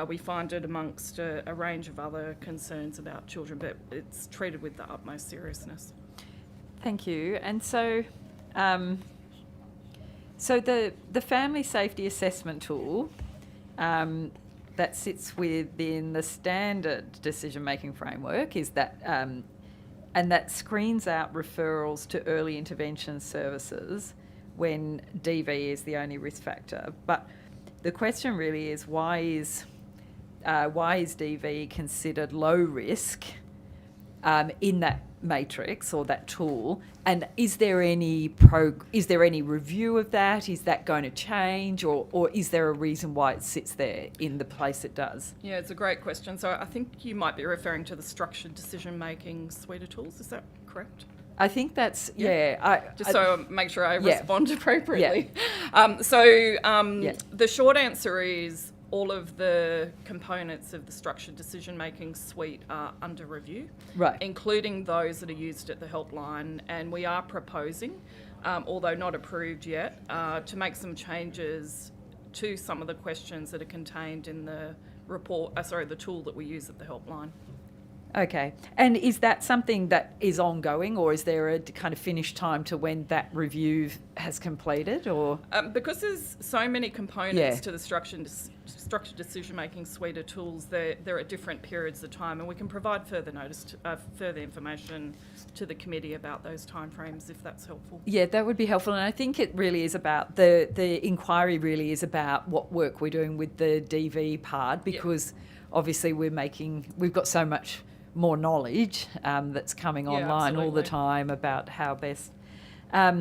we find it amongst a range of other concerns about children, but it's treated with the utmost seriousness. Thank you. And so... So the family safety assessment tool that sits within the standard decision-making framework is that, and that screens out referrals to early intervention services when DV is the only risk factor. But the question really is why is DV considered low risk in that matrix or that tool, and is there any review of that? Is that going to change, or is there a reason why it sits there in the place it does? Yeah, it's a great question. So I think you might be referring to the structured decision-making suite of tools. Is that correct? I think that's, so I make sure I respond appropriately. The short answer is all of the components of the structured decision-making suite are under review, including those that are used at the helpline, and we are proposing, although not approved yet, to make some changes to some of the questions that are contained in the report, the tool that we use at the helpline. Okay. And is that something that is ongoing, or is there a kind of finish time to when that review has completed? Or because there's so many components to the structured decision-making suite of tools, they're at different periods of time, and we can provide further further information to the committee about those timeframes if that's helpful. Yeah, that would be helpful, and I think it really is about the inquiry. Really is about what work we're doing with the DV part, because obviously we've got so much more knowledge that's coming online all the time about how best. This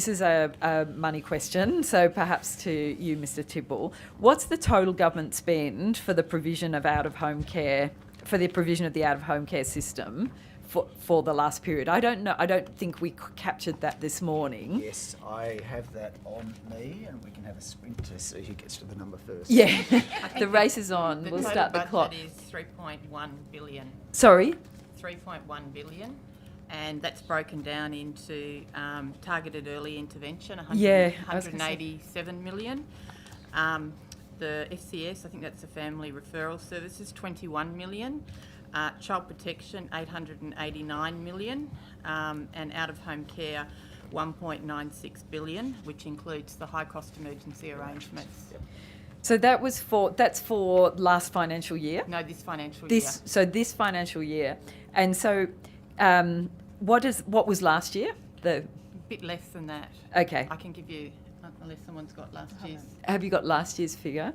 is a money question, so perhaps to you, Mr. Tibble. What's the total government spend for the provision of out-of-home care, for the provision of the out-of-home care system for the last period? I don't know. I don't think we captured that this morning. Yes, I have that on me, and we can have a sprint to see who gets to the number first. Yeah, the race is on. We'll start the clock. The total budget is 3.1 billion. Sorry? 3.1 billion, and that's broken down into targeted early intervention, 187 million. The FCS, I think that's the Family Referral Services, 21 million. Child Protection, 889 million, and out-of-home care, 1.96 billion, which includes the high-cost emergency arrangements. So that's for last financial year? No, this financial year. So this financial year. And so what was last year? A bit less than that. Okay. I can give you, unless someone's got last year's. Have you got last year's figure?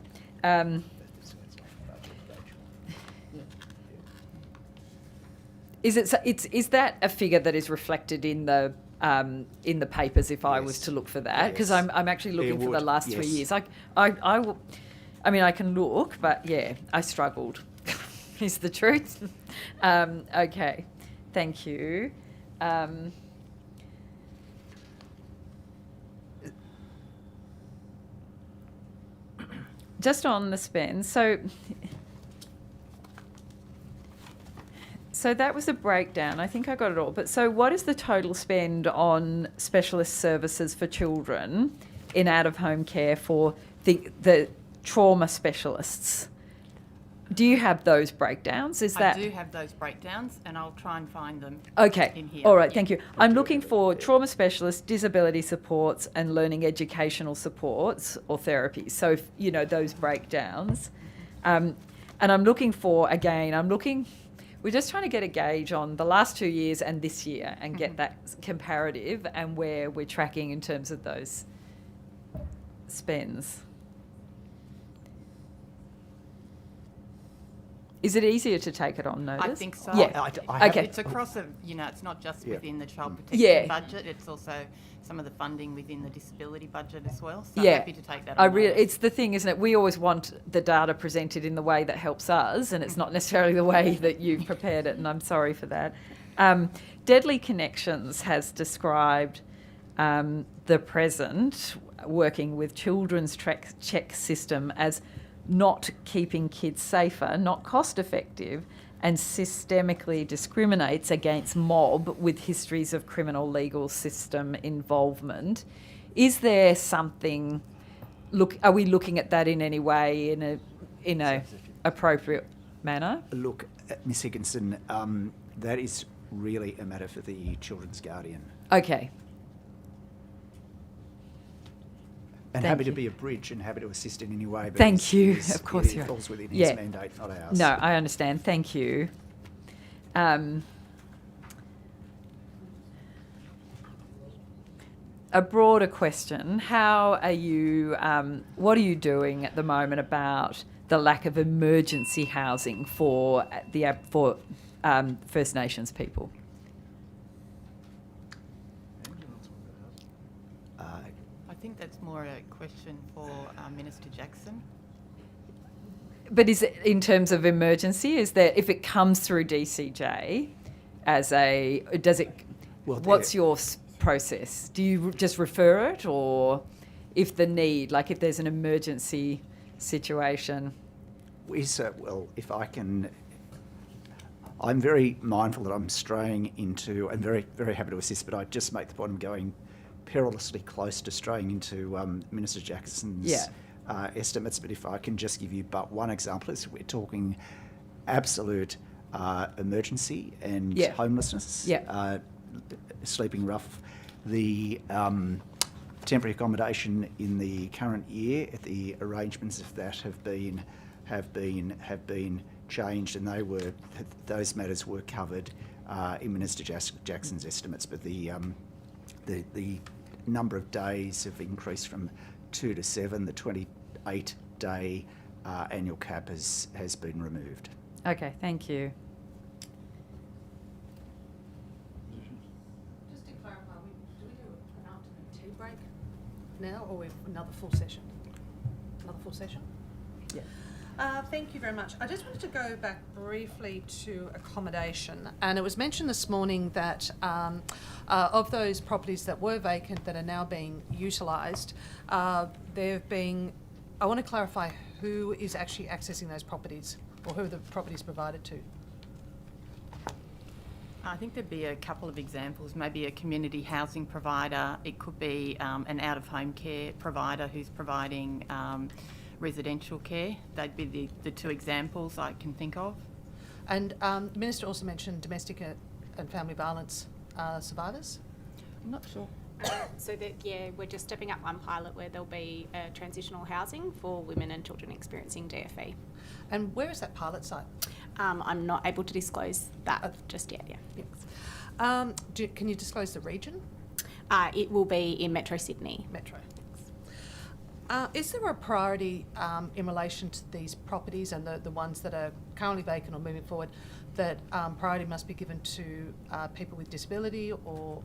Is that a figure that is reflected in the papers if I was to look for that? Because I'm actually looking for the last 3 years. I mean, I can look, but I struggled. Is the truth? Okay, thank you. Just on the spend, so So that was a breakdown. I think I got it all. But so what is the total spend on specialist services for children in out-of-home care for the trauma specialists? Do you have those breakdowns? I do have those breakdowns, and I'll try and find them Okay. in here. All right, Yeah. thank you. I'm looking for trauma specialists, disability supports, and learning educational supports or therapies. So, if, you know, those breakdowns. And I'm looking for, again, we're just trying to get a gauge on the last 2 years and this year and get that comparative and where we're tracking in terms of those spends. Is it easier to take it on notice? I think so. Yeah. Okay. It's across it's not just within the child Yeah. protection budget, it's also some of the funding within the disability budget as well. So Yeah. I'm happy to take that on notice. It's the thing, isn't it? We always want the data presented in the way that helps us, and it's not necessarily the way that you've prepared it, and I'm sorry for that. Deadly Connections has described the present working with children's check system as not keeping kids safer, not cost effective, and systemically discriminates against mob with histories of criminal legal system involvement. Is there something, are we looking at that in any way in a appropriate manner? Look, Ms Higginson, that is really a matter for the Children's Guardian. Okay. And Thank happy to you. be a bridge and happy to assist in any way. But Thank you. it's- Of course it you are. falls within Yeah. his mandate, not ours. No, I understand. Thank you. A broader question: how are you? What are you doing at the moment about the lack of emergency housing for First Nations people? I think that's more a question for Minister Jackson. But is it in terms of emergency? Is there, if it comes through DCJ, what's your process? Do you just refer it, or if the need, like if there's an emergency situation? Well, if I can, I'm very mindful that I'm straying into, and very, very happy to assist, but I just make the point I'm going perilously close to straying into Minister Jackson's estimates. But if I can just give you but one example, is we're talking absolute emergency and homelessness, sleeping rough. The temporary accommodation in the current year, the arrangements of that have been changed, and those matters were covered in Minister Jackson's estimates. But the number of days have increased from 2 to 7. The 28-day annual cap has been removed. Okay, thank you. Just to clarify, do we do an afternoon tea break now, or another full session? Another full session? Yeah. Thank you very much. I just wanted to go back briefly to accommodation. And it was mentioned this morning that of those properties that were vacant that are now being utilised, I want to clarify who is actually accessing those properties, or who the properties provided to. I think there'd be a couple of examples, maybe a community housing provider. It could be an out-of-home care provider who's providing residential care. They'd be the two examples I can think of. And the Minister also mentioned domestic and family violence survivors. I'm not sure. We're just stepping up one pilot where there'll be transitional housing for women and children experiencing DFE. And where is that pilot site? I'm not able to disclose that just yet, Can you disclose the region? It will be in Metro Sydney. Metro. Is there a priority in relation to these properties and the ones that are currently vacant or moving forward, that priority must be given to people with disability or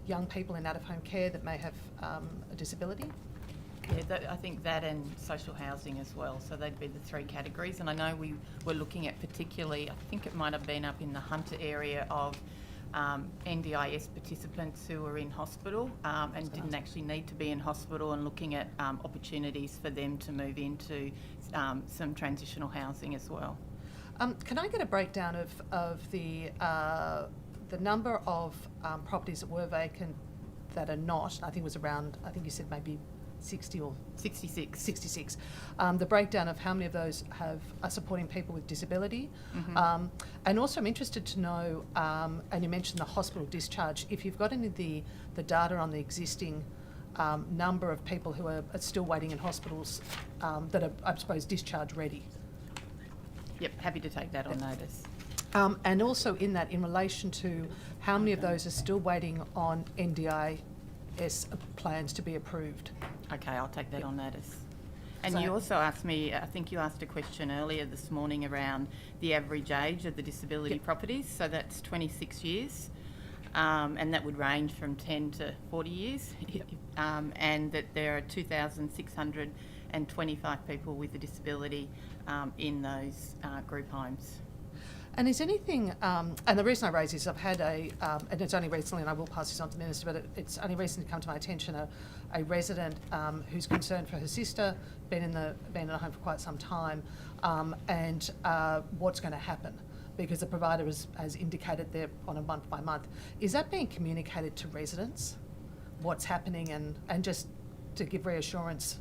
young people in out-of-home care that may have a disability? Yeah, I think that and social housing as well. So they'd be the three categories. And I know we were looking at particularly, I think it might have been up in the Hunter area of NDIS participants who were in hospital and didn't actually need to be in hospital, and looking at opportunities for them to move into some transitional housing as well. Can I get a breakdown of the number of properties that were vacant that are not? I think it was around, I think you said maybe 60 or 66. 66. The breakdown of how many of those are supporting people with disability. And also I'm interested to know, and you mentioned the hospital discharge, if you've got any of the data on the existing number of people who are still waiting in hospitals that are, I suppose, discharge ready. Yep, happy to take that on notice. And also in that, in relation to how many of those are still waiting on NDIS plans to be approved. Okay, I'll take that on notice. And you also asked me, I think you asked a question earlier this morning around the average age of the disability properties. So that's 26 years. And that would range from 10 to 40 years. And that there are 2,625 people with a disability in those group homes. And is anything, and the reason I raise this, I've had and it's only recently, and I will pass this on to the Minister, but it's only recently come to my attention, a resident who's concerned for her sister, been in a home for quite some time, and what's going to happen, because the provider has indicated they're on a month by month. Is that being communicated to residents, what's happening, and just to give reassurance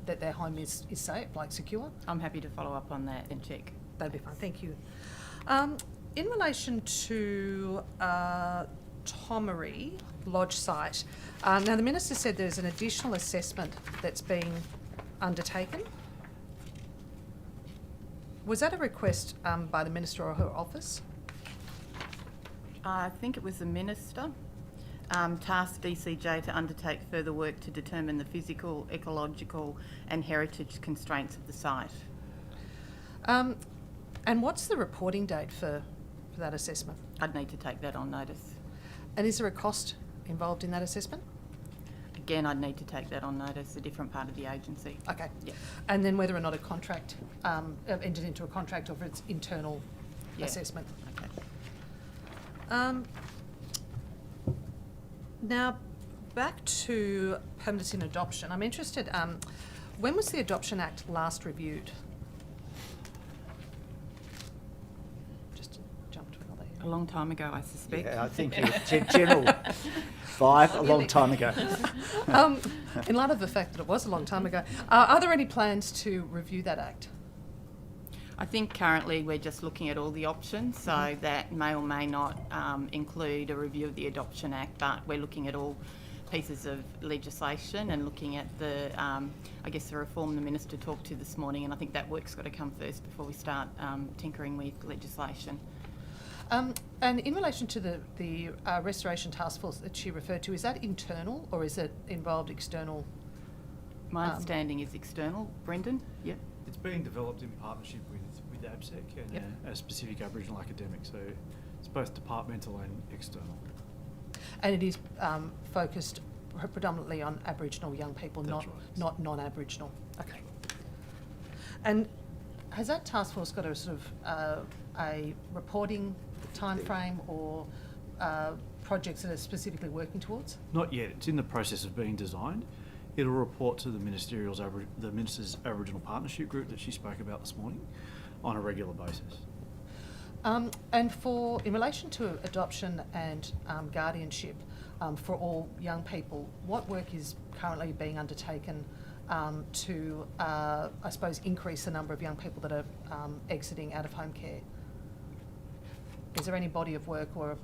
that their home is safe, like secure? I'm happy to follow up on that and check. That'd be fine, thank you. In relation to Tomery Lodge site, now the Minister said there's an additional assessment that's being undertaken. Was that a request by the Minister or her office? I think it was the Minister tasked DCJ to undertake further work to determine the physical, ecological and heritage constraints of the site. And what's the reporting date for that assessment? I'd need to take that on notice. And is there a cost involved in that assessment? Again, I'd need to take that on notice, a different part of the agency. Okay. Yeah. And then whether or not a contract, entered into a contract, or if it's internal assessment. Okay. Now, back to permanency and adoption. I'm interested, when was the Adoption Act last reviewed? A long time ago, I suspect. Yeah, I think General 5, a long time ago. In light of the fact that it was a long time ago, are there any plans to review that Act? I think currently we're just looking at all the options, so that may or may not include a review of the Adoption Act, but we're looking at all pieces of legislation and looking at the, I guess, the reform the Minister talked to this morning, and I think that work's got to come first before we start tinkering with legislation. And in relation to the Restoration Task Force that she referred to, is that internal or is it involved external? My understanding is external. Brendan? Yep. It's being developed in partnership with ABSEC and a specific Aboriginal academic, so it's both departmental and external. And it is focused predominantly on Aboriginal young people, not non-Aboriginal. Okay. And has that task force got a sort of a reporting time frame or projects that are specifically working towards? Not yet. It's in the process of being designed. It'll report to the Minister's Aboriginal Partnership Group that she spoke about this morning on a regular basis. And in relation to adoption and guardianship for all young people, what work is currently being undertaken to, I suppose, increase the number of young people that are exiting out-of-home care? Is there any body of work or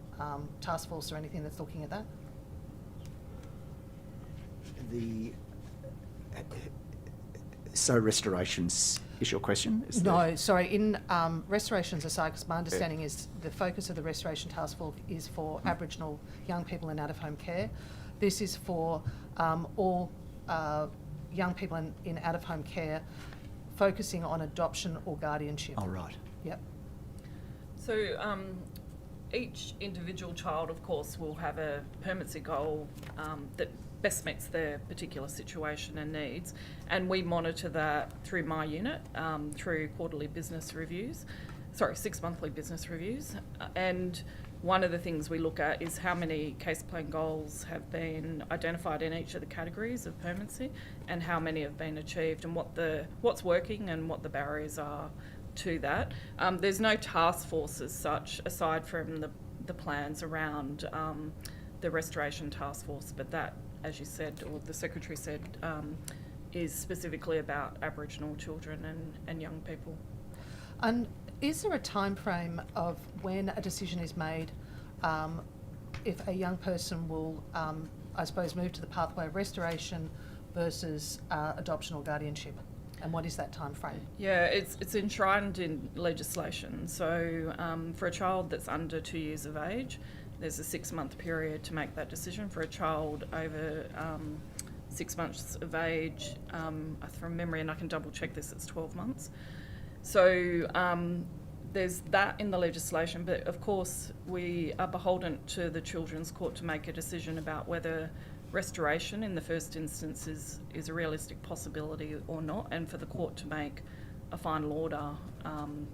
task force or anything that's looking at that? So restorations is your question? No, sorry. In restorations aside, because my understanding is the focus of the Restoration Task Force is for Aboriginal young people in out-of-home care. This is for all young people in out-of-home care, focusing on adoption or guardianship. Oh, right. Yep. So each individual child, of course, will have a permanency goal that best meets their particular situation and needs, and we monitor that through my unit, through quarterly business reviews, 6 monthly business reviews, and one of the things we look at is how many case plan goals have been identified in each of the categories of permanency and how many have been achieved and what's working and what the barriers are to that. There's no task force as such, aside from the plans around the restoration task force, but that, as you said, or the Secretary said, is specifically about Aboriginal children and young people. And is there a time frame of when a decision is made if a young person will, I suppose, move to the pathway of restoration versus adoption or guardianship? And what is that time frame? Yeah, it's enshrined in legislation. So for a child that's under 2 years of age, there's a 6-month period to make that decision. For a child over 6 months of age, from memory, and I can double check this, it's 12 months. So there's that in the legislation, but of course we are beholden to the Children's Court to make a decision about whether restoration in the first instance is a realistic possibility or not, and for the court to make a final order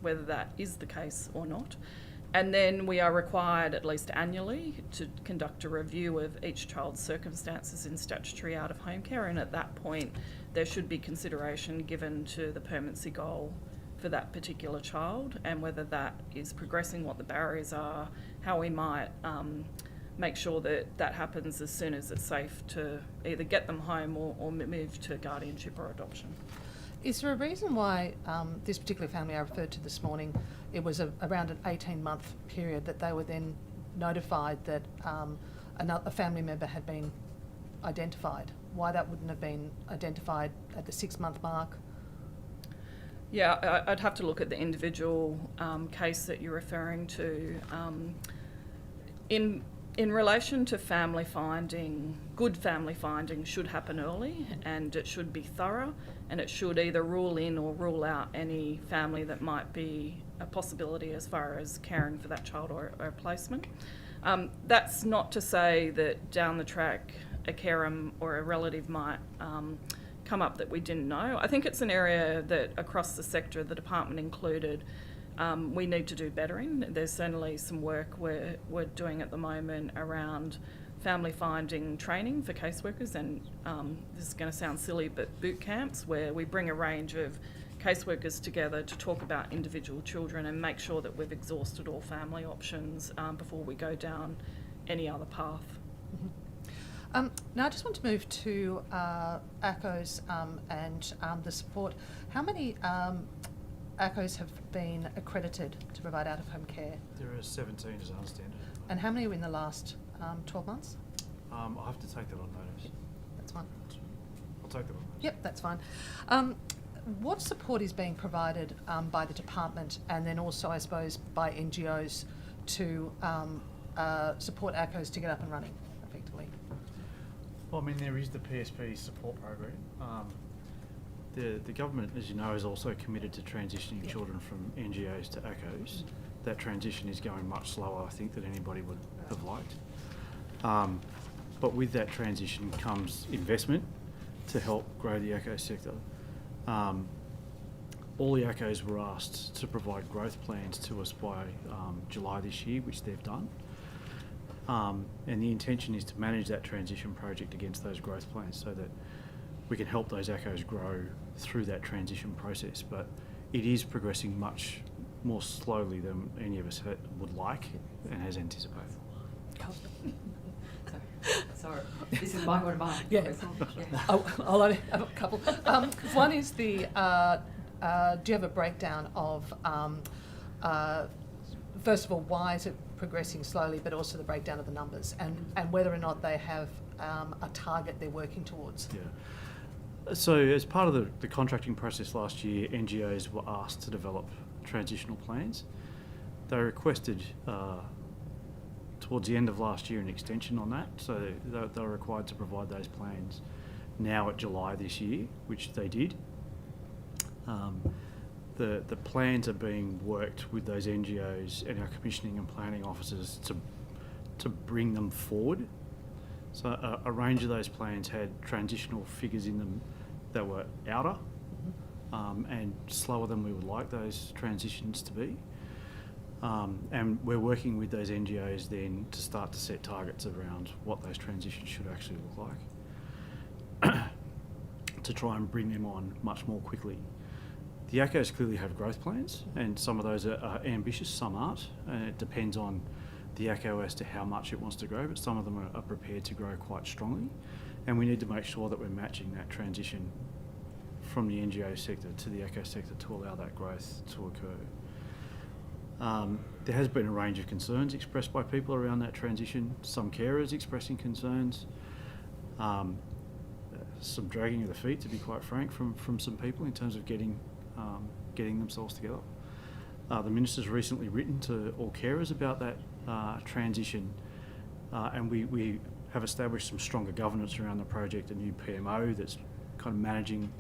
whether that is the case or not. And then we are required at least annually to conduct a review of each child's circumstances in statutory out-of-home care, and at that point there should be consideration given to the permanency goal for that particular child and whether that is progressing, what the barriers are, how we might make sure that that happens as soon as it's safe to either get them home or move to guardianship or adoption. Is there a reason why this particular family I referred to this morning, it was around an 18-month period that they were then notified that a family member had been identified? Why that wouldn't have been identified at the 6-month mark? Yeah, I'd have to look at the individual case that you're referring to. In relation to family finding, good family finding should happen early, and it should be thorough, and it should either rule in or rule out any family that might be a possibility as far as caring for that child or a placement. That's not to say that down the track a carer or a relative might come up that we didn't know. I think it's an area that across the sector, the department included, we need to do better in. There's certainly some work we're doing at the moment around family finding training for caseworkers, and this is going to sound silly, but boot camps where we bring a range of caseworkers together to talk about individual children and make sure that we've exhausted all family options before we go down any other path. Mm-hmm. Now I just want to move to ACCOs and the support. How many ACCOs have been accredited to provide out-of-home care? There are 17 as I understand it. And how many were in the last 12 months? I'll have to take that on notice. That's fine. I'll take that on notice. Yep, that's fine. What support is being provided by the department and then also, I suppose, by NGOs to support ACCOs to get up and running effectively? Well, I mean, there is the PSP support program. The government, as you know, is also committed to transitioning children from NGOs to ACCOs. That transition is going much slower, I think, than anybody would have liked. But with that transition comes investment to help grow the ACCO sector. All the ACCOs were asked to provide growth plans to us by July this year, which they've done. And the intention is to manage that transition project against those growth plans so that we can help those ACCOs grow through that transition process. But it is progressing much more slowly than any of us would like and has anticipated. Sorry, this is my word of mine. Yeah. I'll only have a couple. One is do you have a breakdown of, first of all, why is it progressing slowly, but also the breakdown of the numbers and whether or not they have a target they're working towards? Yeah. So as part of the contracting process last year, NGOs were asked to develop transitional plans. They requested towards the end of last year an extension on that, so they were required to provide those plans now at July this year, which they did. The plans are being worked with those NGOs and our commissioning and planning officers to bring them forward. So a range of those plans had transitional figures in them that were outer and slower than we would like those transitions to be. And we're working with those NGOs then to start to set targets around what those transitions should actually look like to try and bring them on much more quickly. The ACOs clearly have growth plans, and some of those are ambitious, some aren't, and it depends on the ACO as to how much it wants to grow, but some of them are prepared to grow quite strongly, and we need to make sure that we're matching that transition from the NGO sector to the ACO sector to allow that growth to occur. There has been a range of concerns expressed by people around that transition, some carers expressing concerns, some dragging of the feet, to be quite frank, from some people in terms of getting themselves together. The Minister's recently written to all carers about that transition, and we have established some stronger governance around the project, a new PMO that's kind of managing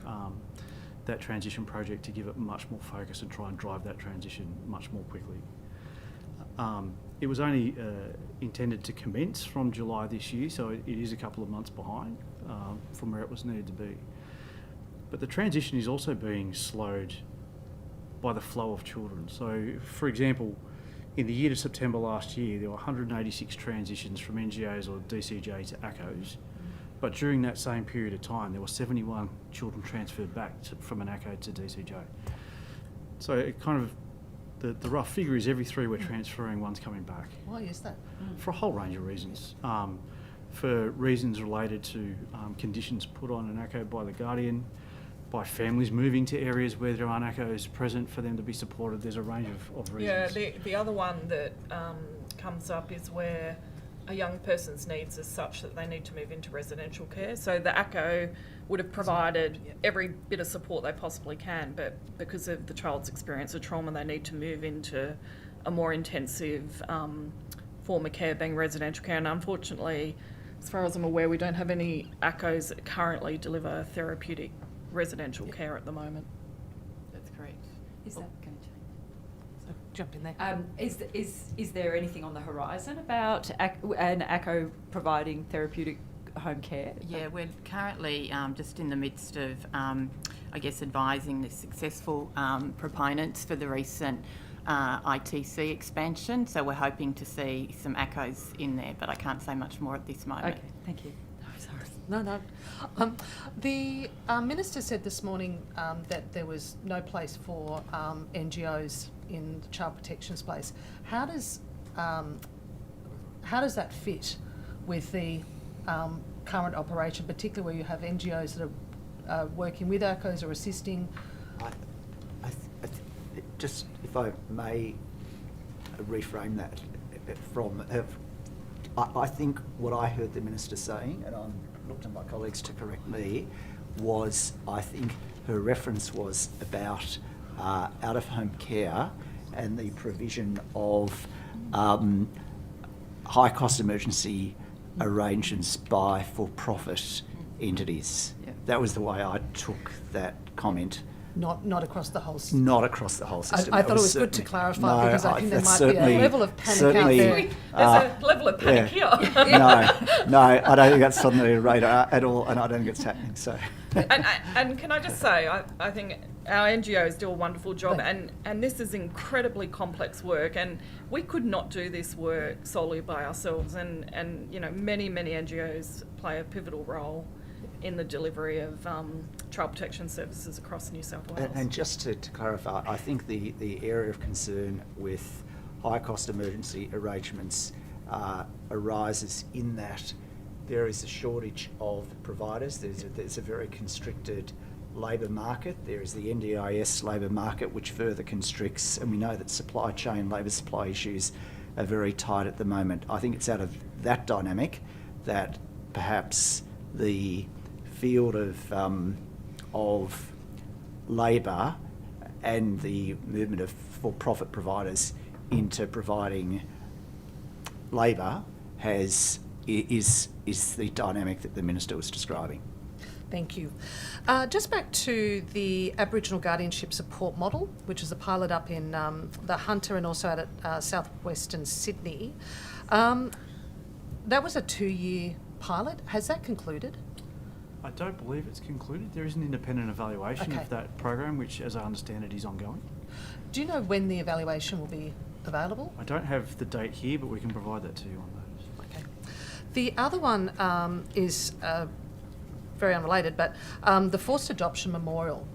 that transition project to give it much more focus and try and drive that transition much more quickly. It was only intended to commence from July this year, so it is a couple of months behind from where it was needed to be. But the transition is also being slowed by the flow of children. So, for example, in the year to September last year, there were 186 transitions from NGOs or DCJ to ACOs, but during that same period of time, there were 71 children transferred back from an ACO to DCJ. So it kind of, the rough figure is every 3 we're transferring, one's coming back. Why is that? For a whole range of reasons. For reasons related to conditions put on an ACO by the Guardian, by families moving to areas where there aren't ACOs present for them to be supported. There's a range of reasons. Yeah, the other one that comes up is where a young person's needs are such that they need to move into residential care. So the ACO would have provided every bit of support they possibly can, but because of the child's experience of trauma, they need to move into a more intensive form of care, being residential care. And unfortunately, as far as I'm aware, we don't have any ACOs that currently deliver therapeutic residential care at the moment. That's correct. Is that going to change? So jump in there. Is there anything on the horizon about an ACO providing therapeutic home care? Yeah, we're currently just in the midst of, I guess, advising the successful proponents for the recent ITC expansion. So we're hoping to see some ACOs in there, but I can't say much more at this moment. Okay, thank you. No. The Minister said this morning that there was no place for NGOs in the child protection space. How does that fit with the current operation, particularly where you have NGOs that are working with ACOs or assisting? Just, if I may reframe that from... I think what I heard the Minister saying, and I'm looked at my colleagues to correct me, was I think her reference was about out-of-home care and the provision of high-cost emergency arrangements by for-profit entities. Yeah. That was the way I took that comment. Not across the whole system. Not across the whole system. I thought it was good to clarify, because I think there might be a level of panic out there. There's a level of panic here. No, I don't think that's on the radar at all, and I don't think it's happening. So. And can I just say, I think our NGOs do a wonderful job, and this is incredibly complex work, and we could not do this work solely by ourselves, and you know, many NGOs play a pivotal role in the delivery of child protection services across New South Wales. And just to clarify, I think the area of concern with high-cost emergency arrangements arises in that there is a shortage of providers. There's a very constricted labour market. There is the NDIS labour market, which further constricts, and we know that supply chain labour supply issues are very tight at the moment. I think it's out of that dynamic that perhaps the field of labour and the movement of for-profit providers into providing labour is the dynamic that the Minister was describing. Thank you. Just back to the Aboriginal Guardianship Support Model, which is a pilot up in the Hunter and also out at southwestern Sydney. That was a 2-year pilot. Has that concluded? I don't believe it's concluded. There is an independent evaluation of that program, which, as I understand it, is ongoing. Do you know when the evaluation will be available? I don't have the date here, but we can provide that to you on those. Okay. The other one is very unrelated, but the Forced Adoption Memorial.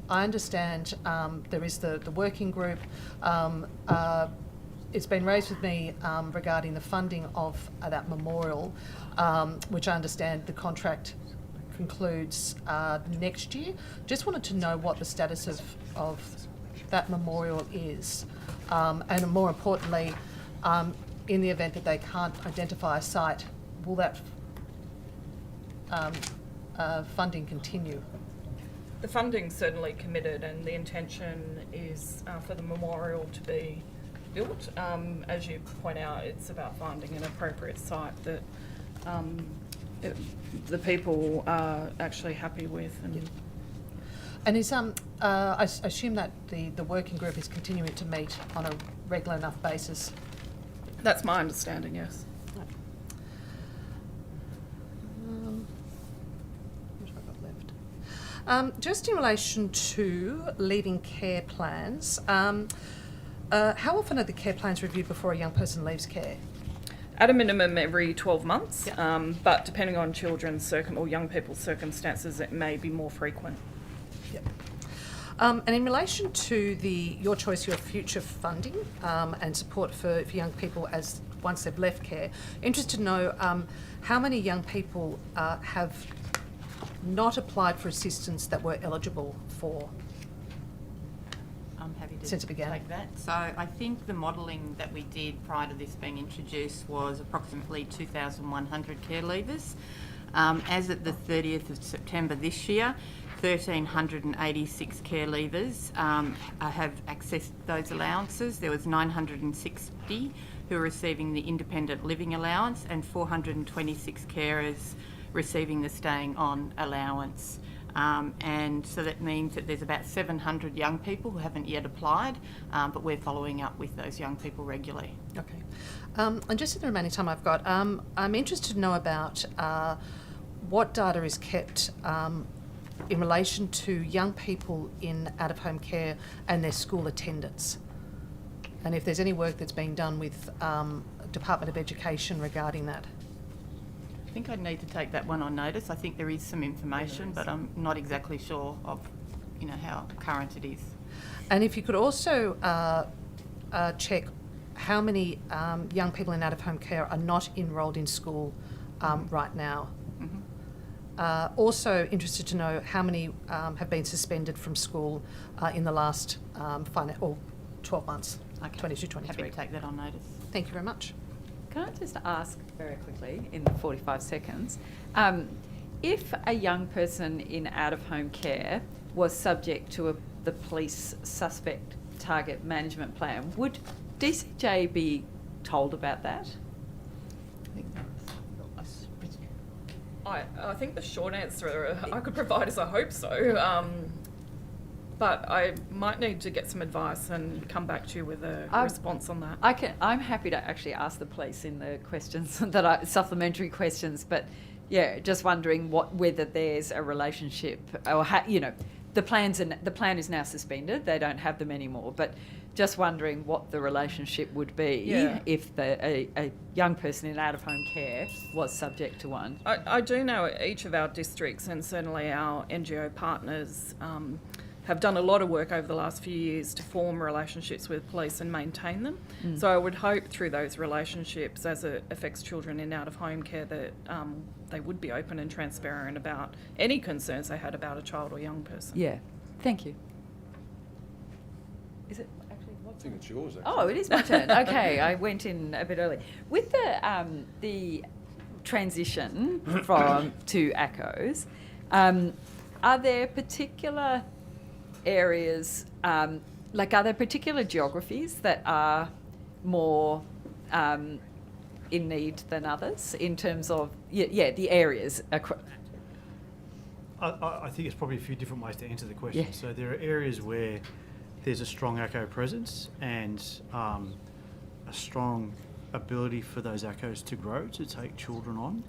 I understand there is the working group. It's been raised with me regarding the funding of that memorial, which I understand the contract concludes next year. Just wanted to know what the status of that memorial is, and more importantly, in the event that they can't identify a site, will that funding continue? The funding's certainly committed, and the intention is for the memorial to be built. As you point out, it's about finding an appropriate site that the people are actually happy with. And is I assume that the working group is continuing to meet on a regular enough basis? That's my understanding, yes. What have I got left? Just in relation to leaving care plans, how often are the care plans reviewed before a young person leaves care? At a minimum, every 12 months, but depending on children's or young people's circumstances, it may be more frequent. Yep. And in relation to Your Choice, Your Future funding and support for young people once they've left care, interested to know how many young people have not applied for assistance that were eligible for? I'm happy to since it began. take that. So I think the modelling that we did prior to this being introduced was approximately 2,100 care leavers. As at the 30th of September this year, 1,386 care leavers have accessed those allowances. There was 960 who are receiving the independent living allowance and 426 carers receiving the staying on allowance. And so that means that there's about 700 young people who haven't yet applied, but we're following up with those young people regularly. Okay. And just in the remaining time I've got, I'm interested to know about what data is kept in relation to young people in out-of-home care and their school attendance, and if there's any work that's being done with Department of Education regarding that. I think I'd need to take that one on notice. I think there is some information, but I'm not exactly sure of, how current it is. And if you could also check how many young people in out-of-home care are not enrolled in school right now. Also interested to know how many have been suspended from school in the last 12 months, Okay. 22-23. Happy to take that on notice. Thank you very much. Can I just ask very quickly, in the 45 seconds, if a young person in out-of-home care was subject to the police suspect target management plan, would DCJ be told about that? I think the short answer I could provide is I hope so. But I might need to get some advice and come back to you with a response on that. I'm happy to actually ask the police in the questions supplementary questions, but yeah, just wondering whether there's a relationship or the plan is now suspended. They don't have them anymore, but just wondering what the relationship would be if a young person in out-of-home care was subject to one. I do know each of our districts and certainly our NGO partners have done a lot of work over the last few years to form relationships with police and maintain them. So I would hope through those relationships, as it affects children in out-of-home care, that they would be open and transparent about any concerns they had about a child or young person. Yeah, thank you. Is it actually I think it's yours, actually. Oh, it is my turn. Okay, I went in a bit early. With the transition to ACOs, are there particular areas, are there particular geographies that are more in need than others in terms of, the areas? I think it's probably a few different ways to answer the question. Yeah. So there are areas where there's a strong ACO presence and a strong ability for those ACOs to grow, to take children on.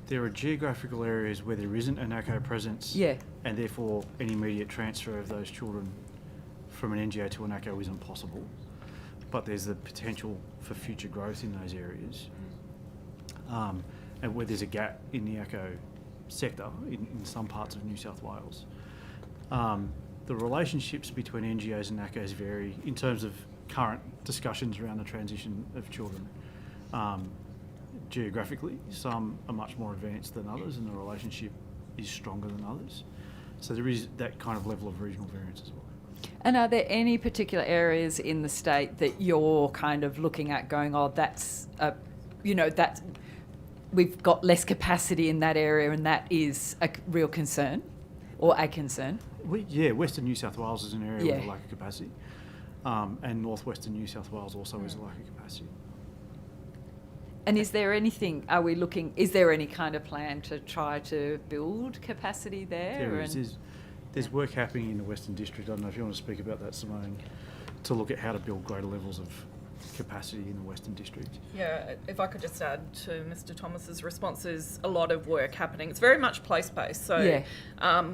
There are geographical areas where there isn't an ACO presence, and therefore an immediate transfer of those children from an NGO to an ACO isn't possible. But there's the potential for future growth in those areas. And where there's a gap in the ACO sector in some parts of New South Wales. the relationships between NGOs and ACOs vary in terms of current discussions around the transition of children. Geographically, some are much more advanced than others, and the relationship is stronger than others. So there is that kind of level of regional variance as well. And are there any particular areas in the state that you're kind of looking at going, oh, that's, that's, we've got less capacity in that area and that is a real concern or a concern? Western New South Wales is an area with a lack of capacity. And northwestern New South Wales also is a lack of capacity. And is there any kind of plan to try to build capacity there? There is. There's work happening in the Western District. I don't know if you want to speak about that, Simone, to look at how to build greater levels of capacity in the Western District. Yeah, if I could just add to Mr. Thomas's response, there's a lot of work happening. It's very much place-based. So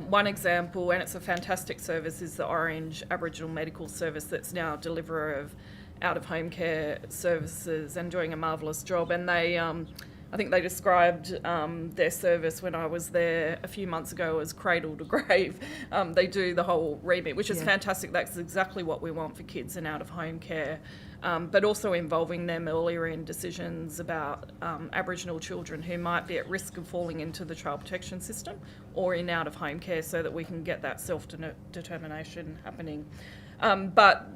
one example, and it's a fantastic service, is the Orange Aboriginal Medical Service that's now a deliverer of out-of-home care services and doing a marvellous job. And they, I think they described their service when I was there a few months ago as cradle to grave. They do the whole remit, which is fantastic. That's exactly what we want for kids in out-of-home care. But also involving them earlier in decisions about Aboriginal children who might be at risk of falling into the child protection system or in out-of-home care, so that we can get that self-determination happening. But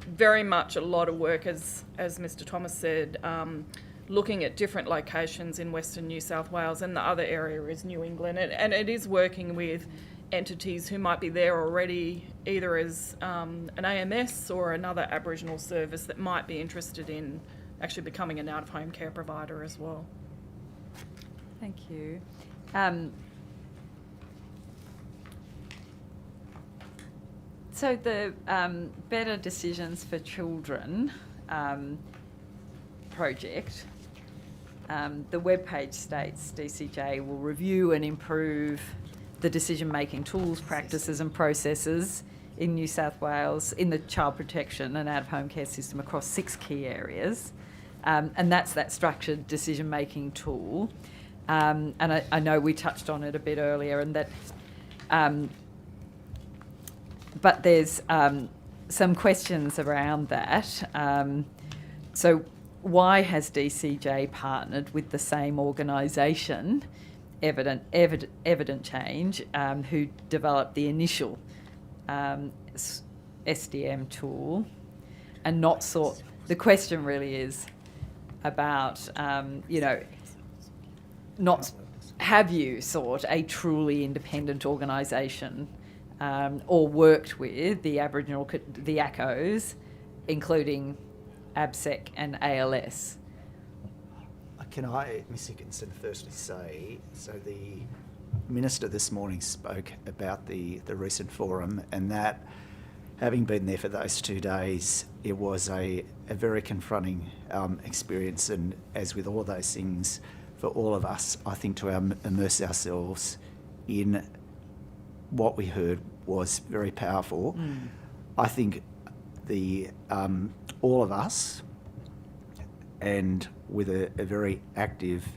very much a lot of work, as Mr. Thomas said, looking at different locations in Western New South Wales, and the other area is New England. And it is working with entities who might be there already, either as an AMS or another Aboriginal service that might be interested in actually becoming an out-of-home care provider as well. Thank you. So the Better Decisions for Children project, the webpage states DCJ will review and improve the decision-making tools, practices and processes in New South Wales in the child protection and out-of-home care system across 6 key areas. And that's that structured decision-making tool. And I know we touched on it a bit earlier, and that but there's some questions around that. So why has DCJ partnered with the same organisation, Evident Change, who developed the initial SDM tool, and not sought? The question really is about, not have you sought a truly independent organisation or worked with the Aboriginal, the ACOs, including ABSEC and ALS? Can I, Ms Hickinson, firstly say, so the Minister this morning spoke about the recent forum, and that, having been there for those 2 days, it was a very confronting experience, and as with all those things, for all of us, I think to immerse ourselves in what we heard was very powerful. I think all of us, and with a very active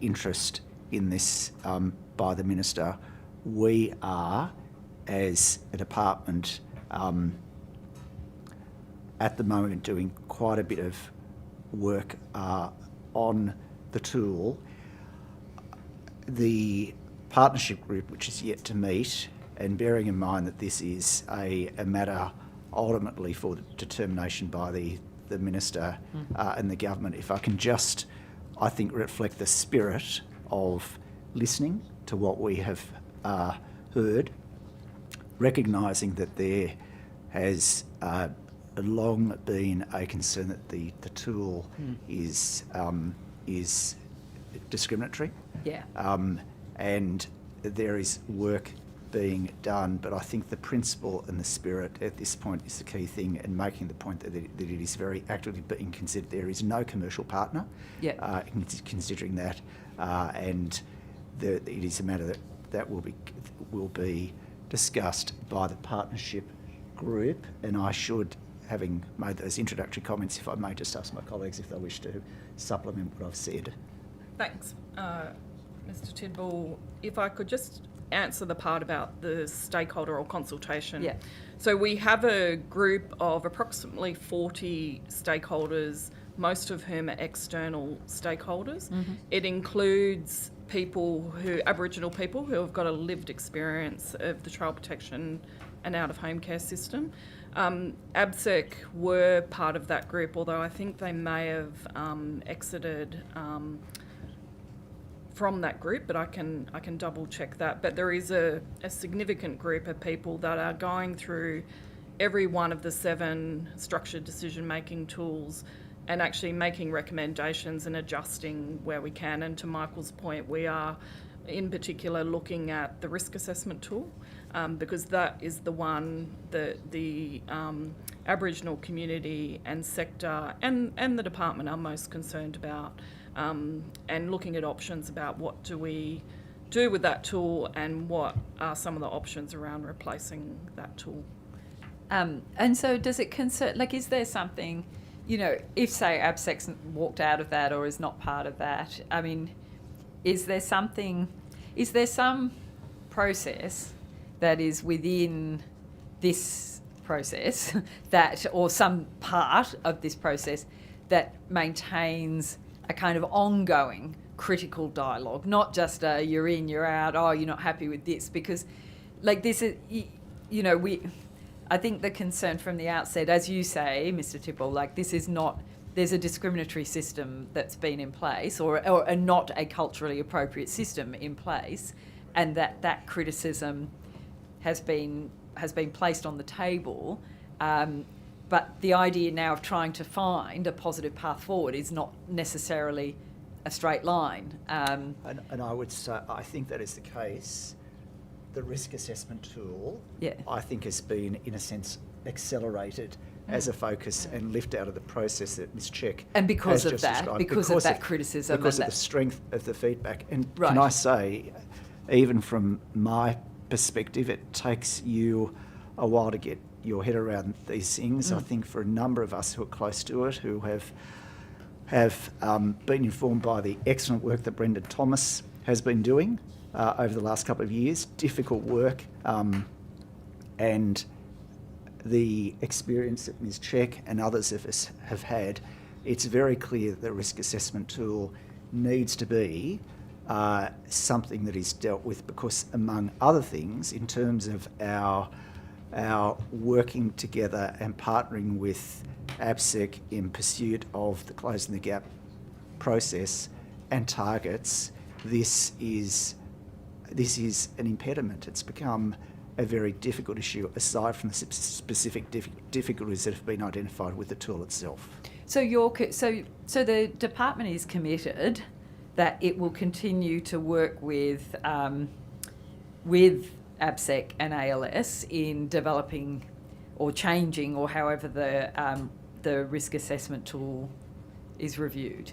interest in this by the Minister, we are, as a department, at the moment doing quite a bit of work on the tool. The partnership group, which is yet to meet, and bearing in mind that this is a matter ultimately for determination by the Minister and the government, if I can just, I think, reflect the spirit of listening to what we have heard, recognising that there has long been a concern that the tool is discriminatory. And there is work being done, but I think the principle and the spirit at this point is the key thing, and making the point that it is very actively being considered. There is no commercial partner considering that, and it is a matter that will be discussed by the partnership group. And I should, having made those introductory comments, if I may just ask my colleagues if they wish to supplement what I've said. Thanks, Mr. Tidball. If I could just answer the part about the stakeholder or consultation. Yeah. So we have a group of approximately 40 stakeholders, most of whom are external stakeholders. It includes Aboriginal people who have got a lived experience of the child protection and out-of-home care system. ABSEC were part of that group, although I think they may have exited from that group, but I can double check that. But there is a significant group of people that are going through every one of the 7 structured decision-making tools and actually making recommendations and adjusting where we can. And to Michael's point, we are in particular looking at the risk assessment tool, because that is the one that the Aboriginal community and sector and the department are most concerned about, and looking at options about what do we do with that tool and what are some of the options around replacing that tool. And so does it concern, like, is there something, you know, if say ABSEC's walked out of that or is not part of that, I mean, is there some process that is within this process that, or some part of this process that maintains a kind of ongoing critical dialogue, not just a you're in, you're out, oh, you're not happy with this, because like this is, you know, I think the concern from the outset, as you say, Mr. Tipple, like this is not, there's a discriminatory system that's been in place, or not a culturally appropriate system in place, and that criticism has been placed on the table. But the idea now of trying to find a positive path forward is not necessarily a straight line. And I would say, I think that is the case. The risk assessment tool, I think, has been, in a sense, accelerated as a focus and lift out of the process that Ms. Check and because has of just that, described. because of that criticism, because and of the strength of the feedback. And Right. can I say, even from my perspective, it takes you a while to get your head around these things. I think for a number of us who are close to it, who have been informed by the excellent work that Brendan Thomas has been doing over the last couple of years, difficult work, and the experience that Ms. Check and others of us have had, it's very clear that the risk assessment tool needs to be something that is dealt with, because among other things, in terms of our working together and partnering with ABSEC in pursuit of the Closing the Gap process and targets, this is an impediment. It's become a very difficult issue, aside from the specific difficulties that have been identified with the tool itself. So so the department is committed that it will continue to work with ABSEC and ALS in developing or changing, or however the risk assessment tool is reviewed.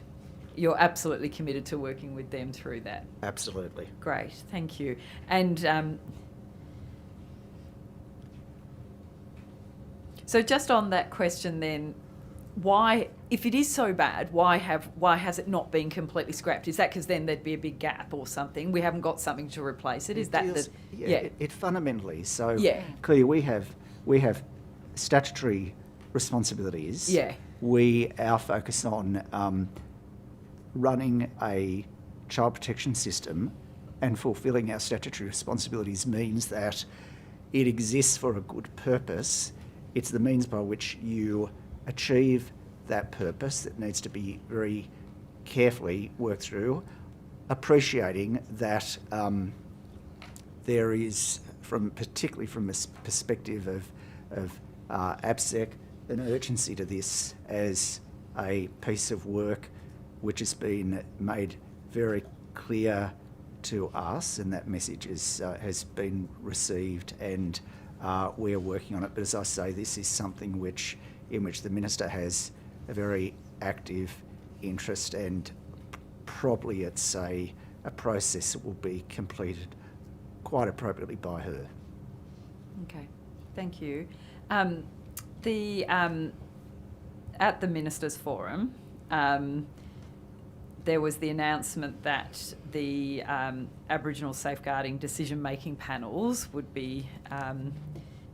You're absolutely committed to working with them through that. Absolutely. Great, thank you. And so just on that question then, why, if it is so bad, why has it not been completely scrapped? Is that because then there'd be a big gap or something? We haven't got something to replace it. Is that it fundamentally, so clearly we have statutory responsibilities. Yeah. Our focus on running a child protection system and fulfilling our statutory responsibilities means that it exists for a good purpose. It's the means by which you achieve that purpose that needs to be very carefully worked through, appreciating that there is, particularly from a perspective of ABSEC, an urgency to this as a piece of work which has been made very clear to us, and that message has been received, and we are working on it. But as I say, this is something in which the Minister has a very active interest, and probably it's a process that will be completed quite appropriately by her. Okay, thank you. At the Ministers' Forum, there was the announcement that the Aboriginal safeguarding decision-making panels would be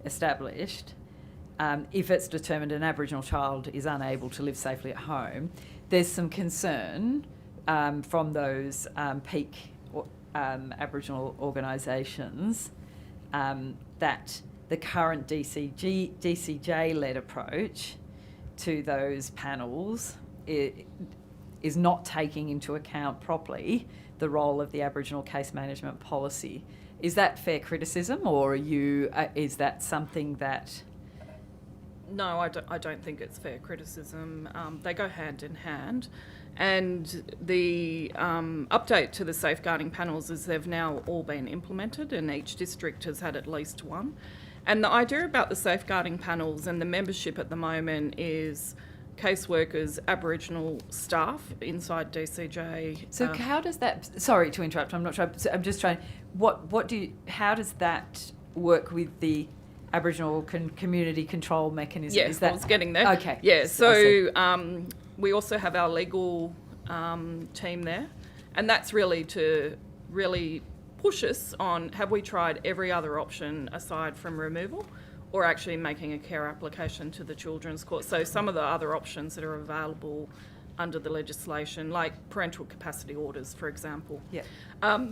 established. If it's determined an Aboriginal child is unable to live safely at home, there's some concern from those peak Aboriginal organisations that the current DCJ-led approach to those panels is not taking into account properly the role of the Aboriginal case management policy. Is that fair criticism, or is that something that... No, I don't think it's fair criticism. They go hand in hand. And the update to the safeguarding panels is they've now all been implemented, and each district has had at least one. And the idea about the safeguarding panels and the membership at the moment is caseworkers, Aboriginal staff inside DCJ. So how does that... Sorry to interrupt, I'm not sure. I'm just trying... How does that work with the Aboriginal community control mechanism? Yes, is that... I was getting there. Okay. Yeah, so we also have our legal team there, and that's really to push us on, have we tried every other option aside from removal, or actually making a care application to the Children's Court? So some of the other options that are available under the legislation, like parental capacity orders, for example. Yeah.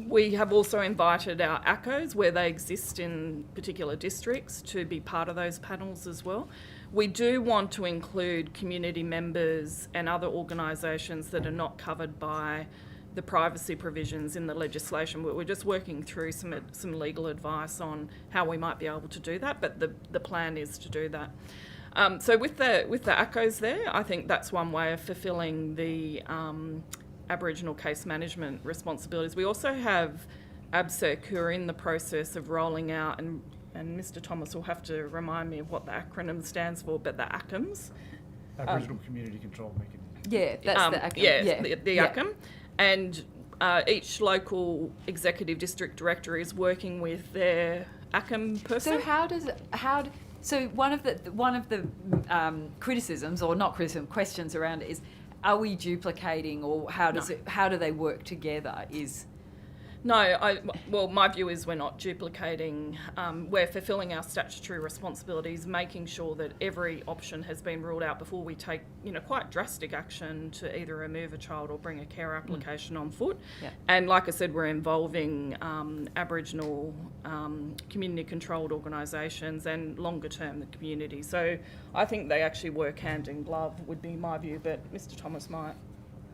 We have also invited our ACOs, where they exist in particular districts, to be part of those panels as well. We do want to include community members and other organisations that are not covered by the privacy provisions in the legislation. We're just working through some legal advice on how we might be able to do that, but the plan is to do that. So with the ACOs there, I think that's one way of fulfilling the Aboriginal case management responsibilities. We also have ABSEC, who are in the process of rolling out, and Mr. Thomas will have to remind me of what the acronym stands for, but the ACMs. Aboriginal Community Control Mechanism. Yeah, that's the ACM. Yeah, the ACM. And each local executive district director is working with their ACM person. So one of the criticisms, or not criticism, questions around it is, are we duplicating, or how do they work together? No, well, my view is we're not duplicating. We're fulfilling our statutory responsibilities, making sure that every option has been ruled out before we take, quite drastic action to either remove a child or bring a care application on foot. Yeah. And like I said, we're involving Aboriginal community-controlled organisations and longer term the community. So I think they actually work hand in glove, would be my view, but Mr. Thomas might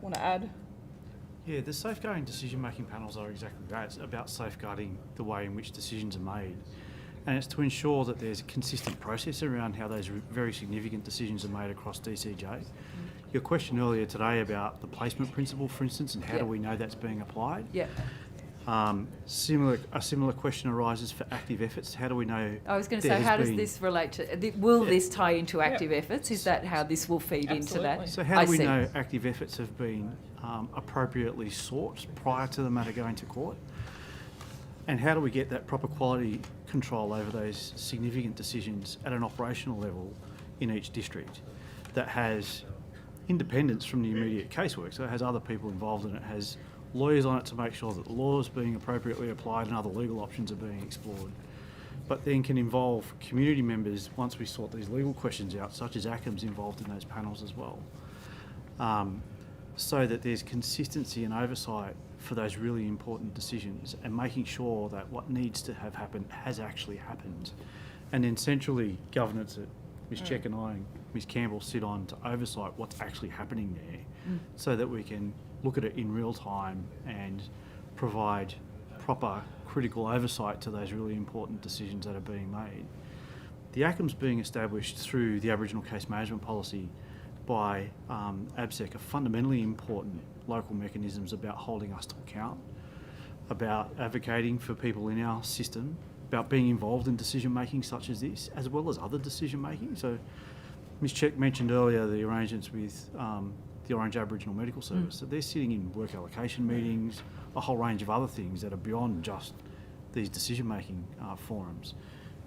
want to add. Yeah, the safeguarding decision-making panels are exactly that. It's about safeguarding the way in which decisions are made. And it's to ensure that there's a consistent process around how those very significant decisions are made across DCJ. Your question earlier today about the placement principle, for instance, and how do we know that's being applied? Yeah. A similar question arises for active efforts. How do we know? I was going to say, how does this relate to... Will this tie into active efforts? Is that how this will feed into that? So how do we know active efforts have been appropriately sought prior to the matter going to court? And how do we get that proper quality control over those significant decisions at an operational level in each district that has independence from the immediate casework? So it has other people involved in it, has lawyers on it to make sure that the law is being appropriately applied and other legal options are being explored. But then can involve community members once we sort these legal questions out, such as ACMs involved in those panels as well. So that there's consistency and oversight for those really important decisions, and making sure that what needs to have happened has actually happened. And then centrally, governance that Ms Check and I and Ms Campbell sit on to oversight what's actually happening there, so that we can look at it in real time and provide proper critical oversight to those really important decisions that are being made. The ACM's being established through the Aboriginal Case Management Policy by ABSEC are fundamentally important local mechanisms about holding us to account, about advocating for people in our system, about being involved in decision making such as this, as well as other decision making. So Ms Check mentioned earlier the arrangements with the Orange Aboriginal Medical Service. So they're sitting in work allocation meetings, a whole range of other things that are beyond just these decision making forums.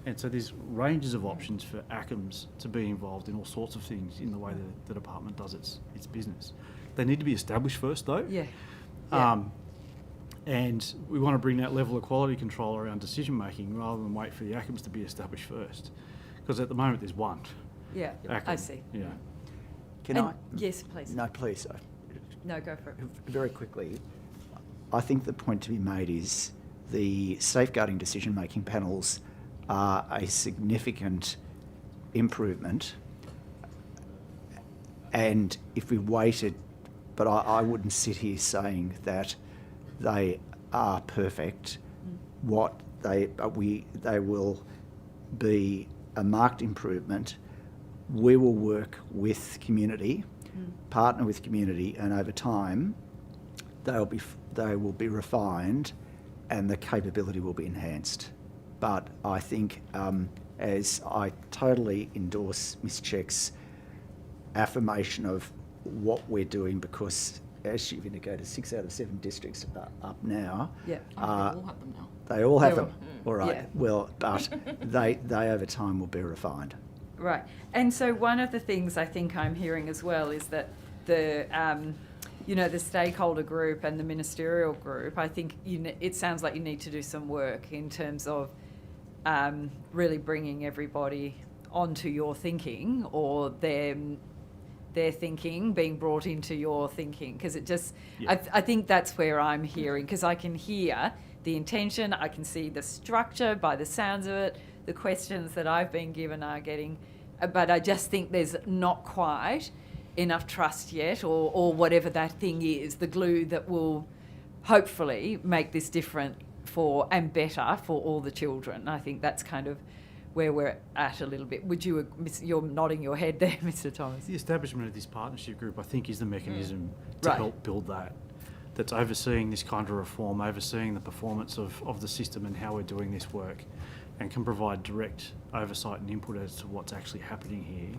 And so there's ranges of options for ACMs to be involved in all sorts of things in the way that the department does its business. They need to be established first, though. Yeah. And we want to bring that level of quality control around decision making rather than wait for the ACCMs to be established first. Because at the moment there's one. Yeah, ACCM. I see. Yeah. Can And- I? Yes, please. No, please. No, go for it. Very quickly, I think the point to be made is the safeguarding decision-making panels are a significant improvement. And if we waited, but I wouldn't sit here saying that they are perfect. What they will be a marked improvement. We will work with community, partner with community, and over time, they will be refined, and the capability will be enhanced. But I think, as I totally endorse Ms. Check's affirmation of what we're doing, because as you've indicated, 6 out of 7 districts are up now. Yeah. They all have them now. They all have They them. will. All right. Yeah. Well, but they over time will be refined. Right. And so one of the things I think I'm hearing as well is that the, the stakeholder group and the ministerial group, I think it sounds like you need to do some work in terms of really bringing everybody onto your thinking, or their thinking being brought into your thinking, because it just, I think that's where I'm hearing, because I can hear the intention, I can see the structure by the sounds of it, the questions that I've been given are getting, but I just think there's not quite enough trust yet, or whatever that thing is, the glue that will hopefully make this different and better for all the children. I think that's kind of where we're at a little bit. Would you, you're nodding your head there, Mr. Thomas? The establishment of this partnership group, I think, is the mechanism to Right. help build that. That's overseeing this kind of reform, overseeing the performance of the system and how we're doing this work, and can provide direct oversight and input as to what's actually happening here,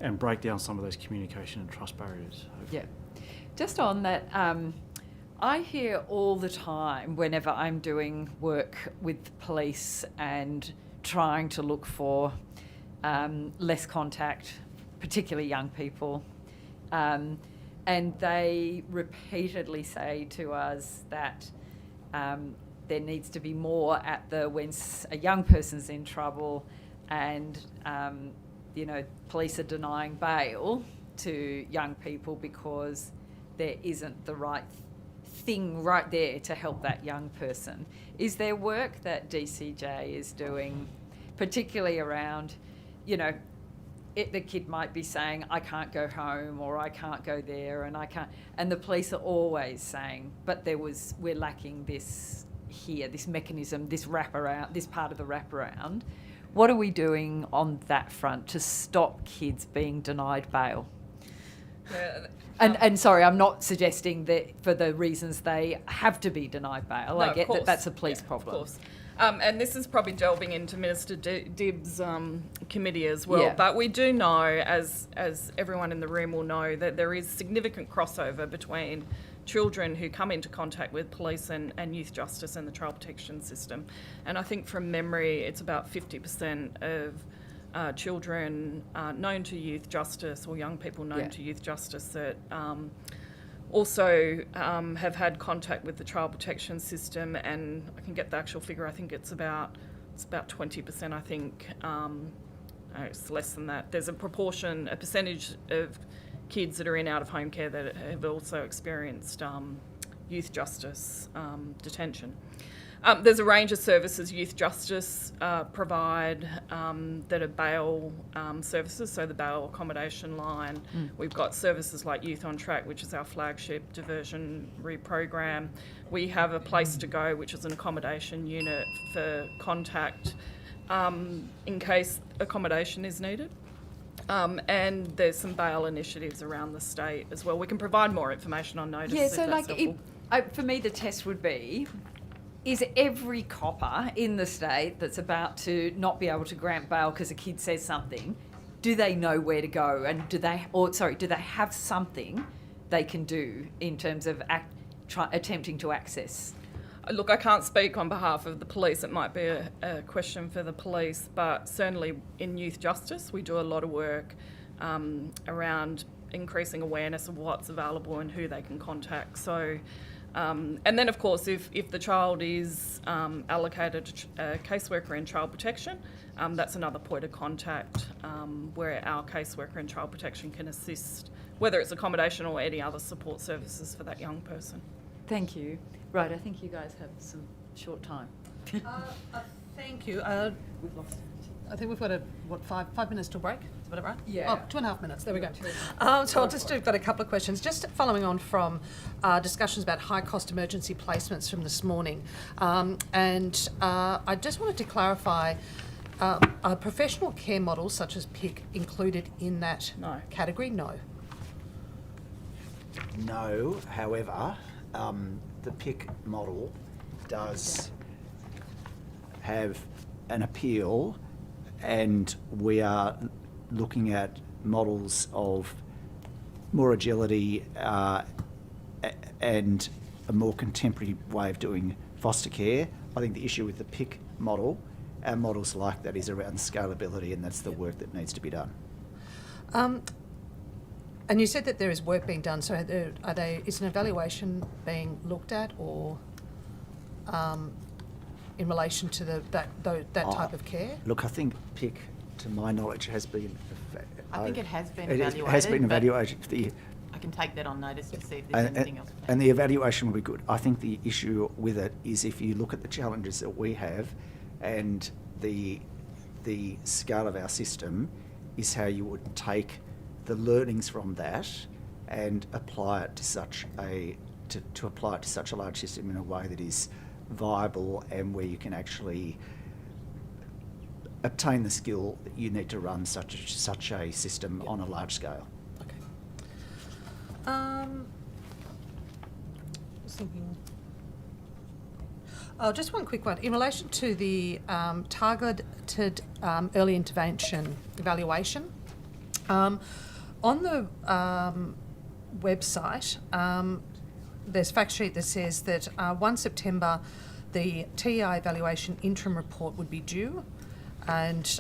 and break down some of those communication and trust barriers. Yeah. Just on that, I hear all the time whenever I'm doing work with police and trying to look for less contact, particularly young people, and they repeatedly say to us that there needs to be more at when a young person's in trouble and police are denying bail to young people because there isn't the right thing right there to help that young person. Is there work that DCJ is doing, particularly around, the kid might be saying, I can't go home, or I can't go there, and I can't, and the police are always saying, but we're lacking this here, this mechanism, this wraparound, this part of the wraparound. What are we doing on that front to stop kids being denied bail? And sorry, I'm not suggesting that for the reasons they have to be denied bail. I get that that's a police problem. Of course. And this is probably delving into Minister Dibb's committee as well. Yeah. But we do know, as everyone in the room will know, that there is significant crossover between children who come into contact with police and youth justice and the child protection system. And I think from memory, it's about 50% of children known to youth justice, or young people known to youth justice, that also have had contact with the child protection system. And I can get the actual figure. I think it's about 20%. I think it's less than that. There's a percentage of kids that are in out-of-home care that have also experienced youth justice detention. There's a range of services youth justice provide that are bail services, so the bail accommodation line. We've got services like Youth on Track, which is our flagship diversionary program. We have a Place to Go, which is an accommodation unit for contact in case accommodation is needed. And there's some bail initiatives around the state as well. We can provide more information on notice. Yeah, so if that's helpful. for me the test would be, is every copper in the state that's about to not be able to grant bail because a kid says something, do they know where to go, and do they have something they can do in terms of attempting to access? Look, I can't speak on behalf of the police. It might be a question for the police, but certainly in youth justice, we do a lot of work around increasing awareness of what's available and who they can contact. So, and then of course, if the child is allocated a caseworker in child protection, that's another point of contact where our caseworker in child protection can assist, whether it's accommodation or any other support services for that young person. Thank you. Right, I think you guys have some short time. Thank you. We've lost. I think we've got 5 minutes till break. Is that right? Yeah. Oh, 2.5 minutes. There we go. So I've got a couple of questions. Just following on from discussions about high-cost emergency placements from this morning. I just wanted to clarify, are professional care models such as PIC included in that category? No. No, however, the PIC model does have an appeal, and we are looking at models of more agility and a more contemporary way of doing foster care. I think the issue with the PIC model, our models like that, is around scalability, and that's the work that needs to be done. And you said that there is work being done, so is an evaluation being looked at, or in relation to that type of care? Look, I think PIC, to my knowledge, has been... I think it has been evaluated. evaluated. It has been evaluated. I can take that on notice to see if there's anything else. And the evaluation will be good. I think the issue with it is if you look at the challenges that we have and the scale of our system, is how you would take the learnings from that and apply it to such a large system in a way that is viable and where you can actually obtain the skill that you need to run such a system on a large scale. Just thinking. Oh, just one quick one. In relation to the targeted early intervention evaluation, on the website, there's a fact sheet that says that 1 September, the TEI evaluation interim report would be due, and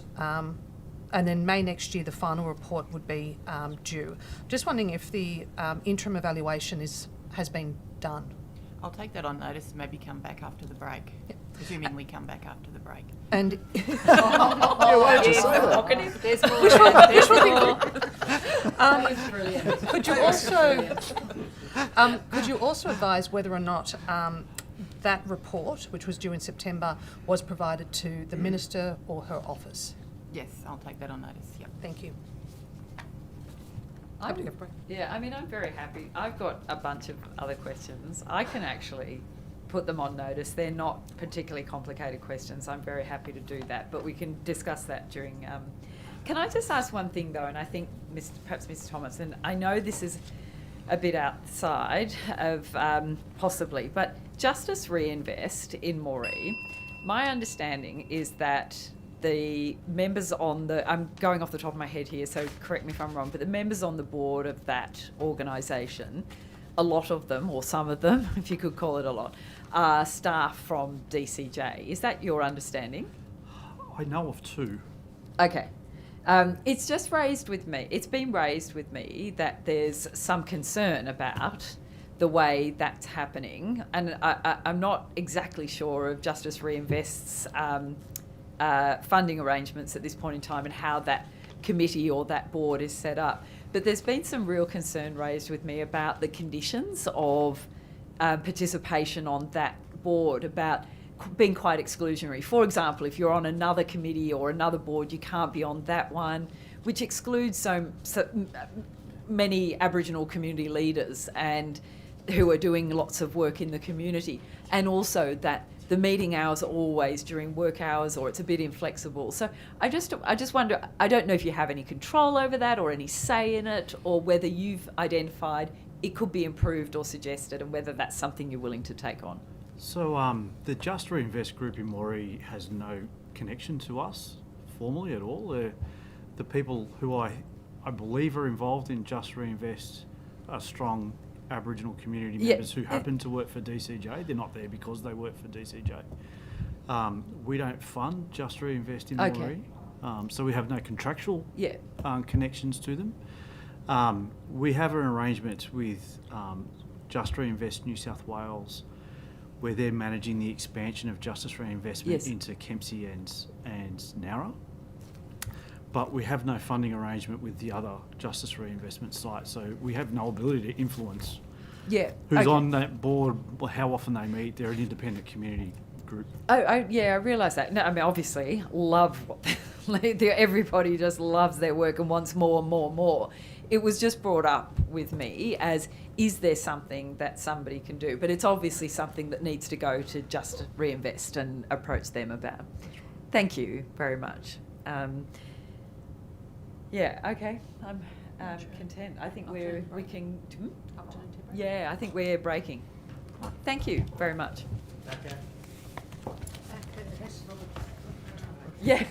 then May next year, the final report would be due. Just wondering if the interim evaluation has been done. I'll take that on notice and maybe come back after the break, presuming we come back after the break. And why did you say that? There's more. That is brilliant. Could you also advise whether or not that report, which was due in September, was provided to the Minister or her office? Yes, I'll take that on notice. Yep. Thank you. I'm very happy. I've got a bunch of other questions. I can actually put them on notice. They're not particularly complicated questions. I'm very happy to do that, but we can discuss that during... Can I just ask one thing, though, and I think perhaps Mr. Thomason, I know this is a bit outside of possibly, but Justice Reinvest in Moree, my understanding is that the members on the, I'm going off the top of my head here, so correct me if I'm wrong, but the members on the board of that organisation, a lot of them, or some of them, if you could call it a lot, are staff from DCJ. Is that your understanding? I know of 2. Okay. It's just raised with me, it's been raised with me that there's some concern about the way that's happening, and I'm not exactly sure of Justice Reinvest's funding arrangements at this point in time and how that committee or that board is set up. But there's been some real concern raised with me about the conditions of participation on that board, about being quite exclusionary. For example, if you're on another committee or another board, you can't be on that one, which excludes so many Aboriginal community leaders and who are doing lots of work in the community, and also that the meeting hours are always during work hours, or it's a bit inflexible. So I just wonder, I don't know if you have any control over that or any say in it, or whether you've identified it could be improved or suggested, and whether that's something you're willing to take on. So the Just Reinvest group in Moree has no connection to us formally at all. The people who I believe are involved in Just Reinvest are strong Aboriginal community members who happen to work for DCJ. They're not there because they work for DCJ. We don't fund Just Reinvest in Moree, so we have no contractual connections to them. We have an arrangement with Just Reinvest New South Wales where they're managing the expansion of Justice Reinvestment Yes. into Kempsey and Nowra. But we have no funding arrangement with the other Justice Reinvestment sites, so we have no ability to influence Yeah. who's okay. on that board, how often they meet. They're an independent community group. Yeah, I realise that. No, I mean, obviously, love what everybody just loves their work and wants more and more and more. It was just brought up with me as, is there something that somebody can do? But it's obviously something that needs to go to Just Reinvest and approach them about. Thank you very much. Yeah, okay, I'm content. I think we can. Yeah, I think we're breaking. Thank you very much. Yeah.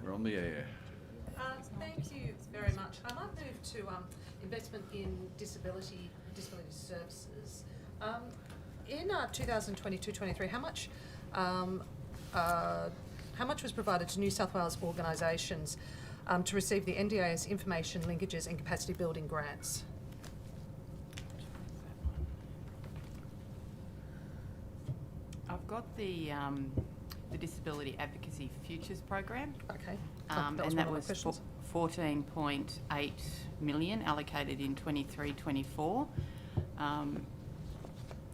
You're on the air. Thank you very much. I might move to investment in disability services. In 2022-23, how much was provided to New South Wales organisations to receive the NDIS information linkages and capacity building grants? I've got the Disability Advocacy Futures Program. Okay. And that was 14.8 million allocated in 23-24.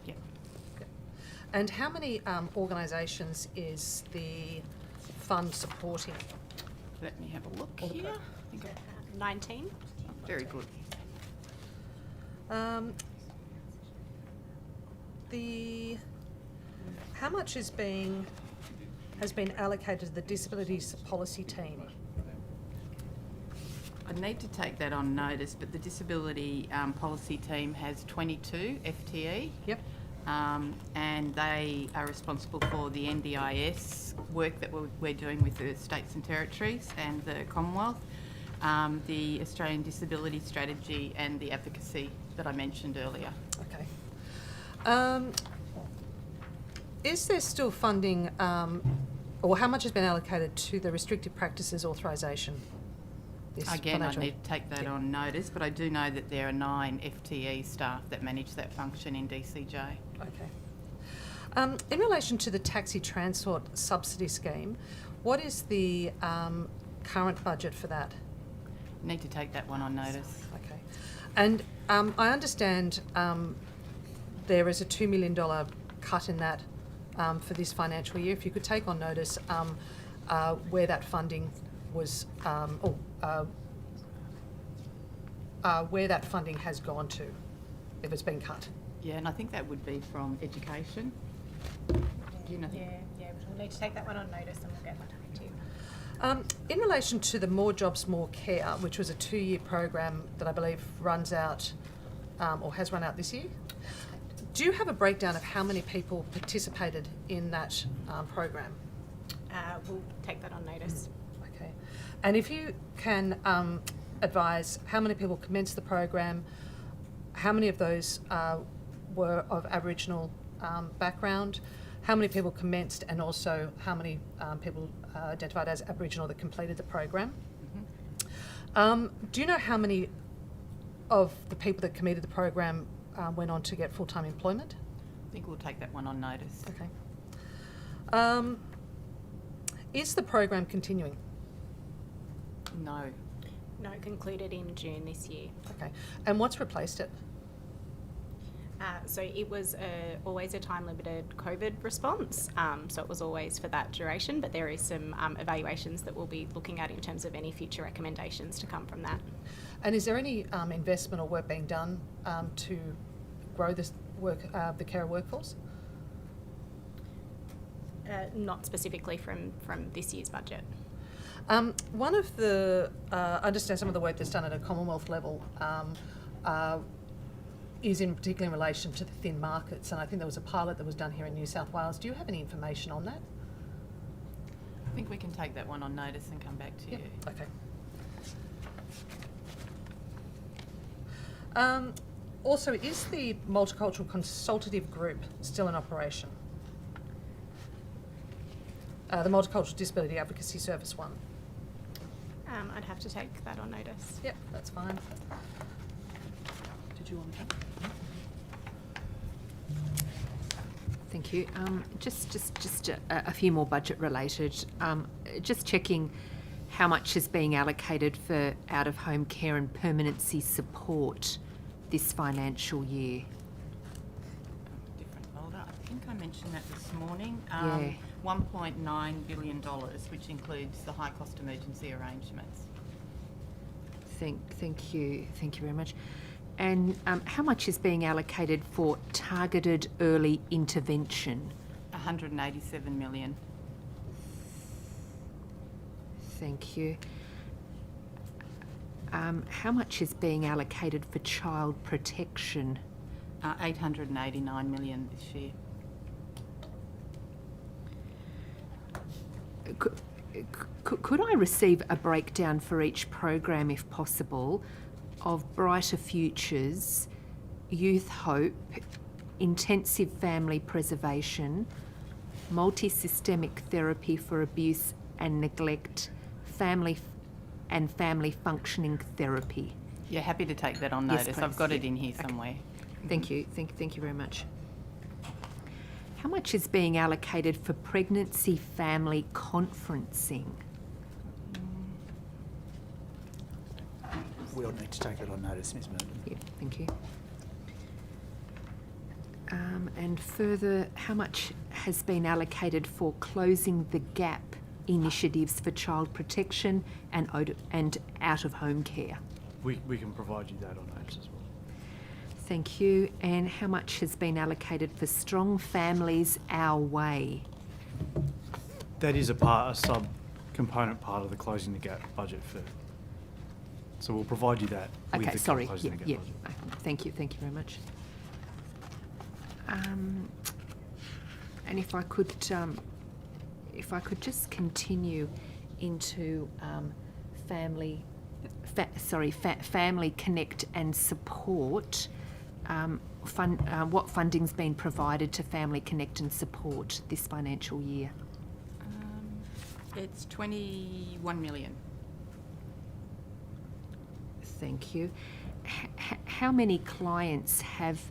Yep. And how many organisations is the fund supporting? Let me have a look here. 19. Very good. How much has been allocated to the disabilities policy team? I need to take that on notice, but the disability policy team has 22 FTE. Yep. And they are responsible for the NDIS work that we're doing with the states and territories and the Commonwealth, the Australian Disability Strategy and the advocacy that I mentioned earlier. Okay. Is there still funding, or how much has been allocated to the restrictive practices authorisation? Again, I need to take that on notice, but I do know that there are 9 FTE staff that manage that function in DCJ. Okay. In relation to the taxi transport subsidy scheme, what is the current budget for that? Need to take that one on notice. Okay. And I understand there is a $2 million cut in that for this financial year. If you could take on notice where that funding was, where that funding has gone to, if it's been cut. Yeah, and I think that would be from education. Do you know? Yeah, we'll need to take that one on notice and we'll get back to you. In relation to the More Jobs, More Care, which was a 2-year program that I believe runs out or has run out this year, do you have a breakdown of how many people participated in that program? We'll take that on notice. Okay. And if you can advise how many people commenced the program, how many of those were of Aboriginal background, how many people commenced, and also how many people identified as Aboriginal that completed the program. Do you know how many of the people that completed the program went on to get full-time employment? I think we'll take that one on notice. Okay. Is the program continuing? No. No, concluded in June this year. Okay. And what's replaced it? So it was always a time-limited COVID response, so it was always for that duration, but there is some evaluations that we'll be looking at in terms of any future recommendations to come from that. And is there any investment or work being done to grow this the carer workforce? Not specifically from this year's budget. One of the, I understand some of the work that's done at a Commonwealth level is in particular in relation to the thin markets, and I think there was a pilot that was done here in New South Wales. Do you have any information on that? I think we can take that one on notice and come back to you. Okay. Also, is the Multicultural Consultative Group still in operation? The Multicultural Disability Advocacy Service 1. I'd have to take that on notice. Yep, that's fine. Did you want to? Thank you. Just a few more budget related. Just checking how much is being allocated for out-of-home care and permanency support this financial year. Different folder. I think I mentioned that this morning. Yeah. $1.9 billion, which includes the high-cost emergency arrangements. Thank you very much. And how much is being allocated for targeted early intervention? 187 million. Thank you. How much is being allocated for child protection? 889 million this year. Could I receive a breakdown for each program, if possible, of Brighter Futures, Youth Hope, Intensive Family Preservation, Multi-Systemic Therapy for Abuse and Neglect, Family Functioning Therapy? Yeah, happy to take that on Yes, notice. please. I've got it Yeah. in here Okay. somewhere. Thank you. Thank you very much. How much is being allocated for pregnancy family conferencing? We'll need to take that on notice, Ms. Merton. Yeah, thank you. And further, how much has been allocated for closing the gap initiatives for child protection and out of home care? We can provide you that on notice as well. Thank you. And how much has been allocated for Strong Families Our Way? That is a sub-component part of the Closing the Gap budget so we'll provide you that with Okay, the sorry. Closing the Gap budget. Thank you very much. And if I could just continue into Family Connect and Support. What funding's been provided to Family Connect and Support this financial year? It's 21 million. Thank you. How many clients have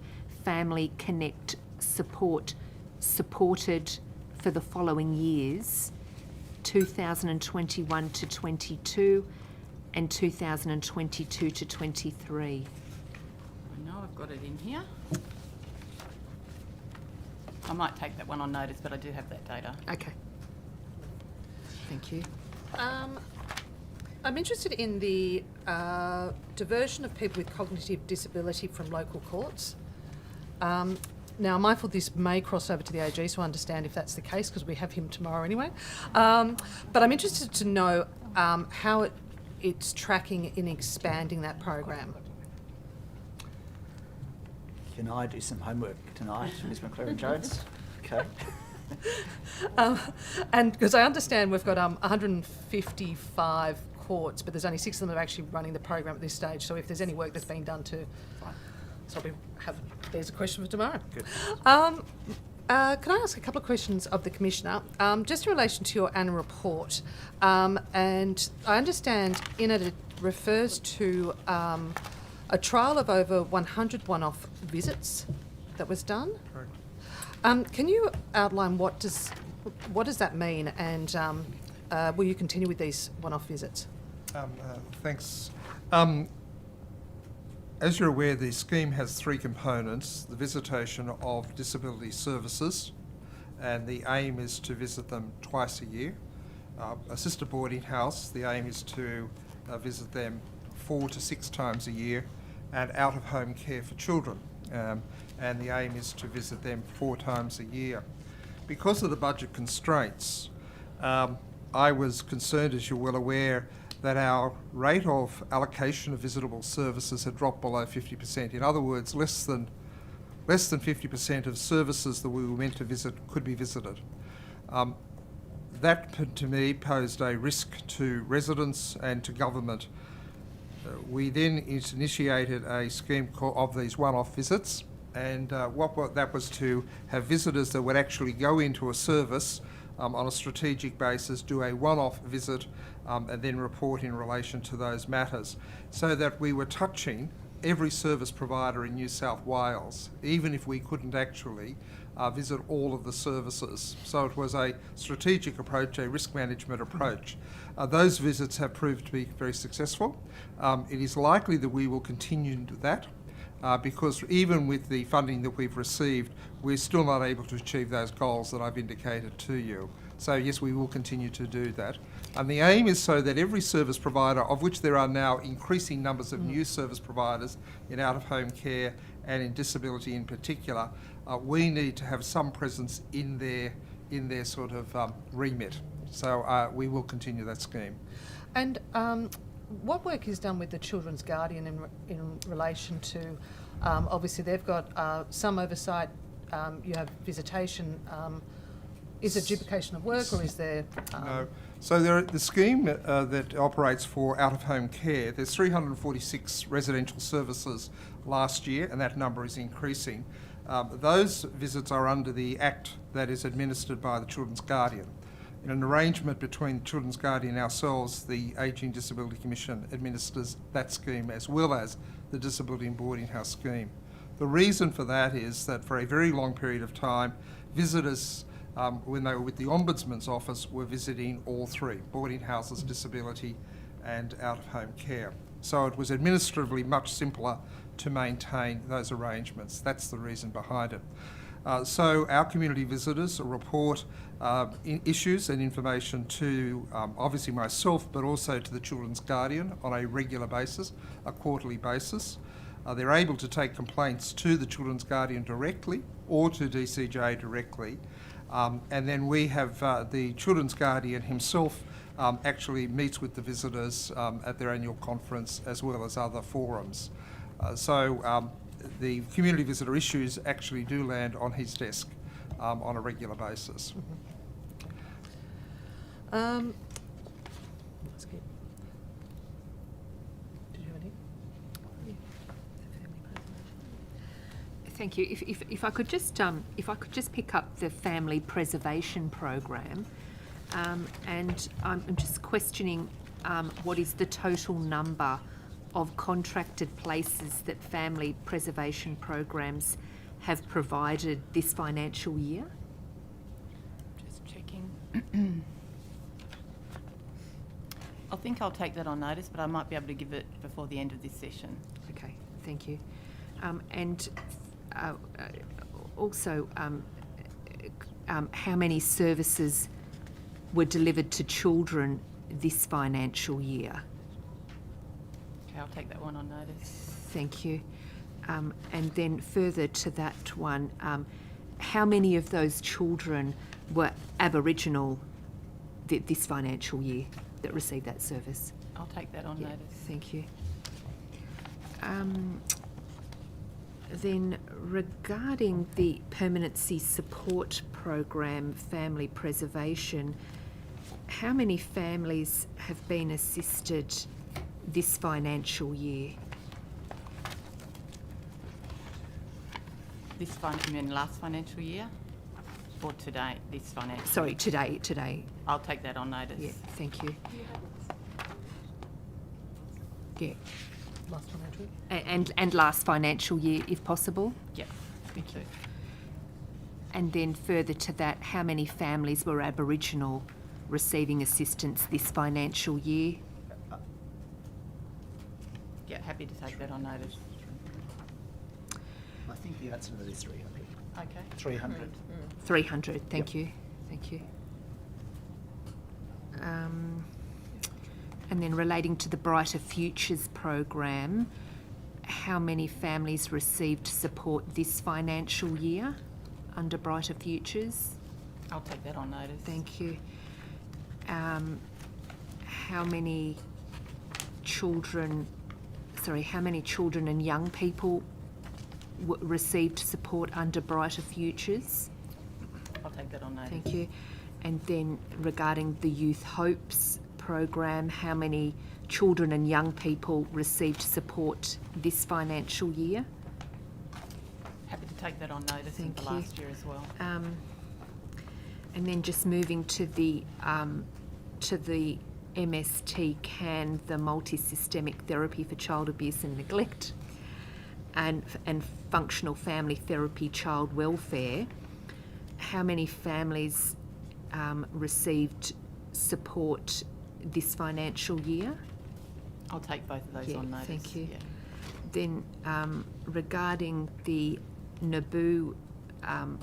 Family Connect supported for the following years, 2021 to 22 and 2022 to 23? I know I've got it in here. I might take that one on notice, but I do have that data. Okay. Thank you. I'm interested in the diversion of people with cognitive disability from local courts. Now, I'm mindful this may cross over to the AG, so I understand if that's the case, because we have him tomorrow anyway. But I'm interested to know how it's tracking in expanding that program. Can I do some homework tonight, Ms. McLaren-Jones? Okay. And because I understand we've got 155 courts, but there's only 6 of them that are actually running the program at this stage. So if there's any work that's being done to, so there's a question for tomorrow. Good. Can I ask a couple of questions of the Commissioner, just in relation to your annual report? And I understand in it refers to a trial of over 100 one-off visits that was done. Correct. Can you outline what does that mean, and will you continue with these one-off visits? Thanks. As you're aware, the scheme has 3 components: the visitation of disability services, and the aim is to visit them twice a year. Assisted boarding house, the aim is to visit them 4 to 6 times a year, and out-of-home care for children, and the aim is to visit them 4 times a year. Because of the budget constraints, I was concerned, as you're well aware, that our rate of allocation of visitable services had dropped below 50%. In other words, less than 50% of services that we were meant to visit could be visited. That, to me, posed a risk to residents and to government. We then initiated a scheme of these one-off visits, and what that was to have visitors that would actually go into a service on a strategic basis, do a one-off visit, and then report in relation to those matters, so that we were touching every service provider in New South Wales, even if we couldn't actually visit all of the services. So it was a strategic approach, a risk management approach. Those visits have proved to be very successful. It is likely that we will continue that, because even with the funding that we've received, we're still not able to achieve those goals that I've indicated to you. So yes, we will continue to do that. And the aim is so that every service provider, of which there are now increasing numbers of new service providers in out-of-home care and in disability in particular, we need to have some presence in their sort of remit. So we will continue that scheme. And what work is done with the Children's Guardian in relation to, obviously they've got some oversight, you have visitation Is it duplication of work, or is there... No. So the scheme that operates for out-of-home care, there's 346 residential services last year, and that number is increasing. Those visits are under the Act that is administered by the Children's Guardian. In an arrangement between the Children's Guardian and ourselves, the Ageing Disability Commission administers that scheme as well as the Disability and Boarding House scheme. The reason for that is that for a very long period of time, visitors, when they were with the Ombudsman's office, were visiting all three: boarding houses, disability and out-of-home care. So it was administratively much simpler to maintain those arrangements. That's the reason behind it. So our community visitors report issues and information to obviously myself, but also to the Children's Guardian on a regular basis, a quarterly basis. They're able to take complaints to the Children's Guardian directly or to DCJ directly. And then we have the Children's Guardian himself actually meets with the visitors at their annual conference as well as other forums. So the community visitor issues actually do land on his desk on a regular basis. That's good. Did you have any? Thank you. If I could just pick up the family preservation program, and I'm just questioning what is the total number of contracted places that family preservation programs have provided this financial year? Just checking. I think I'll take that on notice, but I might be able to give it before the end of this session. Okay, thank you. And also, how many services were delivered to children this financial year? Okay, I'll take that one on notice. Thank you. And then further to that one, how many of those children were Aboriginal this financial year that received that service? I'll take that on notice. Thank you. Then regarding the permanency support program, family preservation, how many families have been assisted this financial year? You mean last financial year? Or today, this financial Sorry, year? today. I'll take that on notice. Yeah, thank you. Yeah. Last financial year? And last financial year, if possible? Yeah, me too. And then further to that, how many families were Aboriginal receiving assistance this financial year? Yeah, happy to take that on notice. I think the answer to that is 300. Okay. 300. 300, thank Yep. you. Thank you. And then relating to the Brighter Futures program, how many families received support this financial year under Brighter Futures? I'll take that on notice. Thank you. How many children and young people received support under Brighter Futures? I'll take that on notice. Thank you. And then regarding the Youth Hopes program, how many children and young people received support this financial year? Happy to take that on notice Thank for you. last year as well. And then just moving to the MST CAN, the multi-systemic therapy for child abuse and neglect, and functional family therapy child welfare, how many families received support this financial year? I'll take both of those on notice. Thank you. Yeah. Then regarding the NABU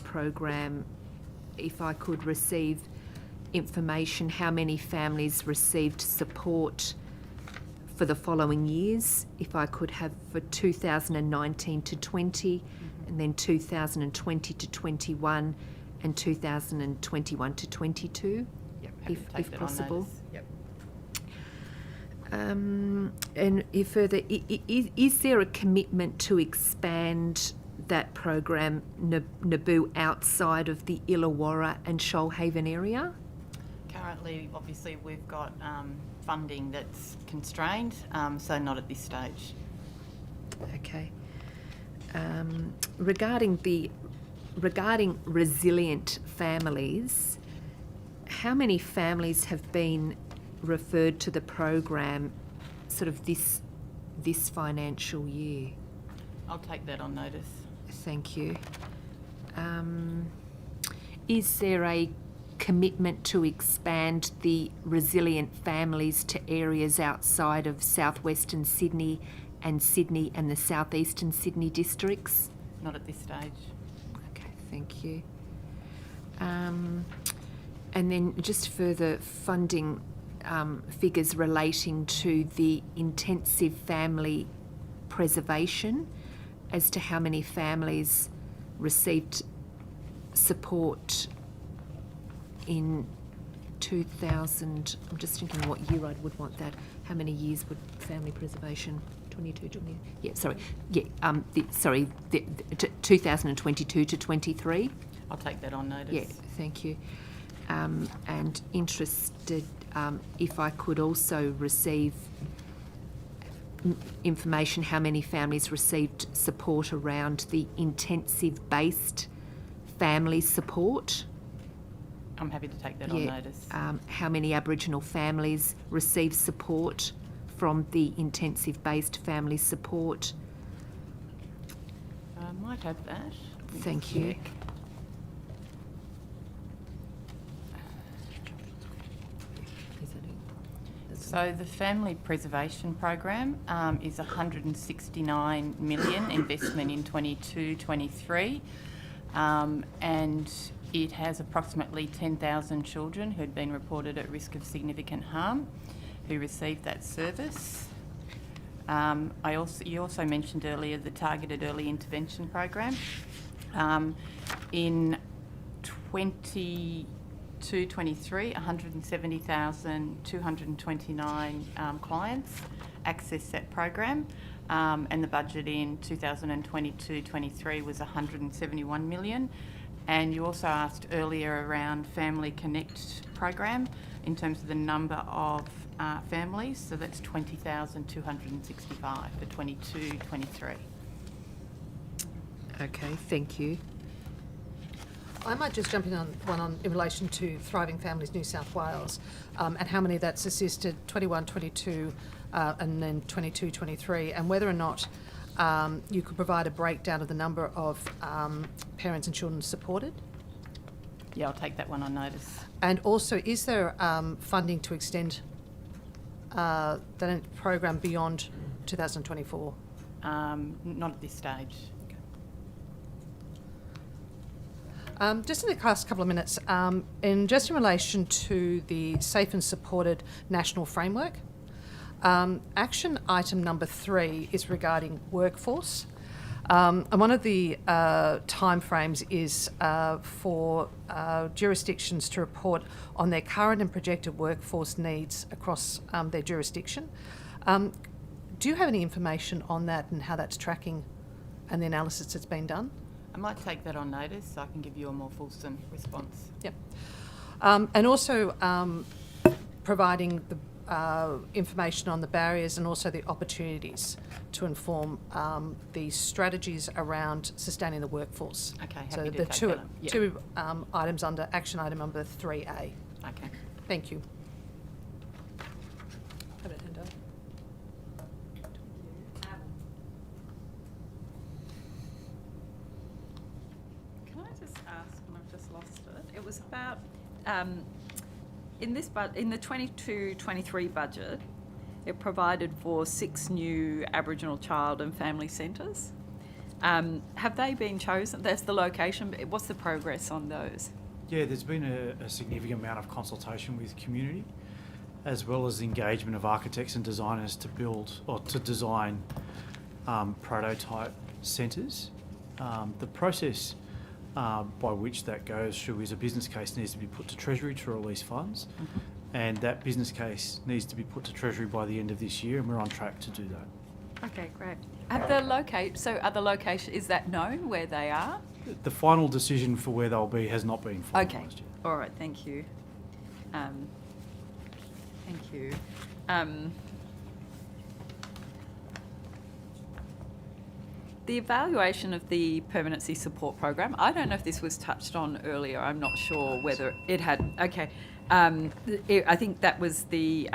program, if I could receive information, how many families received support for the following years, if I could have for 2019 to 20, and then 2020 to 21, and 2021 to 22, Yep, happy to take if that on possible. notice. Yep. And if further, is there a commitment to expand that program, Naboo, outside of the Illawarra and Shoalhaven area? Currently, obviously, we've got funding that's constrained, so not at this stage. Okay. Regarding resilient families, how many families have been referred to the program sort of this financial year? I'll take that on notice. Thank you. Is there a commitment to expand the resilient families to areas outside of southwestern Sydney and the southeastern Sydney districts? Not at this stage. Okay, thank you. And then just further funding figures relating to the intensive family preservation, as to how many families received support in 2000. I'm just thinking what year I would want that. How many years would family preservation? 2022 to 23. I'll take that on notice. Yeah, thank you. And interested if I could also receive information how many families received support around the intensive-based family support. I'm happy to take that on notice. How many Aboriginal families received support from the intensive-based family support? I might have that. Thank you. So the Family Preservation Program is 169 million investment in 22-23, and it has approximately 10,000 children who had been reported at risk of significant harm who received that service. You also mentioned earlier the Targeted Early Intervention Program. In 22-23, 170,229 clients accessed that program, and the budget in 2022-23 was 171 million. And you also asked earlier around Family Connect program in terms of the number of families, so that's 20,265 for 22-23. Okay, thank you. I might just jump in on in relation to Thriving Families New South Wales, and how many that's assisted 21-22 and then 22-23, and whether or not you could provide a breakdown of the number of parents and children supported. Yeah, I'll take that one on notice. And also, is there funding to extend that program beyond 2024? Not at this stage. Just in the last couple of minutes, in relation to the Safe and Supported National Framework, action item number 3 is regarding workforce. And one of the timeframes is for jurisdictions to report on their current and projected workforce needs across their jurisdiction. Do you have any information on that and how that's tracking and the analysis that's been done? I might take that on notice so I can give you a more fulsome response. Yep. And also providing the information on the barriers and also the opportunities to inform the strategies around sustaining the workforce. Okay, happy so to the take two, that on. Yep. two items under action item number 3A. Okay. Thank you. Can I just ask, and I've just lost it, it was about, in the 22-23 budget, it provided for 6 new Aboriginal child and family centres. Have they been chosen? That's the location. What's the progress on those? Yeah, there's been a significant amount of consultation with community, as well as engagement of architects and designers to build or to design prototype centres. The process by which that goes through is a business case needs to be put to Treasury to release funds, and that business case needs to be put to Treasury by the end of this year, and we're on track to do that. Okay, great. Are the location, is that known where they are? The final decision for where they'll be has not been finalised Okay, yet. all right, thank you. Thank you. The evaluation of the permanency support program, I don't know if this was touched on earlier. I'm not sure whether it had. Okay. I think that was the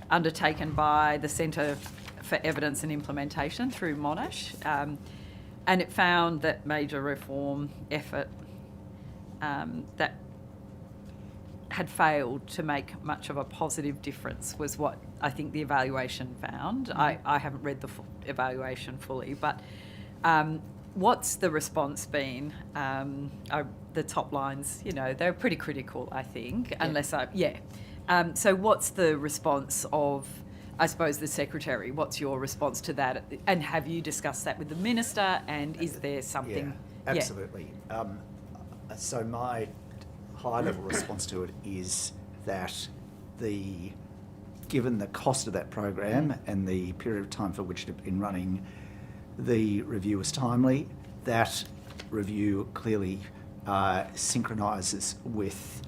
undertaken by the Centre for Evidence and Implementation through Monash. And it found that major reform effort that had failed to make much of a positive difference was what I think the evaluation found. I haven't read the evaluation fully, but what's the response been? The top lines, you know, they're pretty critical, I think, so what's the response of, I suppose, the Secretary? What's your response to that? And have you discussed that with the Minister? And is there something? Yeah, absolutely. So my high-level response to it is that given the cost of that program and the period of time for which it had been running, the review was timely. That review clearly synchronises with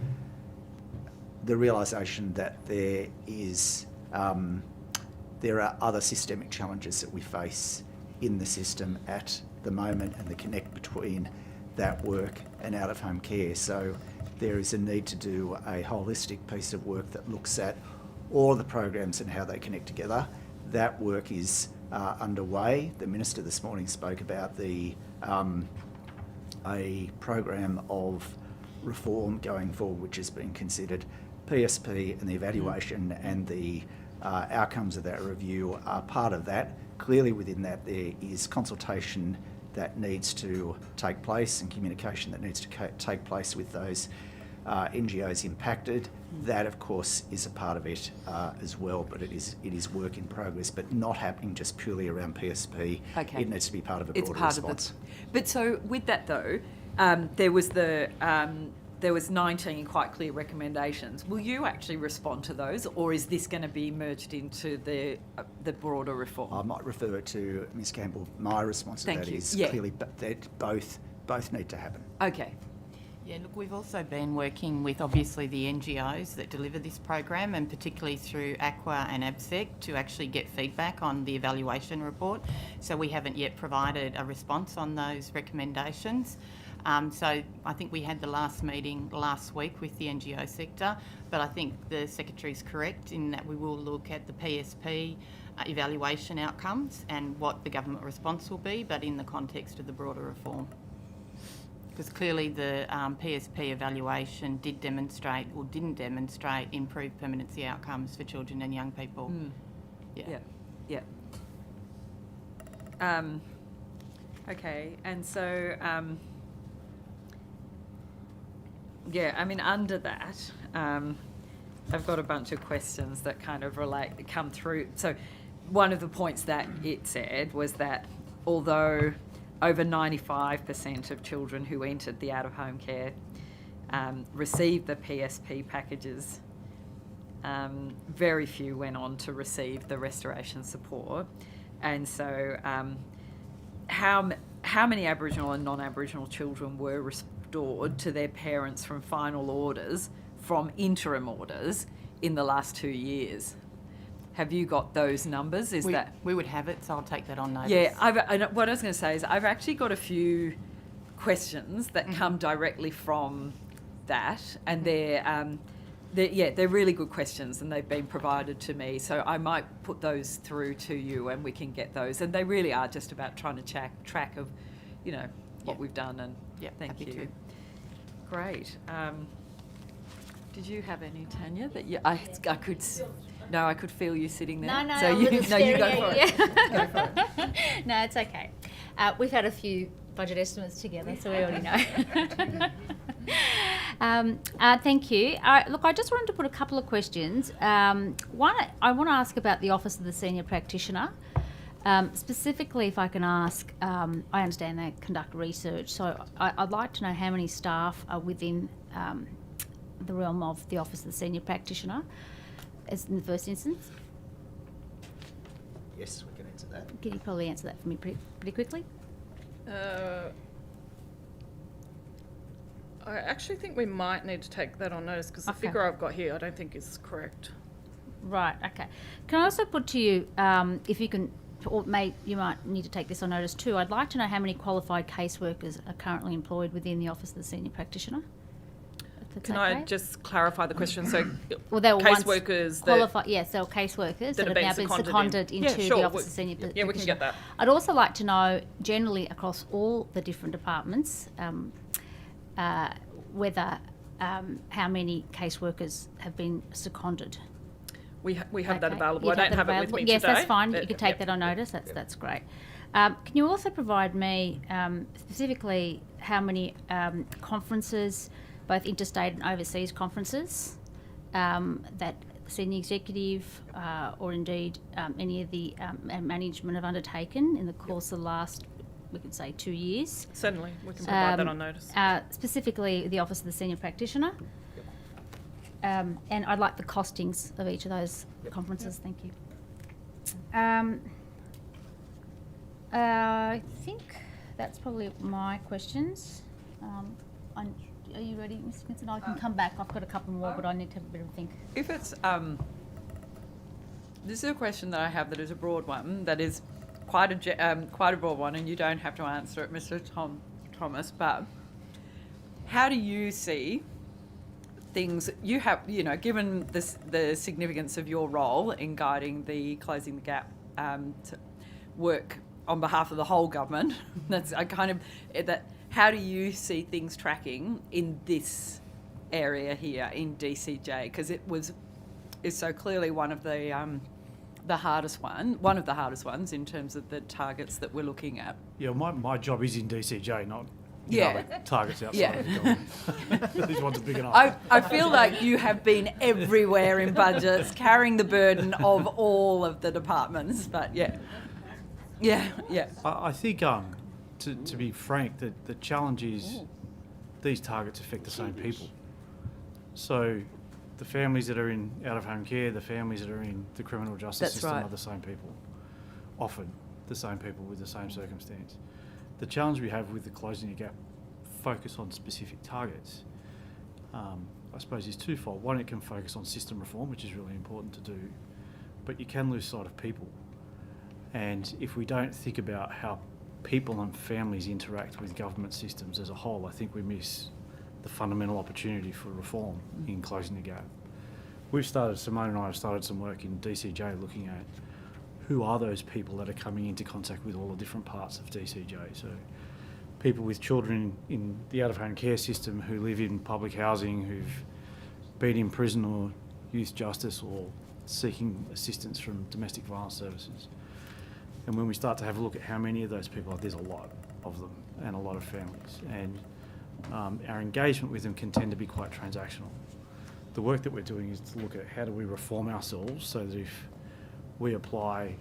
the realisation that there are other systemic challenges that we face in the system at the moment, and the connect between that work and out-of-home care. So there is a need to do a holistic piece of work that looks at all of the programs and how they connect together. That work is underway. The Minister this morning spoke about a program of reform going forward, which has been considered. PSP and the evaluation and the outcomes of that review are part of that. Clearly within that there is consultation that needs to take place and communication that needs to take place with those NGOs impacted. That, of course, is a part of it as well, but it is work in progress, but not happening just purely around PSP. Okay. It needs to be part of a broader response. But so with that though, there was 19 quite clear recommendations. Will you actually respond to those, or is this going to be merged into the broader reform? I might refer to Ms Campbell. My response to that is clearly that both need to happen. Okay. Yeah, look, we've also been working with obviously the NGOs that deliver this program, and particularly through AQUA and ABSEC to actually get feedback on the evaluation report. So we haven't yet provided a response on those recommendations. So I think we had the last meeting last week with the NGO sector, but I think the Secretary's correct in that we will look at the PSP evaluation outcomes and what the government response will be, but in the context of the broader reform. Because clearly the PSP evaluation did demonstrate or didn't demonstrate improved permanency outcomes for children and young people. Yeah. Okay, and so under that, I've got a bunch of questions that kind of come through. So one of the points that it said was that although over 95% of children who entered the out-of-home care received the PSP packages, very few went on to receive the restoration support. And so how many Aboriginal and non-Aboriginal children were restored to their parents from final orders, from interim orders, in the last 2 years? Have you got those numbers? We would have it, so I'll take that on notice. Yeah, what I was going to say is I've actually got a few questions that come directly from that, and they're really good questions, and they've been provided to me. So I might put those through to you, and we can get those. And they really are just about trying to track of, what we've done. And thank you. To. Great. Did you have any, Tanya? That I could. No, I could feel you sitting there. No, so you go for it. Go for it. No, it's okay. We've had a few budget estimates together, so we already know. Thank you. Look, I just wanted to put a couple of questions. One, I want to ask about the Office of the Senior Practitioner. Specifically, if I can ask, I understand they conduct research, so I'd like to know how many staff are within the realm of the Office of the Senior Practitioner, as in the first instance. Yes, we can answer that. Can you probably answer that for me pretty quickly? I actually think we might need to take that on notice because the Okay. figure I've got here I don't think is correct. Right, okay. Can I also put to you, if you can, or you might need to take this on notice too, I'd like to know how many qualified caseworkers are currently employed within the Office of the Senior Practitioner. If that's Can okay? I just clarify the question? So, Well, they were once caseworkers that qualified, yes, they were caseworkers that have now been seconded in. into Yeah, sure, the Office of Senior yeah, we Practitioner. can get that. I'd also like to know, generally across all the different departments, whether how many caseworkers have been seconded. We have that Okay. available. You'd I don't that have it with available? me yes, today. that's fine. You but- can take yep. that on notice. That's great. Can you also provide me specifically how many conferences, both interstate and overseas conferences, that the senior executive or indeed any of the management have undertaken in the course of the last, we could say, 2 years? Certainly, we can provide that on notice. Specifically, the Office of the Senior Practitioner. And I'd like the costings of each of those conferences. Thank you. I think that's probably my questions. Are you ready, Mr. Vincent? I can come back. I've got a couple more, but I need to have a bit of a think. If it's, this is a question that I have that is a broad one, that is quite a broad one, and you don't have to answer it, Mr. Thomas, but how do you see things, you have, given the significance of your role in guiding the Closing the Gap to work on behalf of the whole government, how do you see things tracking in this area here in DCJ? Because it's so clearly one of the hardest ones in terms of the targets that we're looking at. Yeah, my job is in DCJ, not Yeah. other targets outside Yeah. of the government. These ones are big enough. I feel like you have been everywhere in budgets, carrying the burden of all of the departments, but yeah. I think, to be frank, the challenge is these targets affect the same people. So the families that are in out-of-home care, the families that are in the criminal justice system are the same people, often the same people with the same circumstance. The challenge we have with the Closing the Gap focus on specific targets, I suppose, is twofold. One, it can focus on system reform, which is really important to do, but you can lose sight of people. And if we don't think about how people and families interact with government systems as a whole, I think we miss the fundamental opportunity for reform in Closing the Gap. Simone and I have started some work in DCJ looking at who are those people that are coming into contact with all the different parts of DCJ. So people with children in the out-of-home care system who live in public housing, who've been in prison or youth justice or seeking assistance from domestic violence services. And when we start to have a look at how many of those people are, there's a lot of them and a lot of families. And our engagement with them can tend to be quite transactional. The work that we're doing is to look at how do we reform ourselves so that if we apply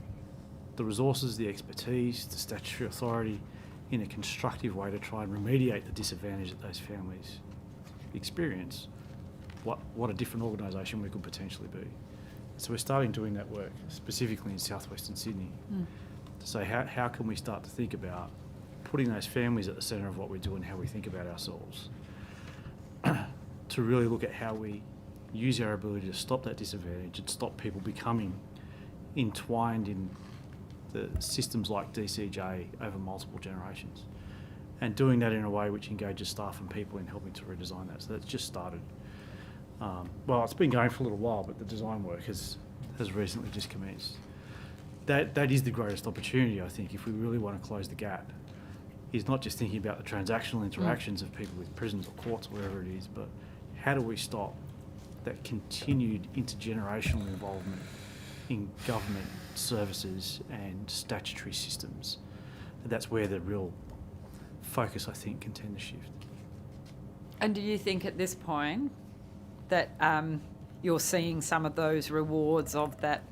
the resources, the expertise, the statutory authority in a constructive way to try and remediate the disadvantage that those families experience, what a different organisation we could potentially be. So we're starting doing that work, specifically in southwestern Sydney, to say how can we start to think about putting those families at the centre of what we do and how we think about ourselves, to really look at how we use our ability to stop that disadvantage and stop people becoming entwined in the systems like DCJ over multiple generations, and doing that in a way which engages staff and people in helping to redesign that. So that's just started. Well, it's been going for a little while, but the design work has recently just commenced. That is the greatest opportunity, I think, if we really want to close the gap, is not just thinking about the transactional interactions of people with prisons or courts or wherever it is, but how do we stop that continued intergenerational involvement in government services and statutory systems? And that's where the real focus, I think, can tend to shift. And do you think at this point that you're seeing some of those rewards of that,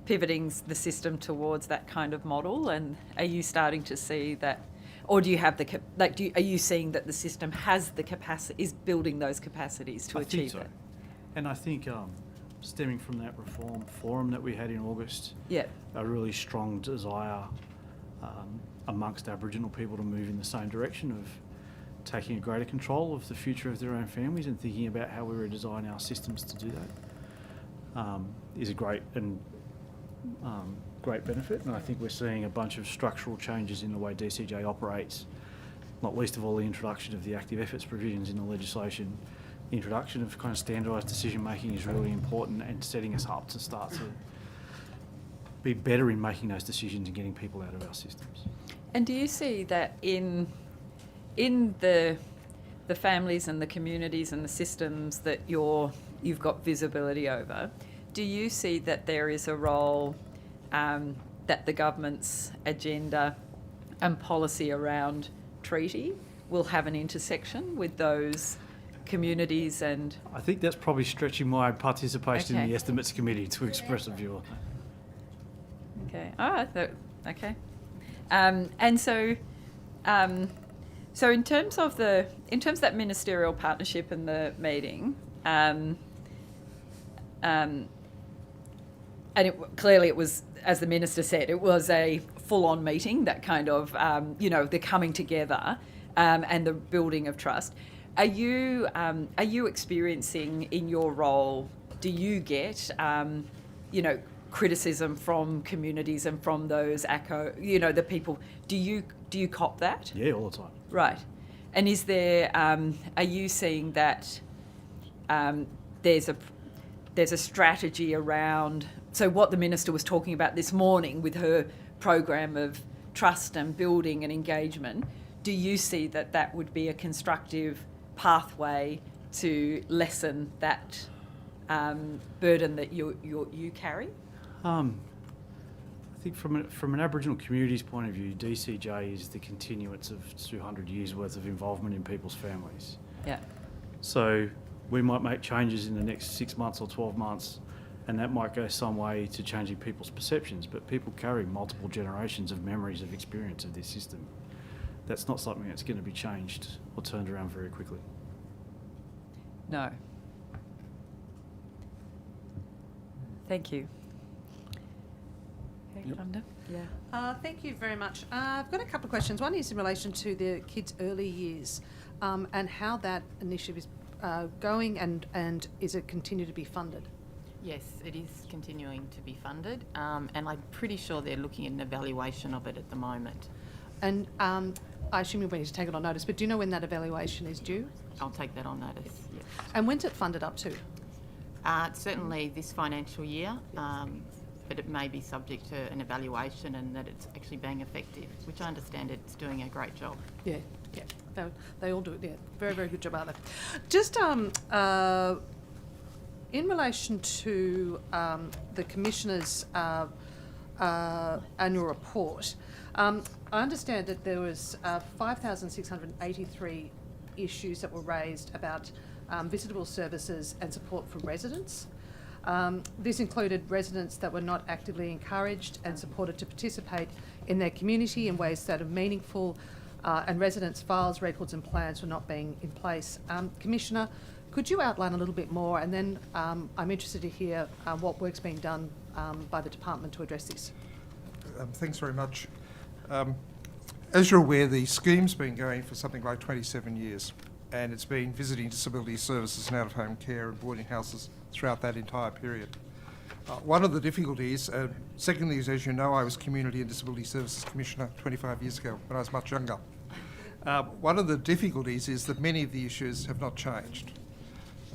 pivoting the system towards that kind of model? And are you starting to see that, or do you have are you seeing that the system has the capacity, is building those capacities to achieve so. it? And I think stemming from that reform forum that we had in August. Yeah. A really strong desire amongst Aboriginal people to move in the same direction of taking a greater control of the future of their own families and thinking about how we redesign our systems to do that is a great benefit. And I think we're seeing a bunch of structural changes in the way DCJ operates, not least of all the introduction of the active efforts provisions in the legislation. The introduction of kind of standardised decision making is really important and setting us up to start to be better in making those decisions and getting people out of our systems. And do you see that in the families and the communities and the systems that you've got visibility over, do you see that there is a role that the government's agenda and policy around treaty will have an intersection with those communities? And I think that's probably stretching my participation in the Estimates Committee to express a view on that. Okay. All right. Okay. And so in terms of that ministerial partnership and the meeting, and clearly it was, as the minister said, it was a full-on meeting. That kind of the coming together and the building of trust. Are you experiencing in your role? Do you get criticism from communities and from those the people? Do you cop that? Yeah, all the time. Right. And is there? Are you seeing that there's a strategy around? So what the minister was talking about this morning with her program of trust and building and engagement, do you see that would be a constructive pathway to lessen that burden that you carry? I think from an Aboriginal community's point of view, DCJ is the continuance of 200 years worth of involvement in people's families. Yeah. So we might make changes in the next 6 months or 12 months, and that might go some way to changing people's perceptions, but people carry multiple generations of memories of experience of this system. That's not something that's going to be changed or turned around very quickly. No. Thank you. Thank you very much. I've got a couple of questions. One is in relation to the kids' early years and how that initiative is going and is it continue to be funded? Yes, it is continuing to be funded and I'm pretty sure they're looking at an evaluation of it at the moment. And I assume you're going to take it on notice, but do you know when that evaluation is due? I'll take that on notice, yes. And when's it funded up to? Certainly this financial year, but it may be subject to an evaluation and that it's actually being effective, which I understand it's doing a great job. Yeah. They all do it, yeah. Very, very good job, aren't they? Just in relation to the Commissioner's annual report, I understand that there was 5,683 issues that were raised about visitable services and support for residents. This included residents that were not actively encouraged and supported to participate in their community in ways that are meaningful, and residents' files, records and plans were not being in place. Commissioner, could you outline a little bit more, and then I'm interested to hear what work's being done by the department to address this. Thanks very much. As you're aware, the scheme's been going for something like 27 years, and it's been visiting disability services and out-of-home care and boarding houses throughout that entire period. One of the difficulties, secondly, is, as you know, I was Community and Disability Services Commissioner 25 years ago when I was much younger. One of the difficulties is that many of the issues have not changed.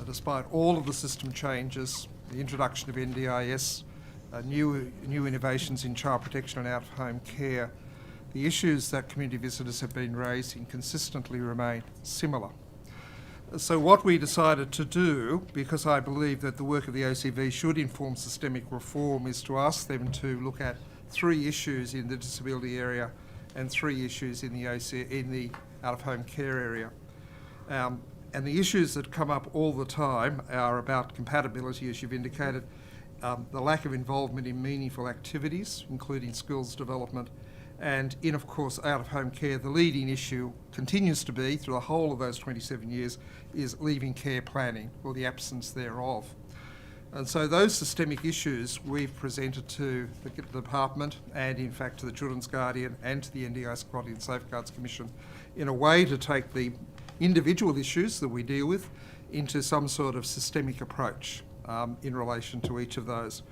Despite all of the system changes, the introduction of NDIS, new innovations in child protection and out-of-home care, the issues that community visitors have been raising consistently remain similar. So what we decided to do, because I believe that the work of the OCV should inform systemic reform, is to ask them to look at 3 issues in the disability area and 3 issues in the out-of-home care area. And the issues that come up all the time are about compatibility, as you've indicated, the lack of involvement in meaningful activities, including skills development, and in, of course, out-of-home care, the leading issue continues to be, through the whole of those 27 years, is leaving care planning, or the absence thereof. And so those systemic issues we've presented to the department and in fact to the Children's Guardian and to the NDIS Quality and Safeguards Commission in a way to take the individual issues that we deal with into some sort of systemic approach in relation to each of those.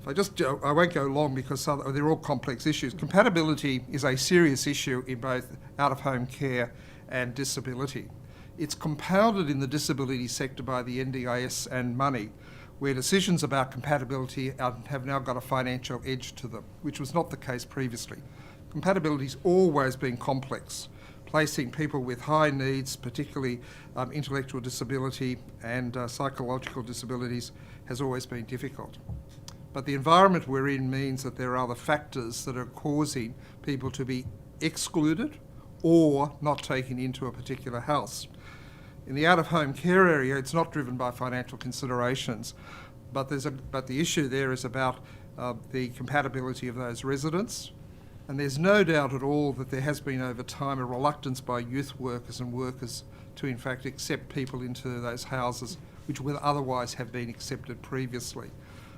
I won't go long because they're all complex issues. Compatibility is a serious issue in both out-of-home care and disability. It's compounded in the disability sector by the NDIS and money, where decisions about compatibility have now got a financial edge to them, which was not the case previously. Compatibility's always been complex. Placing people with high needs, particularly intellectual disability and psychological disabilities, has always been difficult. But the environment we're in means that there are other factors that are causing people to be excluded or not taken into a particular house. In the out-of-home care area, it's not driven by financial considerations, but the issue there is about the compatibility of those residents. And there's no doubt at all that there has been over time a reluctance by youth workers and workers to in fact accept people into those houses which would otherwise have been accepted previously.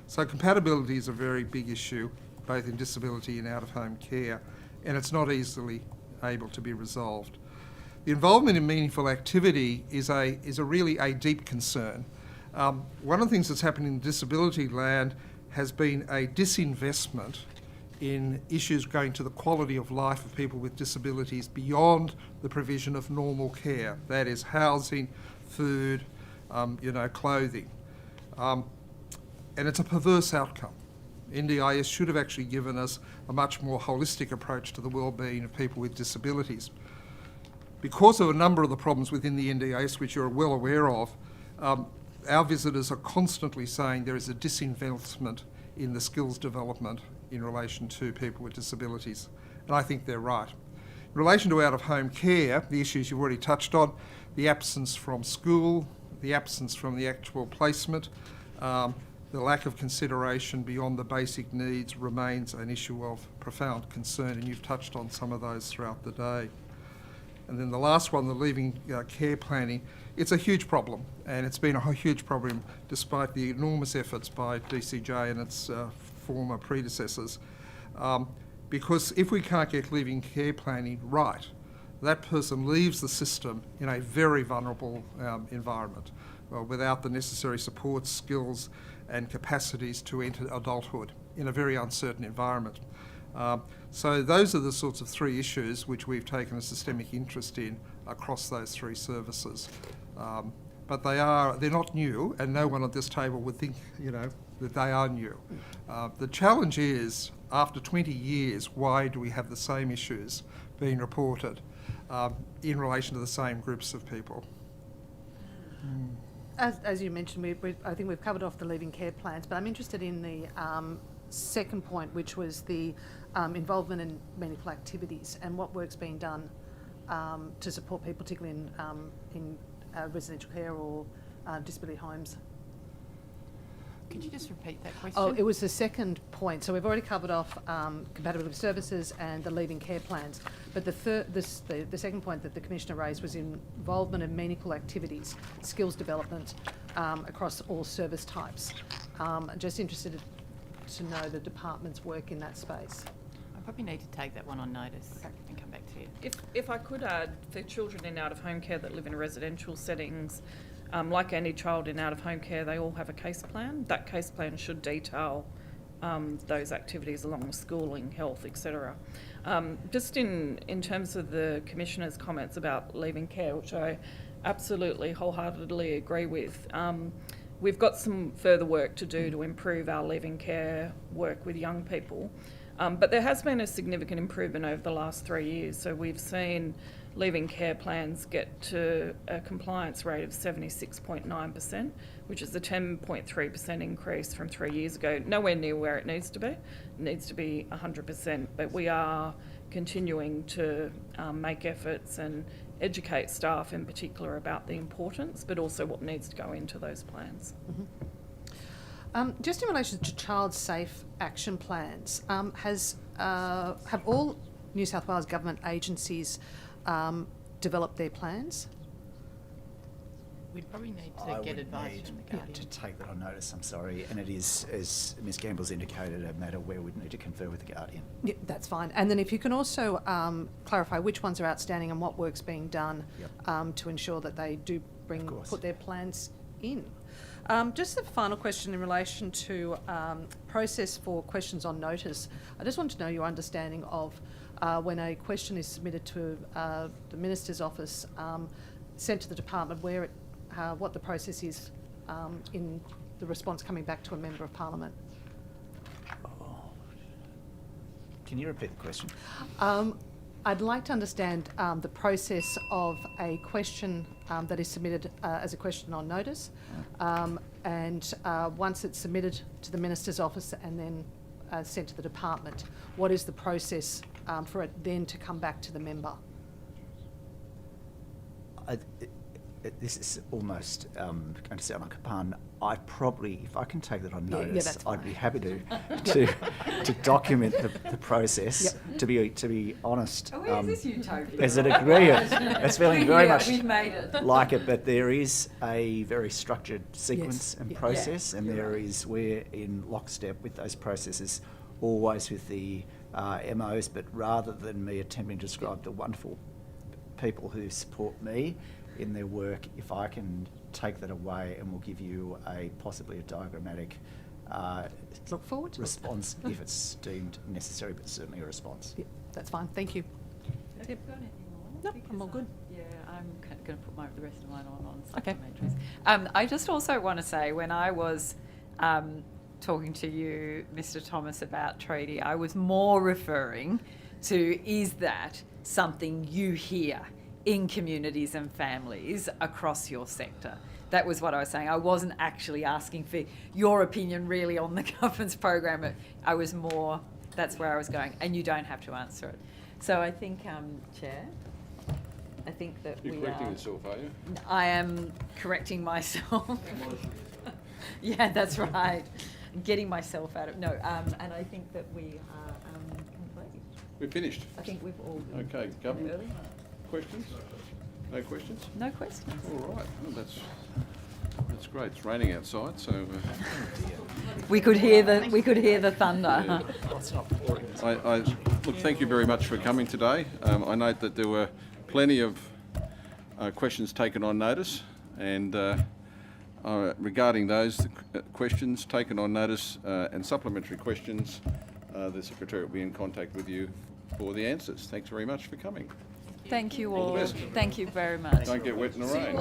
So compatibility is a very big issue, both in disability and out-of-home care, and it's not easily able to be resolved. The involvement in meaningful activity is really a deep concern. One of the things that's happened in disability land has been a disinvestment in issues going to the quality of life of people with disabilities beyond the provision of normal care, that is housing, food, clothing. And it's a perverse outcome. NDIS should have actually given us a much more holistic approach to the well-being of people with disabilities. Because of a number of the problems within the NDIS, which you're well aware of, our visitors are constantly saying there is a disinvestment in the skills development in relation to people with disabilities, and I think they're right. In relation to out-of-home care, the issues you've already touched on, the absence from school, the absence from the actual placement, the lack of consideration beyond the basic needs remains an issue of profound concern, and you've touched on some of those throughout the day. And then the last one, the leaving care planning, it's a huge problem, and it's been a huge problem despite the enormous efforts by DCJ and its former predecessors. Because if we can't get leaving care planning right, that person leaves the system in a very vulnerable environment without the necessary support, skills and capacities to enter adulthood in a very uncertain environment. So those are the sorts of three issues which we've taken a systemic interest in across those three services. But they're not new, and no one at this table would think, that they are new. The challenge is, after 20 years, why do we have the same issues being reported in relation to the same groups of people? As you mentioned, I think we've covered off the leaving care plans, but I'm interested in the second point, which was the involvement in meaningful activities and what work's being done to support people, particularly in residential care or disability homes. Could you just repeat that question? Oh, it was the second point. So we've already covered off compatibility of services and the leaving care plans. But the second point that the Commissioner raised was involvement in meaningful activities, skills development across all service types. I'm just interested to know the department's work in that space. I probably need to take that one on notice and come back to you. If I could add, for children in out-of-home care that live in residential settings, like any child in out-of-home care, they all have a case plan. That case plan should detail those activities along with schooling, health, etc. Just in terms of the Commissioner's comments about leaving care, which I absolutely wholeheartedly agree with, we've got some further work to do to improve our leaving care work with young people. But there has been a significant improvement over the last 3 years. So we've seen leaving care plans get to a compliance rate of 76.9%, which is a 10.3% increase from 3 years ago. Nowhere near where it needs to be. It needs to be 100%, but we are continuing to make efforts and educate staff in particular about the importance, but also what needs to go into those plans. Mm-hmm. Just in relation to child safe action plans, have all New South Wales government agencies developed their plans? We'd probably need I to get would advice need from the Guardian. to take that on notice, I'm sorry, and it is, as Ms Gamble's indicated, a matter where we'd need to confer with the Guardian. Yeah, that's fine. And then if you can also clarify which ones are outstanding and what work's being done to ensure that they do put their plans in. Just a final question in relation to process for questions on notice. I just want to know your understanding of when a question is submitted to the Minister's office, sent to the department, what the process is in the response coming back to a Member of Parliament. Can you repeat the question? I'd like to understand the process of a question that is submitted as a question on notice, and once it's submitted to the Minister's office and then sent to the department, what is the process for it then to come back to the member? This is almost going to sound like a pun. I probably, if I can take that on notice, that's fine. I'd be happy to document the process. To be honest, Oh, where's this utopia? there's a degree of it's feeling very Yeah, much we've made it. like it, but there is a very structured sequence and process, and there is we're in lockstep with those processes, always with the MOs. But rather than me attempting to describe the wonderful people who support me in their work, if I can take that away, and we'll give you possibly a diagrammatic Look forward to response if it's deemed necessary, but certainly a response. Yeah, that's fine. Thank you. Have you got anything more? Nope, I'm all good. Yeah, I'm going to put the rest of mine on supplementaries. I just also want to say, when I was talking to you, Mr. Thomas, about treaty, I was more referring to, is that something you hear in communities and families across your sector? That was what I was saying. I wasn't actually asking for your opinion really on the government's program. I was more, that's where I was going, and you don't have to answer it. So I think, Chair, I think that You're correcting yourself, are you? I am correcting myself. Yeah, that's right. Getting myself out of, no, and I think that we are complete. We're finished. I think we've all been Okay, Government. early. Questions? No questions? No questions. All right. Well, that's great. It's raining outside, so We could hear the thunder. Look, thank you very much for coming today. I note that there were plenty of questions taken on notice, and regarding those questions taken on notice and supplementary questions, the Secretary will be in contact with you for the answers. Thanks very much for coming. Thank you All all. the best. Thank you very much. Don't get wet in the rain.